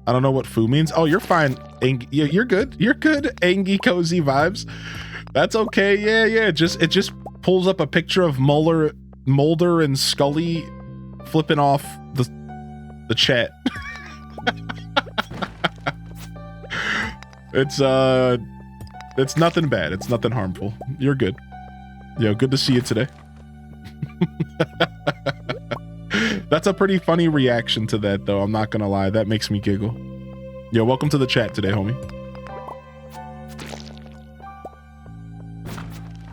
S2: I don't know what foo means. Oh, you're fine. You're good. You're good. Angie cozy vibes. That's okay. Yeah. It just pulls up a picture of Mulder and Scully flipping off the chat. It's nothing bad. It's nothing harmful. You're good. Yo, good to see you today. That's a pretty funny reaction to that, though. I'm not gonna lie. That makes me giggle. Yo, welcome to the chat today, homie.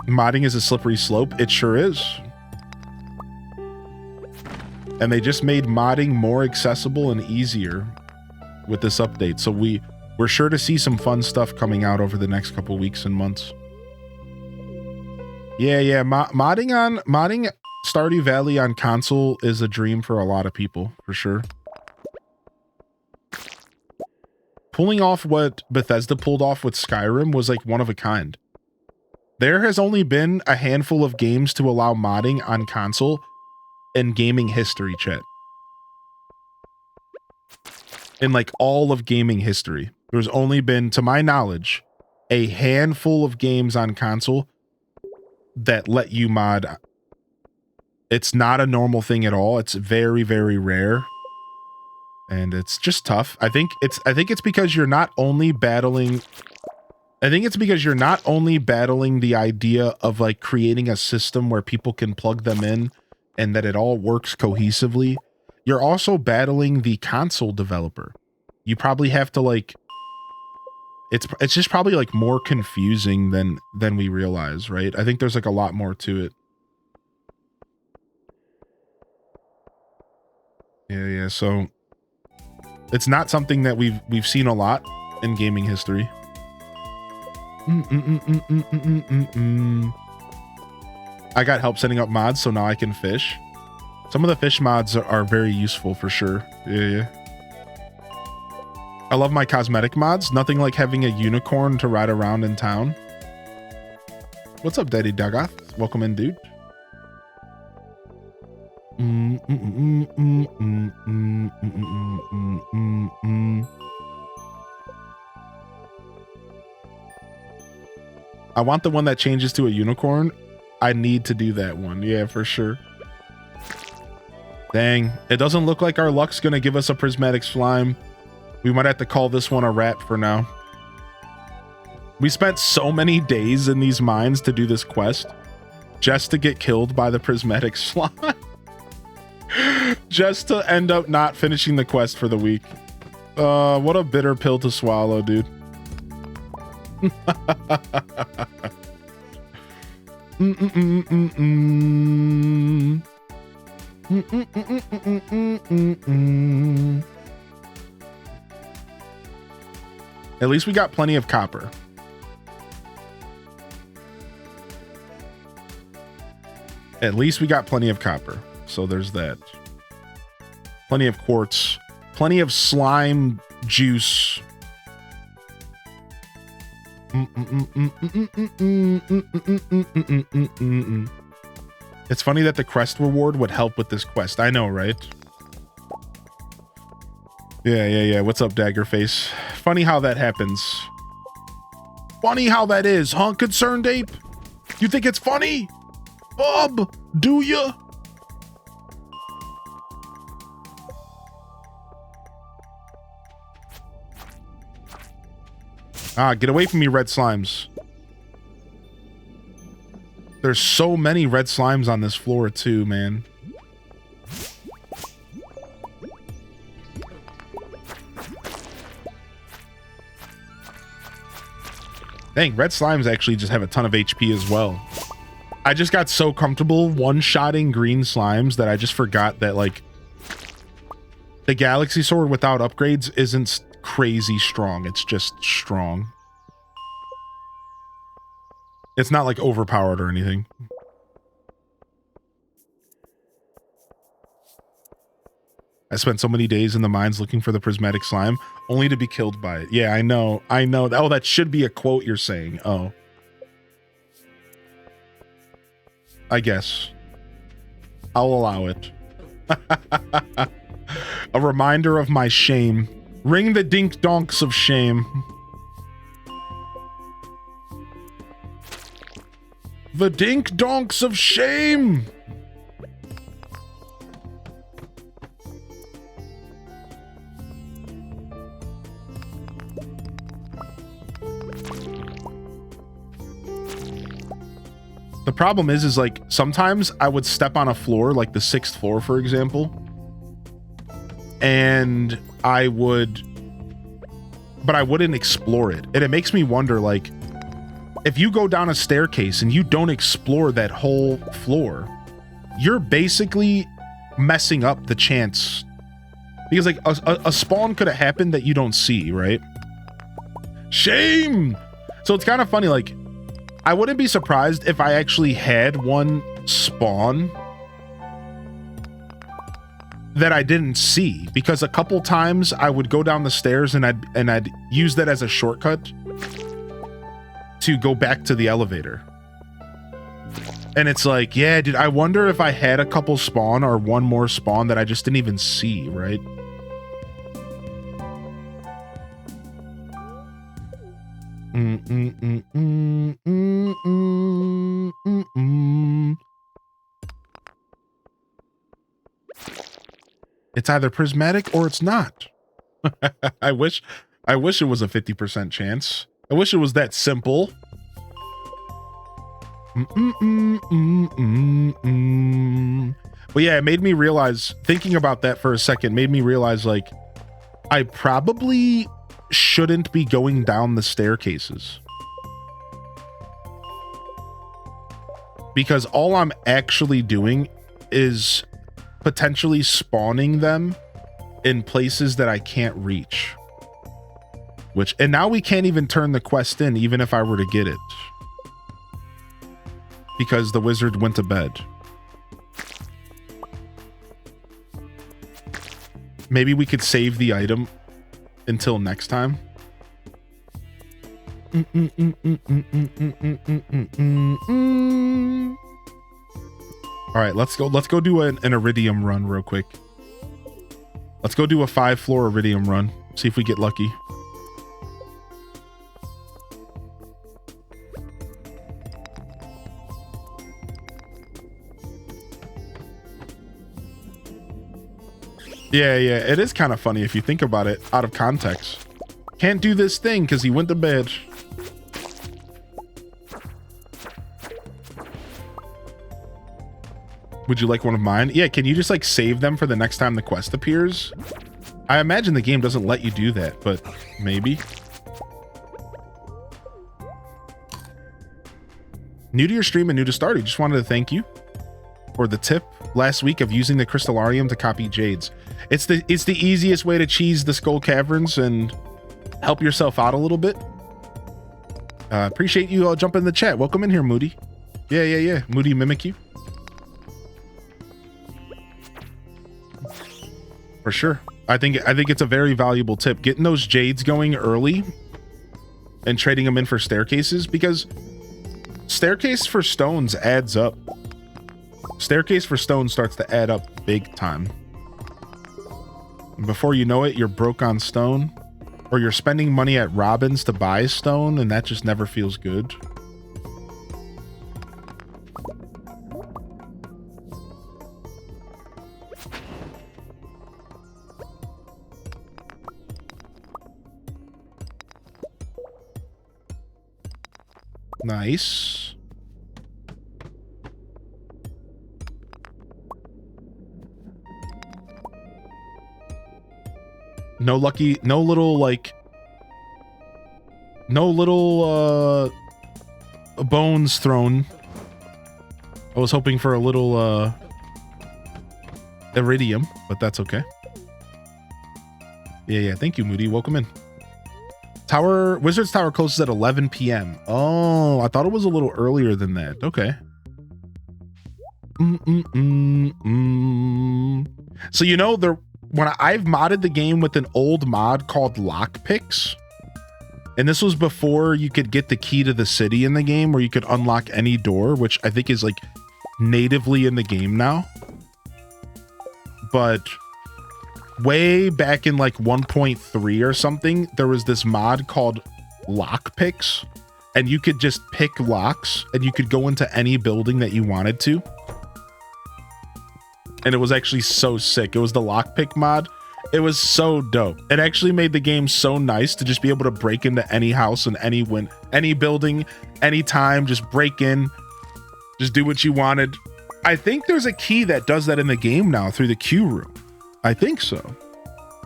S2: Modding is a slippery slope. It sure is. And they just made modding more accessible and easier with this update. So we're sure to see some fun stuff coming out over the next couple weeks and months. Yeah. Modding Stardew Valley on console is a dream for a lot of people, for sure. Pulling off what Bethesda pulled off with Skyrim was like one of a kind. There has only been a handful of games to allow modding on console in gaming history, chat. In like all of gaming history, there's only been, to my knowledge, a handful of games on console that let you mod. It's not a normal thing at all. It's very, very rare. And it's just tough. I think it's because you're not only battling the idea of like creating a system where people can plug them in and that it all works cohesively. You're also battling the console developer. You probably have to like, it's just probably like more confusing than we realize, right? I think there's like a lot more to it. Yeah. So it's not something that we've seen a lot in gaming history. I got help setting up mods, so now I can fish. Some of the fish mods are very useful for sure. Yeah. I love my cosmetic mods. Nothing like having a unicorn to ride around in town. What's up, Daddy Dagath? Welcome in, dude. I want the one that changes to a unicorn. I need to do that one. Yeah, for sure. Dang, it doesn't look like our luck's gonna give us a prismatic slime. We might have to call this one a rat for now. We spent so many days in these mines to do this quest just to get killed by the prismatic slime. Just to end up not finishing the quest for the week. What a bitter pill to swallow, dude. At least we got plenty of copper. At least we got plenty of copper. So there's that. Plenty of quartz. Plenty of slime juice. It's funny that the crest reward would help with this quest. I know, right? Yeah. What's up, Daggerface? Funny how that happens. Funny how that is, huh, Concerned Ape? You think it's funny? Bub, do ya? Ah, get away from me, red slimes. There's so many red slimes on this floor too, man. Dang, red slimes actually just have a ton of HP as well. I just got so comfortable one-shotting green slimes that I just forgot that, like, the Galaxy Sword without upgrades isn't crazy strong. It's just strong. It's not, like, overpowered or anything. I spent so many days in the mines looking for the prismatic slime, only to be killed by it. Yeah, I know. Oh, that should be a quote you're saying. Oh. I guess. I'll allow it. A reminder of my shame. Ring the dink donks of shame. The dink donks of shame. The problem is like sometimes I would step on a floor, like the 6th floor, for example, and I wouldn't explore it. And it makes me wonder, like, if you go down a staircase and you don't explore that whole floor, you're basically messing up the chance, because like a spawn could have happened that you don't see, right? Shame. So it's kind of funny, like, I wouldn't be surprised if I actually had one spawn that I didn't see, because a couple times I would go down the stairs and I'd use that as a shortcut to go back to the elevator. And it's like, yeah, dude, I wonder if I had a couple spawn or one more spawn that I just didn't even see, right? It's either prismatic or it's not. I wish it was a 50% chance. I wish it was that simple. But yeah, it made me realize, thinking about that for a second, made me realize, like, I probably shouldn't be going down the staircases, because all I'm actually doing is potentially spawning them in places that I can't reach. And now we can't even turn the quest in, even if I were to get it, because the wizard went to bed. Maybe we could save the item until next time. All right, let's go do an iridium run real quick. Let's go do a 5-floor iridium run. See if we get lucky. Yeah, it is kind of funny if you think about it out of context. Can't do this thing because he went to bed. Would you like one of mine? Yeah, can you just like save them for the next time the quest appears? I imagine the game doesn't let you do that, but maybe. New to your stream and new to Stardew, just wanted to thank you for the tip last week of using the crystallarium to copy jades. It's the easiest way to cheese the skull caverns and help yourself out a little bit. Appreciate you all jumping in the chat. Welcome in here, Moody. Yeah. Moody mimic you. For sure. I think it's a very valuable tip. Getting those jades going early and trading them in for staircases, because staircase for stones adds up. Staircase for stone starts to add up big time. And before you know it, you're broke on stone, or you're spending money at Robin's to buy stone, and that just never feels good. Nice. No lucky, no little bones thrown. I was hoping for a little iridium, but that's okay. Yeah, thank you, Moody. Welcome in. Wizard's Tower closes at 11 p.m. Oh, I thought it was a little earlier than that. Okay. So, you know, I've modded the game with an old mod called Lockpicks. And this was before you could get the key to the city in the game, where you could unlock any door, which I think is like natively in the game now. But way back in like 1.3 or something, there was this mod called Lockpicks, and you could just pick locks and you could go into any building that you wanted to. And it was actually so sick. It was the Lockpick mod. It was so dope. It actually made the game so nice to just be able to break into any house and any building, anytime, just break in, just do what you wanted. I think there's a key that does that in the game now through the queue room. I think so.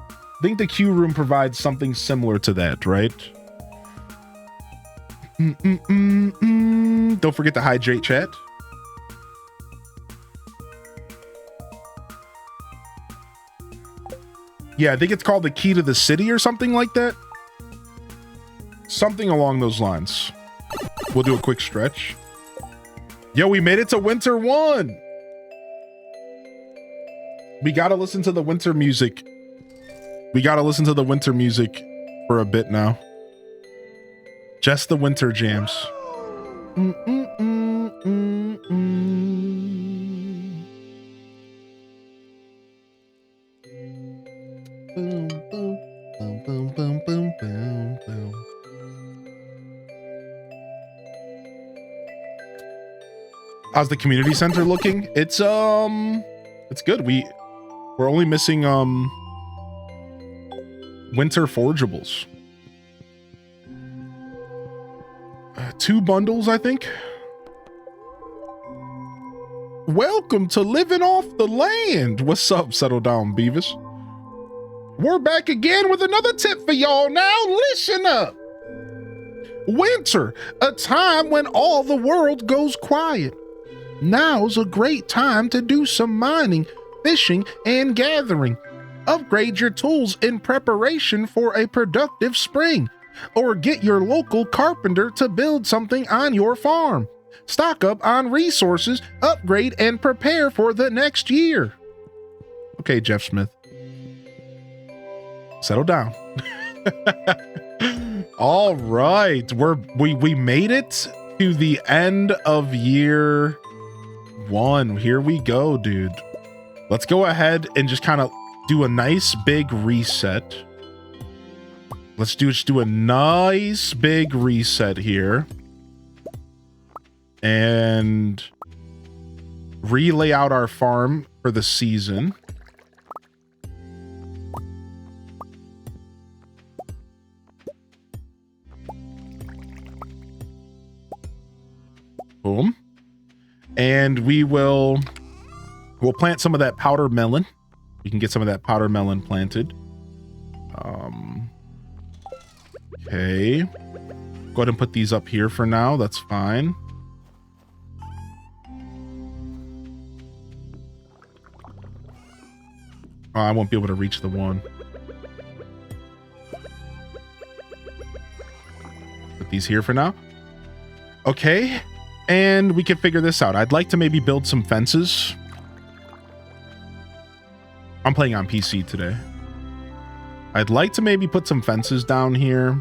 S2: I think the queue room provides something similar to that, right? Don't forget to hydrate, chat. Yeah, I think it's called the key to the city or something like that. Something along those lines. We'll do a quick stretch. Yo, we made it to winter 1. We got to listen to the winter music. We got to listen to the winter music for a bit now. Just the winter jams. Boom, boom, boom, boom, boom, boom, boom, boom. How's the community center looking? It's good. We're only missing winter forgeables. 2 bundles, I think. Welcome to living off the land. What's up, Settle Down, Beavis? We're back again with another tip for y'all now. Listen up. Winter, a time when all the world goes quiet. Now's a great time to do some mining, fishing, and gathering. Upgrade your tools in preparation for a productive spring, or get your local carpenter to build something on your farm. Stock up on resources, upgrade, and prepare for the next year. Okay, Jeff Smith. Settle down. All right, we made it to the end of year 1. Here we go, dude. Let's go ahead and just kind of do a nice big reset. Let's just do a nice big reset here and relay out our farm for the season. Boom. And we'll plant some of that powder melon. We can get some of that powder melon planted. Okay. Go ahead and put these up here for now. That's fine. Oh, I won't be able to reach the one. Put these here for now. Okay. And we can figure this out. I'd like to maybe build some fences. I'm playing on PC today. I'd like to maybe put some fences down here.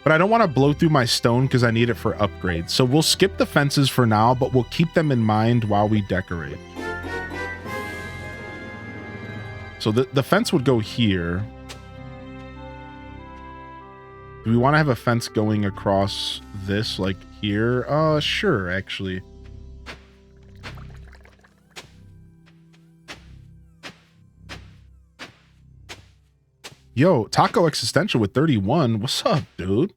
S2: But I don't want to blow through my stone because I need it for upgrades. So we'll skip the fences for now, but we'll keep them in mind while we decorate. So the fence would go here. Do we want to have a fence going across this, like here? Sure, actually. Yo, Taco Existential with 31. What's up, dude?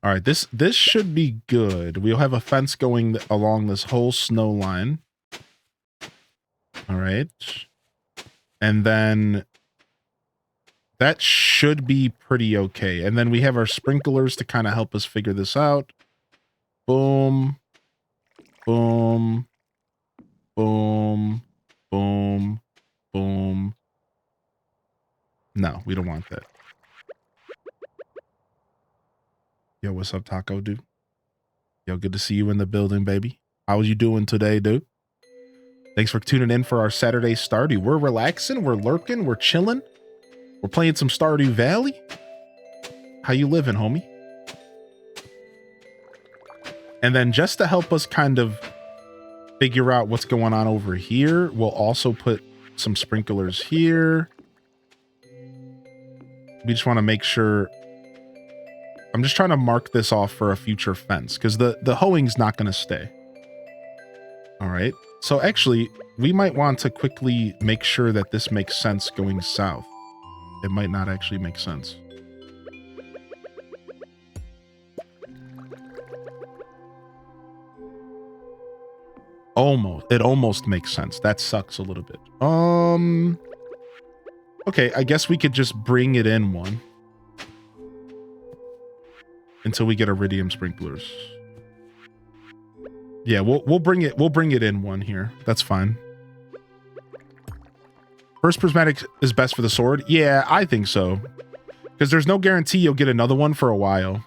S2: All right, this should be good. We'll have a fence going along this whole snow line. All right. And then that should be pretty okay. And then we have our sprinklers to kind of help us figure this out. Boom. Boom. Boom. Boom. Boom. No, we don't want that. Yo, what's up, Taco, dude? Yo, good to see you in the building, baby. How are you doing today, dude? Thanks for tuning in for our Saturday Stardew. We're relaxing, we're lurking, we're chilling. We're playing some Stardew Valley. How you living, homie? And then just to help us kind of figure out what's going on over here, we'll also put some sprinklers here. We just want to make sure. I'm just trying to mark this off for a future fence because the hoeing's not going to stay. All right. So actually, we might want to quickly make sure that this makes sense going south. It might not actually make sense. Almost. It almost makes sense. That sucks a little bit. Okay, I guess we could just bring it in one until we get iridium sprinklers. Yeah, we'll bring it in one here. That's fine. First prismatic is best for the sword. Yeah, I think so. Because there's no guarantee you'll get another one for a while.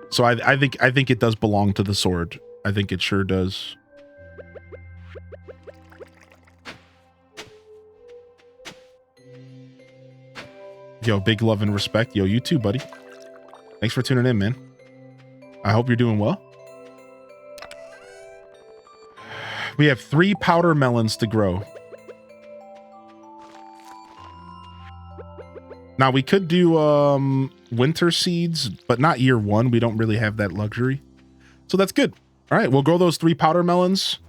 S2: So I think it does belong to the sword. I think it sure does. Yo, big love and respect. Yo, you too, buddy. Thanks for tuning in, man. I hope you're doing well. We have 3 powder melons to grow. Now, we could do winter seeds, but not year 1. We don't really have that luxury. So that's good. All right, we'll grow those 3 powder melons.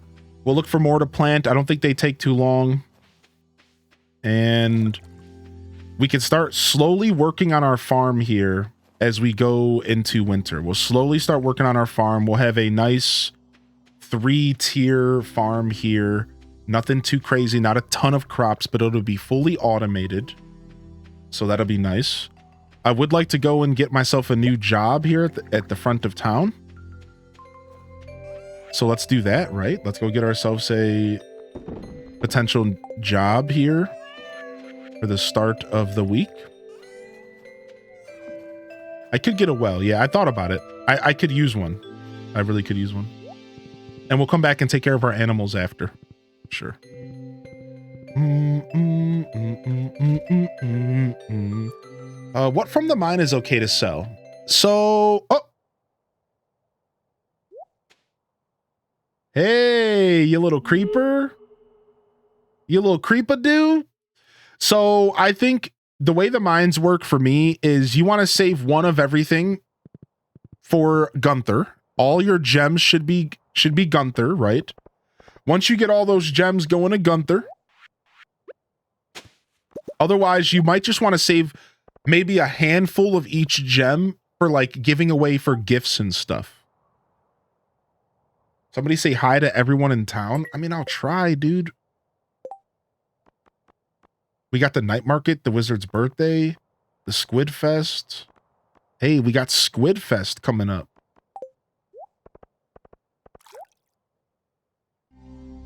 S2: We'll look for more to plant. I don't think they take too long. And we can start slowly working on our farm here as we go into winter. We'll slowly start working on our farm. We'll have a nice 3-tier farm here. Nothing too crazy, not a ton of crops, but it'll be fully automated. So that'll be nice. I would like to go and get myself a new job here at the front of town. So let's do that, right? Let's go get ourselves a potential job here for the start of the week. I could get a well. Yeah, I thought about it. I could use one. I really could use one. And we'll come back and take care of our animals after. Sure. What from the mine is okay to sell? So, oh. Hey, you little creeper. You little creepadoo. So I think the way the mines work for me is you want to save one of everything for Gunther. All your gems should be Gunther, right? Once you get all those gems going to Gunther. Otherwise, you might just want to save maybe a handful of each gem for like giving away for gifts and stuff. Somebody say hi to everyone in town. I mean, I'll try, dude. We got the night market, the wizard's birthday, the Squid Fest. Hey, we got Squid Fest coming up.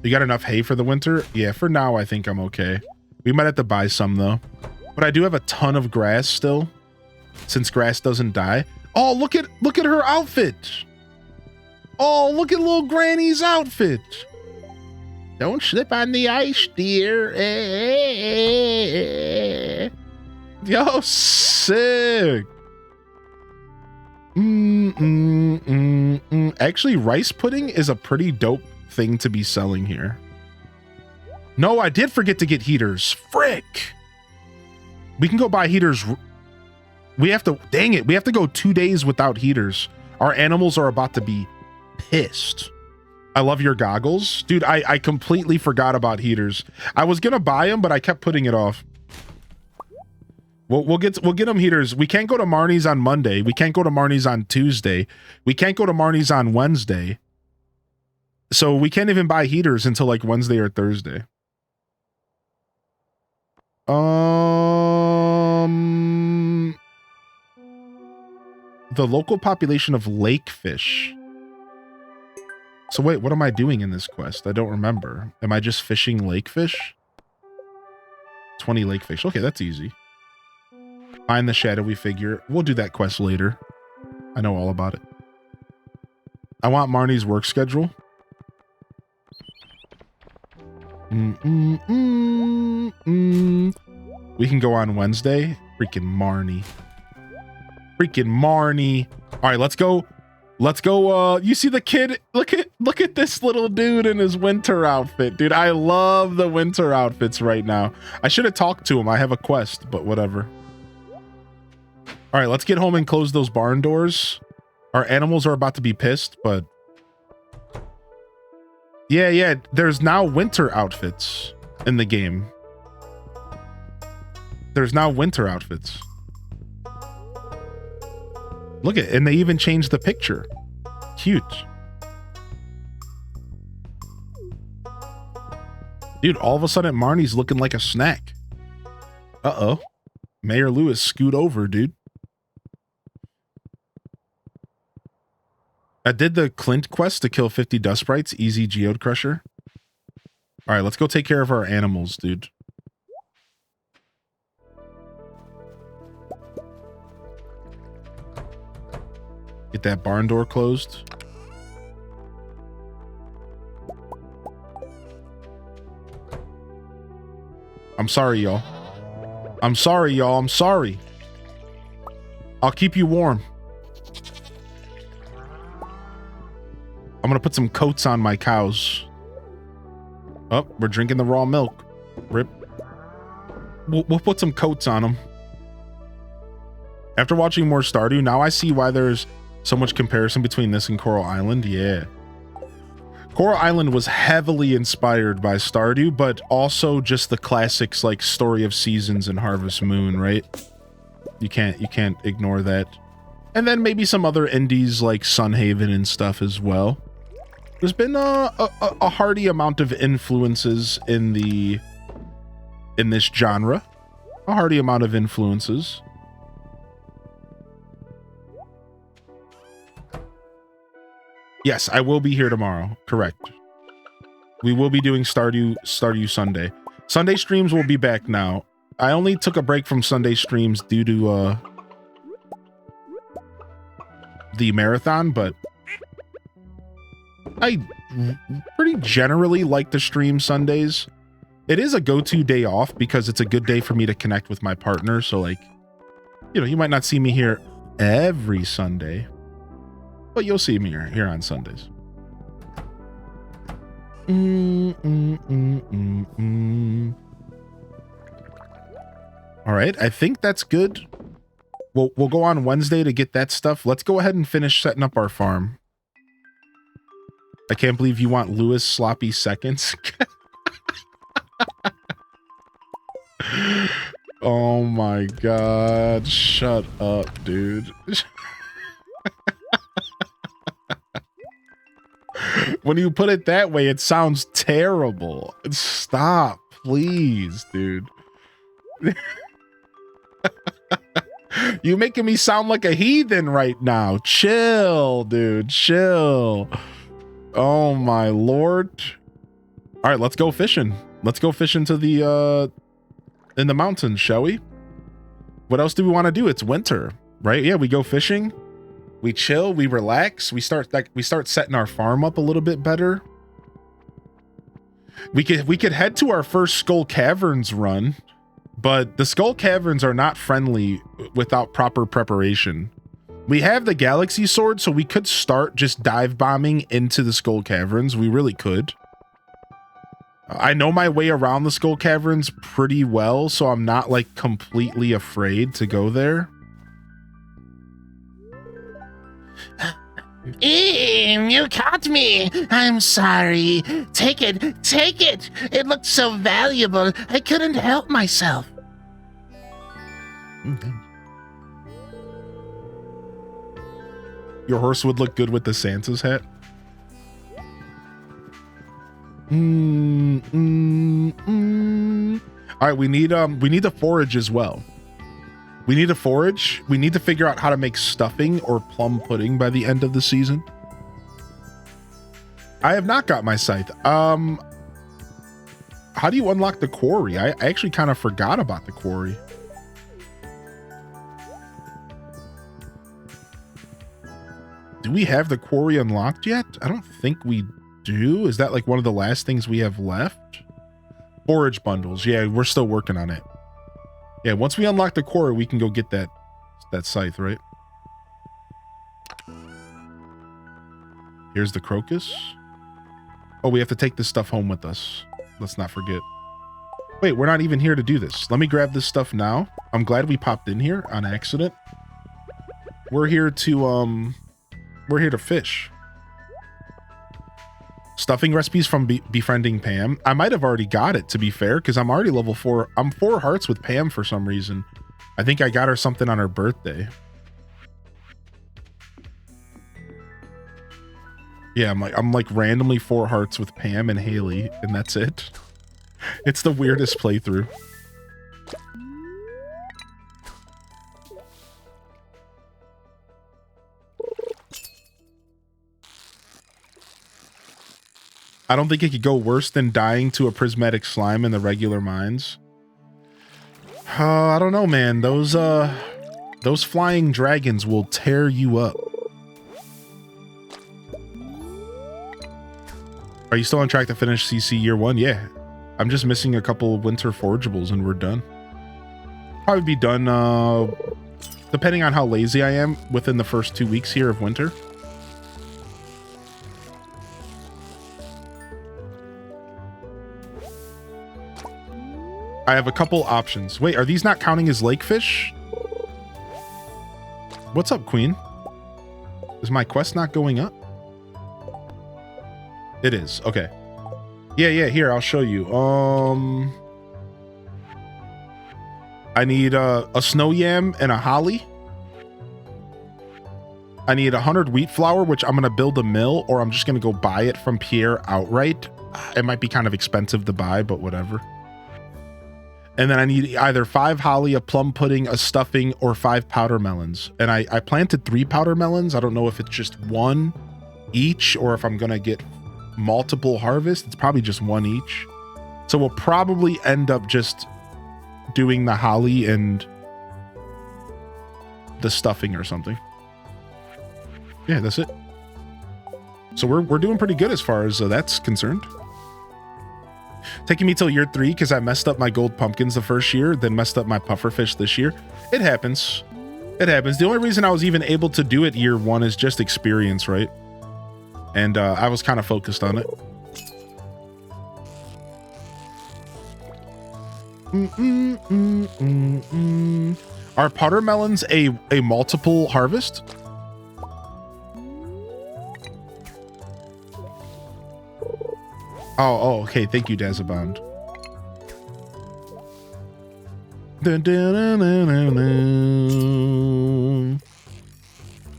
S2: You got enough hay for the winter? Yeah, for now, I think I'm okay. We might have to buy some, though. But I do have a ton of grass still, since grass doesn't die. Oh, look at her outfit. Oh, look at little Granny's outfit. Don't slip on the ice, dear. Yo, sick. Actually, rice pudding is a pretty dope thing to be selling here. No, I did forget to get heaters. Frick. We can go buy heaters. We have to, dang it. We have to go 2 days without heaters. Our animals are about to be pissed. I love your goggles. Dude, I completely forgot about heaters. I was going to buy them, but I kept putting it off. We'll get them heaters. We can't go to Marnie's on Monday. We can't go to Marnie's on Tuesday. We can't go to Marnie's on Wednesday. So we can't even buy heaters until like Wednesday or Thursday. The local population of lakefish. So wait, what am I doing in this quest? I don't remember. Am I just fishing lakefish? 20 lakefish. Okay, that's easy. Find the shadowy figure. We'll do that quest later. I know all about it. I want Marnie's work schedule. We can go on Wednesday. Freaking Marnie. Freaking Marnie. All right, let's go. Let's go. You see the kid? Look at this little dude in his winter outfit. Dude, I love the winter outfits right now. I should have talked to him. I have a quest, but whatever. All right, let's get home and close those barn doors. Our animals are about to be pissed, but yeah, there's now winter outfits in the game. There's now winter outfits. Look at, and they even changed the picture. Cute. Dude, all of a sudden Marnie's looking like a snack. Uh-oh. Mayor Lewis, scoot over, dude. I did the Clint quest to kill 50 dust sprites. Easy geode crusher. All right, let's go take care of our animals, dude. Get that barn door closed. I'm sorry, y'all. I'm sorry, y'all. I'm sorry. I'll keep you warm. I'm gonna put some coats on my cows. Oh, we're drinking the raw milk. Rip. We'll put some coats on them. After watching more Stardew, now I see why there's so much comparison between this and Coral Island. Yeah. Coral Island was heavily inspired by Stardew, but also just the classics like Story of Seasons and Harvest Moon, right? You can't ignore that. And then maybe some other indies like Sunhaven and stuff as well. There's been a hearty amount of influences in this genre. A hearty amount of influences. Yes, I will be here tomorrow. Correct. We will be doing Stardew Sunday. Sunday streams will be back now. I only took a break from Sunday streams due to the marathon, but I pretty generally like to stream Sundays. It is a go-to day off because it's a good day for me to connect with my partner. So like, you know, you might not see me here every Sunday, but you'll see me here on Sundays. All right, I think that's good. We'll go on Wednesday to get that stuff. Let's go ahead and finish setting up our farm. I can't believe you want Lewis sloppy seconds. Oh my god, shut up, dude. When you put it that way, it sounds terrible. Stop, please, dude. You making me sound like a heathen right now. Chill, dude, chill. Oh my lord. All right, let's go fishing. Let's go fishing to the in the mountains, shall we? What else do we want to do? It's winter, right? Yeah, we go fishing. We chill, we relax, we start setting our farm up a little bit better. We could head to our first Skull Caverns run, but the Skull Caverns are not friendly without proper preparation. We have the Galaxy Sword, so we could start just dive bombing into the Skull Caverns. We really could. I know my way around the Skull Caverns pretty well, so I'm not like completely afraid to go there.
S7: You caught me. I'm sorry. Take it. Take it. It looked so valuable. I couldn't help myself.
S2: Your horse would look good with the Santa's hat. All right, we need to forage as well. We need to forage. We need to figure out how to make stuffing or plum pudding by the end of the season. I have not got my scythe. How do you unlock the quarry? I actually kind of forgot about the quarry. Do we have the quarry unlocked yet? I don't think we do. Is that like one of the last things we have left? Forage bundles. Yeah, we're still working on it. Yeah, once we unlock the quarry, we can go get that scythe, right? Here's the crocus. Oh, we have to take this stuff home with us. Let's not forget. Wait, we're not even here to do this. Let me grab this stuff now. I'm glad we popped in here on accident. We're here to fish. Stuffing recipes from befriending Pam. I might have already got it, to be fair, because I'm already level 4. I'm 4 hearts with Pam for some reason. I think I got her something on her birthday. Yeah, I'm like randomly 4 hearts with Pam and Haley, and that's it. It's the weirdest playthrough. I don't think it could go worse than dying to a prismatic slime in the regular mines. I don't know, man. Those flying dragons will tear you up. Are you still on track to finish CC year 1? Yeah. I'm just missing a couple winter forageables and we're done. Probably be done, depending on how lazy I am, within the first 2 weeks here of winter. I have a couple options. Wait, are these not counting as lake fish? What's up, Queen? Is my quest not going up? It is. Okay. Yeah, here, I'll show you. I need a snow yam and a holly. I need 100 wheat flour, which I'm going to build a mill, or I'm just going to go buy it from Pierre outright. It might be kind of expensive to buy, but whatever. And then I need either 5 holly, a plum pudding, a stuffing, or 5 powder melons. And I planted 3 powder melons. I don't know if it's just 1 each or if I'm going to get multiple harvests. It's probably just 1 each. So we'll probably end up just doing the holly and the stuffing or something. Yeah, that's it. So we're doing pretty good as far as that's concerned. Taking me till year 3 because I messed up my gold pumpkins the first year, then messed up my pufferfish this year. It happens. It happens. The only reason I was even able to do it year 1 is just experience, right? And I was kind of focused on it. Are powder melons a multiple harvest? Oh, okay. Thank you, Dazabound.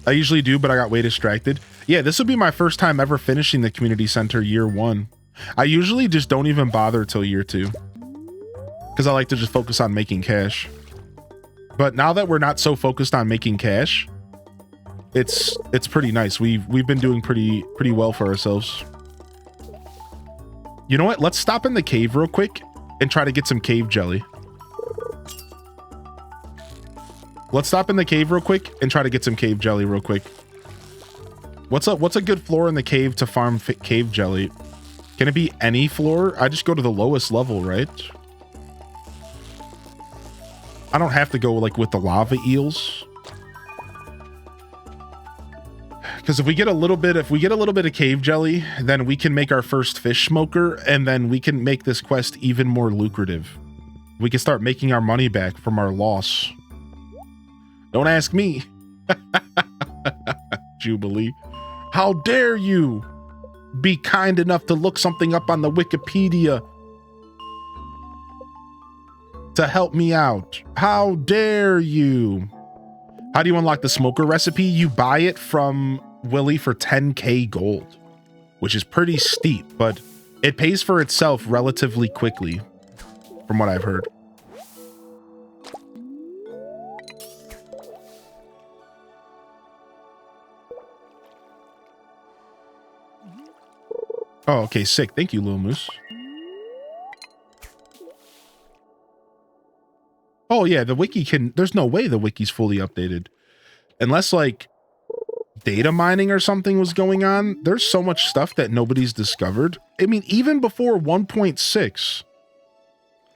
S2: I usually do, but I got way distracted. Yeah, this would be my first time ever finishing the community center year 1. I usually just don't even bother till year 2 because I like to just focus on making cash. But now that we're not so focused on making cash, it's pretty nice. We've been doing pretty well for ourselves. You know what? Let's stop in the cave real quick and try to get some cave jelly. Let's stop in the cave real quick and try to get some cave jelly real quick. What's a good floor in the cave to farm cave jelly? Can it be any floor? I just go to the lowest level, right? I don't have to go like with the lava eels. Because if we get a little bit of cave jelly, then we can make our first fish smoker, and then we can make this quest even more lucrative. We can start making our money back from our loss. Don't ask me. Jubilee. How dare you be kind enough to look something up on the Wikipedia to help me out? How dare you? How do you unlock the smoker recipe? You buy it from Willie for 10k gold, which is pretty steep, but it pays for itself relatively quickly from what I've heard. Oh, okay, sick. Thank you, Lil Moose. Oh yeah, the wiki there's no way the wiki's fully updated. Unless like data mining or something was going on. There's so much stuff that nobody's discovered. I mean, even before 1.6,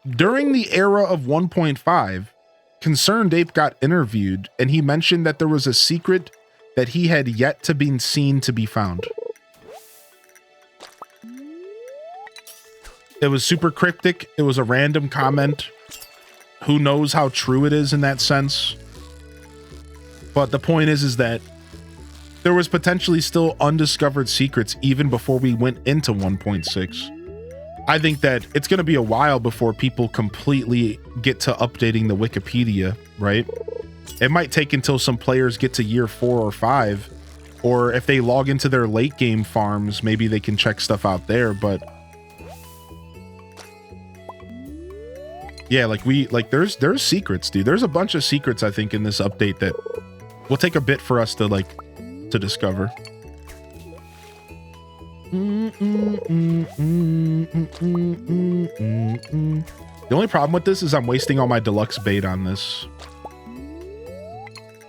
S2: During the era of 1.5, Concerned Ape got interviewed, and he mentioned that there was a secret that he had yet to be seen to be found. It was super cryptic. It was a random comment. Who knows how true it is in that sense? But the point is that there was potentially still undiscovered secrets even before we went into 1.6. I think that it's going to be a while before people completely get to updating the Wikipedia, right? It might take until some players get to year 4 or 5, or if they log into their late game farms, maybe they can check stuff out there. But yeah, there's secrets, dude. There's a bunch of secrets, I think, in this update that will take a bit for us to discover. The only problem with this is I'm wasting all my deluxe bait on this.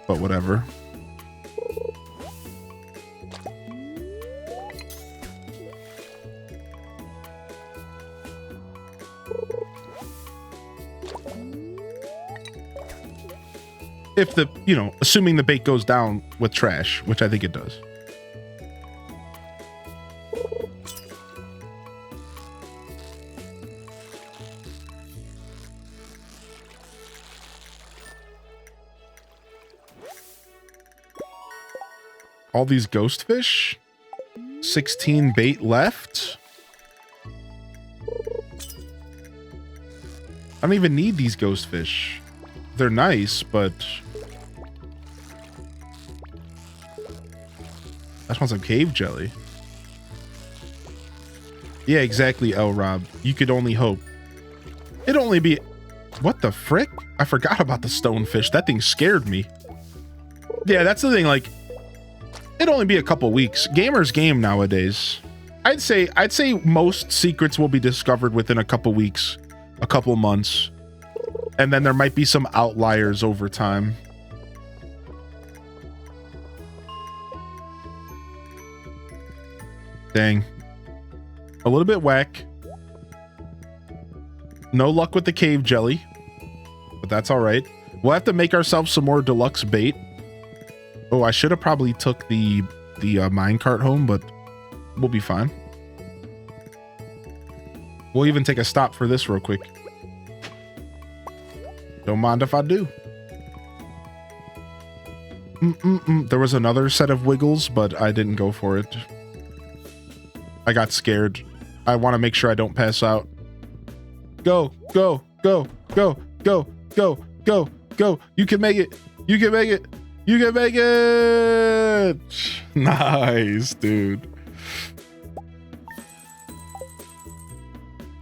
S2: But whatever. If the, assuming the bait goes down with trash, which I think it does. All these ghost fish, 16 bait left. I don't even need these ghost fish. They're nice, but I just want some cave jelly. Yeah, exactly, L Rob. You could only hope. It'd only be, what the frick? I forgot about the stonefish. That thing scared me. Yeah, that's the thing, like, it'd only be a couple weeks. Gamers game nowadays. I'd say most secrets will be discovered within a couple weeks, a couple months. And then there might be some outliers over time. Dang. A little bit whack. No luck with the cave jelly. But that's all right. We'll have to make ourselves some more deluxe bait. Oh, I should have probably took the minecart home, but we'll be fine. We'll even take a stop for this real quick. Don't mind if I do. There was another set of wiggles, but I didn't go for it. I got scared. I want to make sure I don't pass out. Go, go, go, go, go, go, go, go. You can make it. You can make it. You can make it. Nice, dude.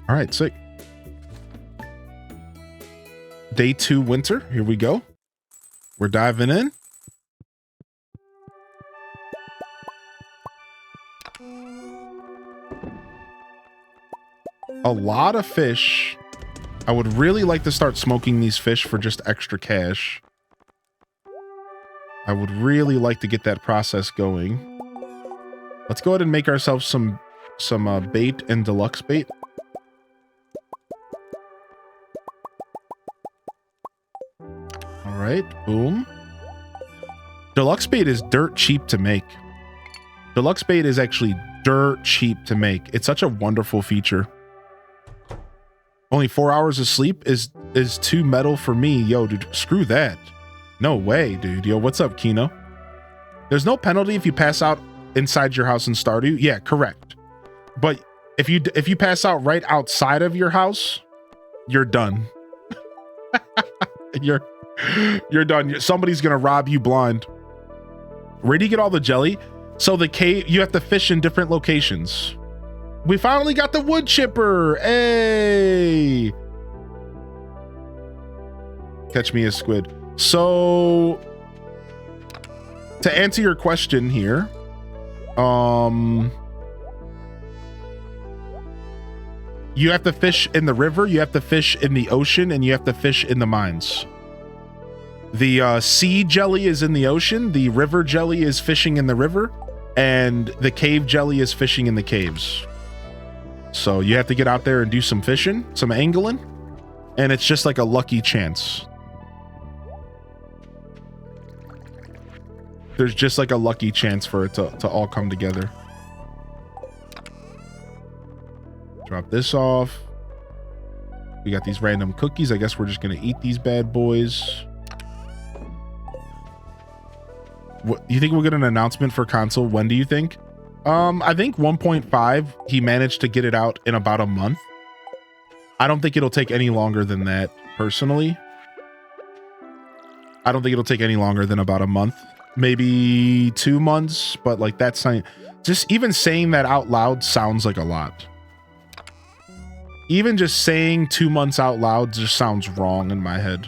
S2: All right, sick. Day 2 winter. Here we go. We're diving in. A lot of fish. I would really like to start smoking these fish for just extra cash. I would really like to get that process going. Let's go ahead and make ourselves some bait and deluxe bait. All right, boom. Deluxe bait is dirt cheap to make. Deluxe bait is actually dirt cheap to make. It's such a wonderful feature. Only 4 hours of sleep is too metal for me. Yo, dude, screw that. No way, dude. Yo, what's up, Kino? There's no penalty if you pass out inside your house in Stardew. Yeah, correct. But if you pass out right outside of your house, you're done. you're done. Somebody's gonna rob you blind. Where do you get all the jelly? So the cave, you have to fish in different locations. We finally got the wood chipper. Hey, catch me a squid. So to answer your question here, you have to fish in the river, you have to fish in the ocean, and you have to fish in the mines. The sea jelly is in the ocean, the river jelly is fishing in the river, and the cave jelly is fishing in the caves. So you have to get out there and do some fishing, some angling, And it's just like a lucky chance. There's just like a lucky chance for it to all come together. Drop this off. We got these random cookies. I guess we're just gonna eat these bad boys. What you think we'll get an announcement for console? When do you think? I think 1.5, he managed to get it out in about a month. I don't think it'll take any longer than that, personally. I don't think it'll take any longer than about a month. Maybe 2 months, but like that's just even saying that out loud sounds like a lot. Even just saying 2 months out loud just sounds wrong in my head.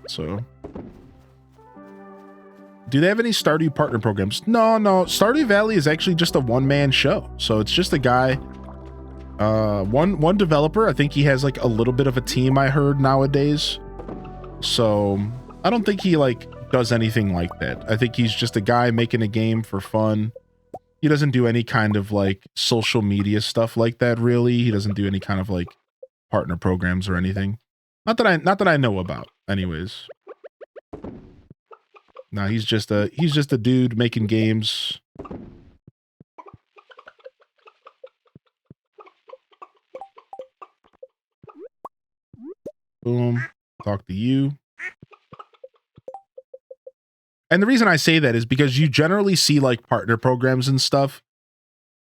S2: So, do they have any Stardew partner programs? No. Stardew Valley is actually just a one-man show. So it's just a guy, one developer. I think he has like a little bit of a team, I heard, nowadays. So I don't think he like does anything like that. I think he's just a guy making a game for fun. He doesn't do any kind of like social media stuff like that, really. He doesn't do any kind of like partner programs or anything. Not that I know about, anyways. No, he's just a dude making games. Boom. Talk to you. And the reason I say that is because you generally see like partner programs and stuff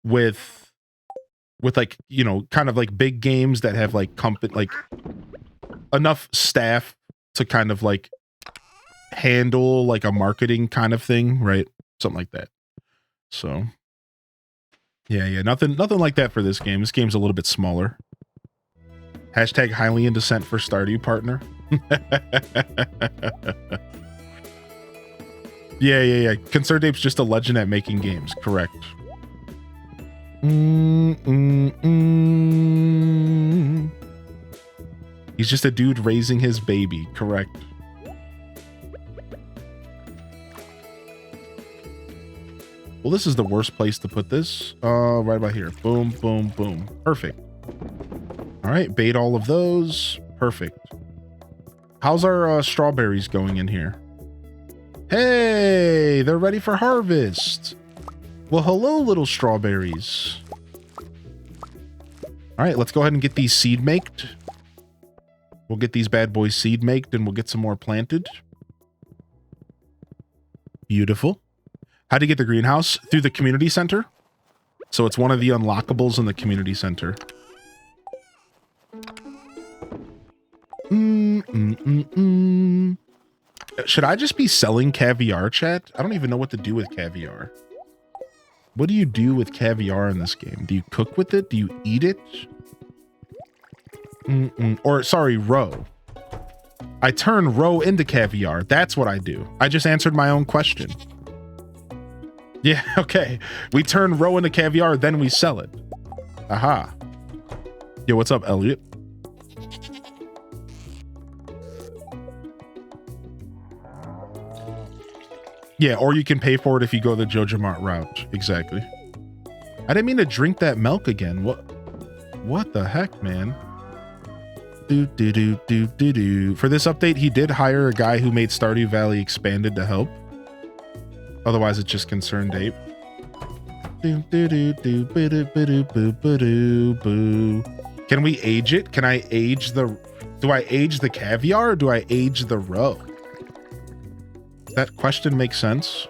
S2: with like, you know, kind of like big games that have like like enough staff to kind of like handle like a marketing kind of thing, right? Something like that. So yeah, nothing like that for this game. This game's a little bit smaller. Hashtag highly in descent for Stardew partner. Yeah. Concerned Ape's just a legend at making games. Correct. He's just a dude raising his baby. Correct. Well, this is the worst place to put this. Right about here. Boom, boom, boom. Perfect. All right, bait all of those. Perfect. How's our strawberries going in here? Hey, they're ready for harvest. Well, hello, little strawberries. All right, let's go ahead and get these seed maked. We'll get these bad boys seed maked and we'll get some more planted. Beautiful. How do you get the greenhouse? Through the community center. So it's one of the unlockables in the community center. Should I just be selling caviar, chat? I don't even know what to do with caviar. What do you do with caviar in this game? Do you cook with it? Do you eat it? Or, sorry, roe. I turn roe into caviar. That's what I do. I just answered my own question. Yeah, okay. We turn roe into caviar, then we sell it. Aha. Yo, what's up, Elliot? Yeah, or you can pay for it if you go the JojaMart route. Exactly. I didn't mean to drink that milk again. What the heck, man? For this update, he did hire a guy who made Stardew Valley Expanded to help. Otherwise, it's just Concerned Ape. Can we age it? Can I age the... Do I age the caviar or do I age the roe? That question makes sense.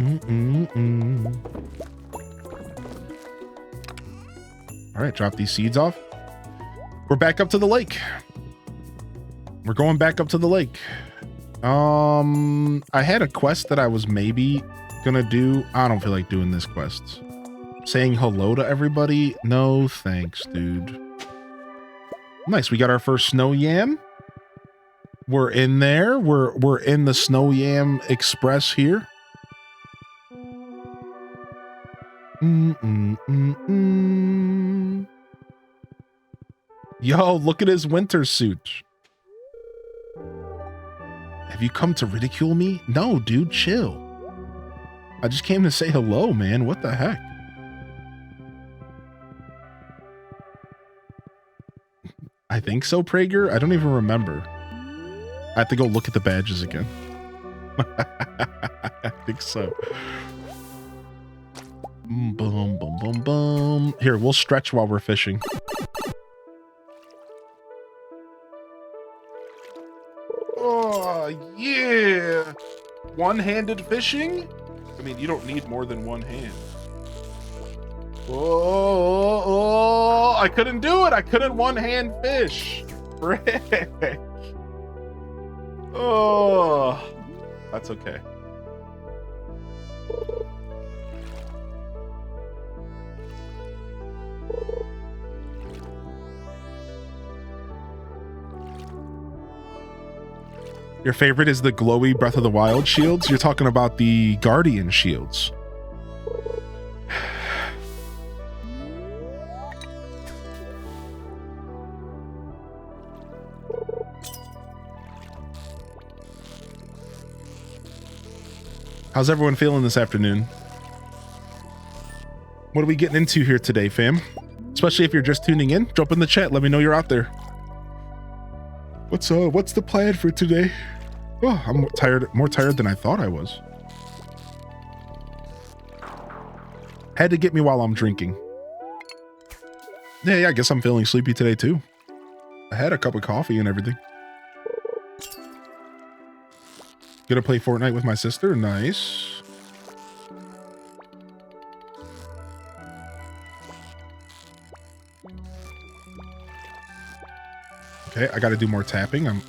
S2: All right, drop these seeds off. We're back up to the lake. We're going back up to the lake. I had a quest that I was maybe gonna do. I don't feel like doing this quest. Saying hello to everybody? No, thanks, dude. Nice, we got our first snow yam. We're in there. We're in the Snow Yam Express here. Yo, look at his winter suit. Have you come to ridicule me? No, dude, chill. I just came to say hello, man. What the heck? I think so, Prager. I don't even remember. I have to go look at the badges again. I think so. Boom, boom, boom, boom. Here, we'll stretch while we're fishing. Oh, yeah. One-handed fishing? I mean, you don't need more than one hand. Oh, I couldn't do it. I couldn't one-hand fish. Frick. Oh, that's okay. Your favorite is the glowy Breath of the Wild shields? You're talking about the Guardian shields. How's everyone feeling this afternoon? What are we getting into here today, fam? Especially if you're just tuning in, drop in the chat. Let me know you're out there. What's the plan for today? Oh, I'm tired, more tired than I thought I was. Had to get me while I'm drinking. Yeah, I guess I'm feeling sleepy today too. I had a cup of coffee and everything. Gonna play Fortnite with my sister. Nice. Okay, I gotta do more tapping. I'm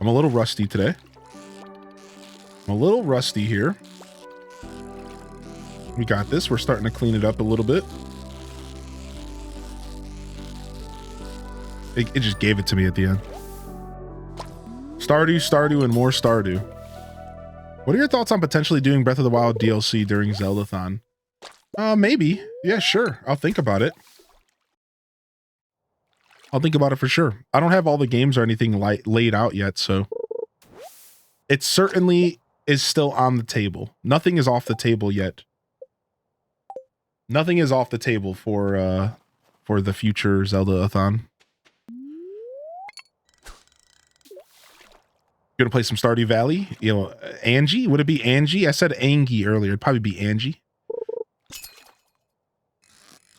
S2: a little rusty today. I'm a little rusty here. We got this. We're starting to clean it up a little bit. It just gave it to me at the end. Stardew, and more Stardew. What are your thoughts on potentially doing Breath of the Wild DLC during Zeldathon? Maybe. Yeah, sure. I'll think about it. I'll think about it for sure. I don't have all the games or anything laid out yet, so it certainly is still on the table. Nothing is off the table yet. Nothing is off the table for the future Zelda-a-thon. Gonna play some Stardew Valley. You know, Angie? Would it be Angie? I said Angie earlier. It'd probably be Angie.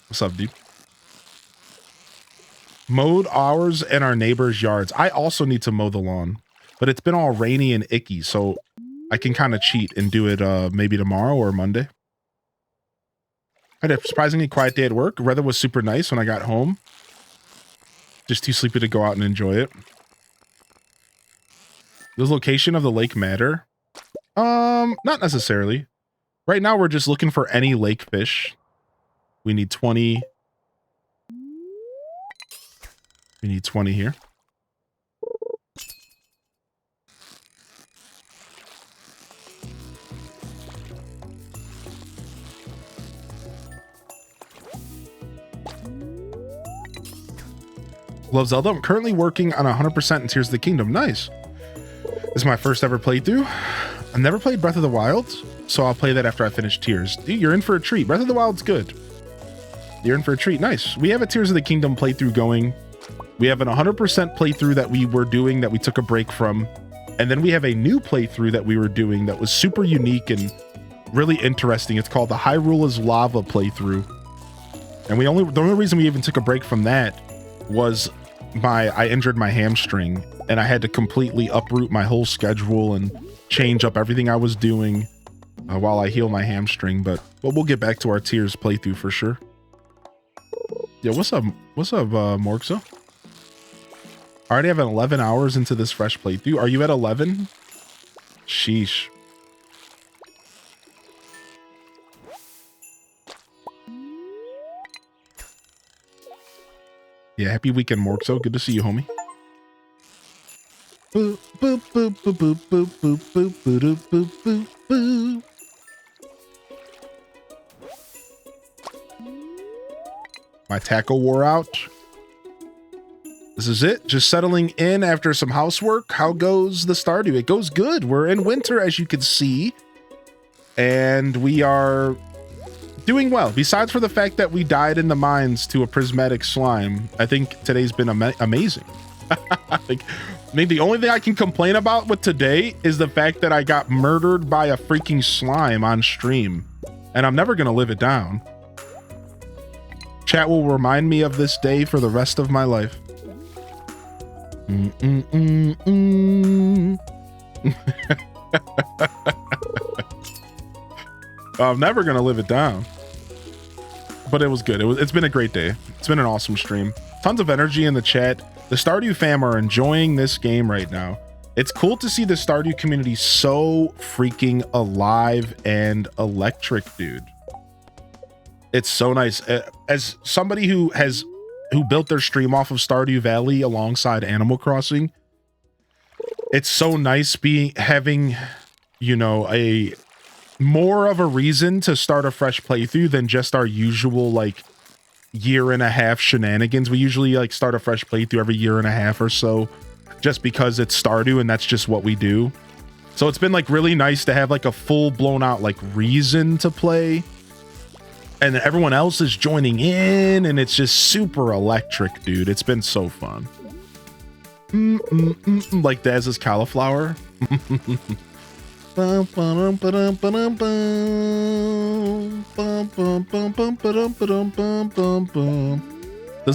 S2: What's up, dude? Mowed ours and our neighbors' yards. I also need to mow the lawn, but it's been all rainy and icky, so I can kind of cheat and do it maybe tomorrow or Monday. I had a surprisingly quiet day at work. Weather was super nice when I got home. Just too sleepy to go out and enjoy it. Does location of the lake matter? Not necessarily. Right now we're just looking for any lake fish. We need 20. We need 20 here. Love Zelda. I'm currently working on 100% in Tears of the Kingdom. Nice. This is my first ever playthrough. I've never played Breath of the Wild, so I'll play that after I finish Tears. Dude, you're in for a treat. Breath of the Wild's good. You're in for a treat. Nice. We have a Tears of the Kingdom playthrough going. We have an 100% playthrough that we were doing that we took a break from. And then we have a new playthrough that we were doing that was super unique and really interesting. It's called the Hyrule is Lava playthrough. And the only reason we even took a break from that was I injured my hamstring and I had to completely uproot my whole schedule and change up everything I was doing while I heal my hamstring. But we'll get back to our Tears playthrough for sure. Yeah, what's up, Morgzo? I already have 11 hours into this fresh playthrough. Are you at 11? Sheesh. Yeah, happy weekend, Morgzo. Good to see you, homie. Boop, boop, boop, boop, boop, boop, boop, boop, boop, boop, boop, boop. My tackle wore out. This is it. Just settling in after some housework. How goes the Stardew? It goes good. We're in winter, as you can see. And we are Doing well. Besides for the fact that we died in the mines to a prismatic slime, I think today's been amazing. Like, maybe the only thing I can complain about with today is the fact that I got murdered by a freaking slime on stream, and I'm never gonna live it down. Chat will remind me of this day for the rest of my life. I'm never gonna live it down. But it was good. It's been a great day. It's been an awesome stream. Tons of energy in the chat. The Stardew fam are enjoying this game right now. It's cool to see the Stardew community so freaking alive and electric, dude. It's so nice. As somebody who built their stream off of Stardew Valley alongside Animal Crossing, it's so nice having, you know, a more of a reason to start a fresh playthrough than just our usual like year and a half shenanigans. We usually like start a fresh playthrough every year and a half or so just because it's Stardew and that's just what we do. So it's been like really nice to have like a full blown out like reason to play, and everyone else is joining in and it's just super electric, dude. It's been so fun. Like Daz's cauliflower. Does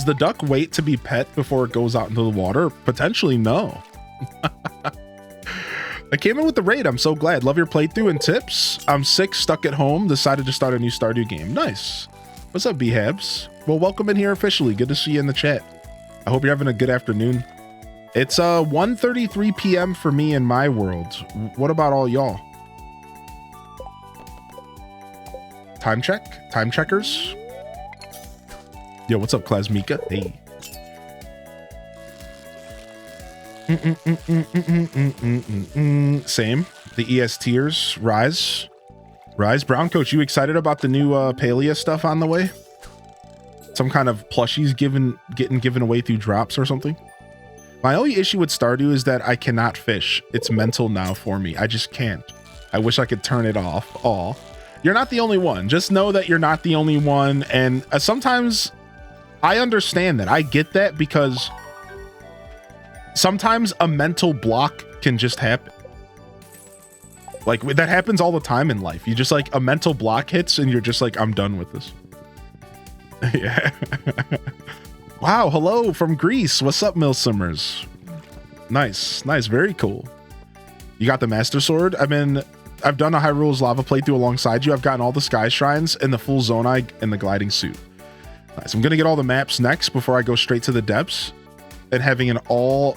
S2: the duck wait to be pet before it goes out into the water? Potentially no. I came in with the raid. I'm so glad. Love your playthrough and tips. I'm sick, stuck at home, decided to start a new Stardew game. Nice. What's up, B-Habs? Well, welcome in here officially. Good to see you in the chat. I hope you're having a good afternoon. It's 1:33 p.m. for me in my world. What about all y'all? Time check? Time checkers? Yo, what's up, Klasmika? Hey. Same. The ES tiers rise. Brown Coach, you excited about the new Palea stuff on the way? Some kind of plushies getting given away through drops or something? My only issue with Stardew is that I cannot fish. It's mental now for me. I just can't. I wish I could turn it off. Aw. You're not the only one. Just know that you're not the only one. And sometimes I understand that. I get that because sometimes a mental block can just happen. Like that happens all the time in life. You just like a mental block hits and you're just like, I'm done with this. Yeah. Wow, hello from Greece. What's up, Milsimmers? Nice, nice, very cool. You got the Master Sword? I've done a Hyrule's Lava playthrough alongside you. I've gotten all the Sky Shrines and the full Zonai and the gliding suit. Nice. I'm gonna get all the maps next before I go straight to the depths and having all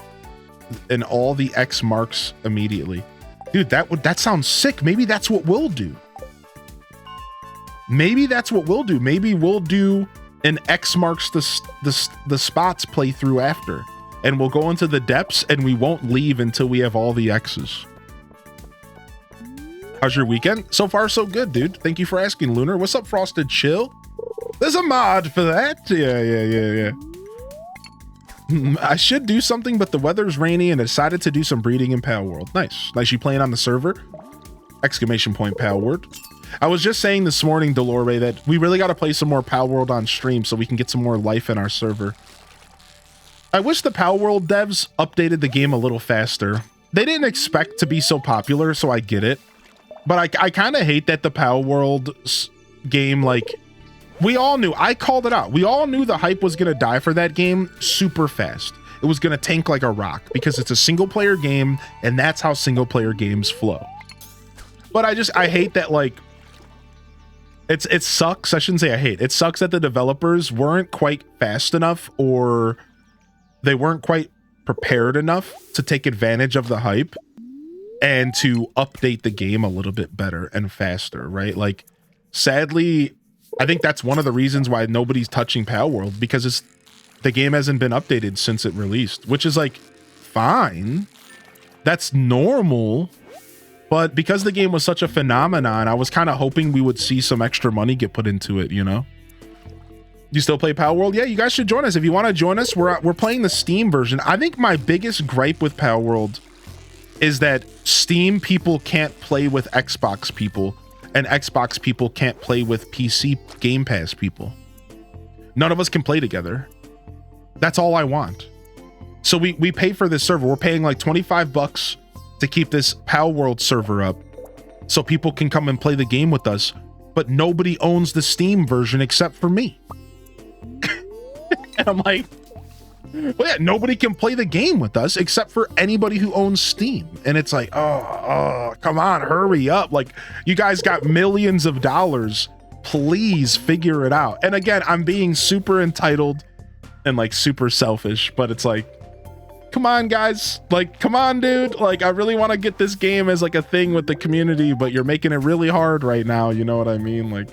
S2: the X marks immediately. Dude, that sounds sick. Maybe that's what we'll do. Maybe we'll do an X marks the spots playthrough after, and we'll go into the depths and we won't leave until we have all the X's. How's your weekend? So far, so good, dude. Thank you for asking, Lunar. What's up, Frosted Chill? There's a mod for that. Yeah. I should do something, but the weather's rainy and I decided to do some breeding in Pal World. Nice. You playing on the server? Exclamation point, Pal World. I was just saying this morning, Delore, that we really got to play some more Pal World on stream so we can get some more life in our server. I wish the Pal World devs updated the game a little faster. They didn't expect to be so popular, so I get it. But I kind of hate that the Pal World game, like, we all knew, I called it out. We all knew the hype was going to die for that game super fast. It was going to tank like a rock because it's a single player game and that's how single player games flow. But I hate that, like, it sucks. I shouldn't say I hate. It sucks that the developers weren't quite fast enough or they weren't quite prepared enough to take advantage of the hype and to update the game a little bit better and faster, right? Like, sadly, I think that's one of the reasons why nobody's touching Pal World, because the game hasn't been updated since it released, which is like fine. That's normal. But because the game was such a phenomenon, I was kind of hoping we would see some extra money get put into it, you know? You still play Pal World? Yeah, you guys should join us. If you want to join us, we're playing the Steam version. I think my biggest gripe with Pal World is that Steam people can't play with Xbox people. and Xbox people can't play with PC Game Pass people. None of us can play together. That's all I want. So we pay for this server. We're paying like 25 bucks to keep this Pal World server up so people can come and play the game with us, but nobody owns the Steam version except for me. And I'm like, well, yeah, nobody can play the game with us except for anybody who owns Steam. And it's like, oh, come on, hurry up. Like, you guys got millions of dollars. Please figure it out. And again, I'm being super entitled and like super selfish, but it's like, come on, guys. Like, come on, dude. Like, I really want to get this game as like a thing with the community, but you're making it really hard right now. You know what I mean? Like,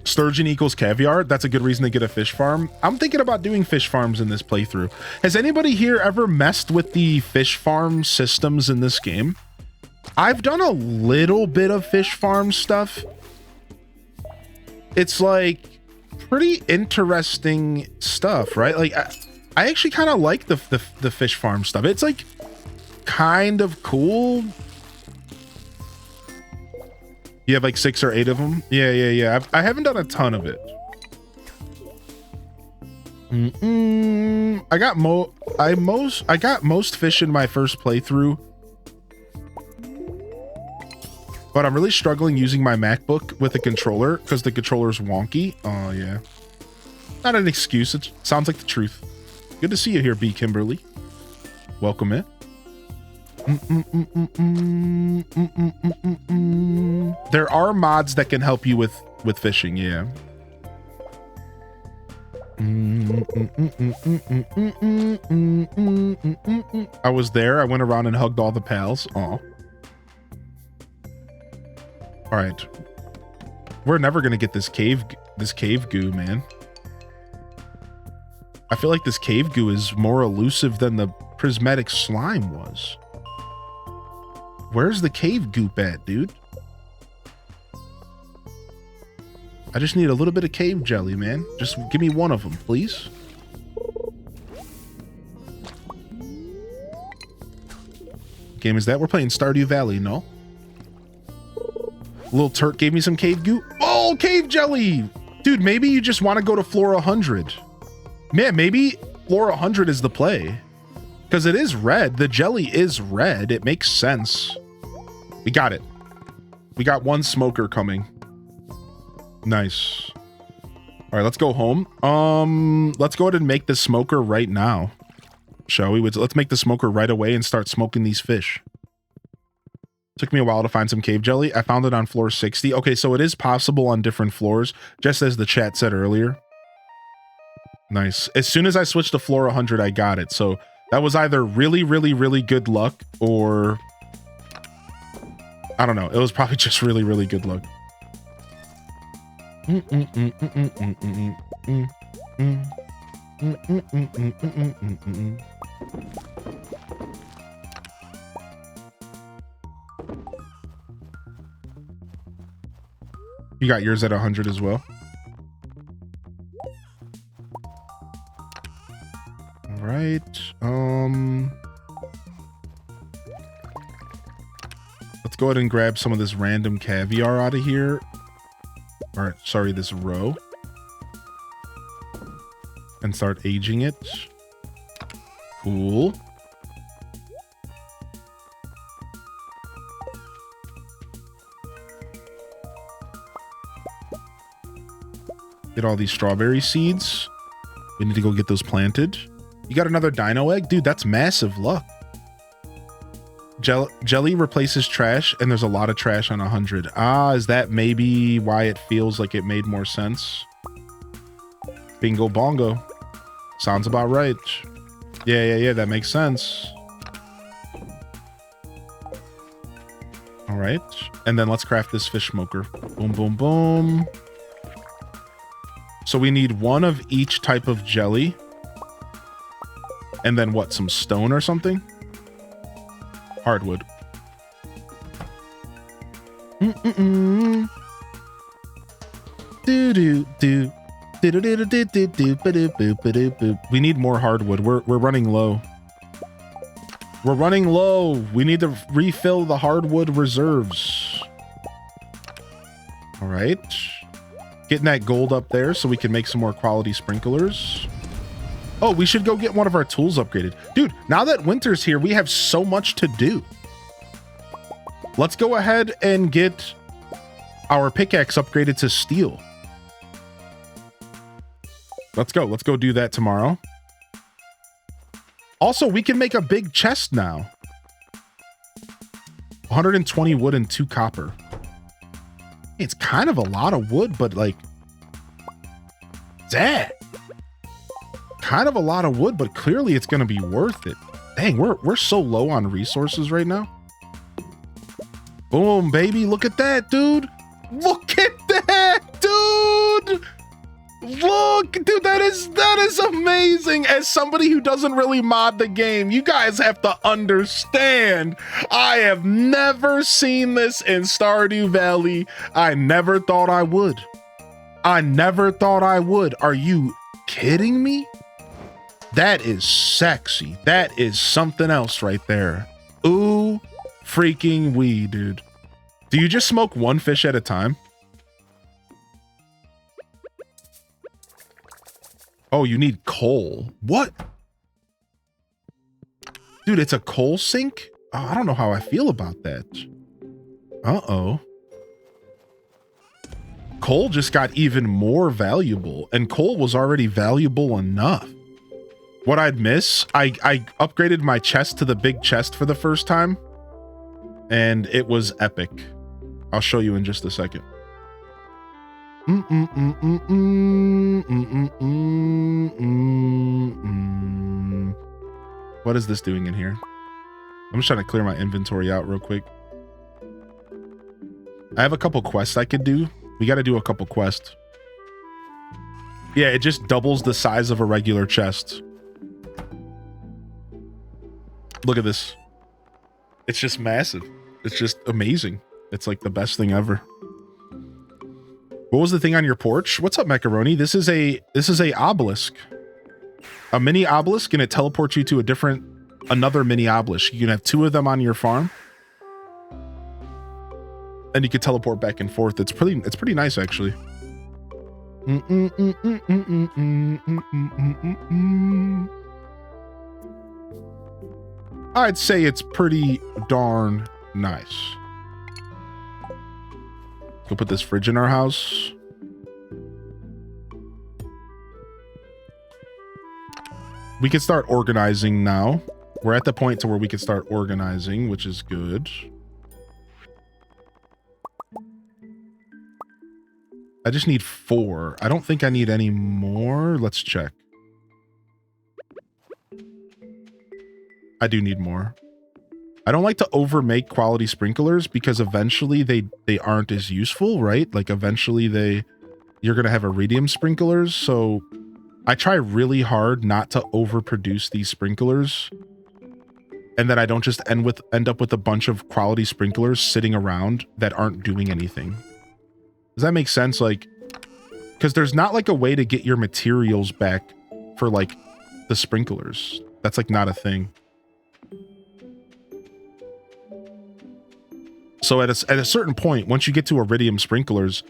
S2: Sturgeon equals caviar. That's a good reason to get a fish farm. I'm thinking about doing fish farms in this playthrough. Has anybody here ever messed with the fish farm systems in this game? I've done a little bit of fish farm stuff. It's like pretty interesting stuff, right? Like I actually kind of like the fish farm stuff. It's like kind of cool. You have like 6 or 8 of them. Yeah. I haven't done a ton of it. I got most fish in my first playthrough, but I'm really struggling using my MacBook with a controller because the controller's wonky. Oh yeah, not an excuse. It sounds like the truth. Good to see you here, B. Kimberly. Welcome in. There are mods that can help you with fishing. Yeah. I was there. I went around and hugged all the pals. Oh. All right. We're never gonna get this cave goo, man. I feel like this cave goo is more elusive than the prismatic slime was. Where's the cave goop at, dude? I just need a little bit of cave jelly, man. Just give me one of them, please. What game is that? We're playing Stardew Valley, no? Little Turk gave me some cave goo. Oh, cave jelly! Dude, maybe you just want to go to floor 100. Man, maybe floor 100 is the play. Because it is red. The jelly is red. It makes sense. We got it. We got one smoker coming. Nice. All right, let's go home. Let's go ahead and make the smoker right now. Shall we? Let's make the smoker right away and start smoking these fish. Took me a while to find some cave jelly. I found it on floor 60. Okay, so it is possible on different floors, just as the chat said earlier. Nice. As soon as I switched to floor 100, I got it. So that was either really, really, really good luck, or I don't know. It was probably just really, really good luck. You got yours at 100 as well. All right. Let's go ahead and grab some of this random caviar out of here. Or, sorry, this roe. And start aging it. Cool. Get all these strawberry seeds. We need to go get those planted. You got another dino egg? Dude, that's massive luck. Jelly replaces trash, and there's a lot of trash on 100. Ah, is that maybe why it feels like it made more sense? Bingo bongo. Sounds about right. Yeah, that makes sense. All right. And then let's craft this fish smoker. Boom, boom, boom. So we need one of each type of jelly. And then what, some stone or something? Hardwood. We need more hardwood. We're running low. We're running low. We need to refill the hardwood reserves. All right. Getting that gold up there so we can make some more quality sprinklers. Oh, we should go get one of our tools upgraded. Dude, now that winter's here, we have so much to do. Let's go ahead and get our pickaxe upgraded to steel. Let's go. Let's go do that tomorrow. Also, we can make a big chest now. 120 wood and 2 copper. It's kind of a lot of wood, but like, that. Kind of a lot of wood, but clearly it's going to be worth it. Dang, we're so low on resources right now. Boom, baby. Look at that, dude. Look at that, dude. Look, dude, that is amazing. As somebody who doesn't really mod the game, you guys have to understand, I have never seen this in Stardew Valley. I never thought I would. I never thought I would. Are you kidding me? That is sexy. That is something else right there. Ooh, freaking wee, dude. Do you just smoke one fish at a time? Oh, you need coal. What? Dude, it's a coal sink? Oh, I don't know how I feel about that. Uh-oh. Coal just got even more valuable, and coal was already valuable enough. What I'd miss, I upgraded my chest to the big chest for the first time, and it was epic. I'll show you in just a second. What is this doing in here? I'm just trying to clear my inventory out real quick. I have a couple quests I could do. We got to do a couple quests. Yeah, it just doubles the size of a regular chest. Look at this. It's just massive. It's just amazing. It's like the best thing ever. What was the thing on your porch? What's up, Macaroni? This is a obelisk. A mini obelisk, and it teleports you to another mini obelisk. You can have 2 of them on your farm. And you can teleport back and forth. It's pretty nice, actually. I'd say it's pretty darn nice. Go put this fridge in our house. We can start organizing now. We're at the point to where we can start organizing, which is good. I just need 4. I don't think I need any more. Let's check. I do need more. I don't like to overmake quality sprinklers because eventually they aren't as useful, right? Like eventually you're going to have iridium sprinklers. So I try really hard not to overproduce these sprinklers. And then I don't just end up with a bunch of quality sprinklers sitting around that aren't doing anything. Does that make sense? Like, because there's not like a way to get your materials back for like the sprinklers. That's like not a thing. So at a certain point, once you get to iridium sprinklers,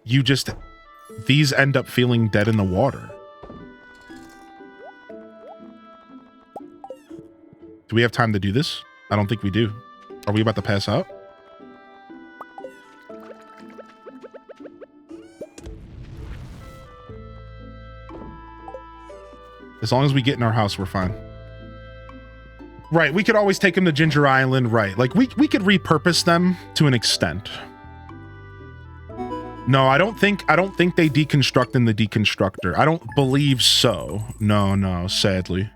S2: these end up feeling dead in the water. Do we have time to do this? I don't think we do. Are we about to pass out? As long as we get in our house, we're fine. Right, we could always take them to Ginger Island, right? Like, we could repurpose them to an extent. No, I don't think they deconstruct in the deconstructor. I don't believe so. No, sadly.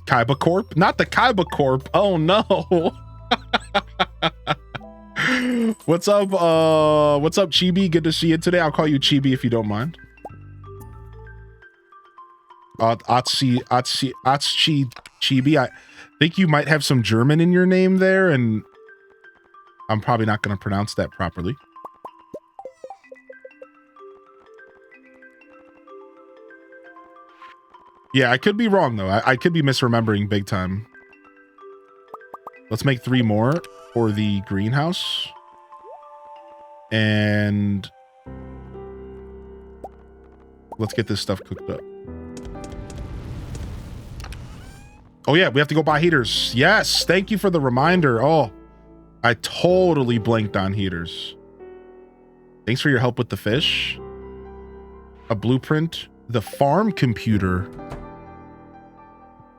S2: Kaiba Corp? Not the Kaiba Corp. Oh, no. What's up, Chibi? Good to see you today. I'll call you Chibi if you don't mind. Atsi Chibi. I think you might have some German in your name there, and I'm probably not going to pronounce that properly. Yeah, I could be wrong though. I could be misremembering big time. Let's make 3 more for the greenhouse. And let's get this stuff cooked up. Oh yeah, we have to go buy heaters. Yes, thank you for the reminder. Oh, I totally blanked on heaters. Thanks for your help with the fish. A blueprint. The farm computer.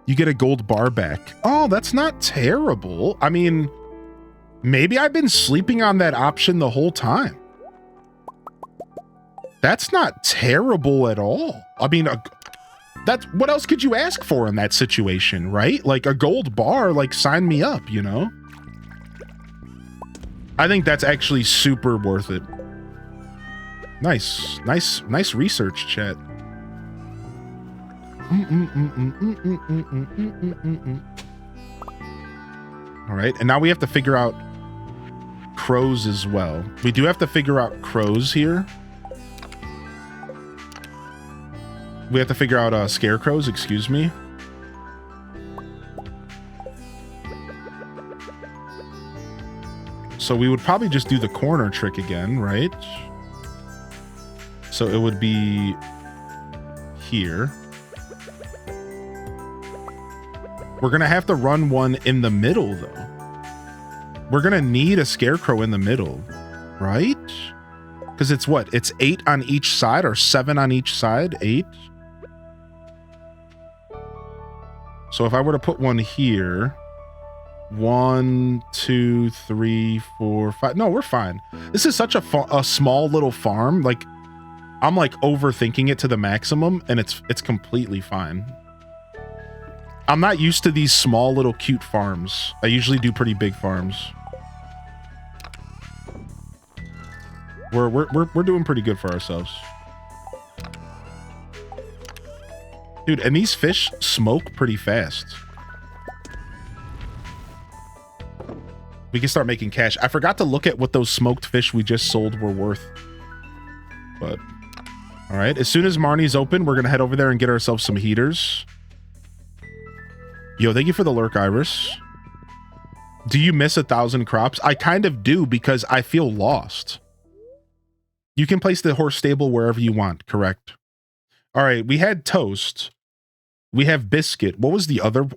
S2: You get a gold bar back. Oh, that's not terrible. I mean, maybe I've been sleeping on that option the whole time. That's not terrible at all. I mean, that's what else could you ask for in that situation, right? Like a gold bar, like sign me up, you know? I think that's actually super worth it. Nice research, chat. All right, and now we have to figure out crows as well. We do have to figure out crows here. We have to figure out scarecrows, excuse me. So we would probably just do the corner trick again, right? So it would be here. We're gonna have to run one in the middle though. We're gonna need a scarecrow in the middle, right? Because it's what? It's 8 on each side or 7 on each side? 8? So if I were to put one here, 1, 2, 3, 4, 5. No, we're fine. This is such a small little farm. Like, I'm like overthinking it to the maximum, and it's completely fine. I'm not used to these small little cute farms. I usually do pretty big farms. We're doing pretty good for ourselves. Dude, and these fish smoke pretty fast. We can start making cash. I forgot to look at what those smoked fish we just sold were worth. But, all right. As soon as Marnie's open, we're going to head over there and get ourselves some heaters. Yo, thank you for the lurk, Iris. Do you miss 1,000 crops? I kind of do because I feel lost. You can place the horse stable wherever you want, correct? All right, we had toast. We have biscuit. What was the other?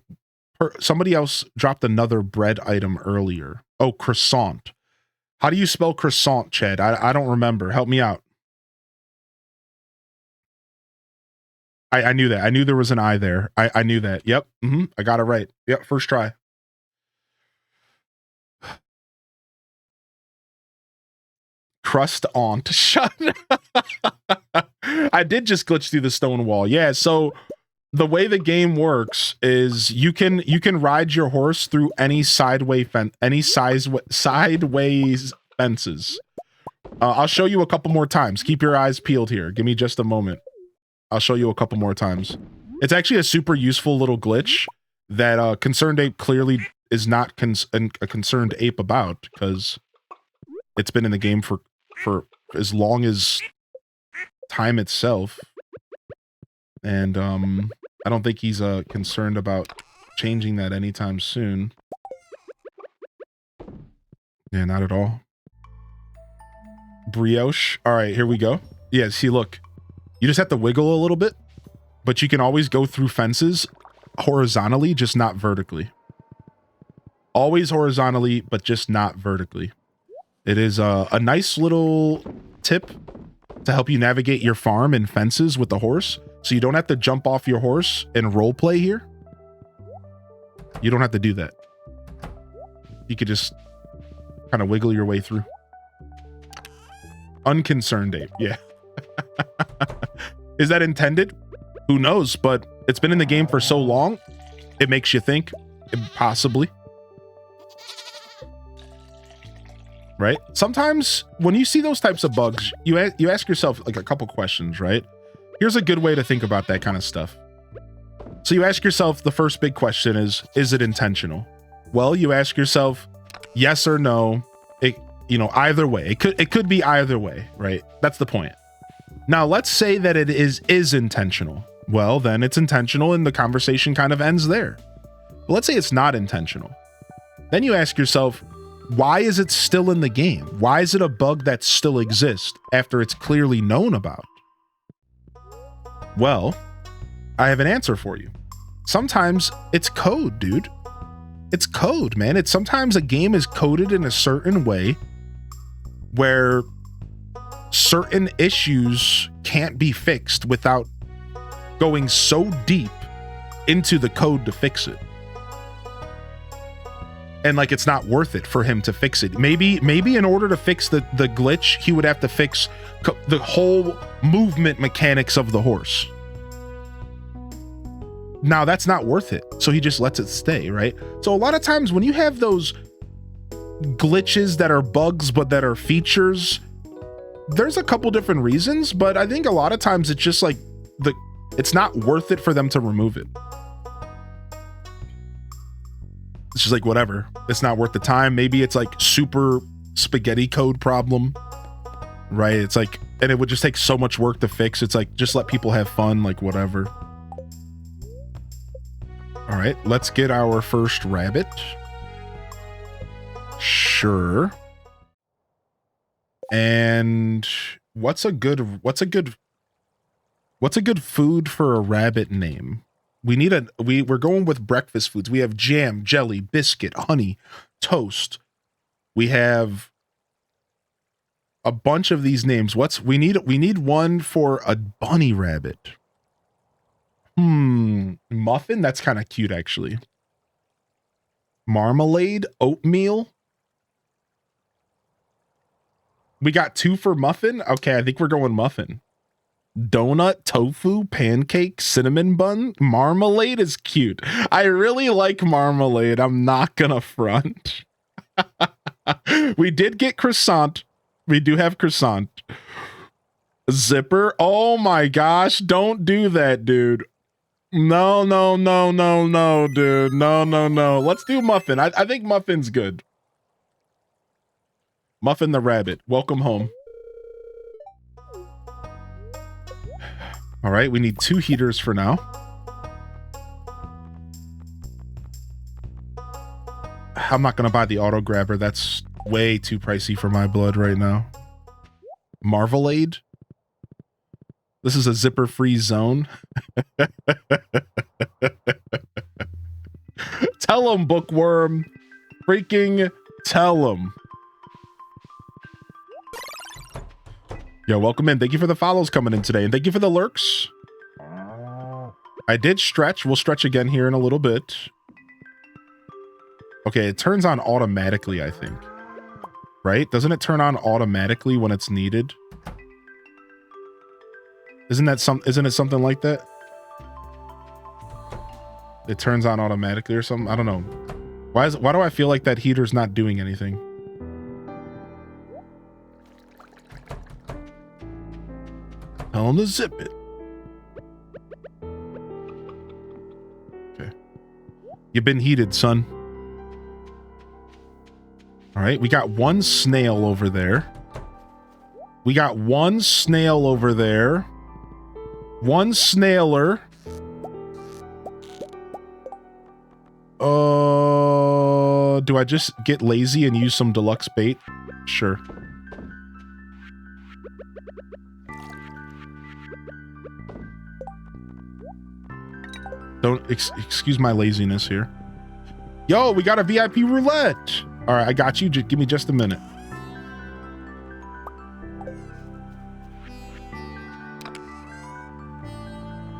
S2: Somebody else dropped another bread item earlier. Oh, croissant. How do you spell croissant, Chad? I don't remember. Help me out. I knew that. I knew there was an I there. I knew that. Yep. I got it right. Yep. First try. Crust on. Shut. I did just glitch through the stone wall. Yeah. So the way the game works is you can ride your horse through any sideways fences. I'll show you a couple more times. Keep your eyes peeled here. Give me just a moment. I'll show you a couple more times. It's actually a super useful little glitch that Concerned Ape clearly is not a concerned ape about, because it's been in the game for as long as time itself. And I don't think he's concerned about changing that anytime soon. Yeah, not at all. Brioche. All right, here we go. Yeah, see, look. You just have to wiggle a little bit, but you can always go through fences horizontally, just not vertically. Always horizontally, but just not vertically. It is a nice little tip to help you navigate your farm and fences with the horse, so you don't have to jump off your horse and role play here. You don't have to do that. You could just kind of wiggle your way through. Unconcerned ape, yeah. Is that intended? Who knows, but it's been in the game for so long, it makes you think, possibly. Right? Sometimes when you see those types of bugs, you ask yourself like a couple questions, right? Here's a good way to think about that kind of stuff. So you ask yourself, the first big question is it intentional? Well, you ask yourself, yes or no. Either way. It could be either way, right? That's the point. Now, let's say that it is intentional. well, then it's intentional and the conversation kind of ends there. But let's say it's not intentional. Then you ask yourself, why is it still in the game? Why is it a bug that still exists after it's clearly known about? Well, I have an answer for you. Sometimes it's code, dude. It's code, man. It's sometimes a game is coded in a certain way where certain issues can't be fixed without going so deep into the code to fix it. And like, it's not worth it for him to fix it. Maybe in order to fix the glitch, he would have to fix the whole movement mechanics of the horse. Now that's not worth it. So he just lets it stay, right? So a lot of times when you have those glitches that are bugs, but that are features, there's a couple different reasons, but I think a lot of times it's just like it's not worth it for them to remove it. It's just like, whatever. It's not worth the time. Maybe it's like super spaghetti code problem, right? It's like, and it would just take so much work to fix. It's like, just let people have fun, like whatever. All right, let's get our first rabbit. Sure. And what's a good food for a rabbit name? We're going with breakfast foods. We have jam, jelly, biscuit, honey, toast. We have a bunch of these names. We need one for a bunny rabbit. Muffin? That's kind of cute, actually. Marmalade, oatmeal. We got 2 for muffin. Okay, I think we're going muffin. Donut, tofu, pancake, cinnamon bun. Marmalade is cute. I really like marmalade. I'm not gonna front. We did get croissant. We do have croissant. Zipper. Oh my gosh. Don't do that, dude. No, dude. No. Let's do muffin. I think muffin's good. Muffin the rabbit. Welcome home. All right, we need 2 heaters for now. I'm not gonna buy the auto grabber. That's way too pricey for my blood right now. Marmalade. This is a zipper-free zone. Tell him, Bookworm. Freaking tell him. Yo, welcome in. Thank you for the follows coming in today. And thank you for the lurks. I did stretch. We'll stretch again here in a little bit. Okay, it turns on automatically, I think. Right? Doesn't it turn on automatically when it's needed? Isn't it something like that? It turns on automatically or something? I don't know. Why do I feel like that heater's not doing anything? Tell him to zip it. Okay. You've been heated, son. All right, we got 1 snail over there. We got 1 snail over there. 1 snailer. Do I just get lazy and use some deluxe bait? Sure. Don't excuse my laziness here. Yo, we got a VIP roulette. All right, I got you. Just give me just a minute.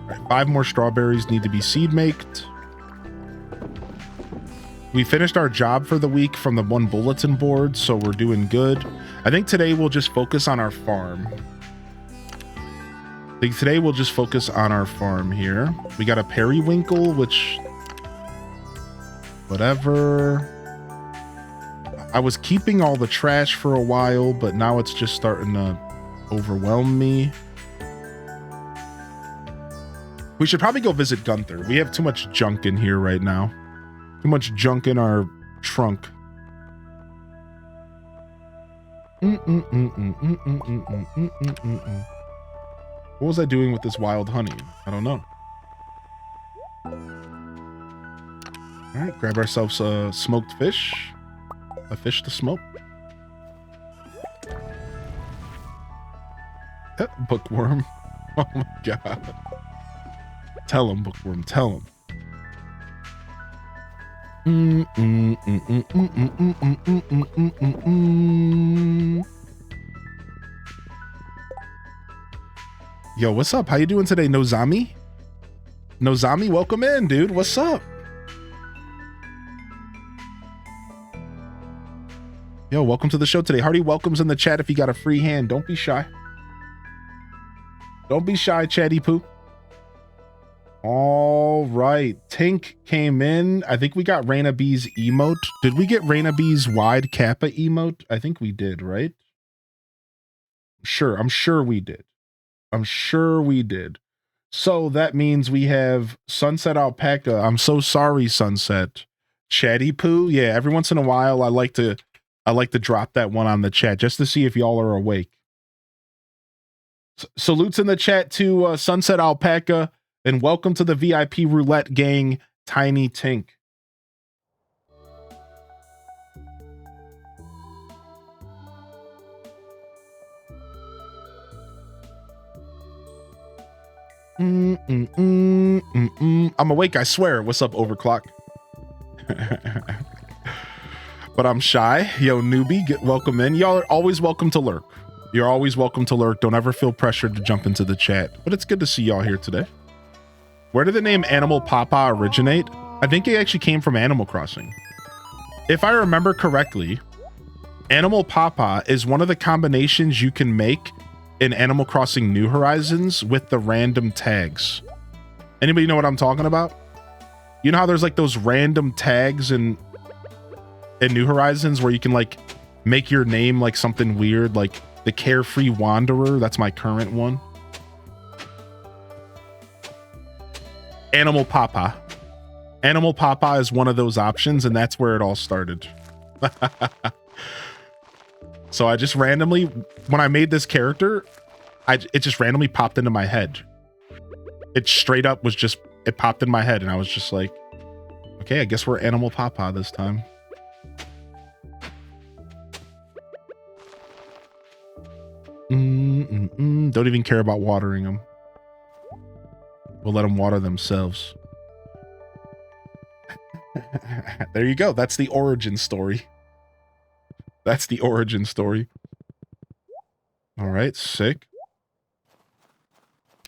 S2: All right, 5 more strawberries need to be seed maked. We finished our job for the week from the 1 bulletin board, so we're doing good. I think today we'll just focus on our farm. Today we'll just focus on our farm here. We got a periwinkle, which... whatever. I was keeping all the trash for a while, but now it's just starting to overwhelm me. We should probably go visit Gunther. We have too much junk in here right now. Too much junk in our trunk. What was I doing with this wild honey? I don't know. All right, grab ourselves a smoked fish. A fish to smoke. Bookworm. Oh my god. Tell him, Bookworm, tell him. Yo, what's up? How you doing today, Nozami? Nozami, welcome in, dude. What's up? Yo, welcome to the show today. Hardy welcomes in the chat if you got a free hand. Don't be shy. Don't be shy, Chatty Poo. All right. Tink came in. I think we got Raina B's emote. Did we get Raina B's wide kappa emote? I think we did, right? Sure. I'm sure we did. I'm sure we did. So that means we have Sunset Alpaca. I'm so sorry, Sunset. Chatty Poo. Yeah, every once in a while I like to drop that one on the chat just to see if y'all are awake. Salutes in the chat to Sunset Alpaca, and welcome to the VIP roulette gang, Tiny Tink. I'm awake, I swear. What's up, Overclock? But I'm shy. Yo, newbie, welcome in. Y'all are always welcome to lurk. You're always welcome to lurk. Don't ever feel pressured to jump into the chat. But it's good to see y'all here today. Where did the name Animal Papa originate? I think it actually came from Animal Crossing. If I remember correctly, Animal Papa is one of the combinations you can make in Animal Crossing New Horizons with the random tags. Anybody know what I'm talking about? You know how there's like those random tags in New Horizons where you can like make your name like something weird, like the Carefree Wanderer. That's my current one. Animal Papa. Animal Papa is one of those options, and that's where it all started. So I just randomly, when I made this character, it just randomly popped into my head. It straight up was just, it popped in my head, and I was just like, okay, I guess we're Animal Papa this time. Don't even care about watering them. We'll let them water themselves. There you go. That's the origin story. That's the origin story. All right, sick.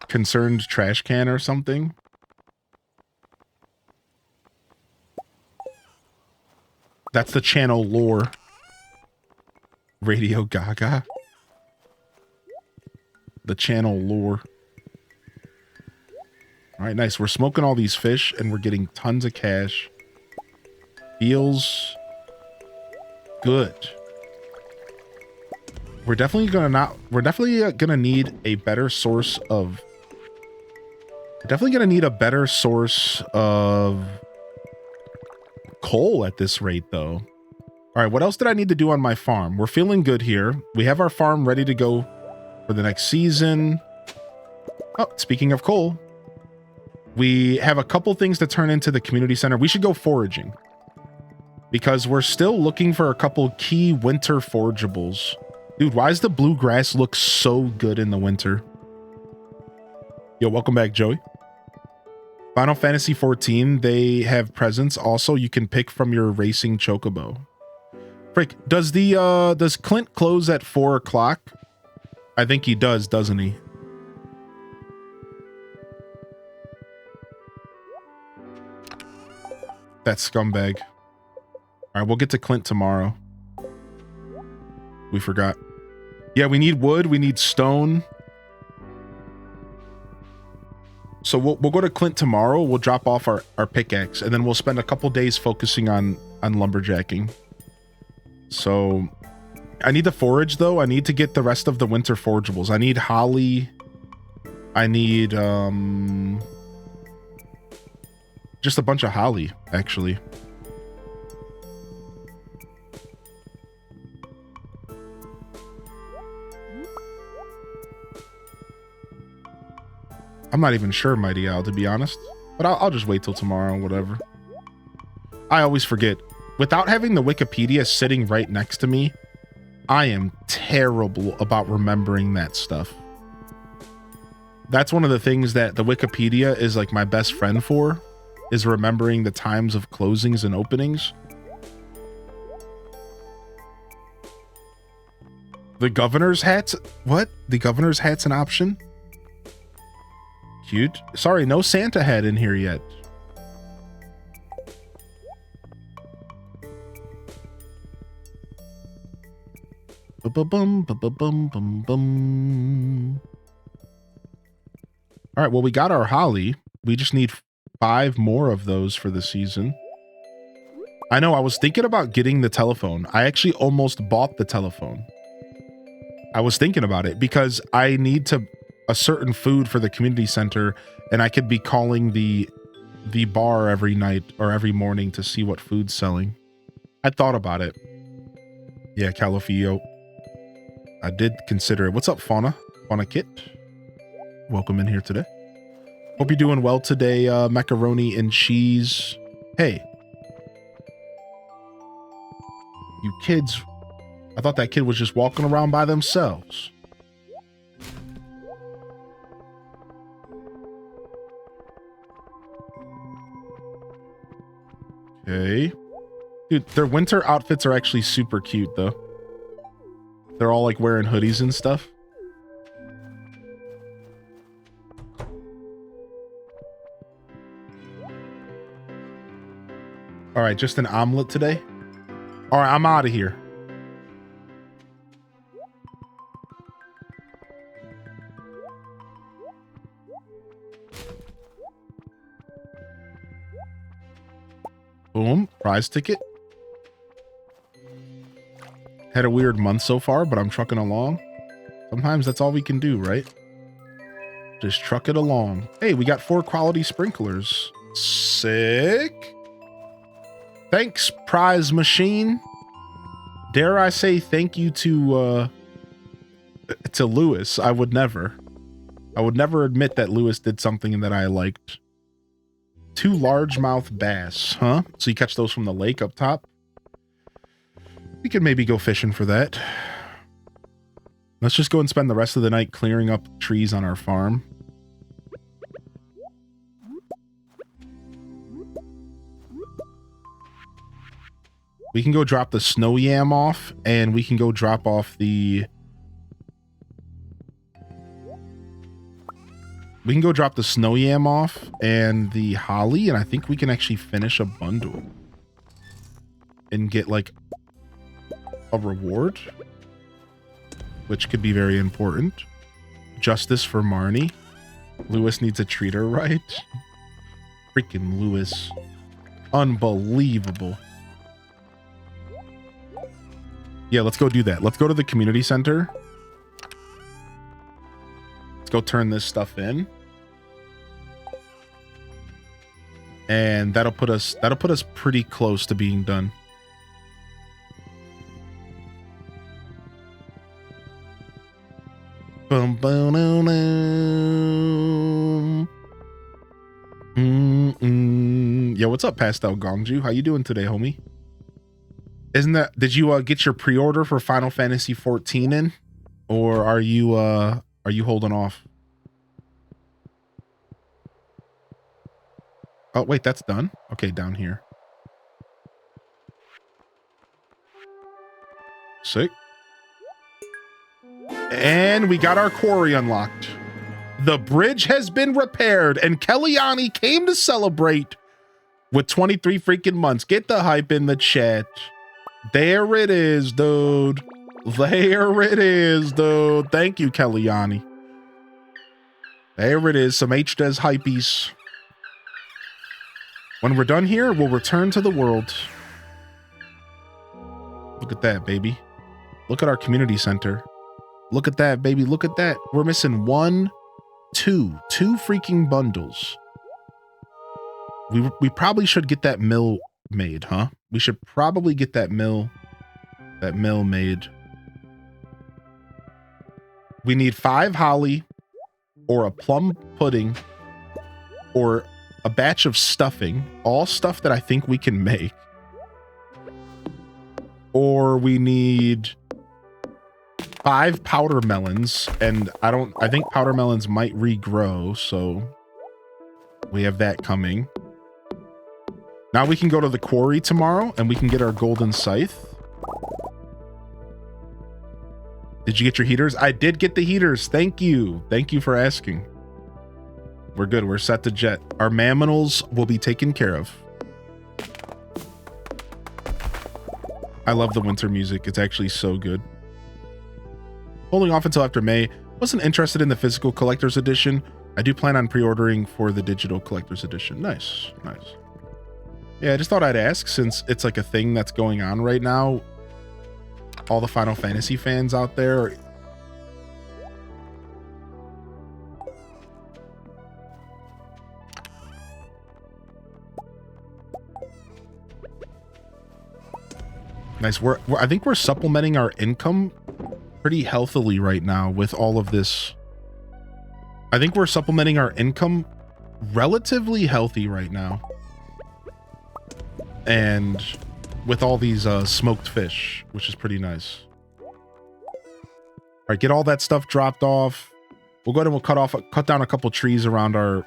S2: Concerned trash can or something. That's the channel lore. Radio Gaga. The channel lore. All right, nice. We're smoking all these fish and we're getting tons of cash. Feels good. We're definitely gonna need a better source of coal at this rate though. All right, what else did I need to do on my farm? We're feeling good here. We have our farm ready to go for the next season. Oh, speaking of coal, we have a couple things to turn into the community center. We should go foraging because we're still looking for a couple key winter forageables. Dude, why does the bluegrass look so good in the winter? Yo, welcome back, Joey. Final Fantasy 14, they have presents. Also, you can pick from your racing chocobo. Frick, does Clint close at 4 o'clock? I think he does, doesn't he? That scumbag. All right, we'll get to Clint tomorrow. We forgot. Yeah, we need wood. We need stone. So we'll go to Clint tomorrow. We'll drop off our pickaxe, and then we'll spend a couple days focusing on lumberjacking. So I need to forage, though. I need to get the rest of the winter forageables. I need holly. I need just a bunch of holly, actually. I'm not even sure, Mighty Owl, to be honest. But I'll just wait till tomorrow, whatever. I always forget. Without having the Wikipedia sitting right next to me, I am terrible about remembering that stuff. That's one of the things that the Wikipedia is like my best friend for, is remembering the times of closings and openings. The governor's hat's what? The governor's hat's an option? Cute. Sorry, no Santa hat in here yet. Ba-ba-bum, ba-ba-bum, bum, bum. All right, well, we got our holly. We just need 5 more of those for the season. I know, I was thinking about getting the telephone. I actually almost bought the telephone. I was thinking about it because I need a certain food for the community center, and I could be calling the bar every night or every morning to see what food's selling. I thought about it. Yeah, Calafio. I did consider it. What's up, Fauna? Fauna Kit? Welcome in here today. Hope you're doing well today, macaroni and cheese. Hey. You kids. I thought that kid was just walking around by themselves. Okay. Dude, their winter outfits are actually super cute, though. They're all like wearing hoodies and stuff. All right, just an omelet today. All right, I'm out of here. Boom, prize ticket. Had a weird month so far, but I'm trucking along. Sometimes that's all we can do, right? Just truck it along. Hey, we got 4 quality sprinklers. Sick. Thanks, prize machine. Dare I say thank you to Lewis. I would never admit that Lewis did something that I liked. 2 largemouth bass, huh? So you catch those from the lake up top? We could maybe go fishing for that. Let's just go and spend the rest of the night clearing up trees on our farm. We can go drop the snow yam off, and we can go drop off the... We can go drop the snow yam off and the holly, and I think we can actually finish a bundle and get like a reward, which could be very important. Justice for Marnie. Lewis needs a treater, right? Freaking Lewis. Unbelievable. Yeah, let's go do that. Let's go to the community center. Let's go turn this stuff in. And that'll put us pretty close to being done. Boom, boom, boom, boom. Yo, what's up, Pastel Gongju? How you doing today, homie? Did you get your pre-order for Final Fantasy 14 in? Or are you holding off? Oh, wait, that's done. Okay, down here. Sick. And we got our quarry unlocked. The bridge has been repaired, and Kellyanne came to celebrate with 23 freaking months. Get the hype in the chat. There it is, dude. There it is, dude. Thank you, Kellyanne. There it is. Some HDES hypees. When we're done here, we'll return to the world. Look at that, baby. Look at our community center. Look at that, baby. Look at that. We're missing two freaking bundles. We probably should get that mill made, huh? We should probably get that mill made. We need 5 holly or a plum pudding or a batch of stuffing, all stuff that I think we can make. Or we need 5 powder melons, and I think powder melons might regrow, so we have that coming. Now we can go to the quarry tomorrow and we can get our golden scythe. Did you get your heaters? I did get the heaters. Thank you. Thank you for asking. We're good. We're set to jet. Our mammonals will be taken care of. I love the winter music. It's actually so good. Holding off until after May. Wasn't interested in the physical collector's edition. I do plan on pre-ordering for the digital collector's edition. Nice. Nice. Yeah, I just thought I'd ask since it's like a thing that's going on right now. All the Final Fantasy fans out there. Nice. I think we're supplementing our income pretty healthily right now with all of this. I think we're supplementing our income relatively healthy right now. And with all these smoked fish, which is pretty nice. All right, get all that stuff dropped off. We'll go ahead and we'll cut down a couple trees around our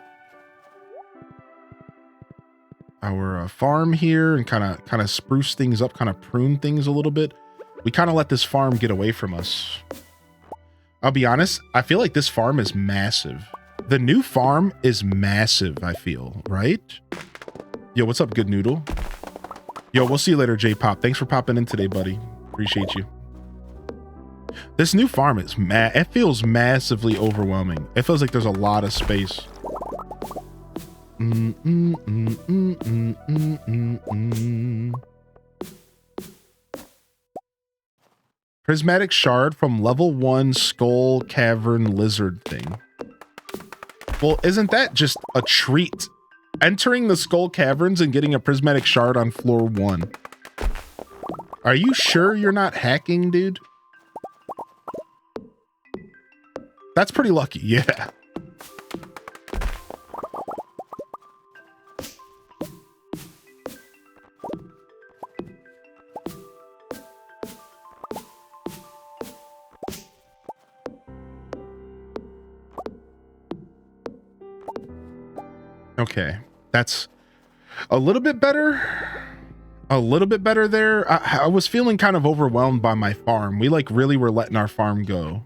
S2: farm here and kind of spruce things up, kind of prune things a little bit. We kind of let this farm get away from us. I'll be honest, I feel like this farm is massive. The new farm is massive, I feel, right? Yo, what's up, Good Noodle? Yo, we'll see you later, J-Pop. Thanks for popping in today, buddy. Appreciate you. This new farm is it feels massively overwhelming. It feels like there's a lot of space. Prismatic shard from level 1 skull cavern lizard thing. Well, isn't that just a treat? Entering the skull caverns and getting a prismatic shard on floor 1. Are you sure you're not hacking, dude? That's pretty lucky, yeah. Okay, that's a little bit better. A little bit better there. I was feeling kind of overwhelmed by my farm. We like really were letting our farm go.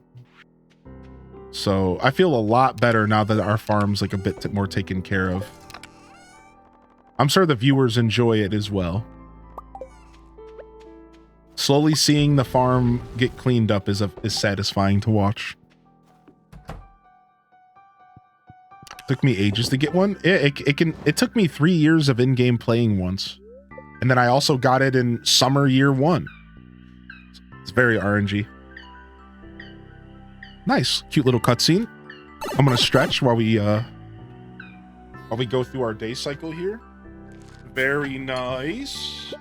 S2: So I feel a lot better now that our farm's like a bit more taken care of. I'm sure the viewers enjoy it as well. Slowly seeing the farm get cleaned up is satisfying to watch. Took me ages to get one. It took me 3 years of in-game playing once. And then I also got it in summer year 1. It's very RNG. Nice, cute little cutscene. I'm gonna stretch while we go through our day cycle here. Very nice.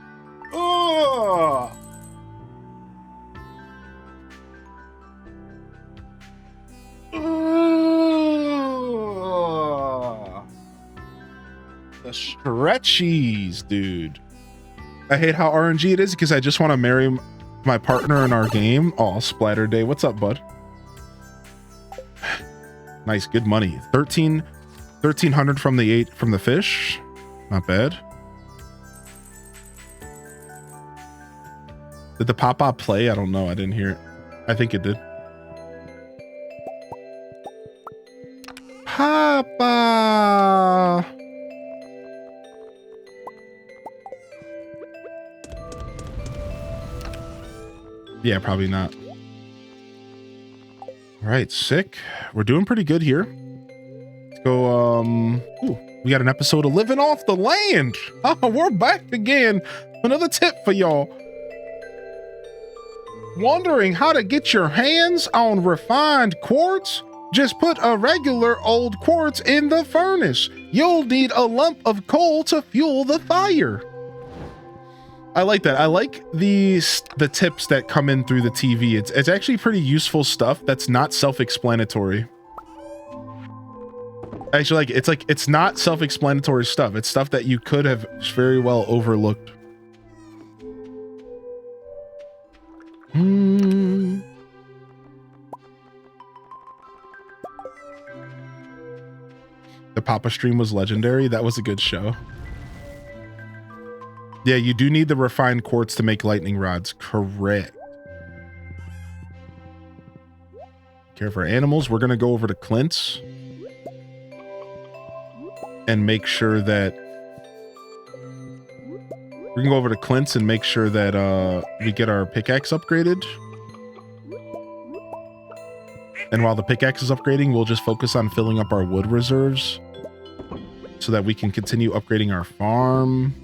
S2: Oh! The stretchies, dude. I hate how RNG it is because I just want to marry my partner in our game. Oh, Splatter Day. What's up, bud? Nice, good money. 1300 from the fish. Not bad. Did the pop-up play? I don't know. I didn't hear it. I think it did. Papa. Yeah, probably not. All right, sick. We're doing pretty good here. Let's go. Ooh, we got an episode of Living Off the Land. Oh, we're back again. Another tip for y'all. Wondering how to get your hands on refined quartz? Just put a regular old quartz in the furnace. You'll need a lump of coal to fuel the fire. I like that. I like the tips that come in through the TV. It's actually pretty useful stuff that's not self-explanatory. Actually, it's not self-explanatory stuff. It's stuff that you could have very well overlooked. The Papa stream was legendary. That was a good show. Yeah, you do need the refined quartz to make lightning rods. Correct. Care for animals. We're going to go over to Clint's and make sure that we can go over to Clint's and make sure that we get our pickaxe upgraded. And while the pickaxe is upgrading, we'll just focus on filling up our wood reserves so that we can continue upgrading our farm.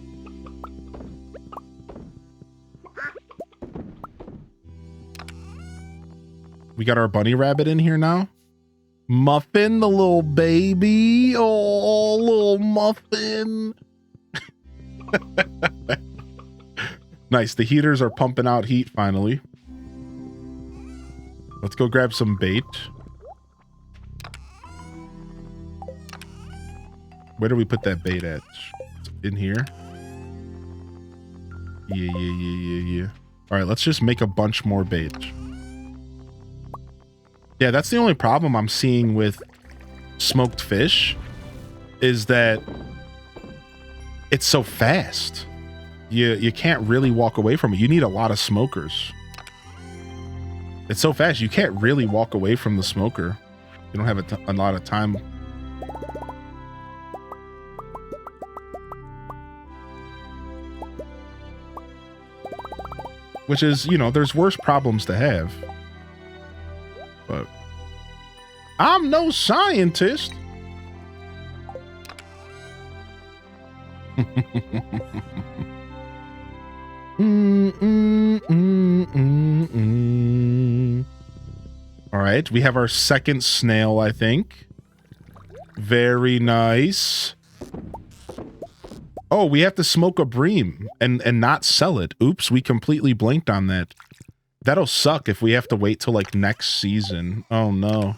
S2: We got our bunny rabbit in here now. Muffin, the little baby. Oh, little Muffin. Nice. The heaters are pumping out heat finally. Let's go grab some bait. Where do we put that bait at? In here? Yeah. All right, let's just make a bunch more bait. Yeah, that's the only problem I'm seeing with smoked fish is that it's so fast. You can't really walk away from it. You need a lot of smokers. It's so fast, you can't really walk away from the smoker. You don't have a lot of time. Which is, you know, there's worse problems to have. But I'm no scientist. All right, we have our second snail, I think. Very nice. Oh, we have to smoke a bream and not sell it. Oops, we completely blanked on that. That'll suck if we have to wait till like next season. Oh no.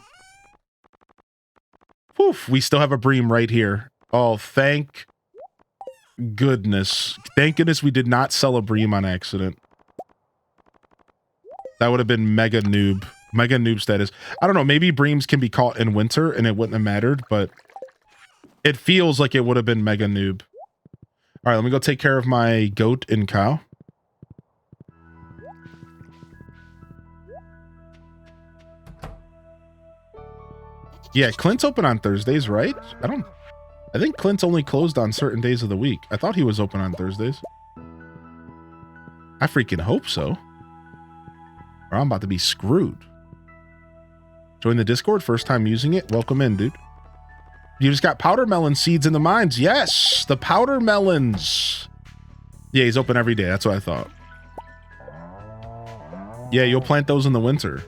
S2: Woof, we still have a bream right here. Oh, thank goodness. Thank goodness we did not sell a bream on accident. That would have been mega noob. Mega noob status. I don't know, maybe breams can be caught in winter and it wouldn't have mattered, but it feels like it would have been mega noob. All right, let me go take care of my goat and cow. Yeah, Clint's open on Thursdays, right? I think Clint's only closed on certain days of the week. I thought he was open on Thursdays. I freaking hope so. Or I'm about to be screwed. Join the Discord, first time using it. Welcome in, dude. You just got powder melon seeds in the mines. Yes, the powder melons. Yeah, he's open every day. That's what I thought. Yeah, you'll plant those in the winter.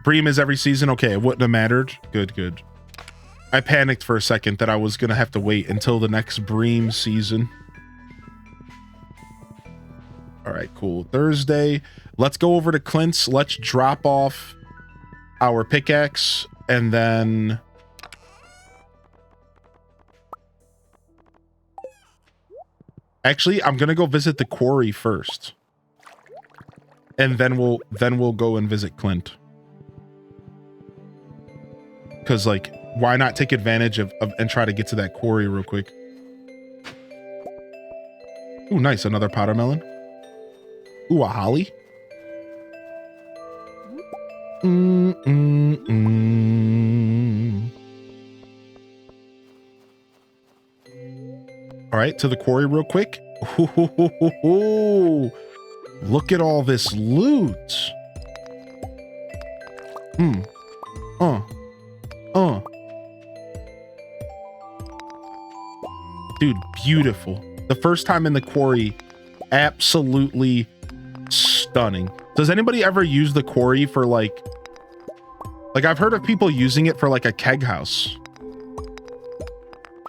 S2: Bream is every season. Okay, it wouldn't have mattered. Good. I panicked for a second that I was going to have to wait until the next bream season. All right, cool. Thursday. Let's go over to Clint's. Let's drop off our pickaxe and then actually I'm gonna go visit the quarry first and then we'll go and visit Clint, because like why not take advantage of and try to get to that quarry real quick. Ooh, nice. Another powder melon. Ooh, a holly. All right, to the quarry real quick. Ooh, look at all this loot. Dude, beautiful. The first time in the quarry, absolutely stunning. Does anybody ever use the quarry for like I've heard of people using it for like a keg house.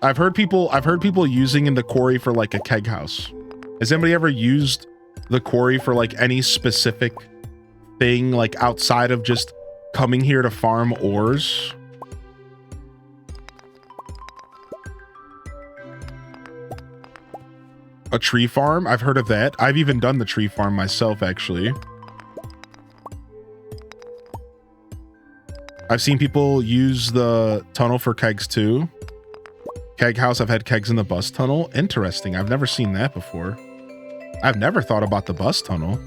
S2: I've heard people using in the quarry for like a keg house. Has anybody ever used the quarry for like any specific thing, like outside of just coming here to farm ores. A tree farm? I've heard of that. I've even done the tree farm myself, actually. I've seen people use the tunnel for kegs too. Keg house, I've had kegs in the bus tunnel. Interesting. I've never seen that before. I've never thought about the bus tunnel.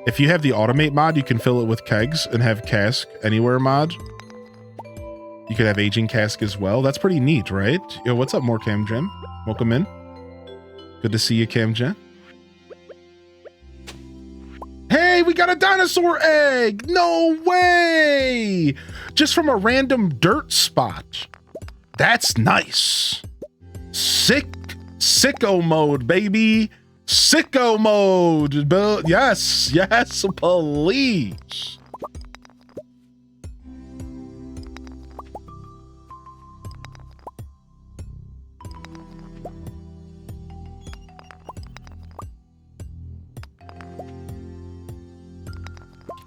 S2: If you have the automate mod, you can fill it with kegs and have cask anywhere mod. You could have aging cask as well. That's pretty neat, right? Yo, what's up, more Cam Jam? Welcome in. Good to see you, Cam Jen. Hey, we got a dinosaur egg! No way! Just from a random dirt spot. That's nice. Sicko mode, baby. Sicko mode. Yes, yes, please.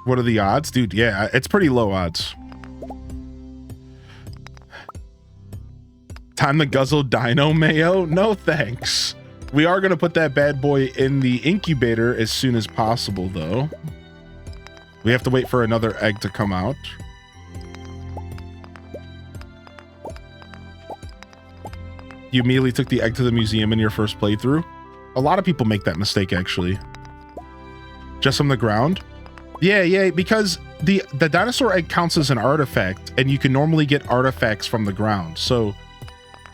S2: What are the odds? Dude, yeah, it's pretty low odds. Time to guzzle dino mayo? No thanks. We are going to put that bad boy in the incubator as soon as possible, though. We have to wait for another egg to come out. You immediately took the egg to the museum in your first playthrough? A lot of people make that mistake, actually. Just from the ground? Yeah, because the dinosaur egg counts as an artifact, and you can normally get artifacts from the ground. So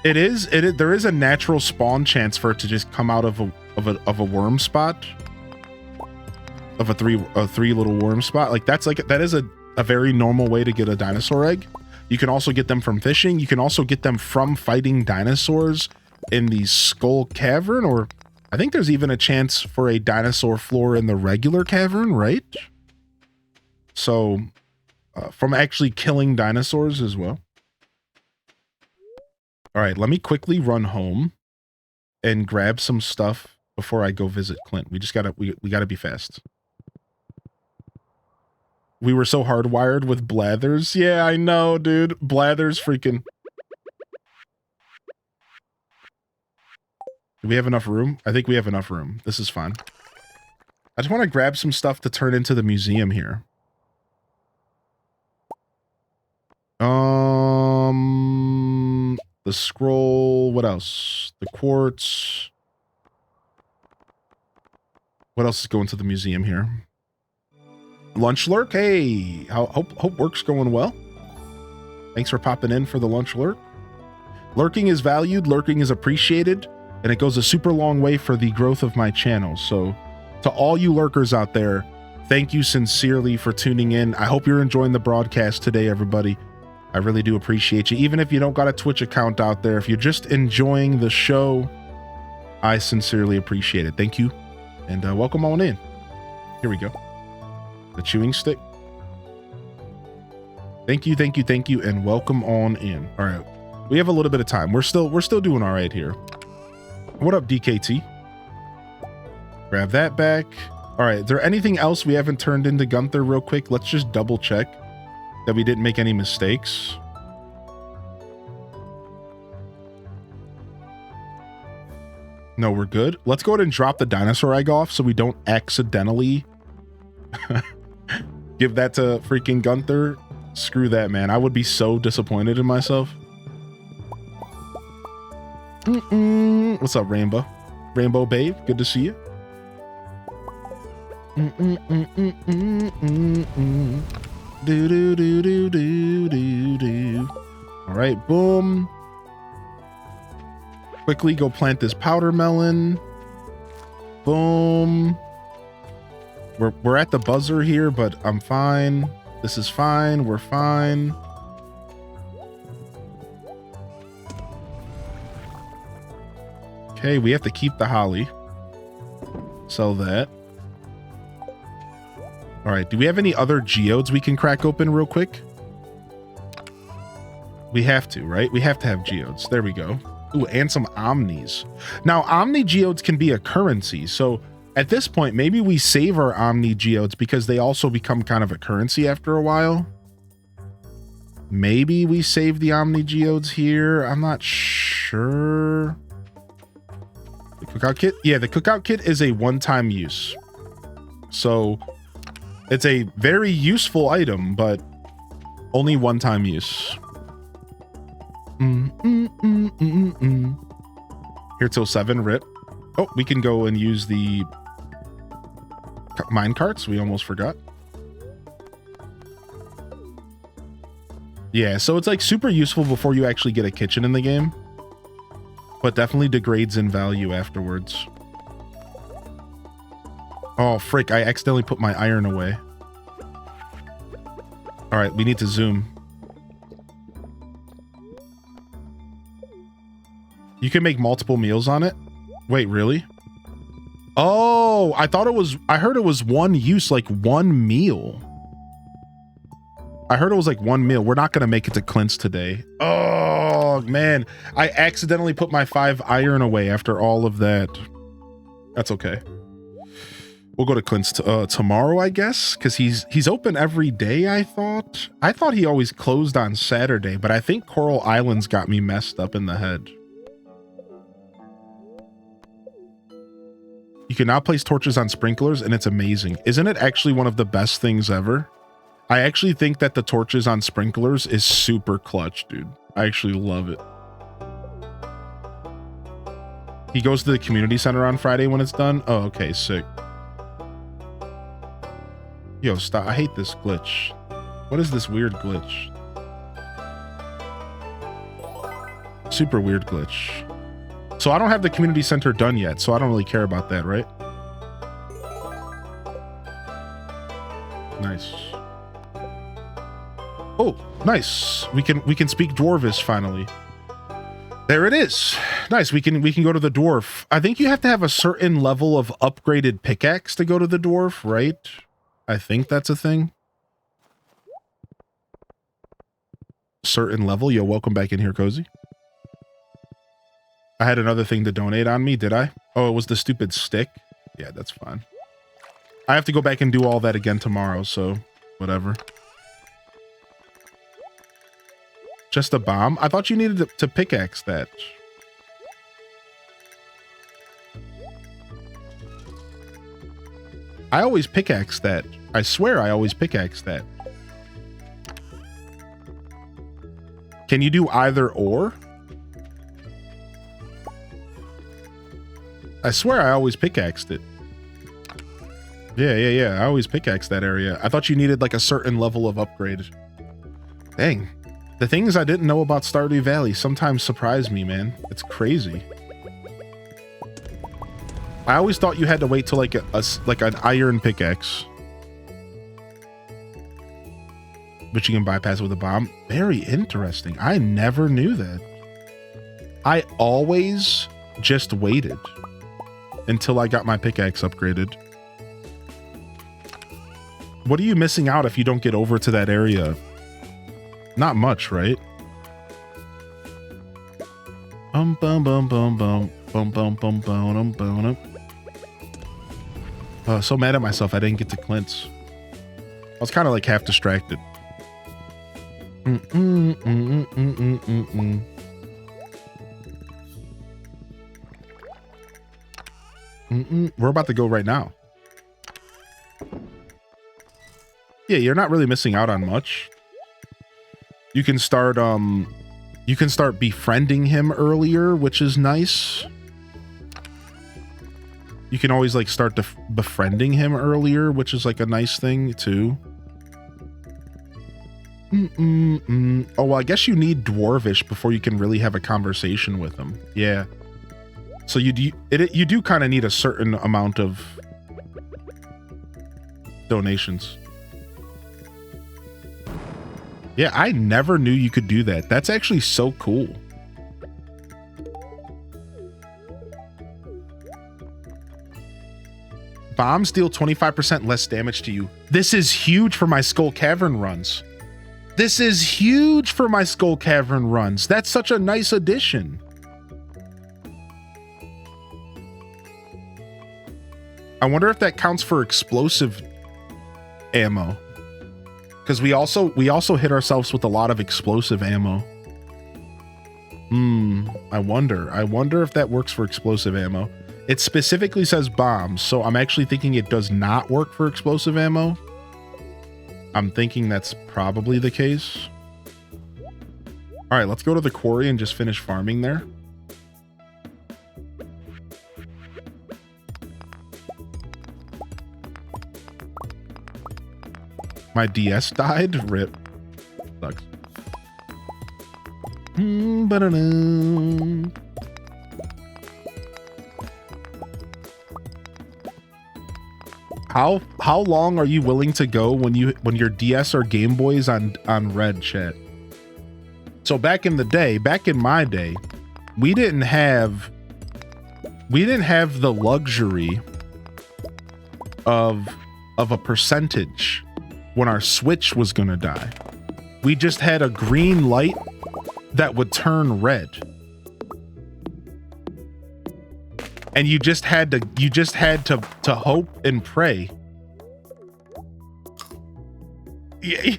S2: there is a natural spawn chance for it to just come out of a worm spot, of a three little worm spot. Like that is a very normal way to get a dinosaur egg. You can also get them from fishing. You can also get them from fighting dinosaurs in the Skull Cavern, or I think there's even a chance for a dinosaur floor in the regular cavern, right? So, from actually killing dinosaurs as well. All right, let me quickly run home and grab some stuff before I go visit Clint. We just gotta be fast. We were so hardwired with Blathers. Yeah, I know, dude. Blathers freaking. Do we have enough room? I think we have enough room. This is fine. I just want to grab some stuff to turn into the museum here. The scroll, what else? The quartz. What else is going to the museum here? Lunch lurk, hey, hope work's going well. Thanks for popping in for the lunch lurk. Lurking is valued, lurking is appreciated, and it goes a super long way for the growth of my channel. So to all you lurkers out there, thank you sincerely for tuning in. I hope you're enjoying the broadcast today, everybody. I really do appreciate you. Even if you don't got a Twitch account out there, if you're just enjoying the show, I sincerely appreciate it. Thank you. And welcome on in. Here we go. The chewing stick. Thank you, thank you, thank you, and welcome on in. All right. We have a little bit of time. We're still doing all right here. What up, DKT? Grab that back. All right. Is there anything else we haven't turned into Gunther real quick? Let's just double check that we didn't make any mistakes. No, we're good. Let's go ahead and drop the dinosaur egg off so we don't accidentally give that to freaking Gunther. Screw that, man. I would be so disappointed in myself. What's up, Rainbow? Rainbow Babe, good to see you. Do. All right, boom. Quickly go plant this powder melon. Boom. We're at the buzzer here, but I'm fine. This is fine. We're fine. Okay, we have to keep the holly. Sell that. All right, do we have any other geodes we can crack open real quick? We have to, right? We have to have geodes. There we go. Ooh, and some omnis. Now, omni geodes can be a currency. So At this point, maybe we save our Omni Geodes because they also become kind of a currency after a while. Maybe we save the Omni Geodes here. I'm not sure. The cookout kit? Yeah, the cookout kit is a one-time use. So it's a very useful item, but only one-time use. Here till 7, rip. Oh, we can go and use the mine carts. We almost forgot. Yeah, so it's like super useful before you actually get a kitchen in the game, but definitely degrades in value afterwards. Oh, frick, I accidentally put my iron away. All right, we need to zoom. You can make multiple meals on it? Wait, really? Oh, I heard it was one use, like one meal. I heard it was like one meal. We're not going to make it to Clint's today. Oh, man. I accidentally put my 5 iron away after all of that. That's okay. We'll go to Clint's tomorrow, I guess, because he's open every day, I thought. I thought he always closed on Saturday, but I think Coral Islands got me messed up in the head. You can now place torches on sprinklers, and it's amazing. Isn't it actually one of the best things ever? I actually think that the torches on sprinklers is super clutch, dude. I actually love it. He goes to the community center on Friday when it's done. Oh, okay, sick. Yo, stop. I hate this glitch. What is this weird glitch? Super weird glitch. So I don't have the community center done yet, so I don't really care about that, right? Nice. Oh, nice. We can speak Dwarvish finally. There it is. Nice. We can go to the dwarf. I think you have to have a certain level of upgraded pickaxe to go to the dwarf, right? I think that's a thing. Certain level. Yo, welcome back in here, Cozy. I had another thing to donate on me, did I? Oh, it was the stupid stick. Yeah, that's fine. I have to go back and do all that again tomorrow, so whatever. Just a bomb? I thought you needed to pickaxe that. I always pickaxe that. I swear I always pickaxe that. Can you do either or? I swear I always pickaxed it. Yeah. I always pickaxed that area. I thought you needed like a certain level of upgrade. Dang. The things I didn't know about Stardew Valley sometimes surprise me, man. It's crazy. I always thought you had to wait till like an iron pickaxe, but you can bypass it with a bomb. Very interesting. I never knew that. I always just waited until I got my pickaxe upgraded. What are you missing out if you don't get over to that area? Not much, right? Bum bum bum bum bum bum bum bum bum bum. So mad at myself I didn't get to Clint's. I was kind of like half distracted. We're about to go right now. Yeah, you're not really missing out on much. You can start befriending him earlier, which is nice. You can always like start befriending him earlier, which is like a nice thing too. Oh, well, I guess you need Dwarvish before you can really have a conversation with him. Yeah. So you do kind of need a certain amount of donations. Yeah, I never knew you could do that. That's actually so cool. Bombs deal 25% less damage to you. This is huge for my Skull Cavern runs. This is huge for my Skull Cavern runs. That's such a nice addition. I wonder if that counts for explosive ammo. Because we also hit ourselves with a lot of explosive ammo. I wonder if that works for explosive ammo. It specifically says bombs, so I'm actually thinking it does not work for explosive ammo. I'm thinking that's probably the case. All right, let's go to the quarry and just finish farming there. My DS died? Rip. Sucks. How long are you willing to go when your DS or Game Boy's on red, chat? So back in my day, we didn't have the luxury of a percentage when our Switch was gonna die. We just had a green light that would turn red. And you just had to hope and pray. Yeah.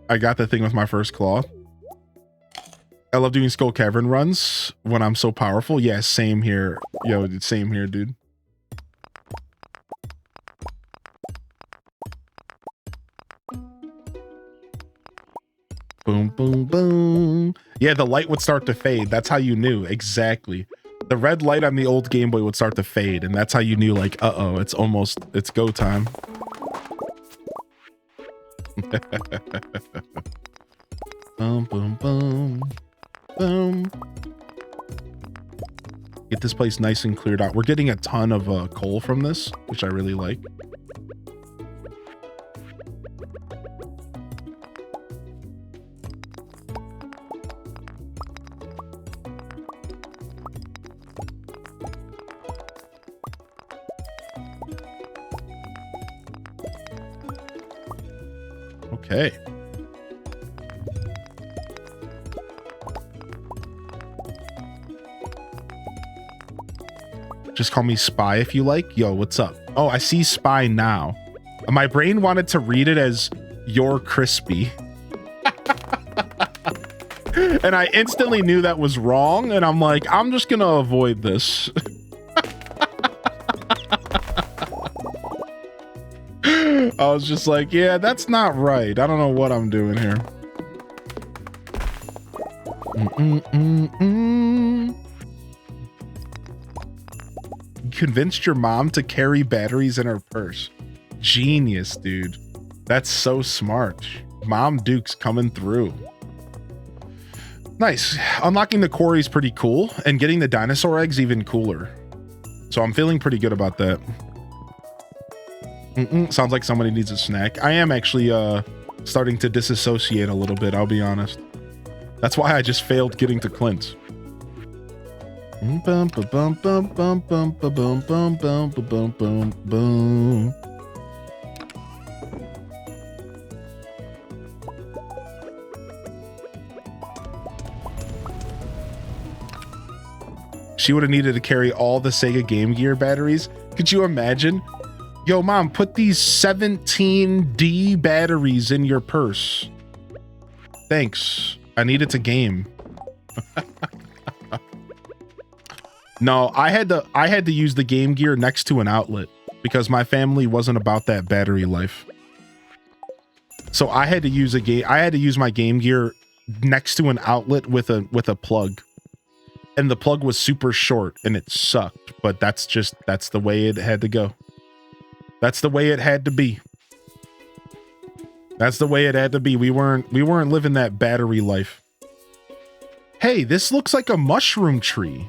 S2: I got the thing with my first claw. I love doing Skull Cavern runs when I'm so powerful. Yeah, same here. Yo, same here, dude. Boom, boom, boom. Yeah, the light would start to fade. That's how you knew. Exactly. The red light on the old Game Boy would start to fade, and that's how you knew, like, uh-oh, it's go time. Boom, boom, boom. Boom. Get this place nice and cleared out. We're getting a ton of coal from this, which I really like. Okay. Just call me Spy if you like. Yo, what's up? Oh, I see Spy now. My brain wanted to read it as You're Crispy. And I instantly knew that was wrong. And I'm like, I'm just going to avoid this. I was just like, yeah, that's not right. I don't know what I'm doing here. You convinced your mom to carry batteries in her purse. Genius, dude. That's so smart. Mom Duke's coming through. Nice. Unlocking the quarry is pretty cool, and getting the dinosaur eggs even cooler. So I'm feeling pretty good about that. Sounds like somebody needs a snack. I am actually starting to disassociate a little bit, I'll be honest. That's why I just failed getting to Clint. She would have needed to carry all the Sega Game Gear batteries. Could you imagine? Yo, mom, put these 17D batteries in your purse. Thanks. I need it to game. No, I had to use the Game Gear next to an outlet because my family wasn't about that battery life. So I had to use my Game Gear next to an outlet with a plug. And the plug was super short and it sucked, but that's the way it had to go. That's the way it had to be. That's the way it had to be. We weren't living that battery life. Hey, this looks like a mushroom tree.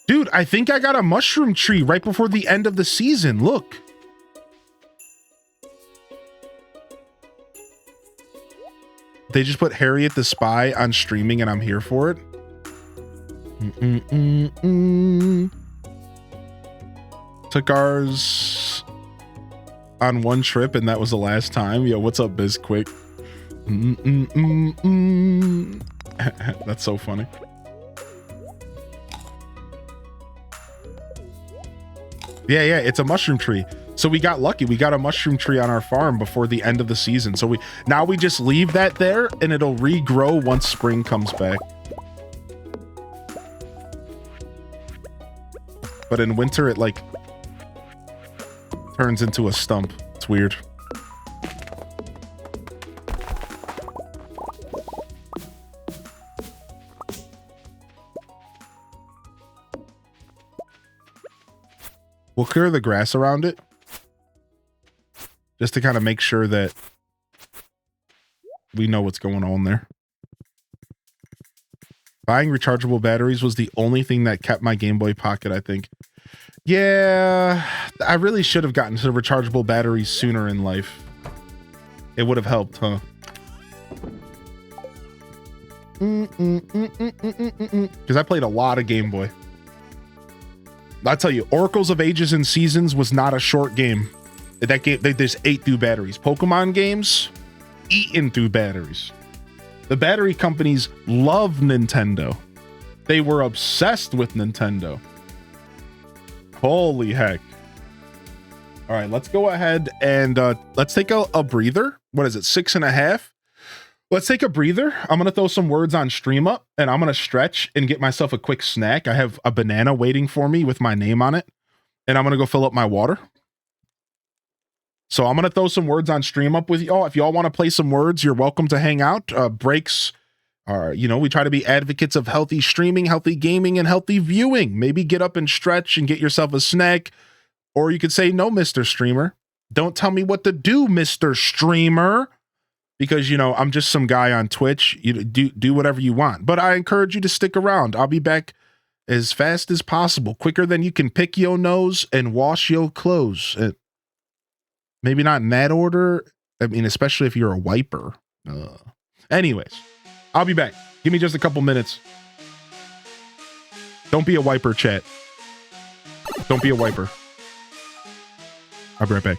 S2: Dude, I think I got a mushroom tree right before the end of the season. Look. They just put Harriet the Spy on streaming and I'm here for it. Took ours on one trip and that was the last time. Yo, what's up, Bizquick? That's so funny. Yeah, it's a mushroom tree. So we got lucky. We got a mushroom tree on our farm before the end of the season. So now we just leave that there and it'll regrow once spring comes back. But in winter, it like turns into a stump. It's weird. We'll clear the grass around it just to kind of make sure that we know what's going on there. Buying rechargeable batteries was the only thing that kept my Game Boy Pocket, I think. Yeah, I really should have gotten to the rechargeable batteries sooner in life. It would have helped, huh? Because I played a lot of Game Boy. I tell you, Oracles of Ages and Seasons was not a short game. That game, they just ate through batteries. Pokemon games, eaten through batteries. The battery companies love Nintendo. They were obsessed with Nintendo. Holy heck. All right, let's go ahead and let's take a breather. What is it, 6.5? Let's take a breather. I'm going to throw some words on Stream Up and I'm going to stretch and get myself a quick snack. I have a banana waiting for me with my name on it. And I'm going to go fill up my water. So I'm going to throw some words on Stream Up with y'all. If y'all want to play some words, you're welcome to hang out. Breaks are, you know, we try to be advocates of healthy streaming, healthy gaming, and healthy viewing. Maybe get up and stretch and get yourself a snack. Or you could say, no, Mr. Streamer. Don't tell me what to do, Mr. Streamer. Because, you know, I'm just some guy on Twitch. You do whatever you want. But I encourage you to stick around. I'll be back as fast as possible. Quicker than you can pick your nose and wash your clothes. Maybe not in that order. I mean, especially if you're a wiper. Anyways, I'll be back. Give me just a couple minutes. Don't be a wiper, chat. Don't be a wiper. I'll be right back.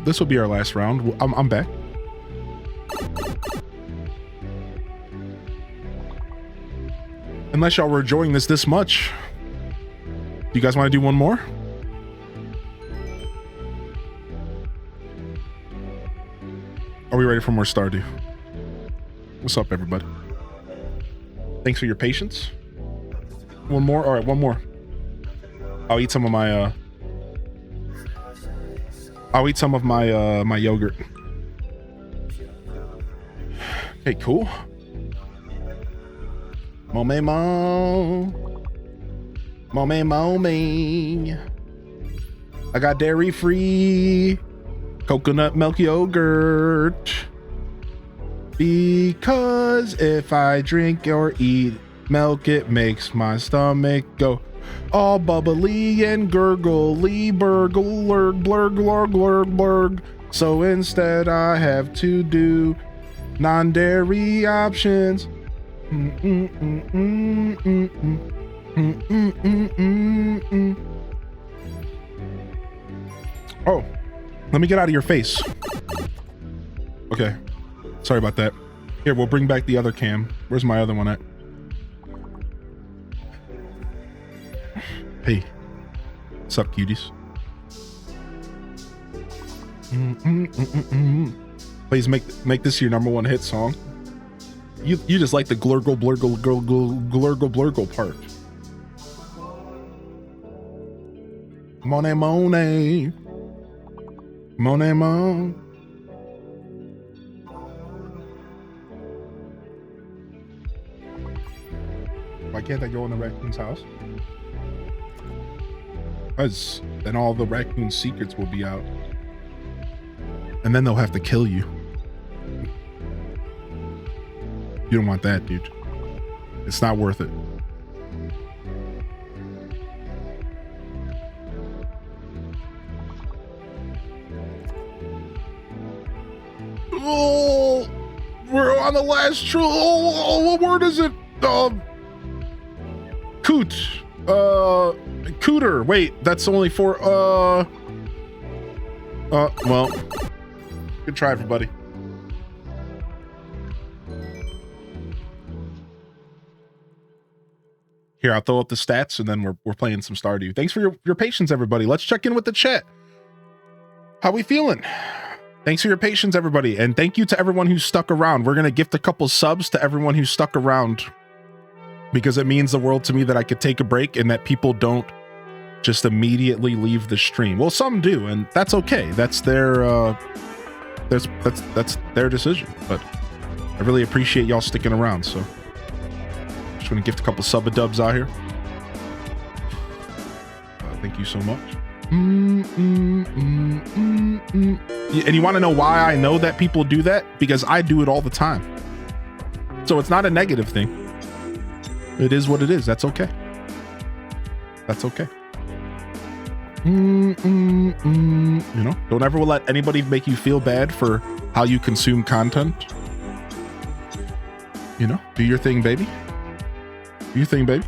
S2: This will be our last round. I'm back. Unless y'all were enjoying this much. Do you guys want to do one more? Are we ready for more Stardew? What's up, everybody? Thanks for your patience. One more? All right, one more. I'll eat some of my, my yogurt. Okay, cool. Mommy. I got dairy-free coconut milk yogurt. Because if I drink or eat milk, it makes my stomach go all bubbly and gurgly, burgle, blurg. So instead I have to do non-dairy options. Oh, let me get out of your face. Okay, sorry about that. Here, we'll bring back the other cam. Where's my other one at? Hey, what's up, cuties? Please make this your #1 hit song. You just like the glurgle part. Monet. Why can't I go in the raccoon's house? Because then all the raccoon secrets will be out. And then they'll have to kill you. You don't want that, dude. It's not worth it. Oh, we're on the last what word is it? Cooter. Wait, that's only for, well, good try, everybody. Here, I'll throw up the stats and then we're playing some Stardew. Thanks for your patience, everybody. Let's check in with the chat. How we feeling? Thanks for your patience, everybody. And thank you to everyone who stuck around. We're going to gift a couple subs to everyone who stuck around because it means the world to me that I could take a break and that people don't just immediately leave the stream. Well, some do, and that's okay. That's their, that's their decision. But I really appreciate y'all sticking around, so. Just want to gift a couple sub-a-dubs out here. Thank you so much. And you want to know why I know that people do that? Because I do it all the time. So it's not a negative thing. It is what it is. That's okay. That's okay. You know, don't ever let anybody make you feel bad for how you consume content. You know, do your thing, baby. Do your thing, baby.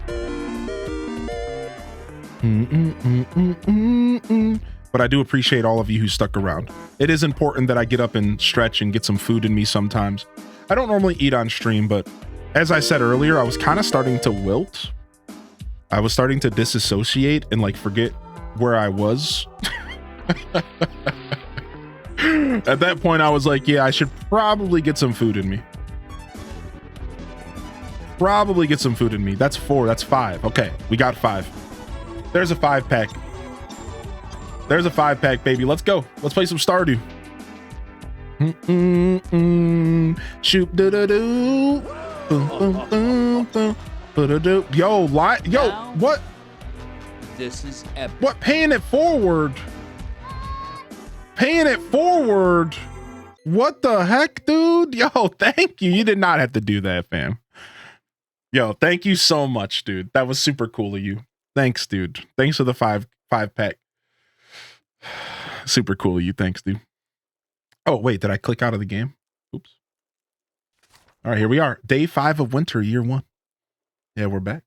S2: But I do appreciate all of you who stuck around. It is important that I get up and stretch and get some food in me sometimes. I don't normally eat on stream, but as I said earlier, I was kind of starting to wilt. I was starting to disassociate and like forget where I was. At that point, I was like, yeah, I should probably get some food in me. Probably get some food in me. That's 4. That's 5. Okay, we got 5. There's a 5-pack. There's a 5-pack, baby. Let's go. Let's play some Stardew. Shoot do do do. Boom boom boom boom. Yo, yo, what?
S6: This is epic.
S2: What? Paying it forward. Paying it forward. What the heck, dude? Yo, thank you. You did not have to do that, fam. Yo, thank you so much, dude. That was super cool of you. Thanks, dude. Thanks for the 5-pack. Super cool of you. Thanks, dude. Oh, wait, did I click out of the game? Oops. All right, here we are. Day 5 of winter, year 1. Yeah, we're back.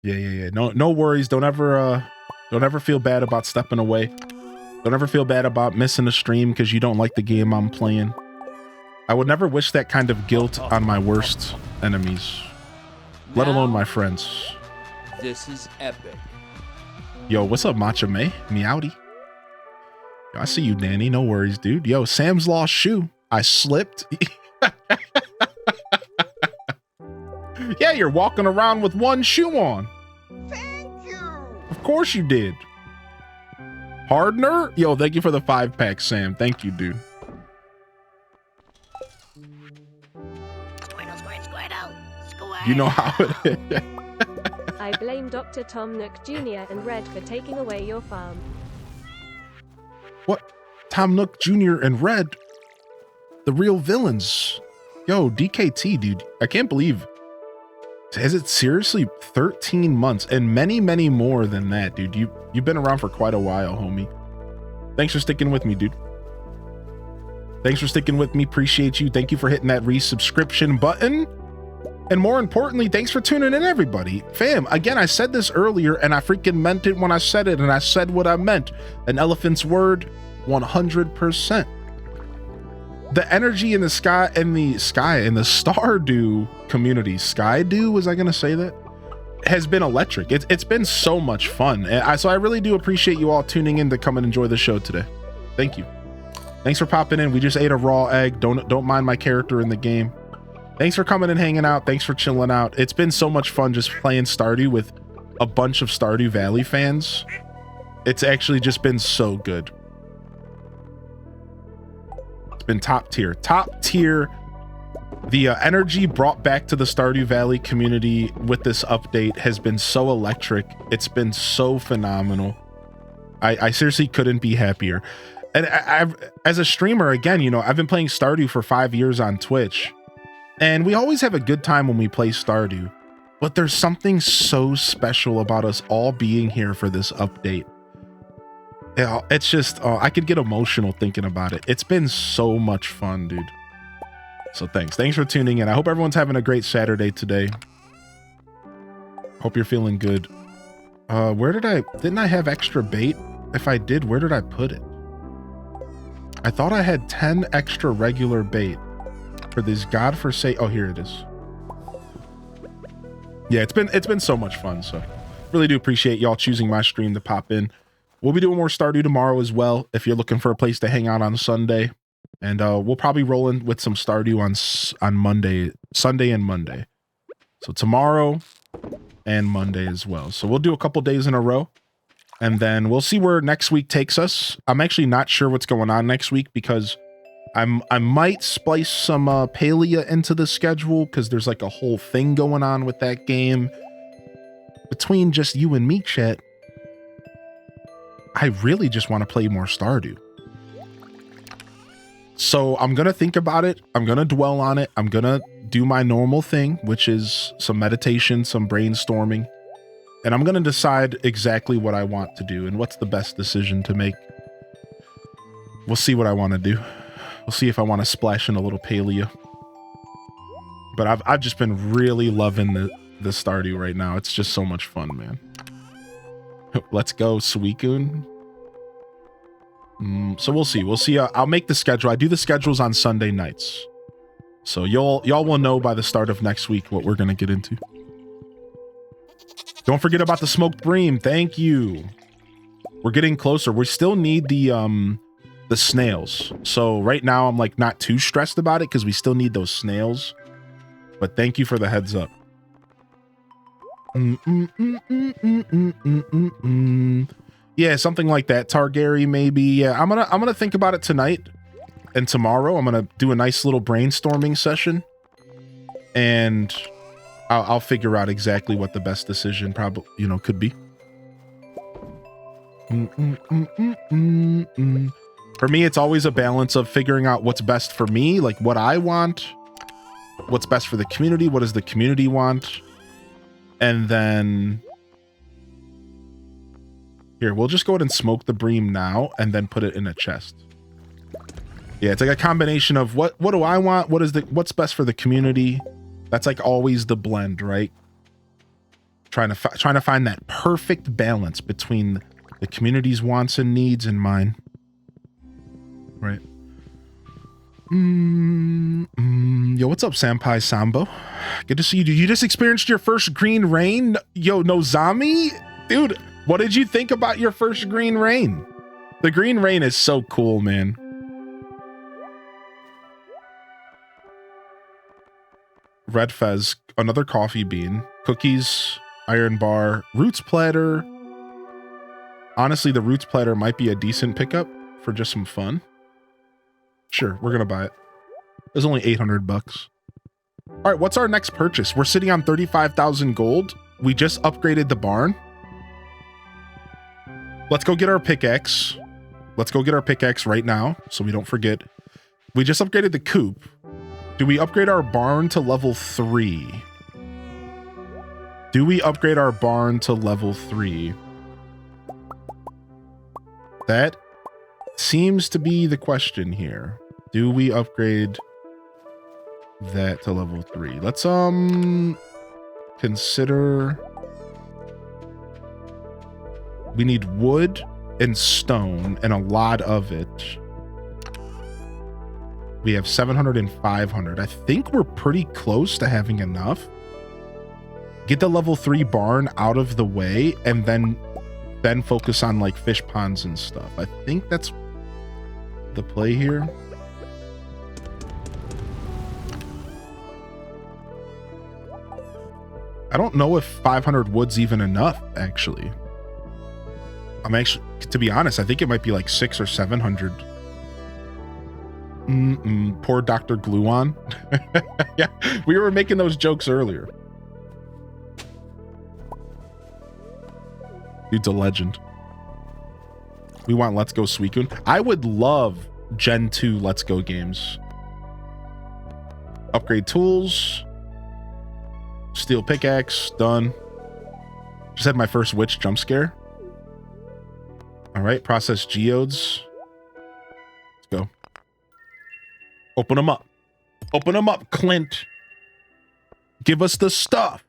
S2: Yeah. No worries. Don't ever feel bad about stepping away. Don't ever feel bad about missing a stream because you don't like the game I'm playing. I would never wish that kind of guilt on my worst enemies, let alone my friends.
S6: This is epic.
S2: Yo, what's up, Matcha May? Meowdy. Yo, I see you, Danny. No worries, dude. Yo, Sam's lost shoe. I slipped. Yeah, you're walking around with one shoe on.
S8: Thank you.
S2: Of course you did. Hardner? Yo, thank you for the 5-pack, Sam. Thank you, dude. You know how it is.
S4: I blame Dr. Tom Nook Jr. and Red for taking away your farm.
S2: What? Tom Nook Jr. and Red? The real villains. Yo, DKT, dude. I can't believe. Is it seriously 13 months and many, many more than that, dude? You've been around for quite a while, homie. Thanks for sticking with me, dude. Thanks for sticking with me. Appreciate you. Thank you for hitting that resubscription button. And more importantly, thanks for tuning in, everybody. Fam, again, I said this earlier and I freaking meant it when I said it, and I said what I meant. An elephant's word, 100%. The energy in the sky, in the Stardew community, Skydew, was I gonna say that? Has been electric. It's been so much fun. So I really do appreciate you all tuning in to come and enjoy the show today. Thank you. Thanks for popping in. We just ate a raw egg. Don't mind my character in the game. Thanks for coming and hanging out. Thanks for chilling out. It's been so much fun just playing Stardew with a bunch of Stardew Valley fans. It's actually just been so good. It's been top tier. The energy brought back to the Stardew Valley community with this update has been so electric. It's been so phenomenal. I seriously couldn't be happier. And I've, as a streamer, again, you know, I've been playing Stardew for 5 years on Twitch, and we always have a good time when we play Stardew, but there's something so special about us all being here for this update. It's just, I could get emotional thinking about it. It's been so much fun, dude. So thanks for tuning in. I hope everyone's having a great Saturday today. Hope you're feeling good. Didn't I have extra bait? If I did, where did I put it? I thought I had 10 extra regular bait for this godforsaken. Oh, here it is. Yeah, it's been so much fun. So really do appreciate y'all choosing my stream to pop in. We'll be doing more Stardew tomorrow as well, if you're looking for a place to hang out on Sunday. And we'll probably roll in with some Stardew on Monday, Sunday and Monday. So tomorrow and Monday as well. So we'll do a couple days in a row, and then we'll see where next week takes us. I'm actually not sure what's going on next week because I might splice some Palia into the schedule because there's like a whole thing going on with that game. Between just you and me, chat, I really just want to play more Stardew. So I'm going to think about it. I'm going to dwell on it. I'm going to do my normal thing, which is some meditation, some brainstorming. And I'm going to decide exactly what I want to do and what's the best decision to make. We'll see what I want to do. We'll see if I want to splash in a little Palia. But I've just been really loving the Stardew right now. It's just so much fun, man. Let's go, Suicune. So we'll see. We'll see. I'll make the schedule. I do the schedules on Sunday nights. So y'all will know by the start of next week what we're going to get into. Don't forget about the smoked bream. Thank you. We're getting closer. We still need the snails. So right now I'm like not too stressed about it because we still need those snails. But thank you for the heads up. Yeah, something like that. Targaryen, maybe. Yeah, I'm gonna think about it tonight and tomorrow. I'm gonna do a nice little brainstorming session, and I'll figure out exactly what the best decision probably could be. For me, it's always a balance of figuring out what's best for me, like what I want, what's best for the community, what does the community want, and then. Here, we'll just go ahead and smoke the bream now and then put it in a chest. Yeah, it's like a combination of what do I want? What's best for the community? That's like always the blend, right? Trying to find that perfect balance between the community's wants and needs and mine. right? Yo, what's up, Senpai Sambo? Good to see you, dude. You just experienced your first green rain? Yo, Nozami? Dude, what did you think about your first green rain? The green rain is so cool, man. Red Fez, another coffee bean, cookies, iron bar, roots platter. Honestly, the roots platter might be a decent pickup for just some fun. Sure, we're gonna buy it. It's only 800 bucks. All right, what's our next purchase? We're sitting on 35,000 gold. We just upgraded the barn. Let's go get our pickaxe. Let's go get our pickaxe right now so we don't forget. We just upgraded the coop. Do we upgrade our barn to level 3? Do we upgrade our barn to level 3? That seems to be the question here. Do we upgrade that to level 3? Let's consider. We need wood and stone and a lot of it. We have 700 and 500. I think we're pretty close to having enough. Get the level 3 barn out of the way and then focus on like fish ponds and stuff. I think that's the play here. I don't know if 500 wood's even enough, actually. I'm actually, to be honest, I think it might be like 600 or 700. Poor Dr. Gluon. Yeah, we were making those jokes earlier. Dude's a legend. We want Let's Go Suicune. I would love Gen 2 Let's Go games. Upgrade tools. Steel pickaxe, done. Just had my first witch jump scare. All right, process geodes. Let's go. Open them up. Open them up, Clint. Give us the stuff.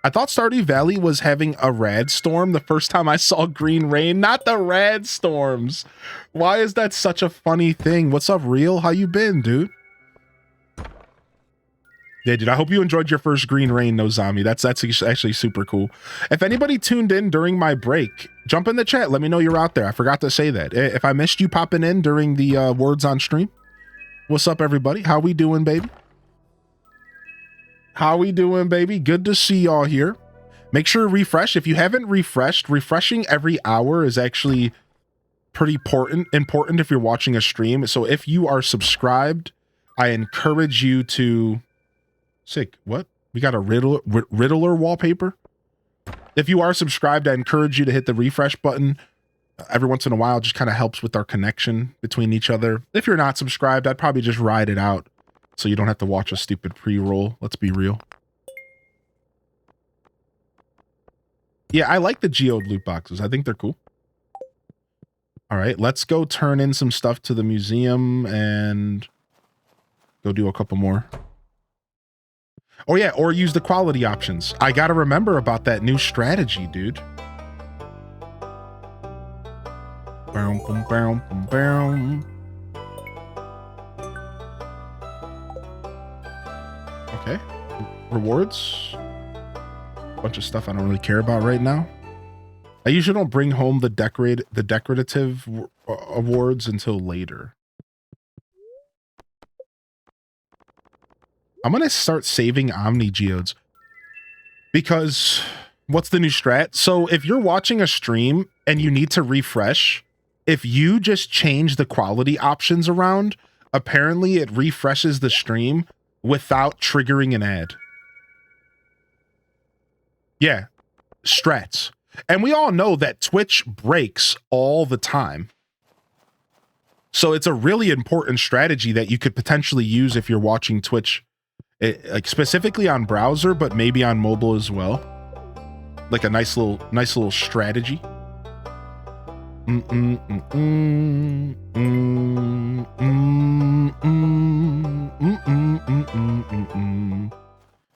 S2: I thought Stardew Valley was having a rad storm the first time I saw green rain, not the rad storms. Why is that such a funny thing? What's up, Real? How you been, dude? Yeah, dude, I hope you enjoyed your first green rain, Nozami. That's actually super cool. If anybody tuned in during my break, jump in the chat. Let me know you're out there. I forgot to say that. If I missed you popping in during the words on stream, what's up, everybody? How we doing, baby? How we doing, baby? Good to see y'all here. Make sure to refresh. If you haven't refreshed, refreshing every hour is actually pretty important if you're watching a stream. So if you are subscribed, I encourage you to... Sick. What? We got a Riddler wallpaper? If you are subscribed, I encourage you to hit the refresh button. Every once in a while, just kind of helps with our connection between each other. If you're not subscribed, I'd probably just ride it out so you don't have to watch a stupid pre-roll. Let's be real. Yeah, I like the geode loot boxes. I think they're cool. All right, let's go turn in some stuff to the museum and go do a couple more. Oh yeah, or use the quality options. I gotta remember about that new strategy, dude. Boom, boom, boom, boom, boom. Okay, rewards. Bunch of stuff I don't really care about right now. I usually don't bring home the decorative awards until later. I'm going to start saving Omni Geodes because what's the new strat? So if you're watching a stream and you need to refresh, if you just change the quality options around, apparently it refreshes the stream without triggering an ad. Yeah, strats. And we all know that Twitch breaks all the time. So it's a really important strategy that you could potentially use if you're watching Twitch. Like specifically on browser, but maybe on mobile as well. Like a nice little strategy.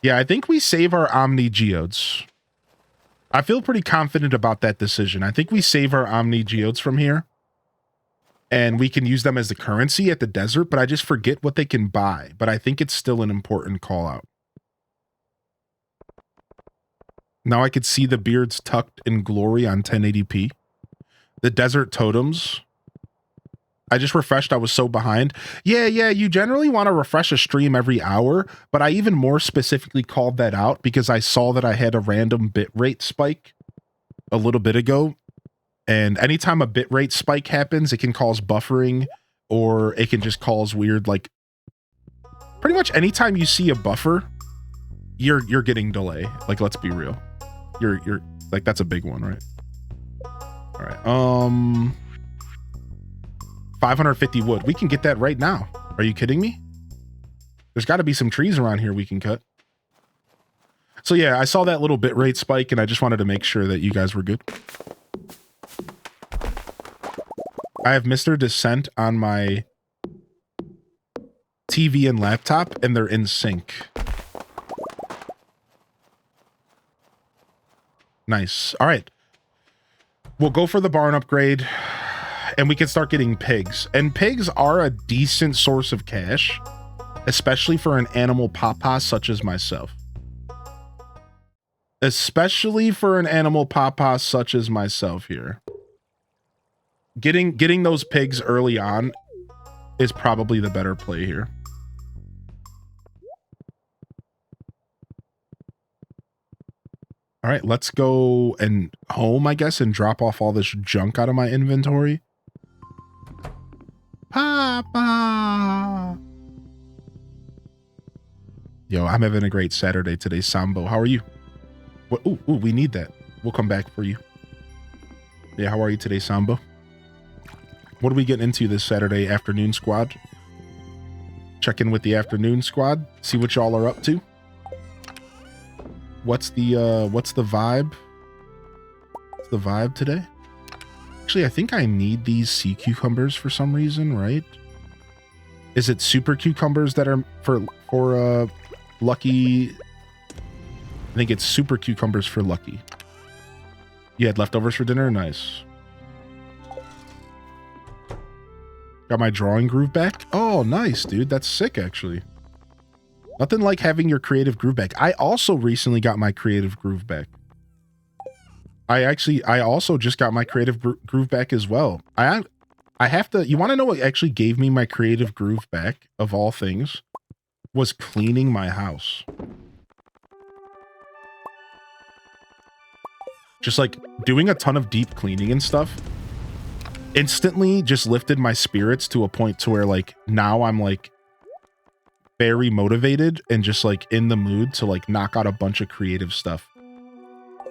S2: Yeah, I think we save our Omni Geodes. I feel pretty confident about that decision. I think we save our Omni Geodes from here. and we can use them as the currency at the desert, but I just forget what they can buy. But I think it's still an important call out. Now I could see the beards tucked in glory on 1080p. The desert totems. I just refreshed. I was so behind. Yeah, you generally want to refresh a stream every hour, but I even more specifically called that out because I saw that I had a random bitrate spike a little bit ago. And anytime a bitrate spike happens, it can cause buffering, or it can just cause weird, like, pretty much anytime you see a buffer, you're getting delay. Like, let's be real. You're like, that's a big one, right? All right. 550 wood. We can get that right now. Are you kidding me? There's got to be some trees around here we can cut. So yeah, I saw that little bitrate spike and I just wanted to make sure that you guys were good. I have Mr. Descent on my TV and laptop and they're in sync. Nice. All right. We'll go for the barn upgrade and we can start getting pigs. And pigs are a decent source of cash, especially for an animal papa such as myself. Especially for an animal papa such as myself here. Getting those pigs early on is probably the better play here. All right, let's go and home, I guess, and drop off all this junk out of my inventory. Papa! Yo, I'm having a great Saturday today, Sambo. How are you? What? Ooh, we need that. We'll come back for you. Yeah, how are you today, Sambo? What are we getting into this Saturday afternoon squad? Check in with the afternoon squad. See what y'all are up to. What's the vibe? What's the vibe today? Actually, I think I need these sea cucumbers for some reason, right? Is it super cucumbers that are for Lucky? I think it's super cucumbers for Lucky. You had leftovers for dinner? Nice. Got my drawing groove back? Oh, nice, dude. That's sick, actually. Nothing like having your creative groove back. I also recently got my creative groove back. I also just got my creative groove back as well. I have to, you want to know what actually gave me my creative groove back, of all things? Was cleaning my house. Just like doing a ton of deep cleaning and stuff instantly just lifted my spirits to a point to where like now I'm like very motivated and just like in the mood to like knock out a bunch of creative stuff.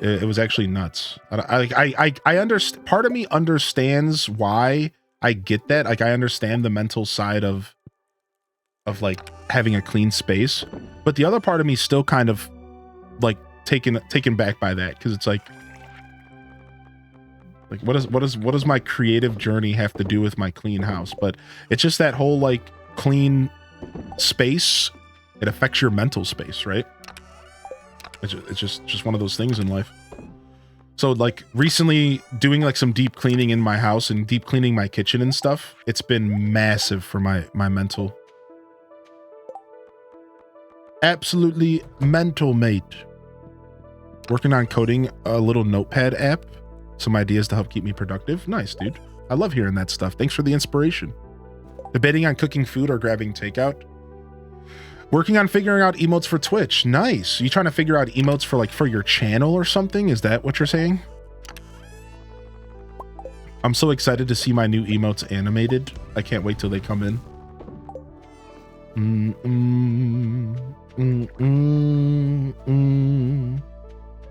S2: It was actually nuts. I understand. Part of me understands why I get that. Like I understand the mental side of like having a clean space, but the other part of me still kind of like taken back by that, because it's like what does my creative journey have to do with my clean house? But it's just that whole like clean space, it affects your mental space, right? It's just one of those things in life. So like recently doing like some deep cleaning in my house and deep cleaning my kitchen and stuff, it's been massive for my mental. Absolutely mental, mate. Working on coding a little notepad app. Some ideas to help keep me productive. Nice, dude. I love hearing that stuff. Thanks for the inspiration. Debating on cooking food or grabbing takeout. Working on figuring out emotes for Twitch. Nice. You trying to figure out emotes for your channel or something? Is that what you're saying? I'm so excited to see my new emotes animated. I can't wait till they come in.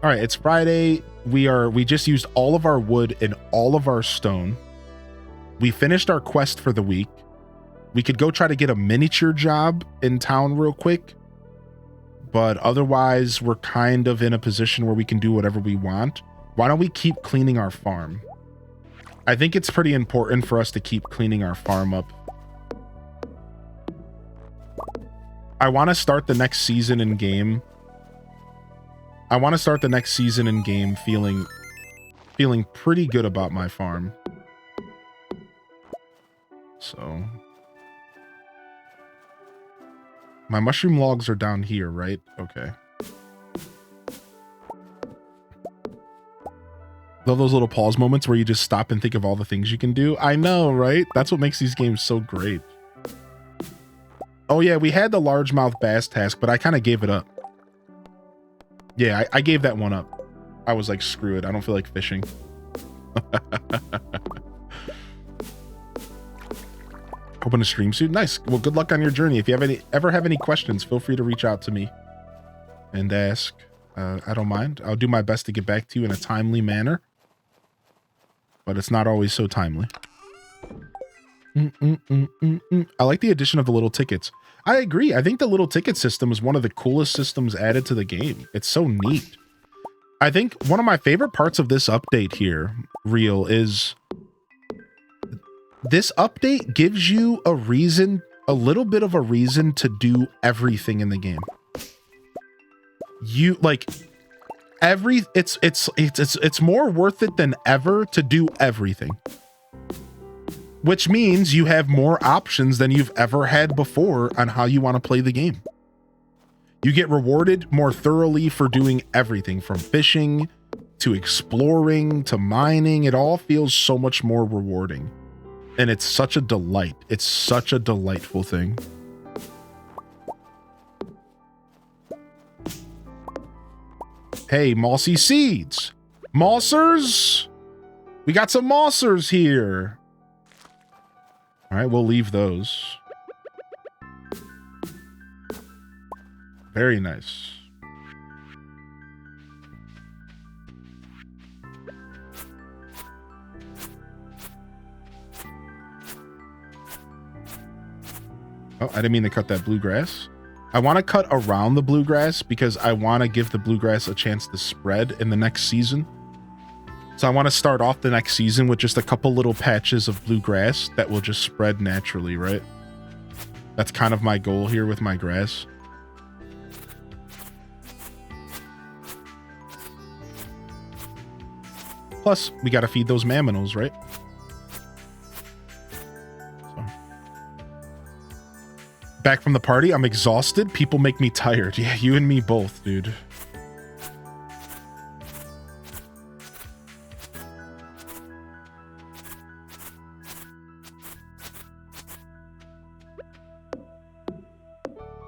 S2: All right, it's Friday. We just used all of our wood and all of our stone. We finished our quest for the week. We could go try to get a miniature job in town real quick, but otherwise we're kind of in a position where we can do whatever we want. Why don't we keep cleaning our farm? I think it's pretty important for us to keep cleaning our farm up. I want to start the next season in game. Feeling pretty good about my farm. So my mushroom logs are down here, right? Okay. Love those little pause moments where you just stop and think of all the things you can do. I know, right? That's what makes these games so great. Oh yeah, we had the largemouth bass task, but I kind of gave it up. Yeah, I gave that one up. I was like, screw it. I don't feel like fishing. Open a stream suit. Nice. Well, good luck on your journey. If you have ever have any questions, feel free to reach out to me and ask. I don't mind. I'll do my best to get back to you in a timely manner, but it's not always so timely. I like the addition of the little tickets. I agree. I think the little ticket system is one of the coolest systems added to the game. It's so neat. I think one of my favorite parts of this update here, Real, is this update gives you a reason, a little bit of a reason to do everything in the game. You like it's more worth it than ever to do everything. Which means you have more options than you've ever had before on how you want to play the game. You get rewarded more thoroughly for doing everything from fishing to exploring to mining. It all feels so much more rewarding. And it's such a delight. It's such a delightful thing. Hey, mossy seeds. Mossers. We got some mossers here. All right, we'll leave those. Very nice. Oh, I didn't mean to cut that bluegrass. I want to cut around the bluegrass because I want to give the bluegrass a chance to spread in the next season. So I want to start off the next season with just a couple little patches of bluegrass that will just spread naturally, right? That's kind of my goal here with my grass. Plus, we got to feed those mammoths, right? So. Back from the party, I'm exhausted. People make me tired. Yeah, you and me both, dude.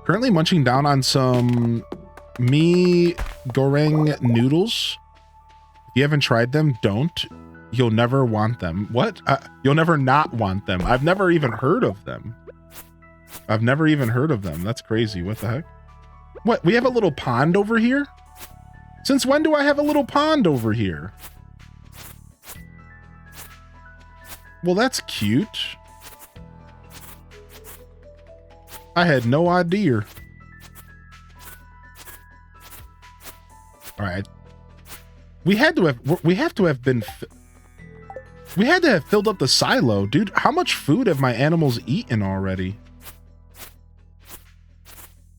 S2: Currently munching down on some mee goreng noodles. If you haven't tried them, don't. You'll never want them. What? You'll never not want them. I've never even heard of them. I've never even heard of them. That's crazy. What the heck? What? We have a little pond over here? Since when do I have a little pond over here? Well, that's cute. I had no idea. All right. We had to have filled up the silo. Dude, how much food have my animals eaten already?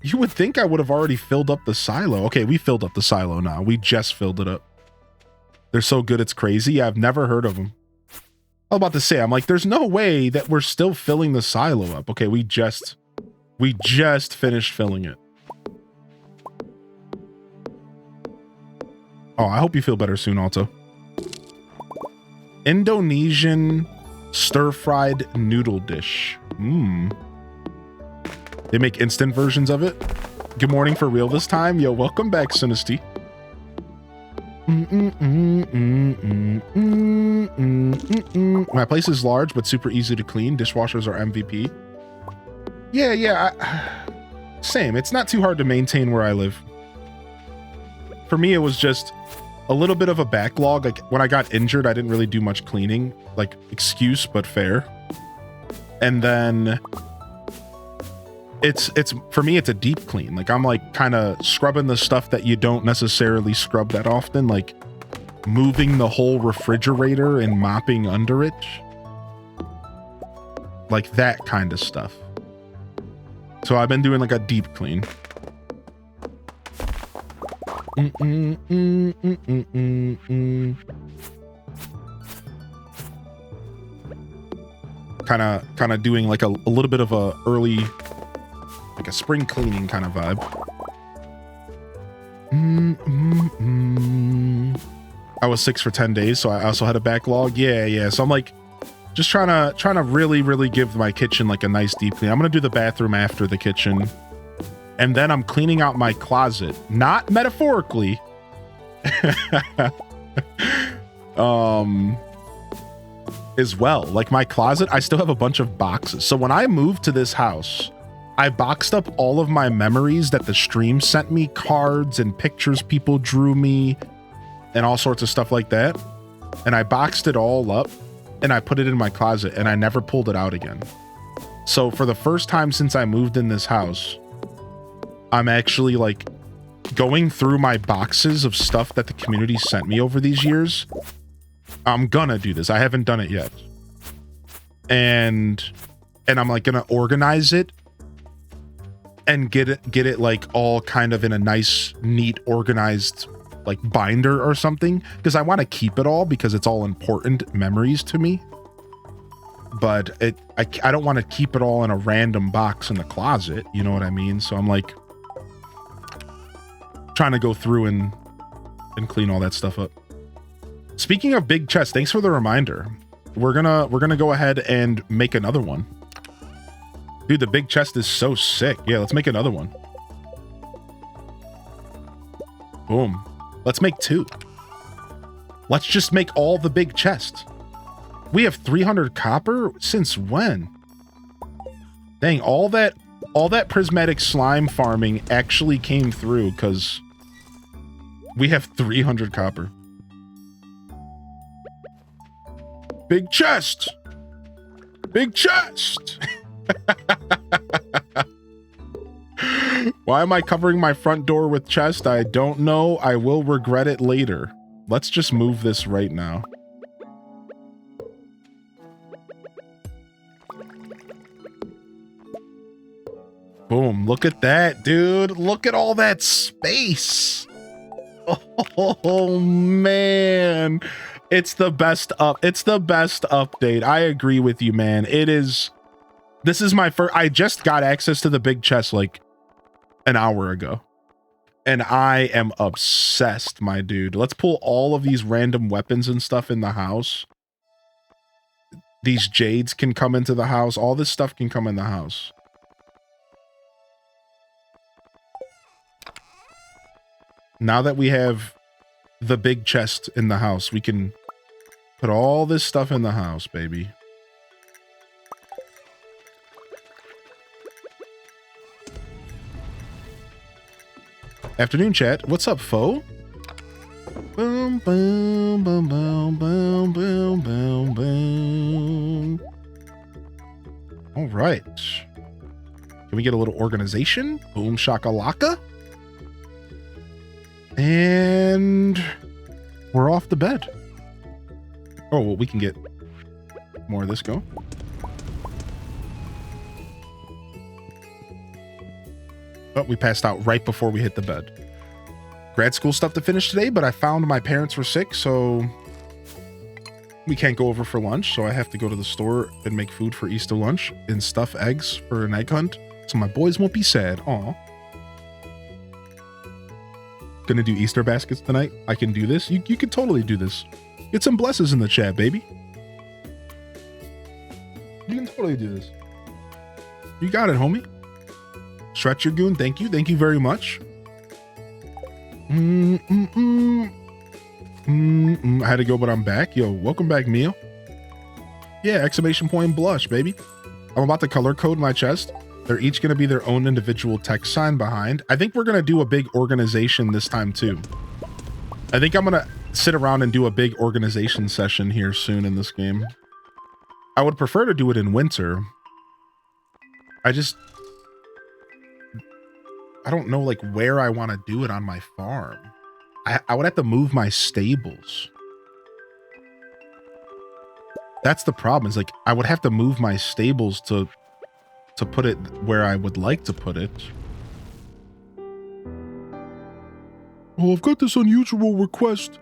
S2: You would think I would have already filled up the silo. Okay, we filled up the silo now. We just filled it up. They're so good, it's crazy. I've never heard of them. I was about to say, I'm like, there's no way that we're still filling the silo up. Okay, we just finished filling it. Oh, I hope you feel better soon, Alto. Indonesian stir-fried noodle dish. They make instant versions of it. Good morning for real this time. Yo, welcome back, Sinisty. My place is large, but super easy to clean. Dishwashers are MVP. Yeah. Same. It's not too hard to maintain where I live. For me, it was just a little bit of a backlog. Like when I got injured, I didn't really do much cleaning. Like excuse, but fair. And then it's for me, it's a deep clean. Like I'm like kind of scrubbing the stuff that you don't necessarily scrub that often. Like moving the whole refrigerator and mopping under it. Like that kind of stuff. So I've been doing like a deep clean. kind of doing like a little bit of a early, like a spring cleaning kind of vibe. I was 6 for 10 days, so I also had a backlog. Yeah. So I'm like, just trying to really give my kitchen like a nice deep clean. I'm gonna do the bathroom after the kitchen, and then I'm cleaning out my closet, not metaphorically. As well, like my closet, I still have a bunch of boxes. So when I moved to this house, I boxed up all of my memories that the stream sent me, cards and pictures people drew me and all sorts of stuff like that. And I boxed it all up and I put it in my closet and I never pulled it out again. So for the first time since I moved in this house, I'm actually like going through my boxes of stuff that the community sent me over these years. I'm gonna do this. I haven't done it yet. And I'm like gonna organize it and get it like all kind of in a nice, neat, organized like binder or something, because I want to keep it all because it's all important memories to me. But I don't want to keep it all in a random box in the closet, you know what I mean? So I'm like trying to go through and clean all that stuff up. Speaking of big chest, thanks for the reminder. We're gonna go ahead and make another one. Dude, the big chest is so sick. Yeah, let's make another one. Boom. Let's make 2. Let's just make all the big chests. We have 300 copper? Since when? Dang, all that prismatic slime farming actually came through because we have 300 copper. Big chest! Big chest! Why am I covering my front door with chest? I don't know. I will regret it later. Let's just move this right now. Boom. Look at that, dude. Look at all that space. Oh, man. It's the best update. I agree with you, man. This is my first. I just got access to the big chest like an hour ago. And I am obsessed, my dude. Let's pull all of these random weapons and stuff in the house. These jades can come into the house. All this stuff can come in the house. Now that we have the big chest in the house, we can put all this stuff in the house, baby. Afternoon, chat. What's up, foe? Boom, boom, boom, boom, boom, boom, boom, boom. All right. Can we get a little organization? Boom, shakalaka. And we're off the bed. Oh, well, we can get more of this going. Oh, we passed out right before we hit the bed. Grad school stuff to finish today, but I found my parents were sick, so we can't go over for lunch. So I have to go to the store and make food for Easter lunch and stuff eggs for an egg hunt. So my boys won't be sad. Aw. Gonna do Easter baskets tonight. I can do this. You can totally do this. Get some blesses in the chat, baby. You can totally do this. You got it, homie. Stretch your goon. Thank you. Thank you very much. I had to go, but I'm back. Yo, welcome back, Mio. Yeah, exclamation point blush, baby. I'm about to color code my chest. They're each going to be their own individual text sign behind. I think we're going to do a big organization this time, too. I think I'm going to sit around and do a big organization session here soon in this game. I would prefer to do it in winter. I don't know like where I want to do it on my farm. I would have to move my stables. That's the problem, is like I would have to move my stables to put it where I would like to put it. Oh, I've got this unusual request.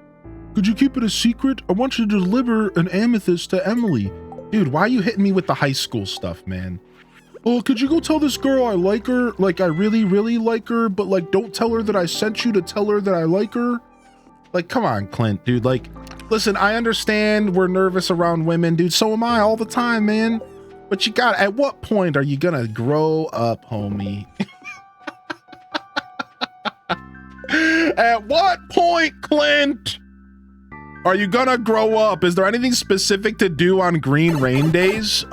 S2: Could you keep it a secret? I want you to deliver an amethyst to Emily. Dude, why are you hitting me with the high school stuff, man? Oh, could you go tell this girl I like her? Like, I really, really like her, but like, don't tell her that I sent you to tell her that I like her. Like, come on, Clint, dude. Like, listen, I understand we're nervous around women, dude. So am I all the time, man. But you got, at what point are you gonna grow up, homie? At what point, Clint, are you gonna grow up? Is there anything specific to do on Green Rain Days?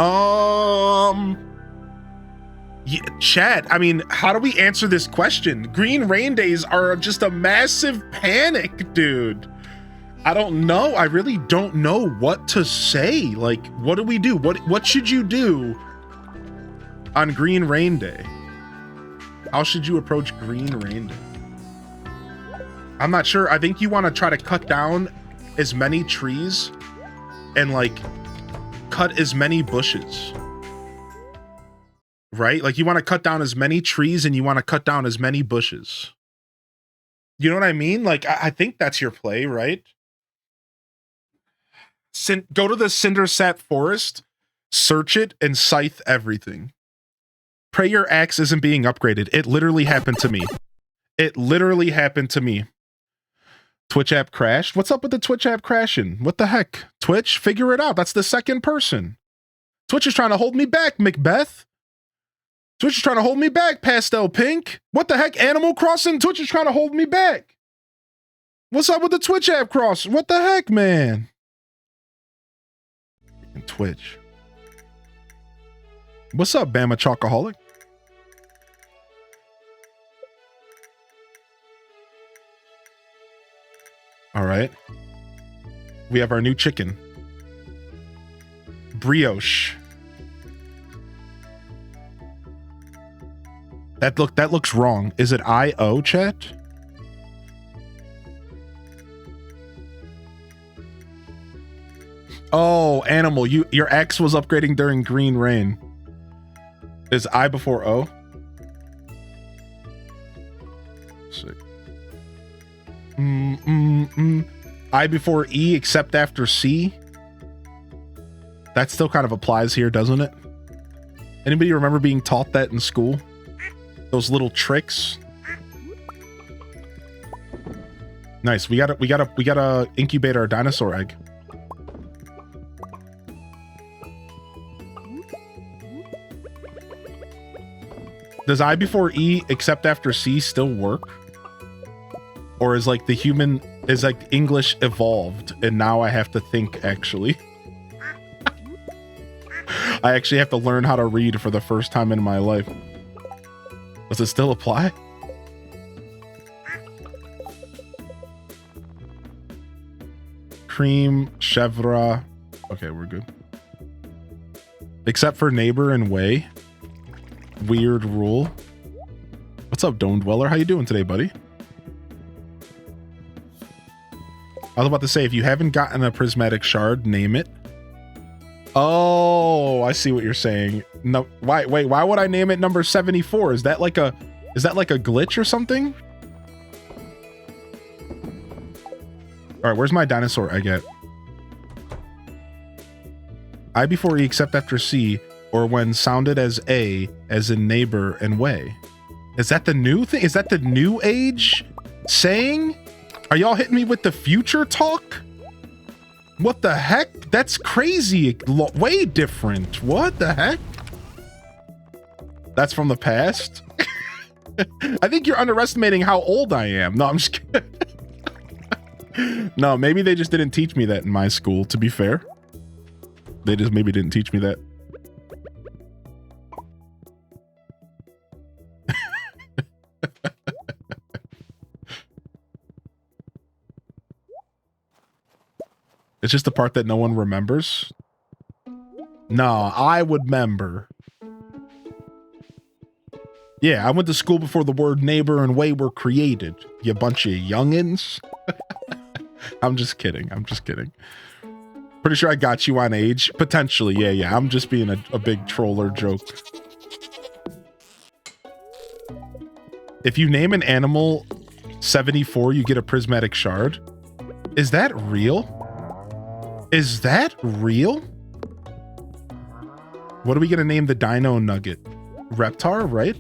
S2: Yeah, chat, I mean, how do we answer this question? Green Rain Days are just a massive panic, dude. I don't know. I really don't know what to say. Like, what do we do? What should you do on Green Rain Day? How should you approach Green Rain Day? I'm not sure. I think you want to try to cut down as many trees and like cut as many bushes. Right? Like you want to cut down as many trees and you want to cut down as many bushes. You know what I mean? Like, I think that's your play, right? Go to the Cindersap Forest, search it, and scythe everything. Pray your axe isn't being upgraded. It literally happened to me. It literally happened to me. Twitch app crashed? What's up with the Twitch app crashing? What the heck? Twitch, figure it out. That's the second person. Twitch is trying to hold me back, Macbeth. Twitch is trying to hold me back, Pastel Pink. What the heck? Animal Crossing? Twitch is trying to hold me back. What's up with the Twitch app cross? What the heck, man? And Twitch. What's up, Bama Chocoholic? All right. We have our new chicken. Brioche. That looks wrong. Is it I-O, chat? Oh, animal. Your X was upgrading during Green Rain. Is I before O? Sick. I before E except after C? That still kind of applies here, doesn't it? Anybody remember being taught that in school? Those little tricks. Nice. We gotta incubate our dinosaur egg. Does I before E except after C still work? Or is like the human, is like English evolved and now I have to think actually? I actually have to learn how to read for the first time in my life. Does it still apply? Cream, chèvre. Okay, we're good. Except for neighbor and way. Weird rule. What's up, Dome Dweller? How you doing today, buddy? I was about to say, if you haven't gotten a prismatic shard, name it. Oh, I see what you're saying. No, wait, why would I name it number 74? Is that like a glitch or something? All right, where's my dinosaur egg at? I before E except after C, or when sounded as A, as in neighbor and way. Is that the new thing? Is that the new age saying? Are y'all hitting me with the future talk? What the heck? That's crazy. Way different. What the heck? That's from the past? I think you're underestimating how old I am. No, I'm just kidding. No, maybe they just didn't teach me that in my school, to be fair. They just maybe didn't teach me that. It's just the part that no one remembers. No, I would remember. Yeah, I went to school before the word neighbor and way were created. You bunch of youngins. I'm just kidding. I'm just kidding. Pretty sure I got you on age. Potentially. Yeah. I'm just being a big troller joke. If you name an animal 74, you get a prismatic shard. Is that real? Is that real? What are we gonna name the dino nugget? Reptar, right?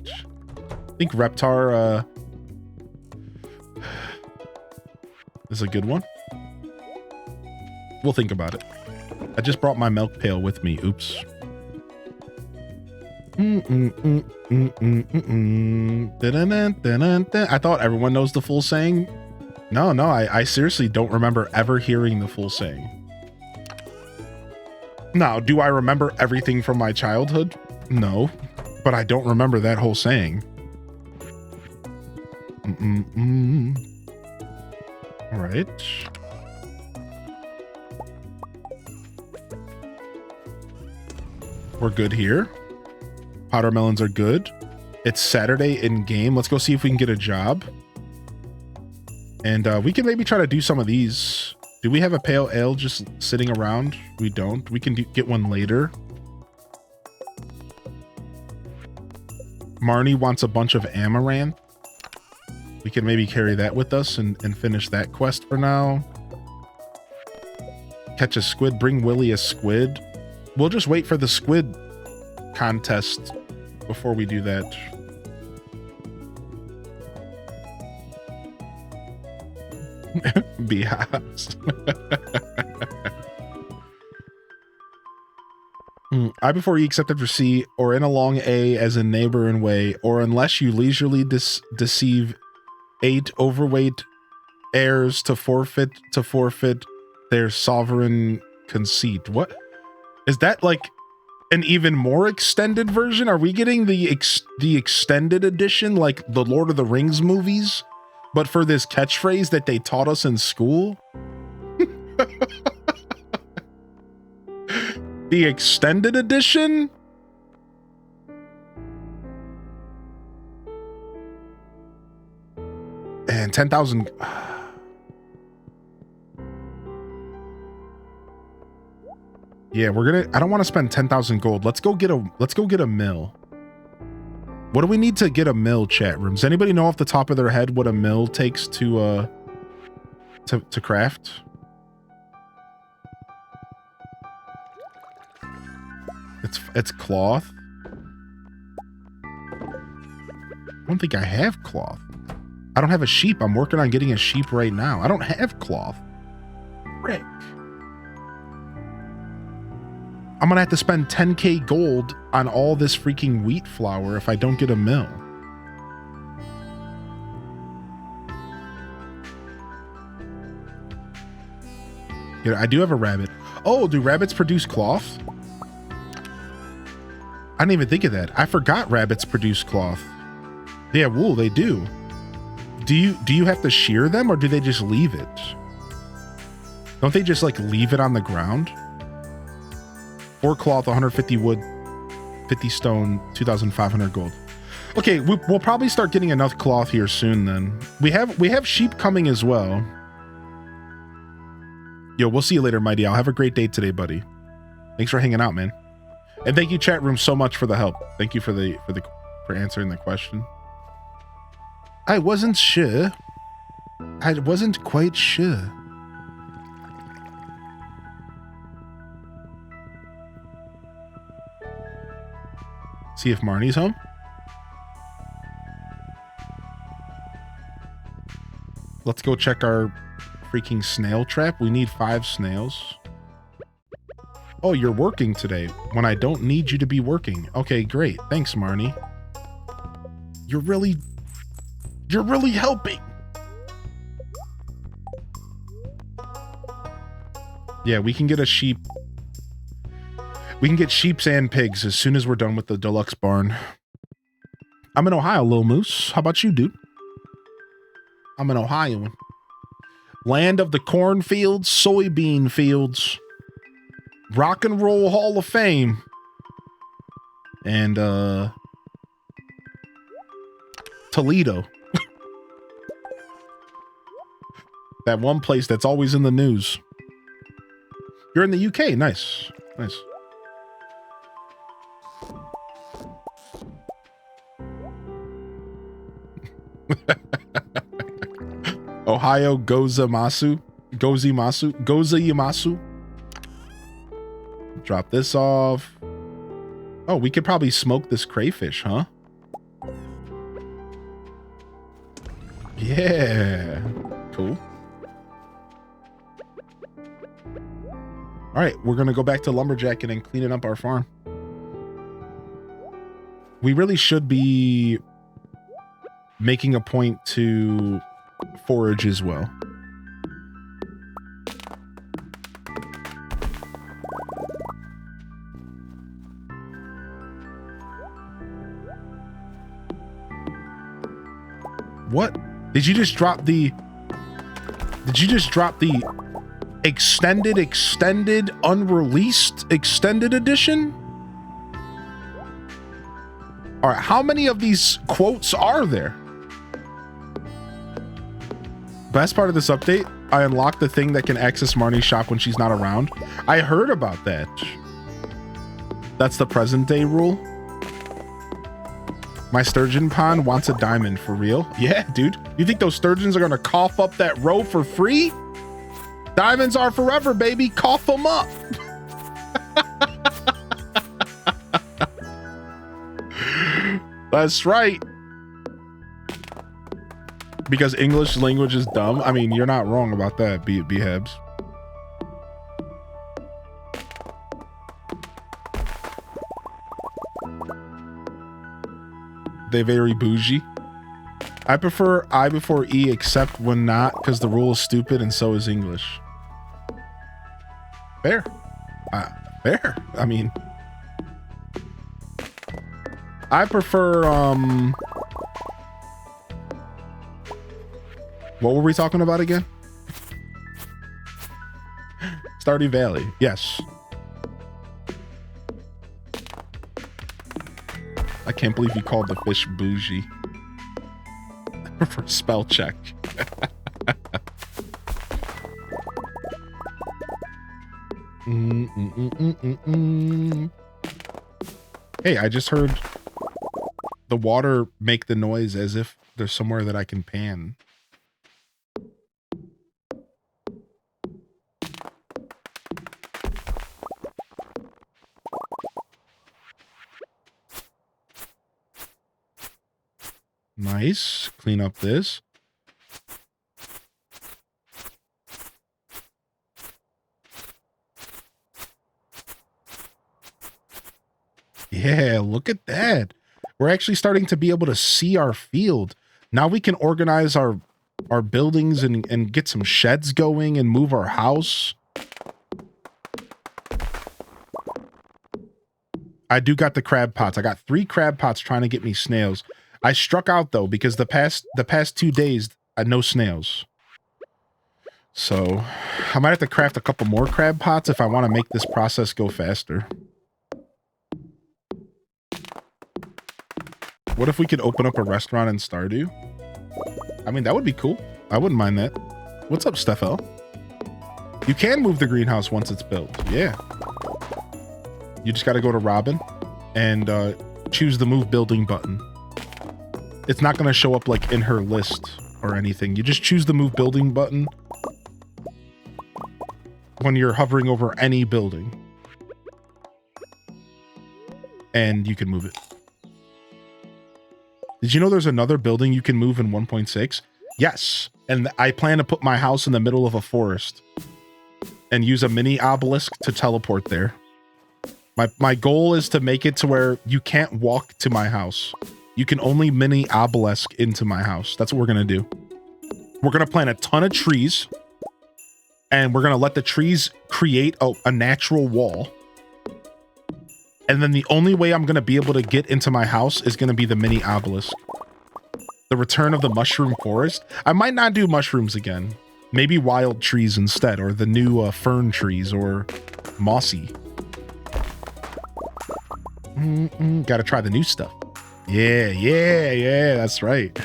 S2: I think Reptar is a good one. We'll think about it. I just brought my milk pail with me. Oops. I thought everyone knows the full saying. No, I seriously don't remember ever hearing the full saying. Now, do I remember everything from my childhood? No, but I don't remember that whole saying. All right. We're good here. Powder melons are good. It's Saturday in game. Let's go see if we can get a job. And we can maybe try to do some of these. Do we have a pale ale just sitting around? We don't. We can get one later. Marnie wants a bunch of amaranth. We can maybe carry that with us and finish that quest for now. Catch a squid. Bring Willie a squid. We'll just wait for the squid contest before we do that. Beehives. I before E except after C, or in along A as a neighbor in way, or unless you leisurely deceive 8 overweight heirs to forfeit their sovereign conceit. What is that, like an even more extended version? Are we getting the extended edition, like the Lord of the Rings movies, but for this catchphrase that they taught us in school? The extended edition? And 10,000. Yeah, I don't want to spend 10,000 gold. Let's go get a mill. What do we need to get a mill, chat room? Does anybody know off the top of their head what a mill takes to craft? It's cloth. I don't think I have cloth. I don't have a sheep. I'm working on getting a sheep right now. I don't have cloth. Frick. I'm gonna have to spend 10k gold on all this freaking wheat flour if I don't get a mill. Yeah, I do have a rabbit. Oh, do rabbits produce cloth? I didn't even think of that. I forgot rabbits produce cloth. Yeah, wool, they do. Do you have to shear them, or do they just leave it? Don't they just like leave it on the ground? 4 cloth, 150 wood, 50 stone, 2,500 gold. Okay, we'll probably start getting enough cloth here soon then. We have sheep coming as well. Yo, we'll see you later, Mighty. I'll have a great day today, buddy. Thanks for hanging out, man. And thank you, chat room, so much for the help. Thank you for answering the question. I wasn't sure. I wasn't quite sure. See if Marnie's home. Let's go check our freaking snail trap. We need 5 snails. Oh, you're working today when I don't need you to be working. Okay, great. Thanks, Marnie. You're really helping. Yeah, we can get a sheep. We can get sheeps and pigs as soon as we're done with the deluxe barn. I'm in Ohio, Lil Moose. How about you, dude? I'm an Ohioan. Land of the cornfields, soybean fields, Rock and Roll Hall of Fame, and Toledo. That one place that's always in the news. You're in the UK. Nice. Nice. Ohio Gozayasu. Drop this off. Oh, we could probably smoke this crayfish, huh? Yeah. Cool. All right, we're going to go back to lumberjacking and cleaning up our farm. We really should be making a point to forage as well. What? Did you just drop the extended, unreleased, extended edition? All right, how many of these quotes are there? Best part of this update, I unlocked the thing that can access Marnie's shop when she's not around. I heard about that. That's the present day rule. My sturgeon pond wants a diamond for real. Yeah, dude. You think those sturgeons are gonna cough up that row for free? Diamonds are forever, baby. Cough them up. That's right. Because English language is dumb. I mean, you're not wrong about that, B-Hebs. They very bougie. I prefer I before E except when not, because the rule is stupid and so is English. Fair. Fair. I mean, I prefer, what were we talking about again? Stardewvalley. Yes. I can't believe you called the fish bougie. For spell check. Hey, I just heard the water make the noise as if there's somewhere that I can pan. Nice. Clean up this. Yeah, look at that. We're actually starting to be able to see our field. Now we can organize our buildings and get some sheds going and move our house. I do got the crab pots. I got 3 crab pots trying to get me snails. I struck out though because the past 2 days I had no snails. So I might have to craft a couple more crab pots if I want to make this process go faster. What if we could open up a restaurant in Stardew? I mean, that would be cool. I wouldn't mind that. What's up, Steffel? You can move the greenhouse once it's built. Yeah. You just got to go to Robin and choose the move building button. It's not going to show up like in her list or anything. You just choose the move building button when you're hovering over any building. And you can move it. Did you know there's another building you can move in 1.6? Yes. And I plan to put my house in the middle of a forest and use a mini obelisk to teleport there. My goal is to make it to where you can't walk to my house. You can only mini obelisk into my house. That's what we're going to do. We're going to plant a ton of trees and we're going to let the trees create a natural wall. And then the only way I'm going to be able to get into my house is going to be the mini obelisk. The return of the mushroom forest. I might not do mushrooms again. Maybe wild trees instead, or the new fern trees, or mossy. Gotta try the new stuff. Yeah, that's right.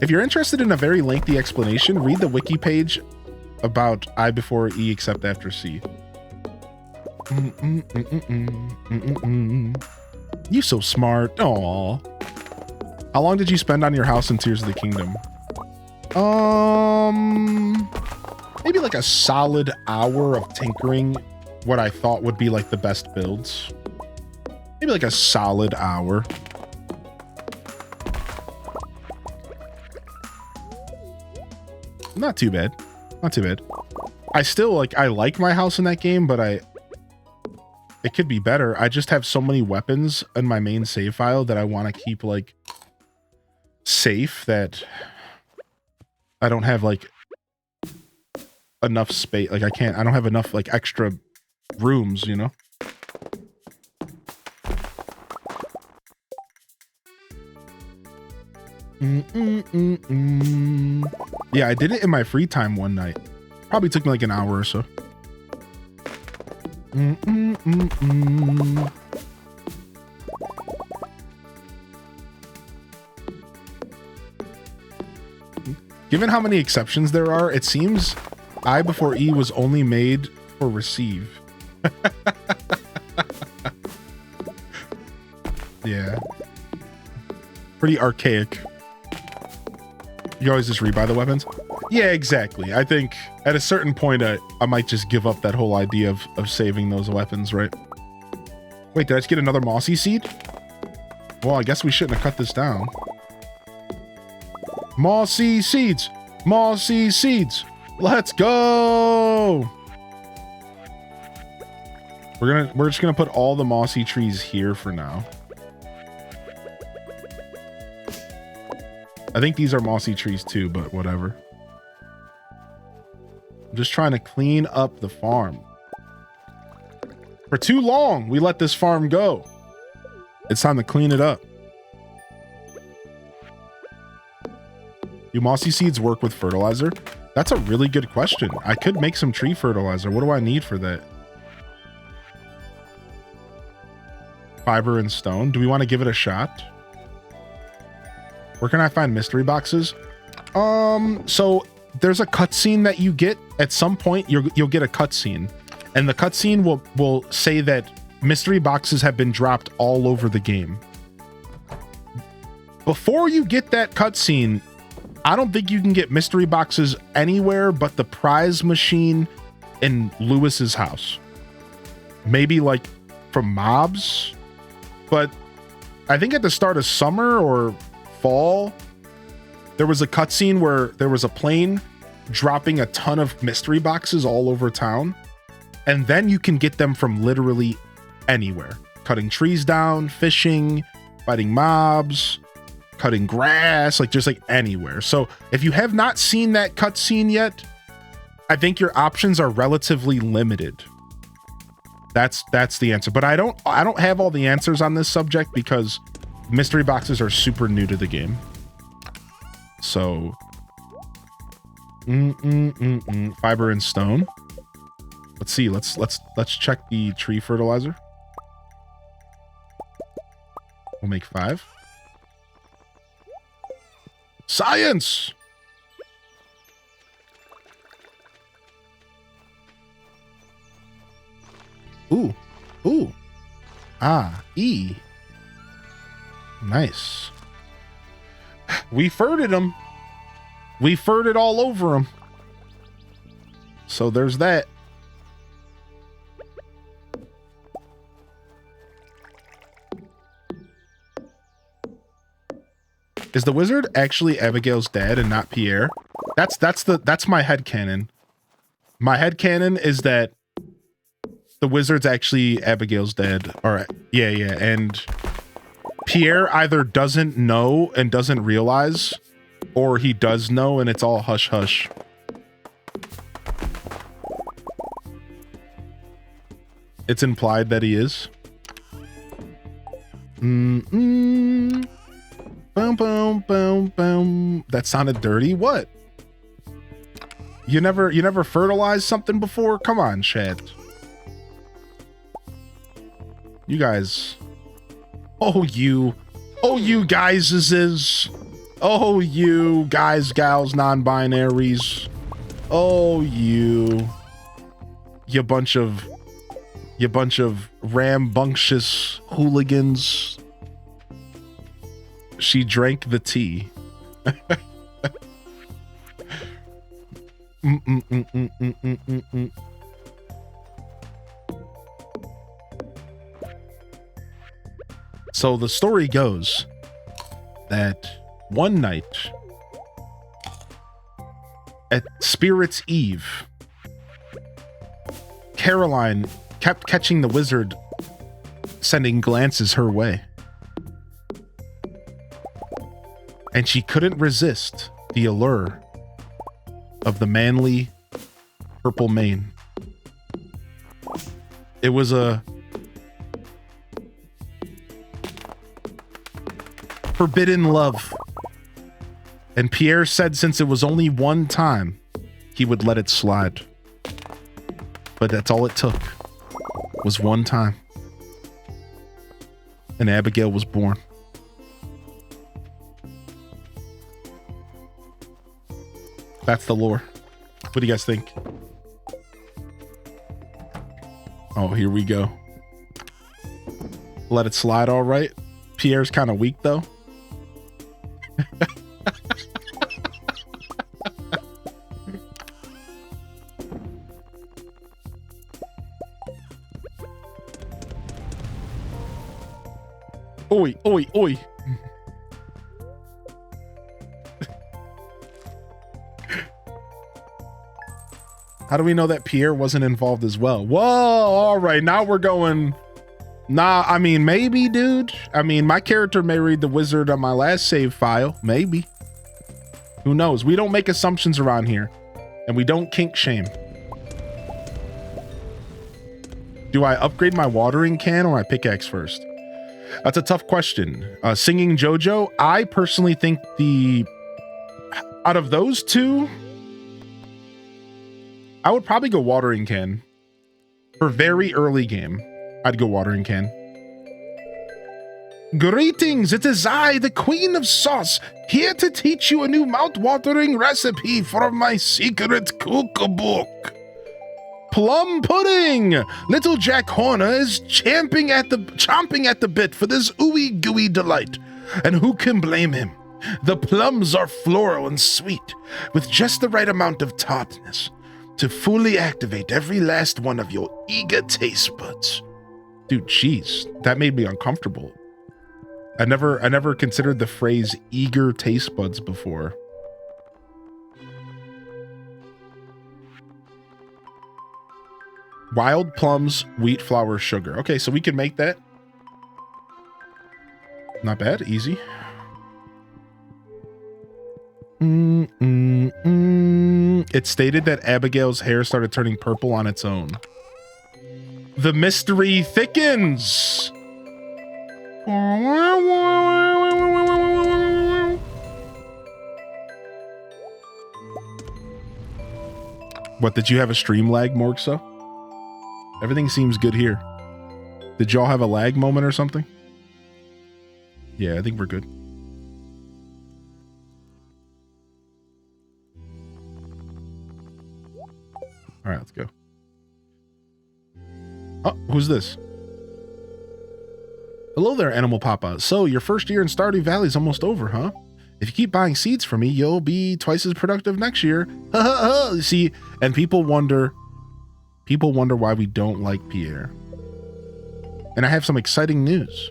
S2: If you're interested in a very lengthy explanation, read the wiki page about I before E except after C. You so smart. Aw. How long did you spend on your house in Tears of the Kingdom? Maybe like a solid hour of tinkering what I thought would be like the best builds. Maybe like a solid hour. Not too bad. Not too bad. I still I like my house in that game, but it could be better. I just have so many weapons in my main save file that I want to keep like safe that I don't have like enough space. Like I don't have enough like extra rooms, you know? Yeah, I did it in my free time one night. Probably took me like an hour or so. Given how many exceptions there are, it seems I before E was only made for receive. Yeah. Pretty archaic. You always just rebuy the weapons? Yeah, exactly. I think at a certain point, I might just give up that whole idea of saving those weapons, right? Wait, did I just get another mossy seed? Well, I guess we shouldn't have cut this down. Mossy seeds! Mossy seeds! Let's go! We're just gonna put all the mossy trees here for now. I think these are mossy trees too, but whatever. I'm just trying to clean up the farm. For too long, we let this farm go. It's time to clean it up. Do mossy seeds work with fertilizer? That's a really good question. I could make some tree fertilizer. What do I need for that? Fiber and stone. Do we want to give it a shot? Where can I find mystery boxes? So there's a cutscene that you get at some point. You'll get a cutscene, and the cutscene will say that mystery boxes have been dropped all over the game. Before you get that cutscene, I don't think you can get mystery boxes anywhere but the prize machine in Lewis's house. Maybe like from mobs, but I think at the start of summer or fall, there was a cutscene where there was a plane dropping a ton of mystery boxes all over town, and then you can get them from literally anywhere. Cutting trees down, fishing, fighting mobs, cutting grass, like just like anywhere. So if you have not seen that cutscene yet, I think your options are relatively limited. That's the answer. But I don't have all the answers on this subject because mystery boxes are super new to the game. So fiber and stone. Let's see. Let's check the tree fertilizer. We'll make 5. Science! Ooh. Ooh. Ah, E. Nice. We furted him. We furted all over him. So there's that. Is the wizard actually Abigail's dad and not Pierre? That's my headcanon. My headcanon is that the wizard's actually Abigail's dad. Alright. Yeah, and Pierre either doesn't know and doesn't realize, or he does know and it's all hush hush. It's implied that he is. Boom, boom, boom, boom. That sounded dirty. What? You never fertilized something before? Come on, Chad. You guys. Oh, you guys is. Oh, you guys, gals, non-binaries. Oh, you bunch of rambunctious hooligans. She drank the tea. So the story goes that one night at Spirit's Eve, Caroline kept catching the wizard sending glances her way. And she couldn't resist the allure of the manly purple mane. It was a forbidden love. And Pierre said since it was only one time, he would let it slide. But that's all it took, was one time. And Abigail was born. That's the lore. What do you guys think? Oh, here we go. Let it slide, all right. Pierre's kind of weak, though. Oi, oi, oi. How do we know that Pierre wasn't involved as well? Whoa, all right, now we're going. Nah, I mean, maybe, dude. I mean, my character married the wizard on my last save file. Maybe. Who knows? We don't make assumptions around here. And we don't kink shame. Do I upgrade my watering can or my pickaxe first? That's a tough question. Singing JoJo, I personally think out of those two, I would probably go watering can. For very early game, I'd go watering can. Greetings, it is I, the Queen of Sauce, here to teach you a new mouth-watering recipe from my secret cookbook. Plum pudding! Little Jack Horner is chomping at the bit for this ooey gooey delight. And who can blame him? The plums are floral and sweet, with just the right amount of tartness to fully activate every last one of your eager taste buds. Dude, jeez, that made me uncomfortable. I never considered the phrase eager taste buds before. Wild plums, wheat flour, sugar. Okay, so we can make that. Not bad, easy. It stated that Abigail's hair started turning purple on its own. The mystery thickens. What, did you have a stream lag, Morgso? Everything seems good here. Did y'all have a lag moment or something? Yeah, I think we're good. All right, let's go. Oh, who's this? Hello there, Animal Papa. So, your first year in Stardew Valley is almost over, huh? If you keep buying seeds from me, you'll be twice as productive next year. See, and people wonder why we don't like Pierre. And I have some exciting news.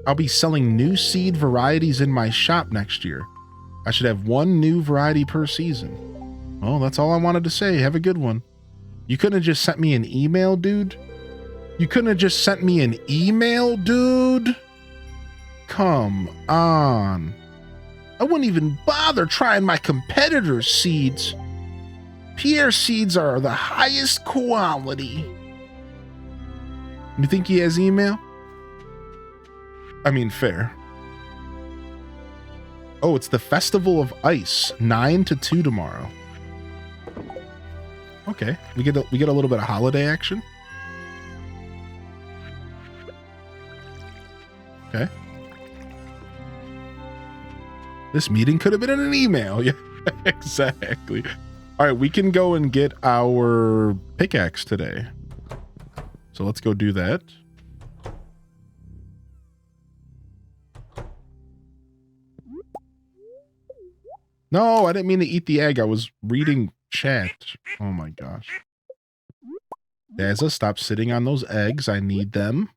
S2: I'll be selling new seed varieties in my shop next year. I should have one new variety per season. Well, that's all I wanted to say. Have a good one. You couldn't have just sent me an email, dude? You couldn't have just sent me an email, dude? Come on. I wouldn't even bother trying my competitor's seeds. Pierre seeds are the highest quality. You think he has email? I mean, fair. Oh, it's the Festival of Ice, 9 to 2 tomorrow. Okay, we get a little bit of holiday action. Okay. This meeting could have been in an email. Yeah, exactly. All right, we can go and get our pickaxe today. So let's go do that. No, I didn't mean to eat the egg. I was reading chat. Oh my gosh. Daza, stop sitting on those eggs. I need them.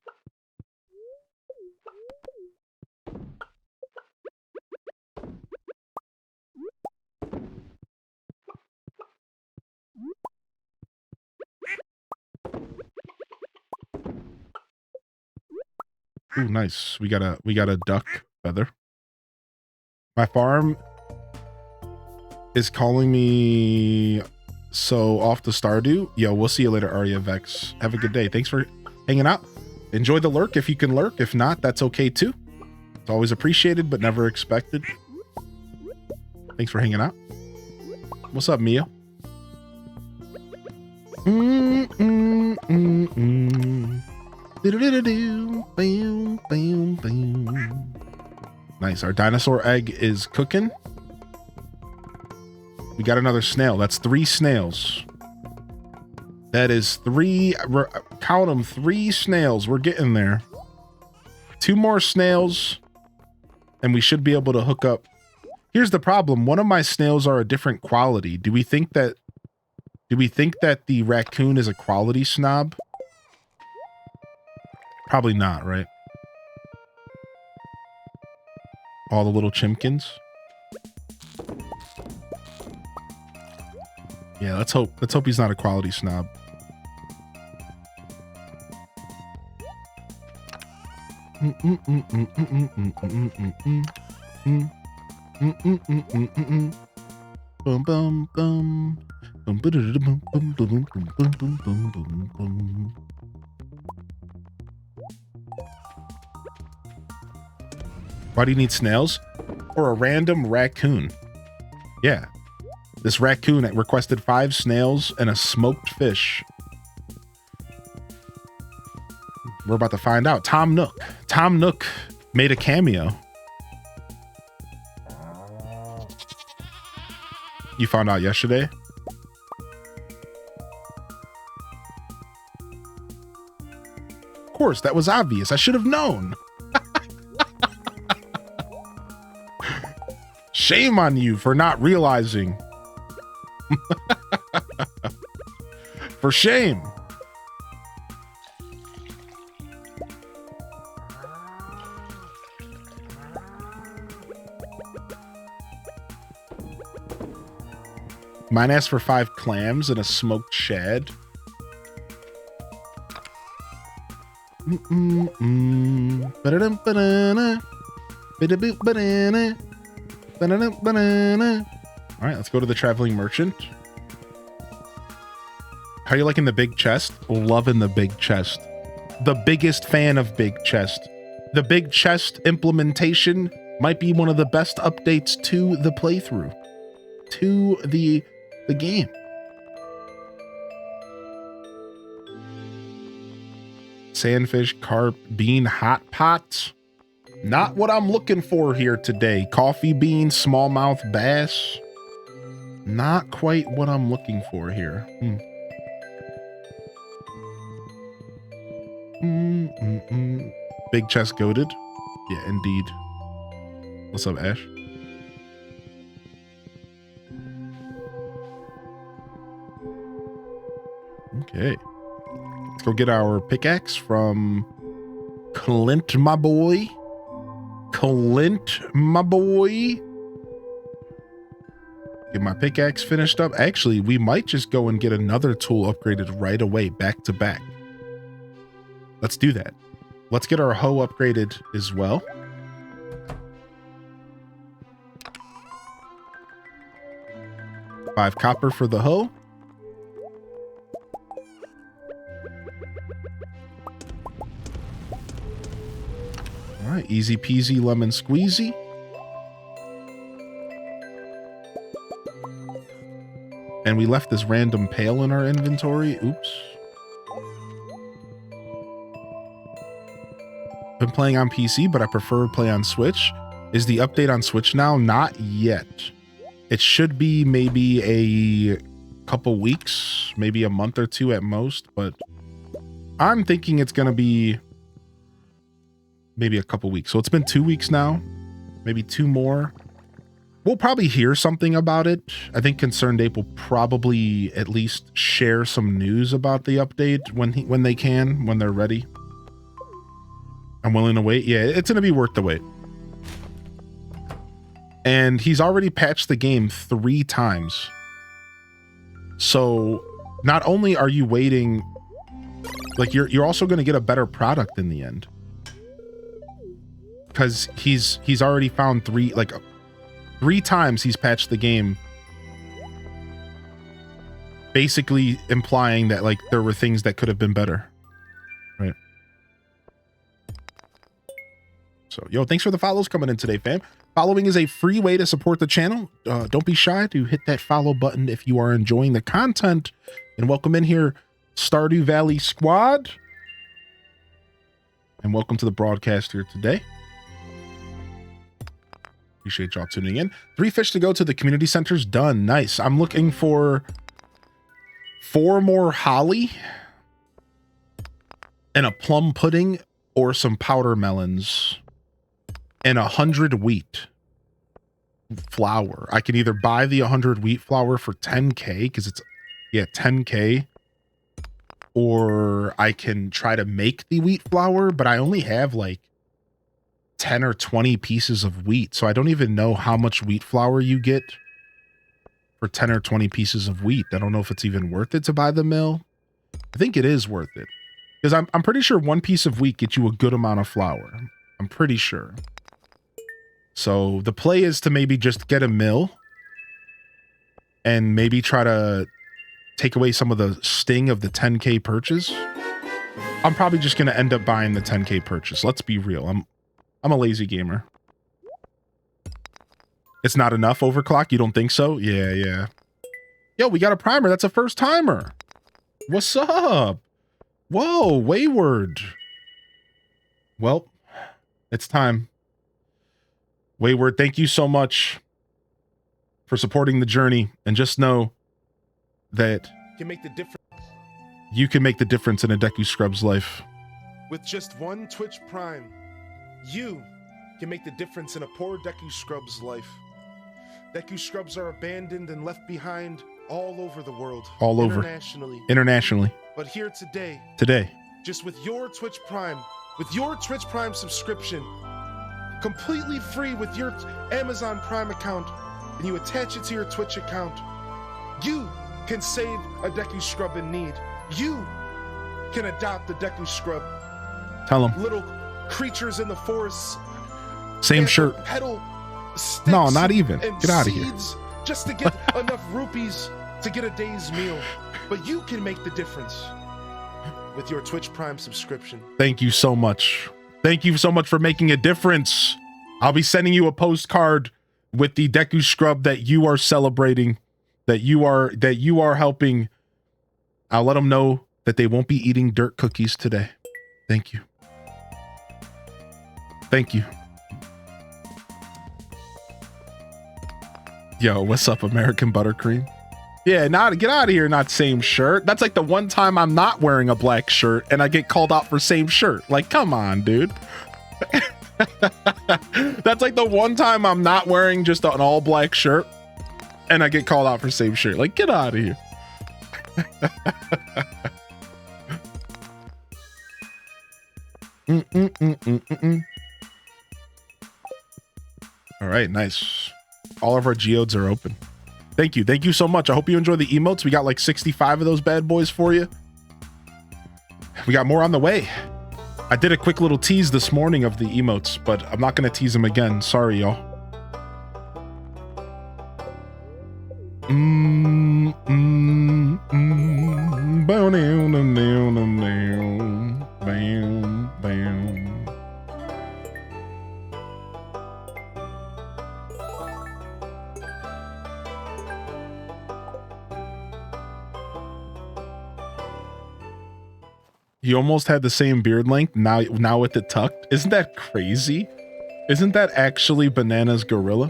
S2: Ooh, nice. We got a duck feather. My farm is calling me, so off to Stardew. Yo, we'll see you later, Arya Vex. Have a good day. Thanks for hanging out. Enjoy the lurk if you can lurk. If not, that's okay too. It's always appreciated, but never expected. Thanks for hanging out. What's up, Mia? Nice. Our dinosaur egg is cooking. We got another snail. That's 3 snails. That is 3. Count them. 3 snails. We're getting there. 2 more snails, and we should be able to hook up. Here's the problem. One of my snails are a different quality. Do we think that the raccoon is a quality snob? Probably not, right? All the little chimkins. Yeah, let's hope he's not a quality snob. Bum bum bum. Why do you need snails? For a random raccoon. Yeah. This raccoon requested 5 snails and a smoked fish. We're about to find out. Tom Nook. Tom Nook made a cameo. You found out yesterday? Of course, that was obvious. I should have known. Shame on you for not realizing. For shame. Mine asked for 5 clams and a smoked shad. All right, let's go to the traveling merchant. How are you liking the big chest? Loving the big chest. The biggest fan of big chest. The big chest implementation might be one of the best updates to the playthrough, to the game. Sandfish, carp, bean, hot pot. Not what I'm looking for here today. Coffee bean, smallmouth bass. Not quite what I'm looking for here. Big chest goated. Yeah, indeed. What's up, Ash? Okay. Let's go get our pickaxe from Clint, my boy. Clint, my boy. Get my pickaxe finished up. Actually, we might just go and get another tool upgraded right away, back to back. Let's do that. Let's get our hoe upgraded as well. $5 copper for the hoe. All right, easy peasy lemon squeezy. And we left this random pail in our inventory. Oops. Been playing on PC, but I prefer to play on Switch. Is the update on Switch now? Not yet. It should be maybe a couple weeks, maybe a month or 2 at most, but I'm thinking it's going to be maybe a couple weeks. So it's been 2 weeks now, maybe 2 more. We'll probably hear something about it. I think Concerned Ape will probably at least share some news about the update when they can, when they're ready. I'm willing to wait. Yeah, it's going to be worth the wait. And he's already patched the game 3 times. So not only are you waiting, like you're also going to get a better product in the end. because he's already found three times he's patched the game, basically implying that like there were things that could have been better, right? So yo, thanks for the follows coming in today, fam. Following is a free way to support the channel. Don't be shy to hit that follow button if you are enjoying the content. And welcome in here, Stardew Valley squad. And welcome to the broadcast here today. Appreciate y'all tuning in. 3 fish to go to the community centers. Done. Nice. I'm looking for 4 more holly and a plum pudding or some powder melons. And 100 wheat flour. I can either buy the 100 wheat flour for 10k because it's 10k, or I can try to make the wheat flour, but I only have like 10 or 20 pieces of wheat, so I don't even know how much wheat flour you get for 10 or 20 pieces of wheat. I don't know if it's even worth it to buy the mill. I think it is worth it because I'm pretty sure 1 piece of wheat gets you a good amount of flour. I'm pretty sure. So the play is to maybe just get a mill and maybe try to take away some of the sting of the 10k purchase. I'm probably just going to end up buying the 10k purchase. Let's be real. I'm a lazy gamer. It's not enough overclock? You don't think so? Yeah. Yo, we got a primer. That's a first timer. What's up? Whoa, Wayward. Well, it's time. Wayward, thank you so much for supporting the journey, and just know that
S5: Can make the difference
S2: you can make the difference in a Deku Scrub's life.
S5: with just 1 Twitch Prime. You can make the difference in a poor Deku Scrub's life. Deku Scrubs are abandoned and left behind all over the world.
S2: All over. Internationally.
S5: But here today, just with your Twitch Prime subscription, completely free with your Amazon Prime account, and you attach it to your Twitch account, you can save a Deku Scrub in need. You can adopt a Deku Scrub.
S2: Tell him.
S5: Little creatures in the forests.
S2: Same shirt.
S5: Pedal sticks.
S2: No, not even.
S5: And
S2: Get out of here.
S5: seeds just to get enough rupees to get a day's meal. But you can make the difference with your Twitch Prime subscription.
S2: Thank you so much. Thank you so much for making a difference. I'll be sending you a postcard with the Deku Scrub that you are celebrating, that you are helping. I'll let them know that they won't be eating dirt cookies today. Thank you. Thank you. Yo, what's up, American Buttercream? Yeah, get out of here, not same shirt. That's like the one time I'm not wearing a black shirt and I get called out for same shirt. Like, come on, dude. That's like the one time I'm not wearing just an all black shirt and I get called out for same shirt. Like, get out of here. All right, nice. All of our geodes are open. Thank you. Thank you so much. I hope you enjoy the emotes. We got like 65 of those bad boys for you. We got more on the way. I did a quick little tease this morning of the emotes, but I'm not going to tease them again. Sorry, y'all. He almost had the same beard length now with it tucked. Isn't that crazy? Isn't that actually Bananas Gorilla?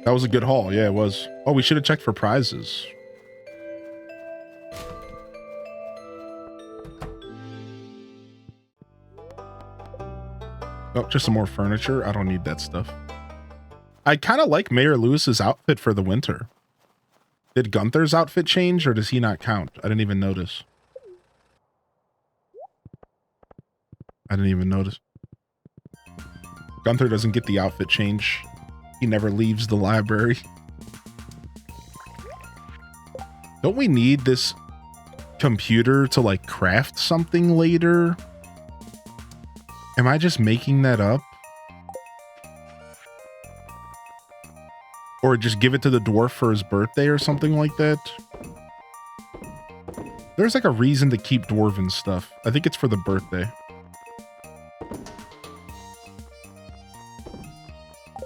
S2: That was a good haul. Yeah, it was. Oh, we should have checked for prizes. Oh, just some more furniture. I don't need that stuff. I kind of like Mayor Lewis's outfit for the winter. Did Gunther's outfit change or does he not count? I didn't even notice. Gunther doesn't get the outfit change. He never leaves the library. Don't we need this computer to like craft something later? Am I just making that up? Or just give it to the dwarf for his birthday or something like that? There's like a reason to keep dwarven stuff. I think it's for the birthday.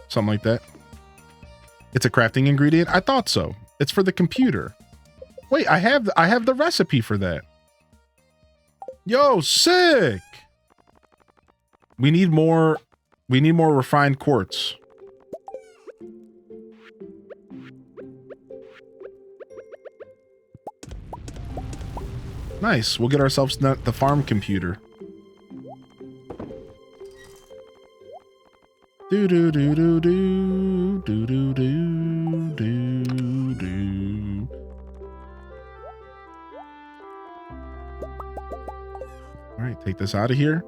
S2: Something like that. It's a crafting ingredient? I thought so. It's for the computer. Wait, I have the recipe for that. Yo, sick! We need more refined quartz. Nice. We'll get ourselves the farm computer. Do do do do do do do do do do. All right, take this out of here.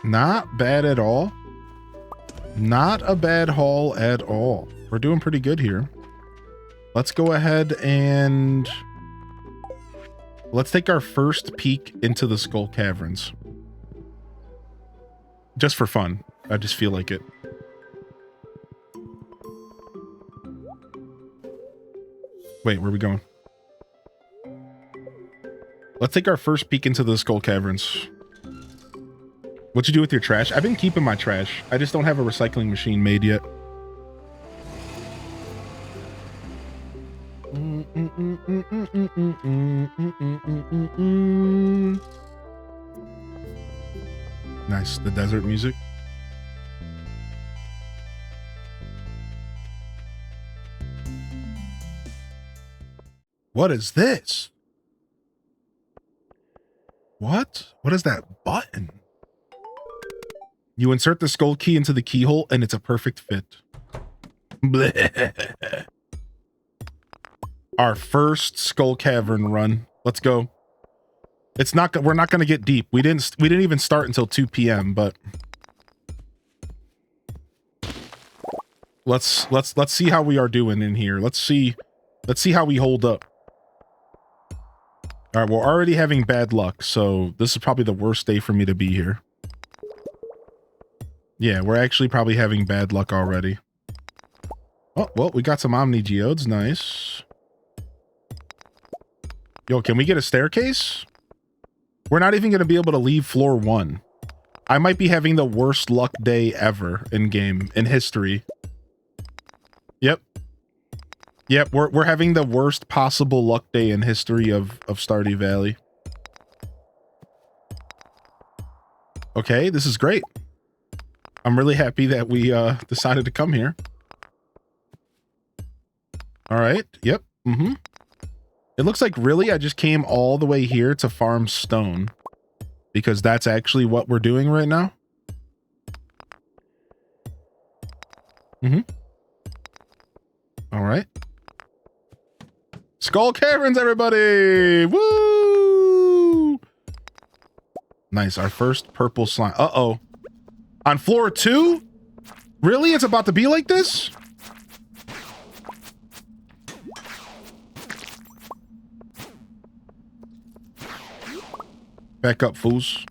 S2: Not bad at all. Not a bad haul at all. We're doing pretty good here. Let's go ahead and let's take our first peek into the Skull Caverns. Just for fun. I just feel like it. Wait, where are we going? Let's take our first peek into the Skull Caverns. What you do with your trash? I've been keeping my trash. I just don't have a recycling machine made yet. Nice, the desert music. What is this? What? What is that button? You insert the skull key into the keyhole and it's a perfect fit. Bleh. Our first skull cavern run. Let's go. It's not. We're not going to get deep. We didn't even start until 2 p.m. But let's see how we are doing in here. Let's see how we hold up. All right, we're already having bad luck, so this is probably the worst day for me to be here. Yeah, we're actually probably having bad luck already. Oh, well, we got some Omni Geodes. Nice. Yo, can we get a staircase? We're not even going to be able to leave floor 1. I might be having the worst luck day ever in history. Yep. Yep, we're having the worst possible luck day in history of Stardew Valley. Okay, this is great. I'm really happy that we decided to come here. All right. Yep. Mm-hmm. It looks like really I just came all the way here to farm stone because that's actually what we're doing right now. Mm-hmm. All right. Skull Caverns, everybody! Woo! Nice, our first purple slime. Uh-oh. On floor 2? Really? It's about to be like this? Back up, fools.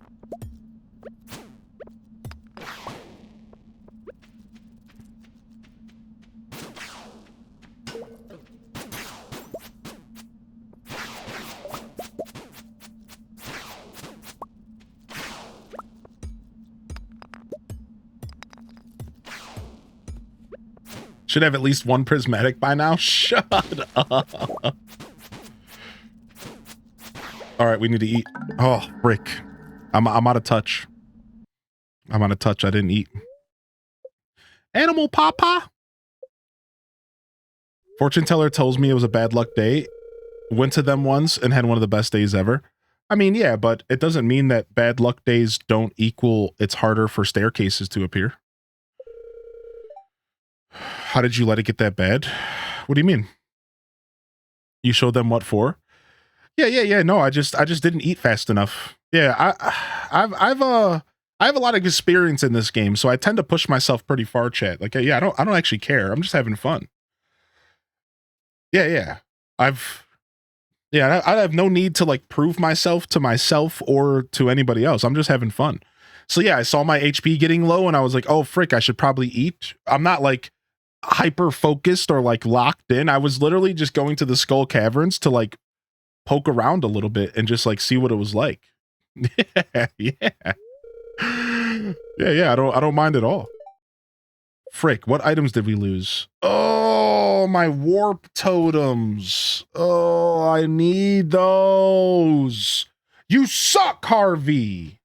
S2: Should have at least one prismatic by now. Shut up. All right, we need to eat. Oh, frick. I'm out of touch. I'm out of touch. I didn't eat. Animal Papa. Fortune teller tells me it was a bad luck day. Went to them once and had one of the best days ever. I mean, yeah, but it doesn't mean that bad luck days don't equal it's harder for staircases to appear. How did you let it get that bad? What do you mean? You showed them what for? Yeah. No, I just didn't eat fast enough. Yeah, I have a lot of experience in this game, so I tend to push myself pretty far, chat. Like, yeah, I don't actually care. I'm just having fun. Yeah. Yeah, I have no need to like prove myself to myself or to anybody else. I'm just having fun. So yeah, I saw my HP getting low and I was like, oh frick, I should probably eat. I'm not like hyper focused or like locked in. I was literally just going to the Skull Caverns to like poke around a little bit and just like see what it was like. Yeah. Yeah, I don't mind at all. Frick, what items did we lose? Oh, my warp totems. Oh, I need those. You suck, Harvey.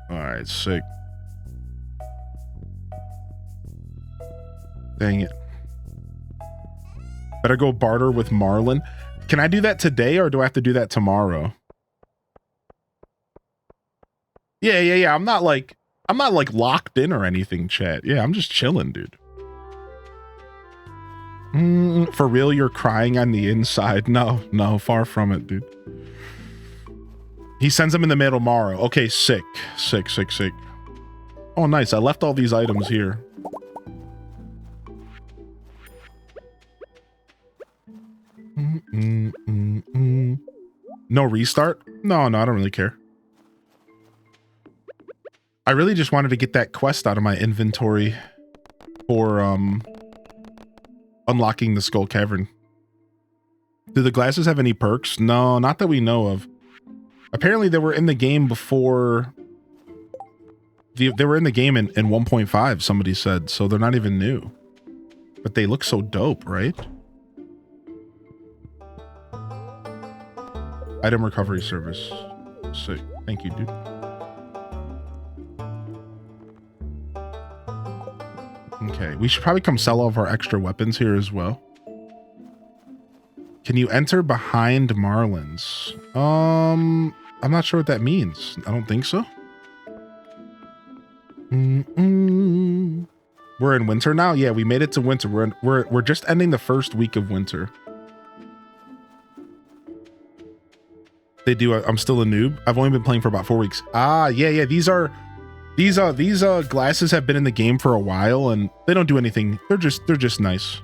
S2: All right, sick. Dang it. Better go barter with Marlin. Can I do that today or do I have to do that tomorrow? Yeah. I'm not like locked in or anything, chat. Yeah, I'm just chilling, dude. For real, you're crying on the inside? No, far from it, dude. He sends them in the mail tomorrow. Okay, sick. Oh, nice. I left all these items here. No restart? No, I don't really care. I really just wanted to get that quest out of my inventory for unlocking the Skull Cavern. Do the glasses have any perks? No, not that we know of. Apparently they were in the game before. They were in the game in 1.5, somebody said, so they're not even new. But they look so dope, right? Item recovery service. Sick. Thank you, dude. Okay, we should probably come sell all of our extra weapons here as well. Can you enter behind Marlin's? I'm not sure what that means. I don't think so. We're in winter now? Yeah, we made it to winter. We're just ending the first week of winter. They do. I'm still a noob. I've only been playing for about 4 weeks. Ah, yeah. These glasses have been in the game for a while and they don't do anything. They're just nice.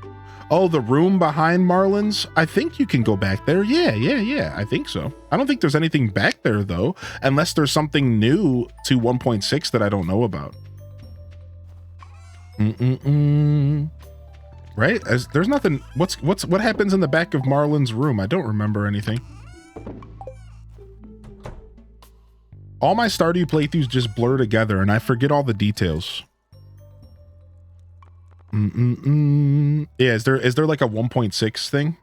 S2: Oh, the room behind Marlin's? I think you can go back there. Yeah. I think so. I don't think there's anything back there though, unless there's something new to 1.6 that I don't know about. Right? There's nothing. What happens in the back of Marlin's room? I don't remember anything. All my Stardew playthroughs just blur together and I forget all the details. Yeah, is there like a 1.6 thing?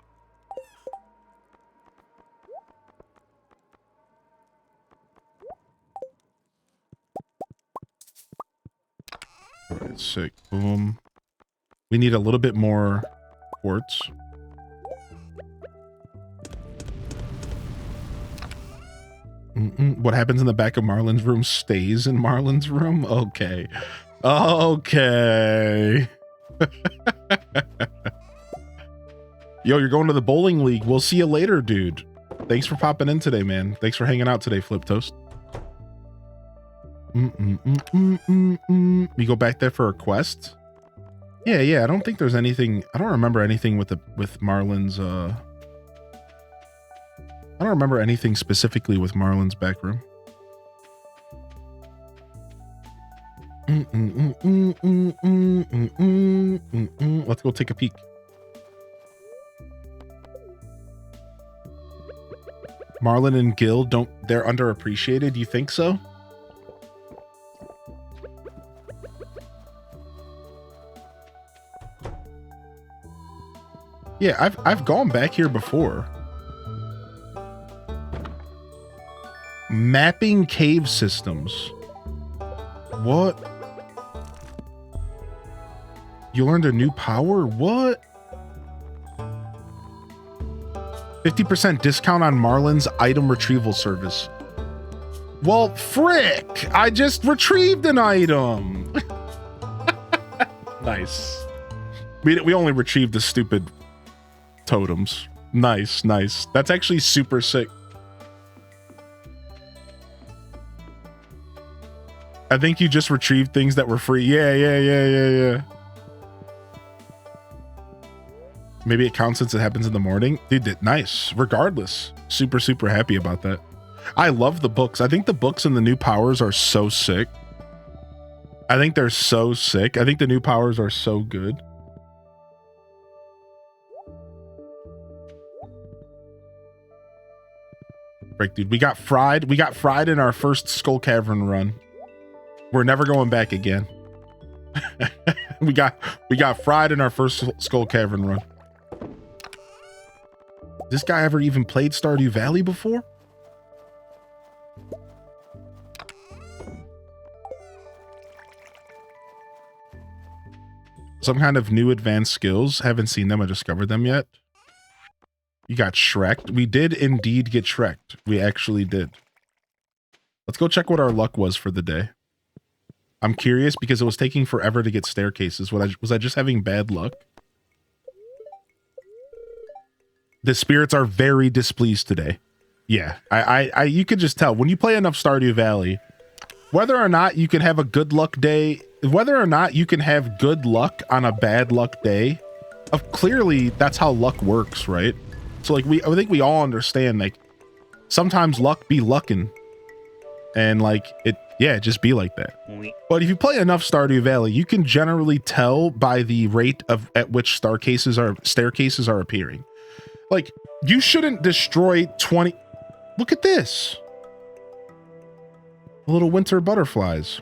S2: All right, sick. Boom. We need a little bit more quartz. What happens in the back of Marlin's room stays in Marlin's room? Okay. Yo, you're going to the bowling league. We'll see you later, dude. Thanks for popping in today, man. Thanks for hanging out today, Flip Toast. We go back there for a quest? Yeah. I don't think there's anything. I don't remember anything with Marlin's I don't remember anything specifically with Marlin's back room. Let's go take a peek. Marlin and Gil they're underappreciated. You think so? Yeah, I've gone back here before. Mapping cave systems. What? You learned a new power? What? 50% discount on Marlin's item retrieval service. Well, frick! I just retrieved an item. Nice. We only retrieved the stupid totems. Nice. That's actually super sick. I think you just retrieved things that were free. Yeah. Maybe it counts since it happens in the morning. Dude, nice. Regardless, super happy about that. I love the books. I think the books and the new powers are so sick. I think they're so sick. I think the new powers are so good. Right, dude. We got fried. We got fried in our first Skull Cavern run. We're never going back again. we got fried in our first Skull Cavern run. This guy ever even played Stardew Valley before? Some kind of new advanced skills. Haven't seen them or discovered them yet. You got Shrek'd. We did indeed get Shrek'd. We actually did. Let's go check what our luck was for the day. I'm curious because it was taking forever to get staircases. Was I just having bad luck? The spirits are very displeased today. Yeah, you could just tell when you play enough Stardew Valley, whether or not you can have a good luck day, whether or not you can have good luck on a bad luck day. Clearly, that's how luck works, right? So like I think we all understand like sometimes luck be luckin', and like it just be like that. But if you play enough Stardew Valley, you can generally tell by the rate at which staircases are appearing. Like, you shouldn't destroy 20... Look at this. Little winter butterflies.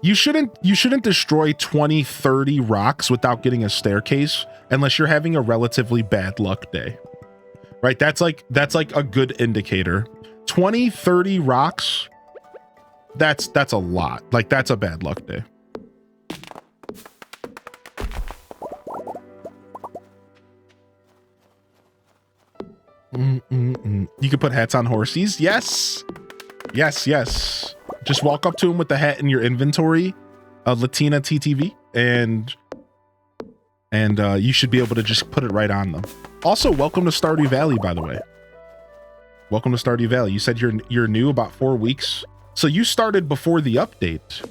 S2: You shouldn't destroy 20, 30 rocks without getting a staircase unless you're having a relatively bad luck day. Right? That's like a good indicator. 20, 30 rocks, that's a lot. Like, that's a bad luck day. You can put hats on horses. Yes. Just walk up to him with the hat in your inventory, Latina TTV, and you should be able to just put it right on them. Also, welcome to Stardew Valley, by the way. Welcome to Stardew Valley. You said you're new, about 4 weeks. So you started before the update.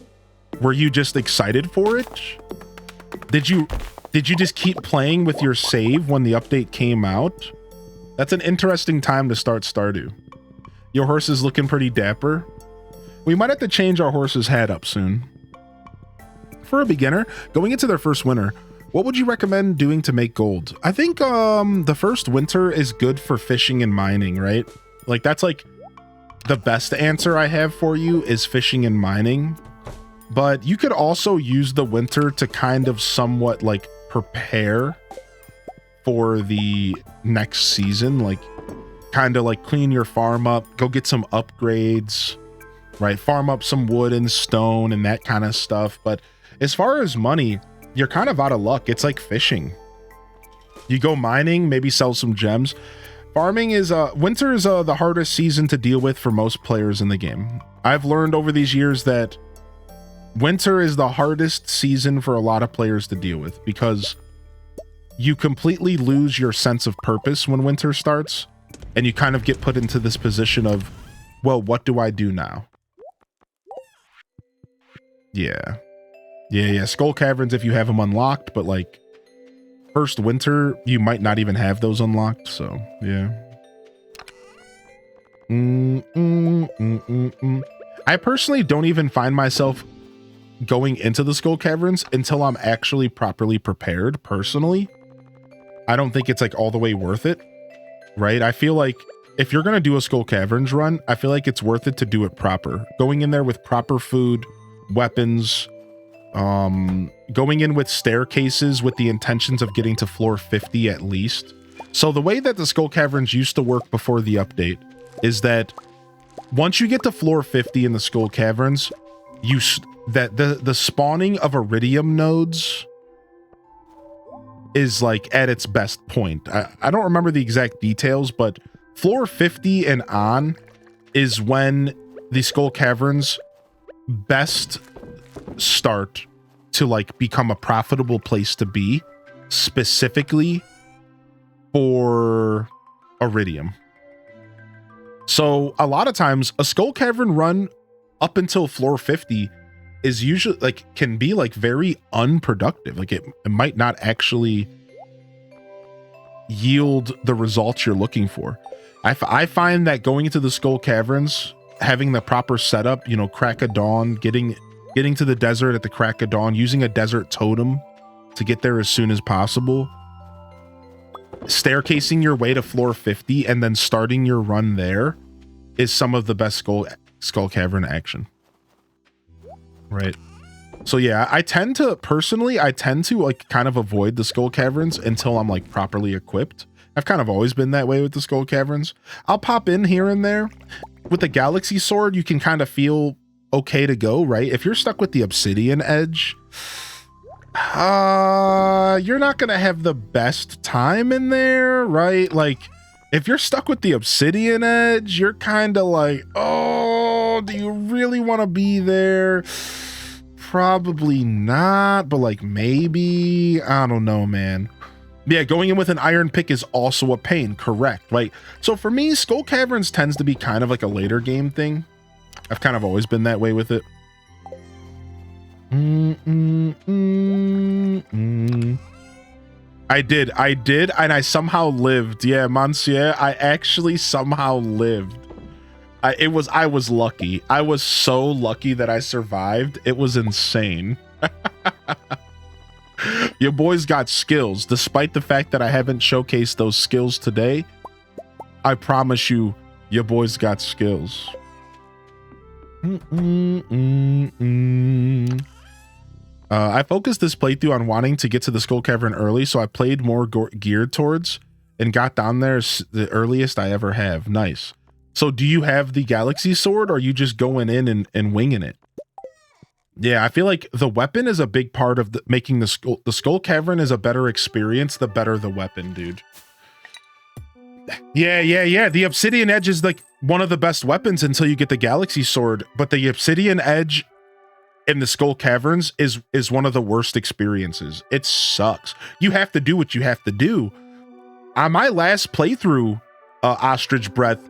S2: Were you just excited for it? Did you just keep playing with your save when the update came out? That's an interesting time to start Stardew. Your horse is looking pretty dapper. We might have to change our horse's hat up soon. For a beginner, going into their first winter, what would you recommend doing to make gold? I think the first winter is good for fishing and mining, right? Like that's like the best answer I have for you is fishing and mining. But you could also use the winter to kind of somewhat like prepare for the next season, like kind of like clean your farm up, go get some upgrades, right? Farm up some wood and stone and that kind of stuff. But as far as money, you're kind of out of luck. It's like fishing. You go mining, maybe sell some gems. Farming is winter is the hardest season to deal with for most players in the game. I've learned over these years that winter is the hardest season for a lot of players to deal with because you completely lose your sense of purpose when winter starts, and you kind of get put into this position of, well, what do I do now? Yeah. Skull Caverns if you have them unlocked, but like first winter, you might not even have those unlocked, so yeah. I personally don't even find myself going into the Skull Caverns until I'm actually properly prepared, personally. I don't think it's like all the way worth it, right? I feel like if you're going to do a Skull Caverns run, I feel like it's worth it to do it proper. Going in there with proper food, weapons, going in with staircases with the intentions of getting to floor 50 at least. So the way that the Skull Caverns used to work before the update is that once you get to floor 50 in the Skull Caverns, the spawning of iridium nodes is like at its best point. I don't remember the exact details, but floor 50 and on is when the Skull Caverns best start to like become a profitable place to be, specifically for iridium. So a lot of times a Skull Cavern run up until floor 50 is usually like can be like very unproductive. Like it might not actually yield the results you're looking for. I find that going into the Skull Caverns, having the proper setup, you know, crack of dawn, getting to the desert at the crack of dawn, using a desert totem to get there as soon as possible, staircasing your way to floor 50 and then starting your run there is some of the best Skull Cavern action. Right. So yeah, I tend to like kind of avoid the Skull Caverns until I'm like properly equipped. I've kind of always been that way with the Skull Caverns. I'll pop in here and there. With the Galaxy Sword, you can kind of feel okay to go, right? If you're stuck with the Obsidian Edge, you're not gonna have the best time in there, right? Like, if you're stuck with the Obsidian Edge, you're kind of like, oh, do you really want to be there? Probably not, but like maybe, I don't know, man. Yeah, going in with an iron pick is also a pain, correct, right? So for me, Skull Caverns tends to be kind of like a later game thing. I've kind of always been that way with it. I did, and I somehow lived. Yeah, Monsieur, I actually somehow lived. I was lucky. I was so lucky that I survived. It was insane. Your boy's got skills. Despite the fact that I haven't showcased those skills today, I promise you, your boy's got skills. I focused this playthrough on wanting to get to the Skull Cavern early, so I played more geared towards and got down there the earliest I ever have. Nice. So do you have the Galaxy Sword, or are you just going in and winging it? Yeah, I feel like the weapon is a big part of making the Skull Cavern is a better experience, the better the weapon, dude. Yeah. The Obsidian Edge is like one of the best weapons until you get the Galaxy Sword, but the Obsidian Edge in the Skull Caverns is one of the worst experiences. It sucks. You have to do what you have to do. On my last playthrough, Ostrich Breath,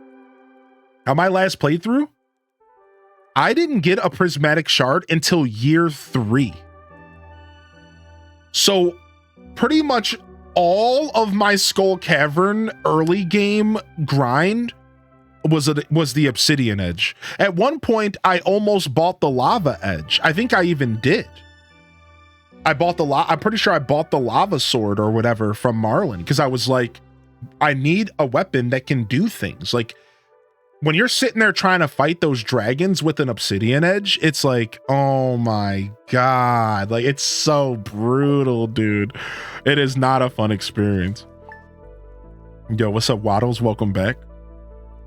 S2: I didn't get a prismatic shard until year 3. So pretty much all of my Skull Cavern early game grind was the Obsidian Edge. At one point, I almost bought the Lava Edge. I think I even did. I'm pretty sure I bought the Lava Sword or whatever from Marlin because I was like, I need a weapon that can do things. Like, when you're sitting there trying to fight those dragons with an Obsidian Edge, it's like, oh my God. Like, it's so brutal, dude. It is not a fun experience. Yo, what's up, Waddles? Welcome back.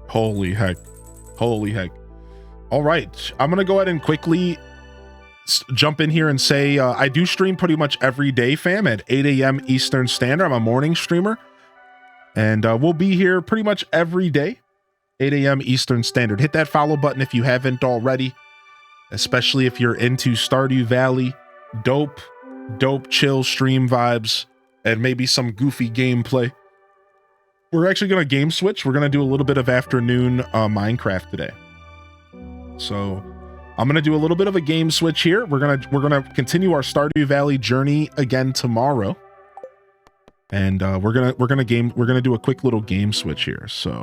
S2: Holy heck. All right. I'm going to go ahead and quickly jump in here and say, I do stream pretty much every day, fam, at 8 a.m. Eastern Standard. I'm a morning streamer. And we'll be here pretty much every day. 8 a.m. Eastern Standard. Hit that follow button if you haven't already, especially if you're into Stardew Valley, dope chill stream vibes, and maybe some goofy gameplay. We're actually going to game switch. We're going to do a little bit of afternoon Minecraft today. So I'm going to do a little bit of a game switch here. We're going to continue our Stardew Valley journey again tomorrow. And we're going to do a quick little game switch here. So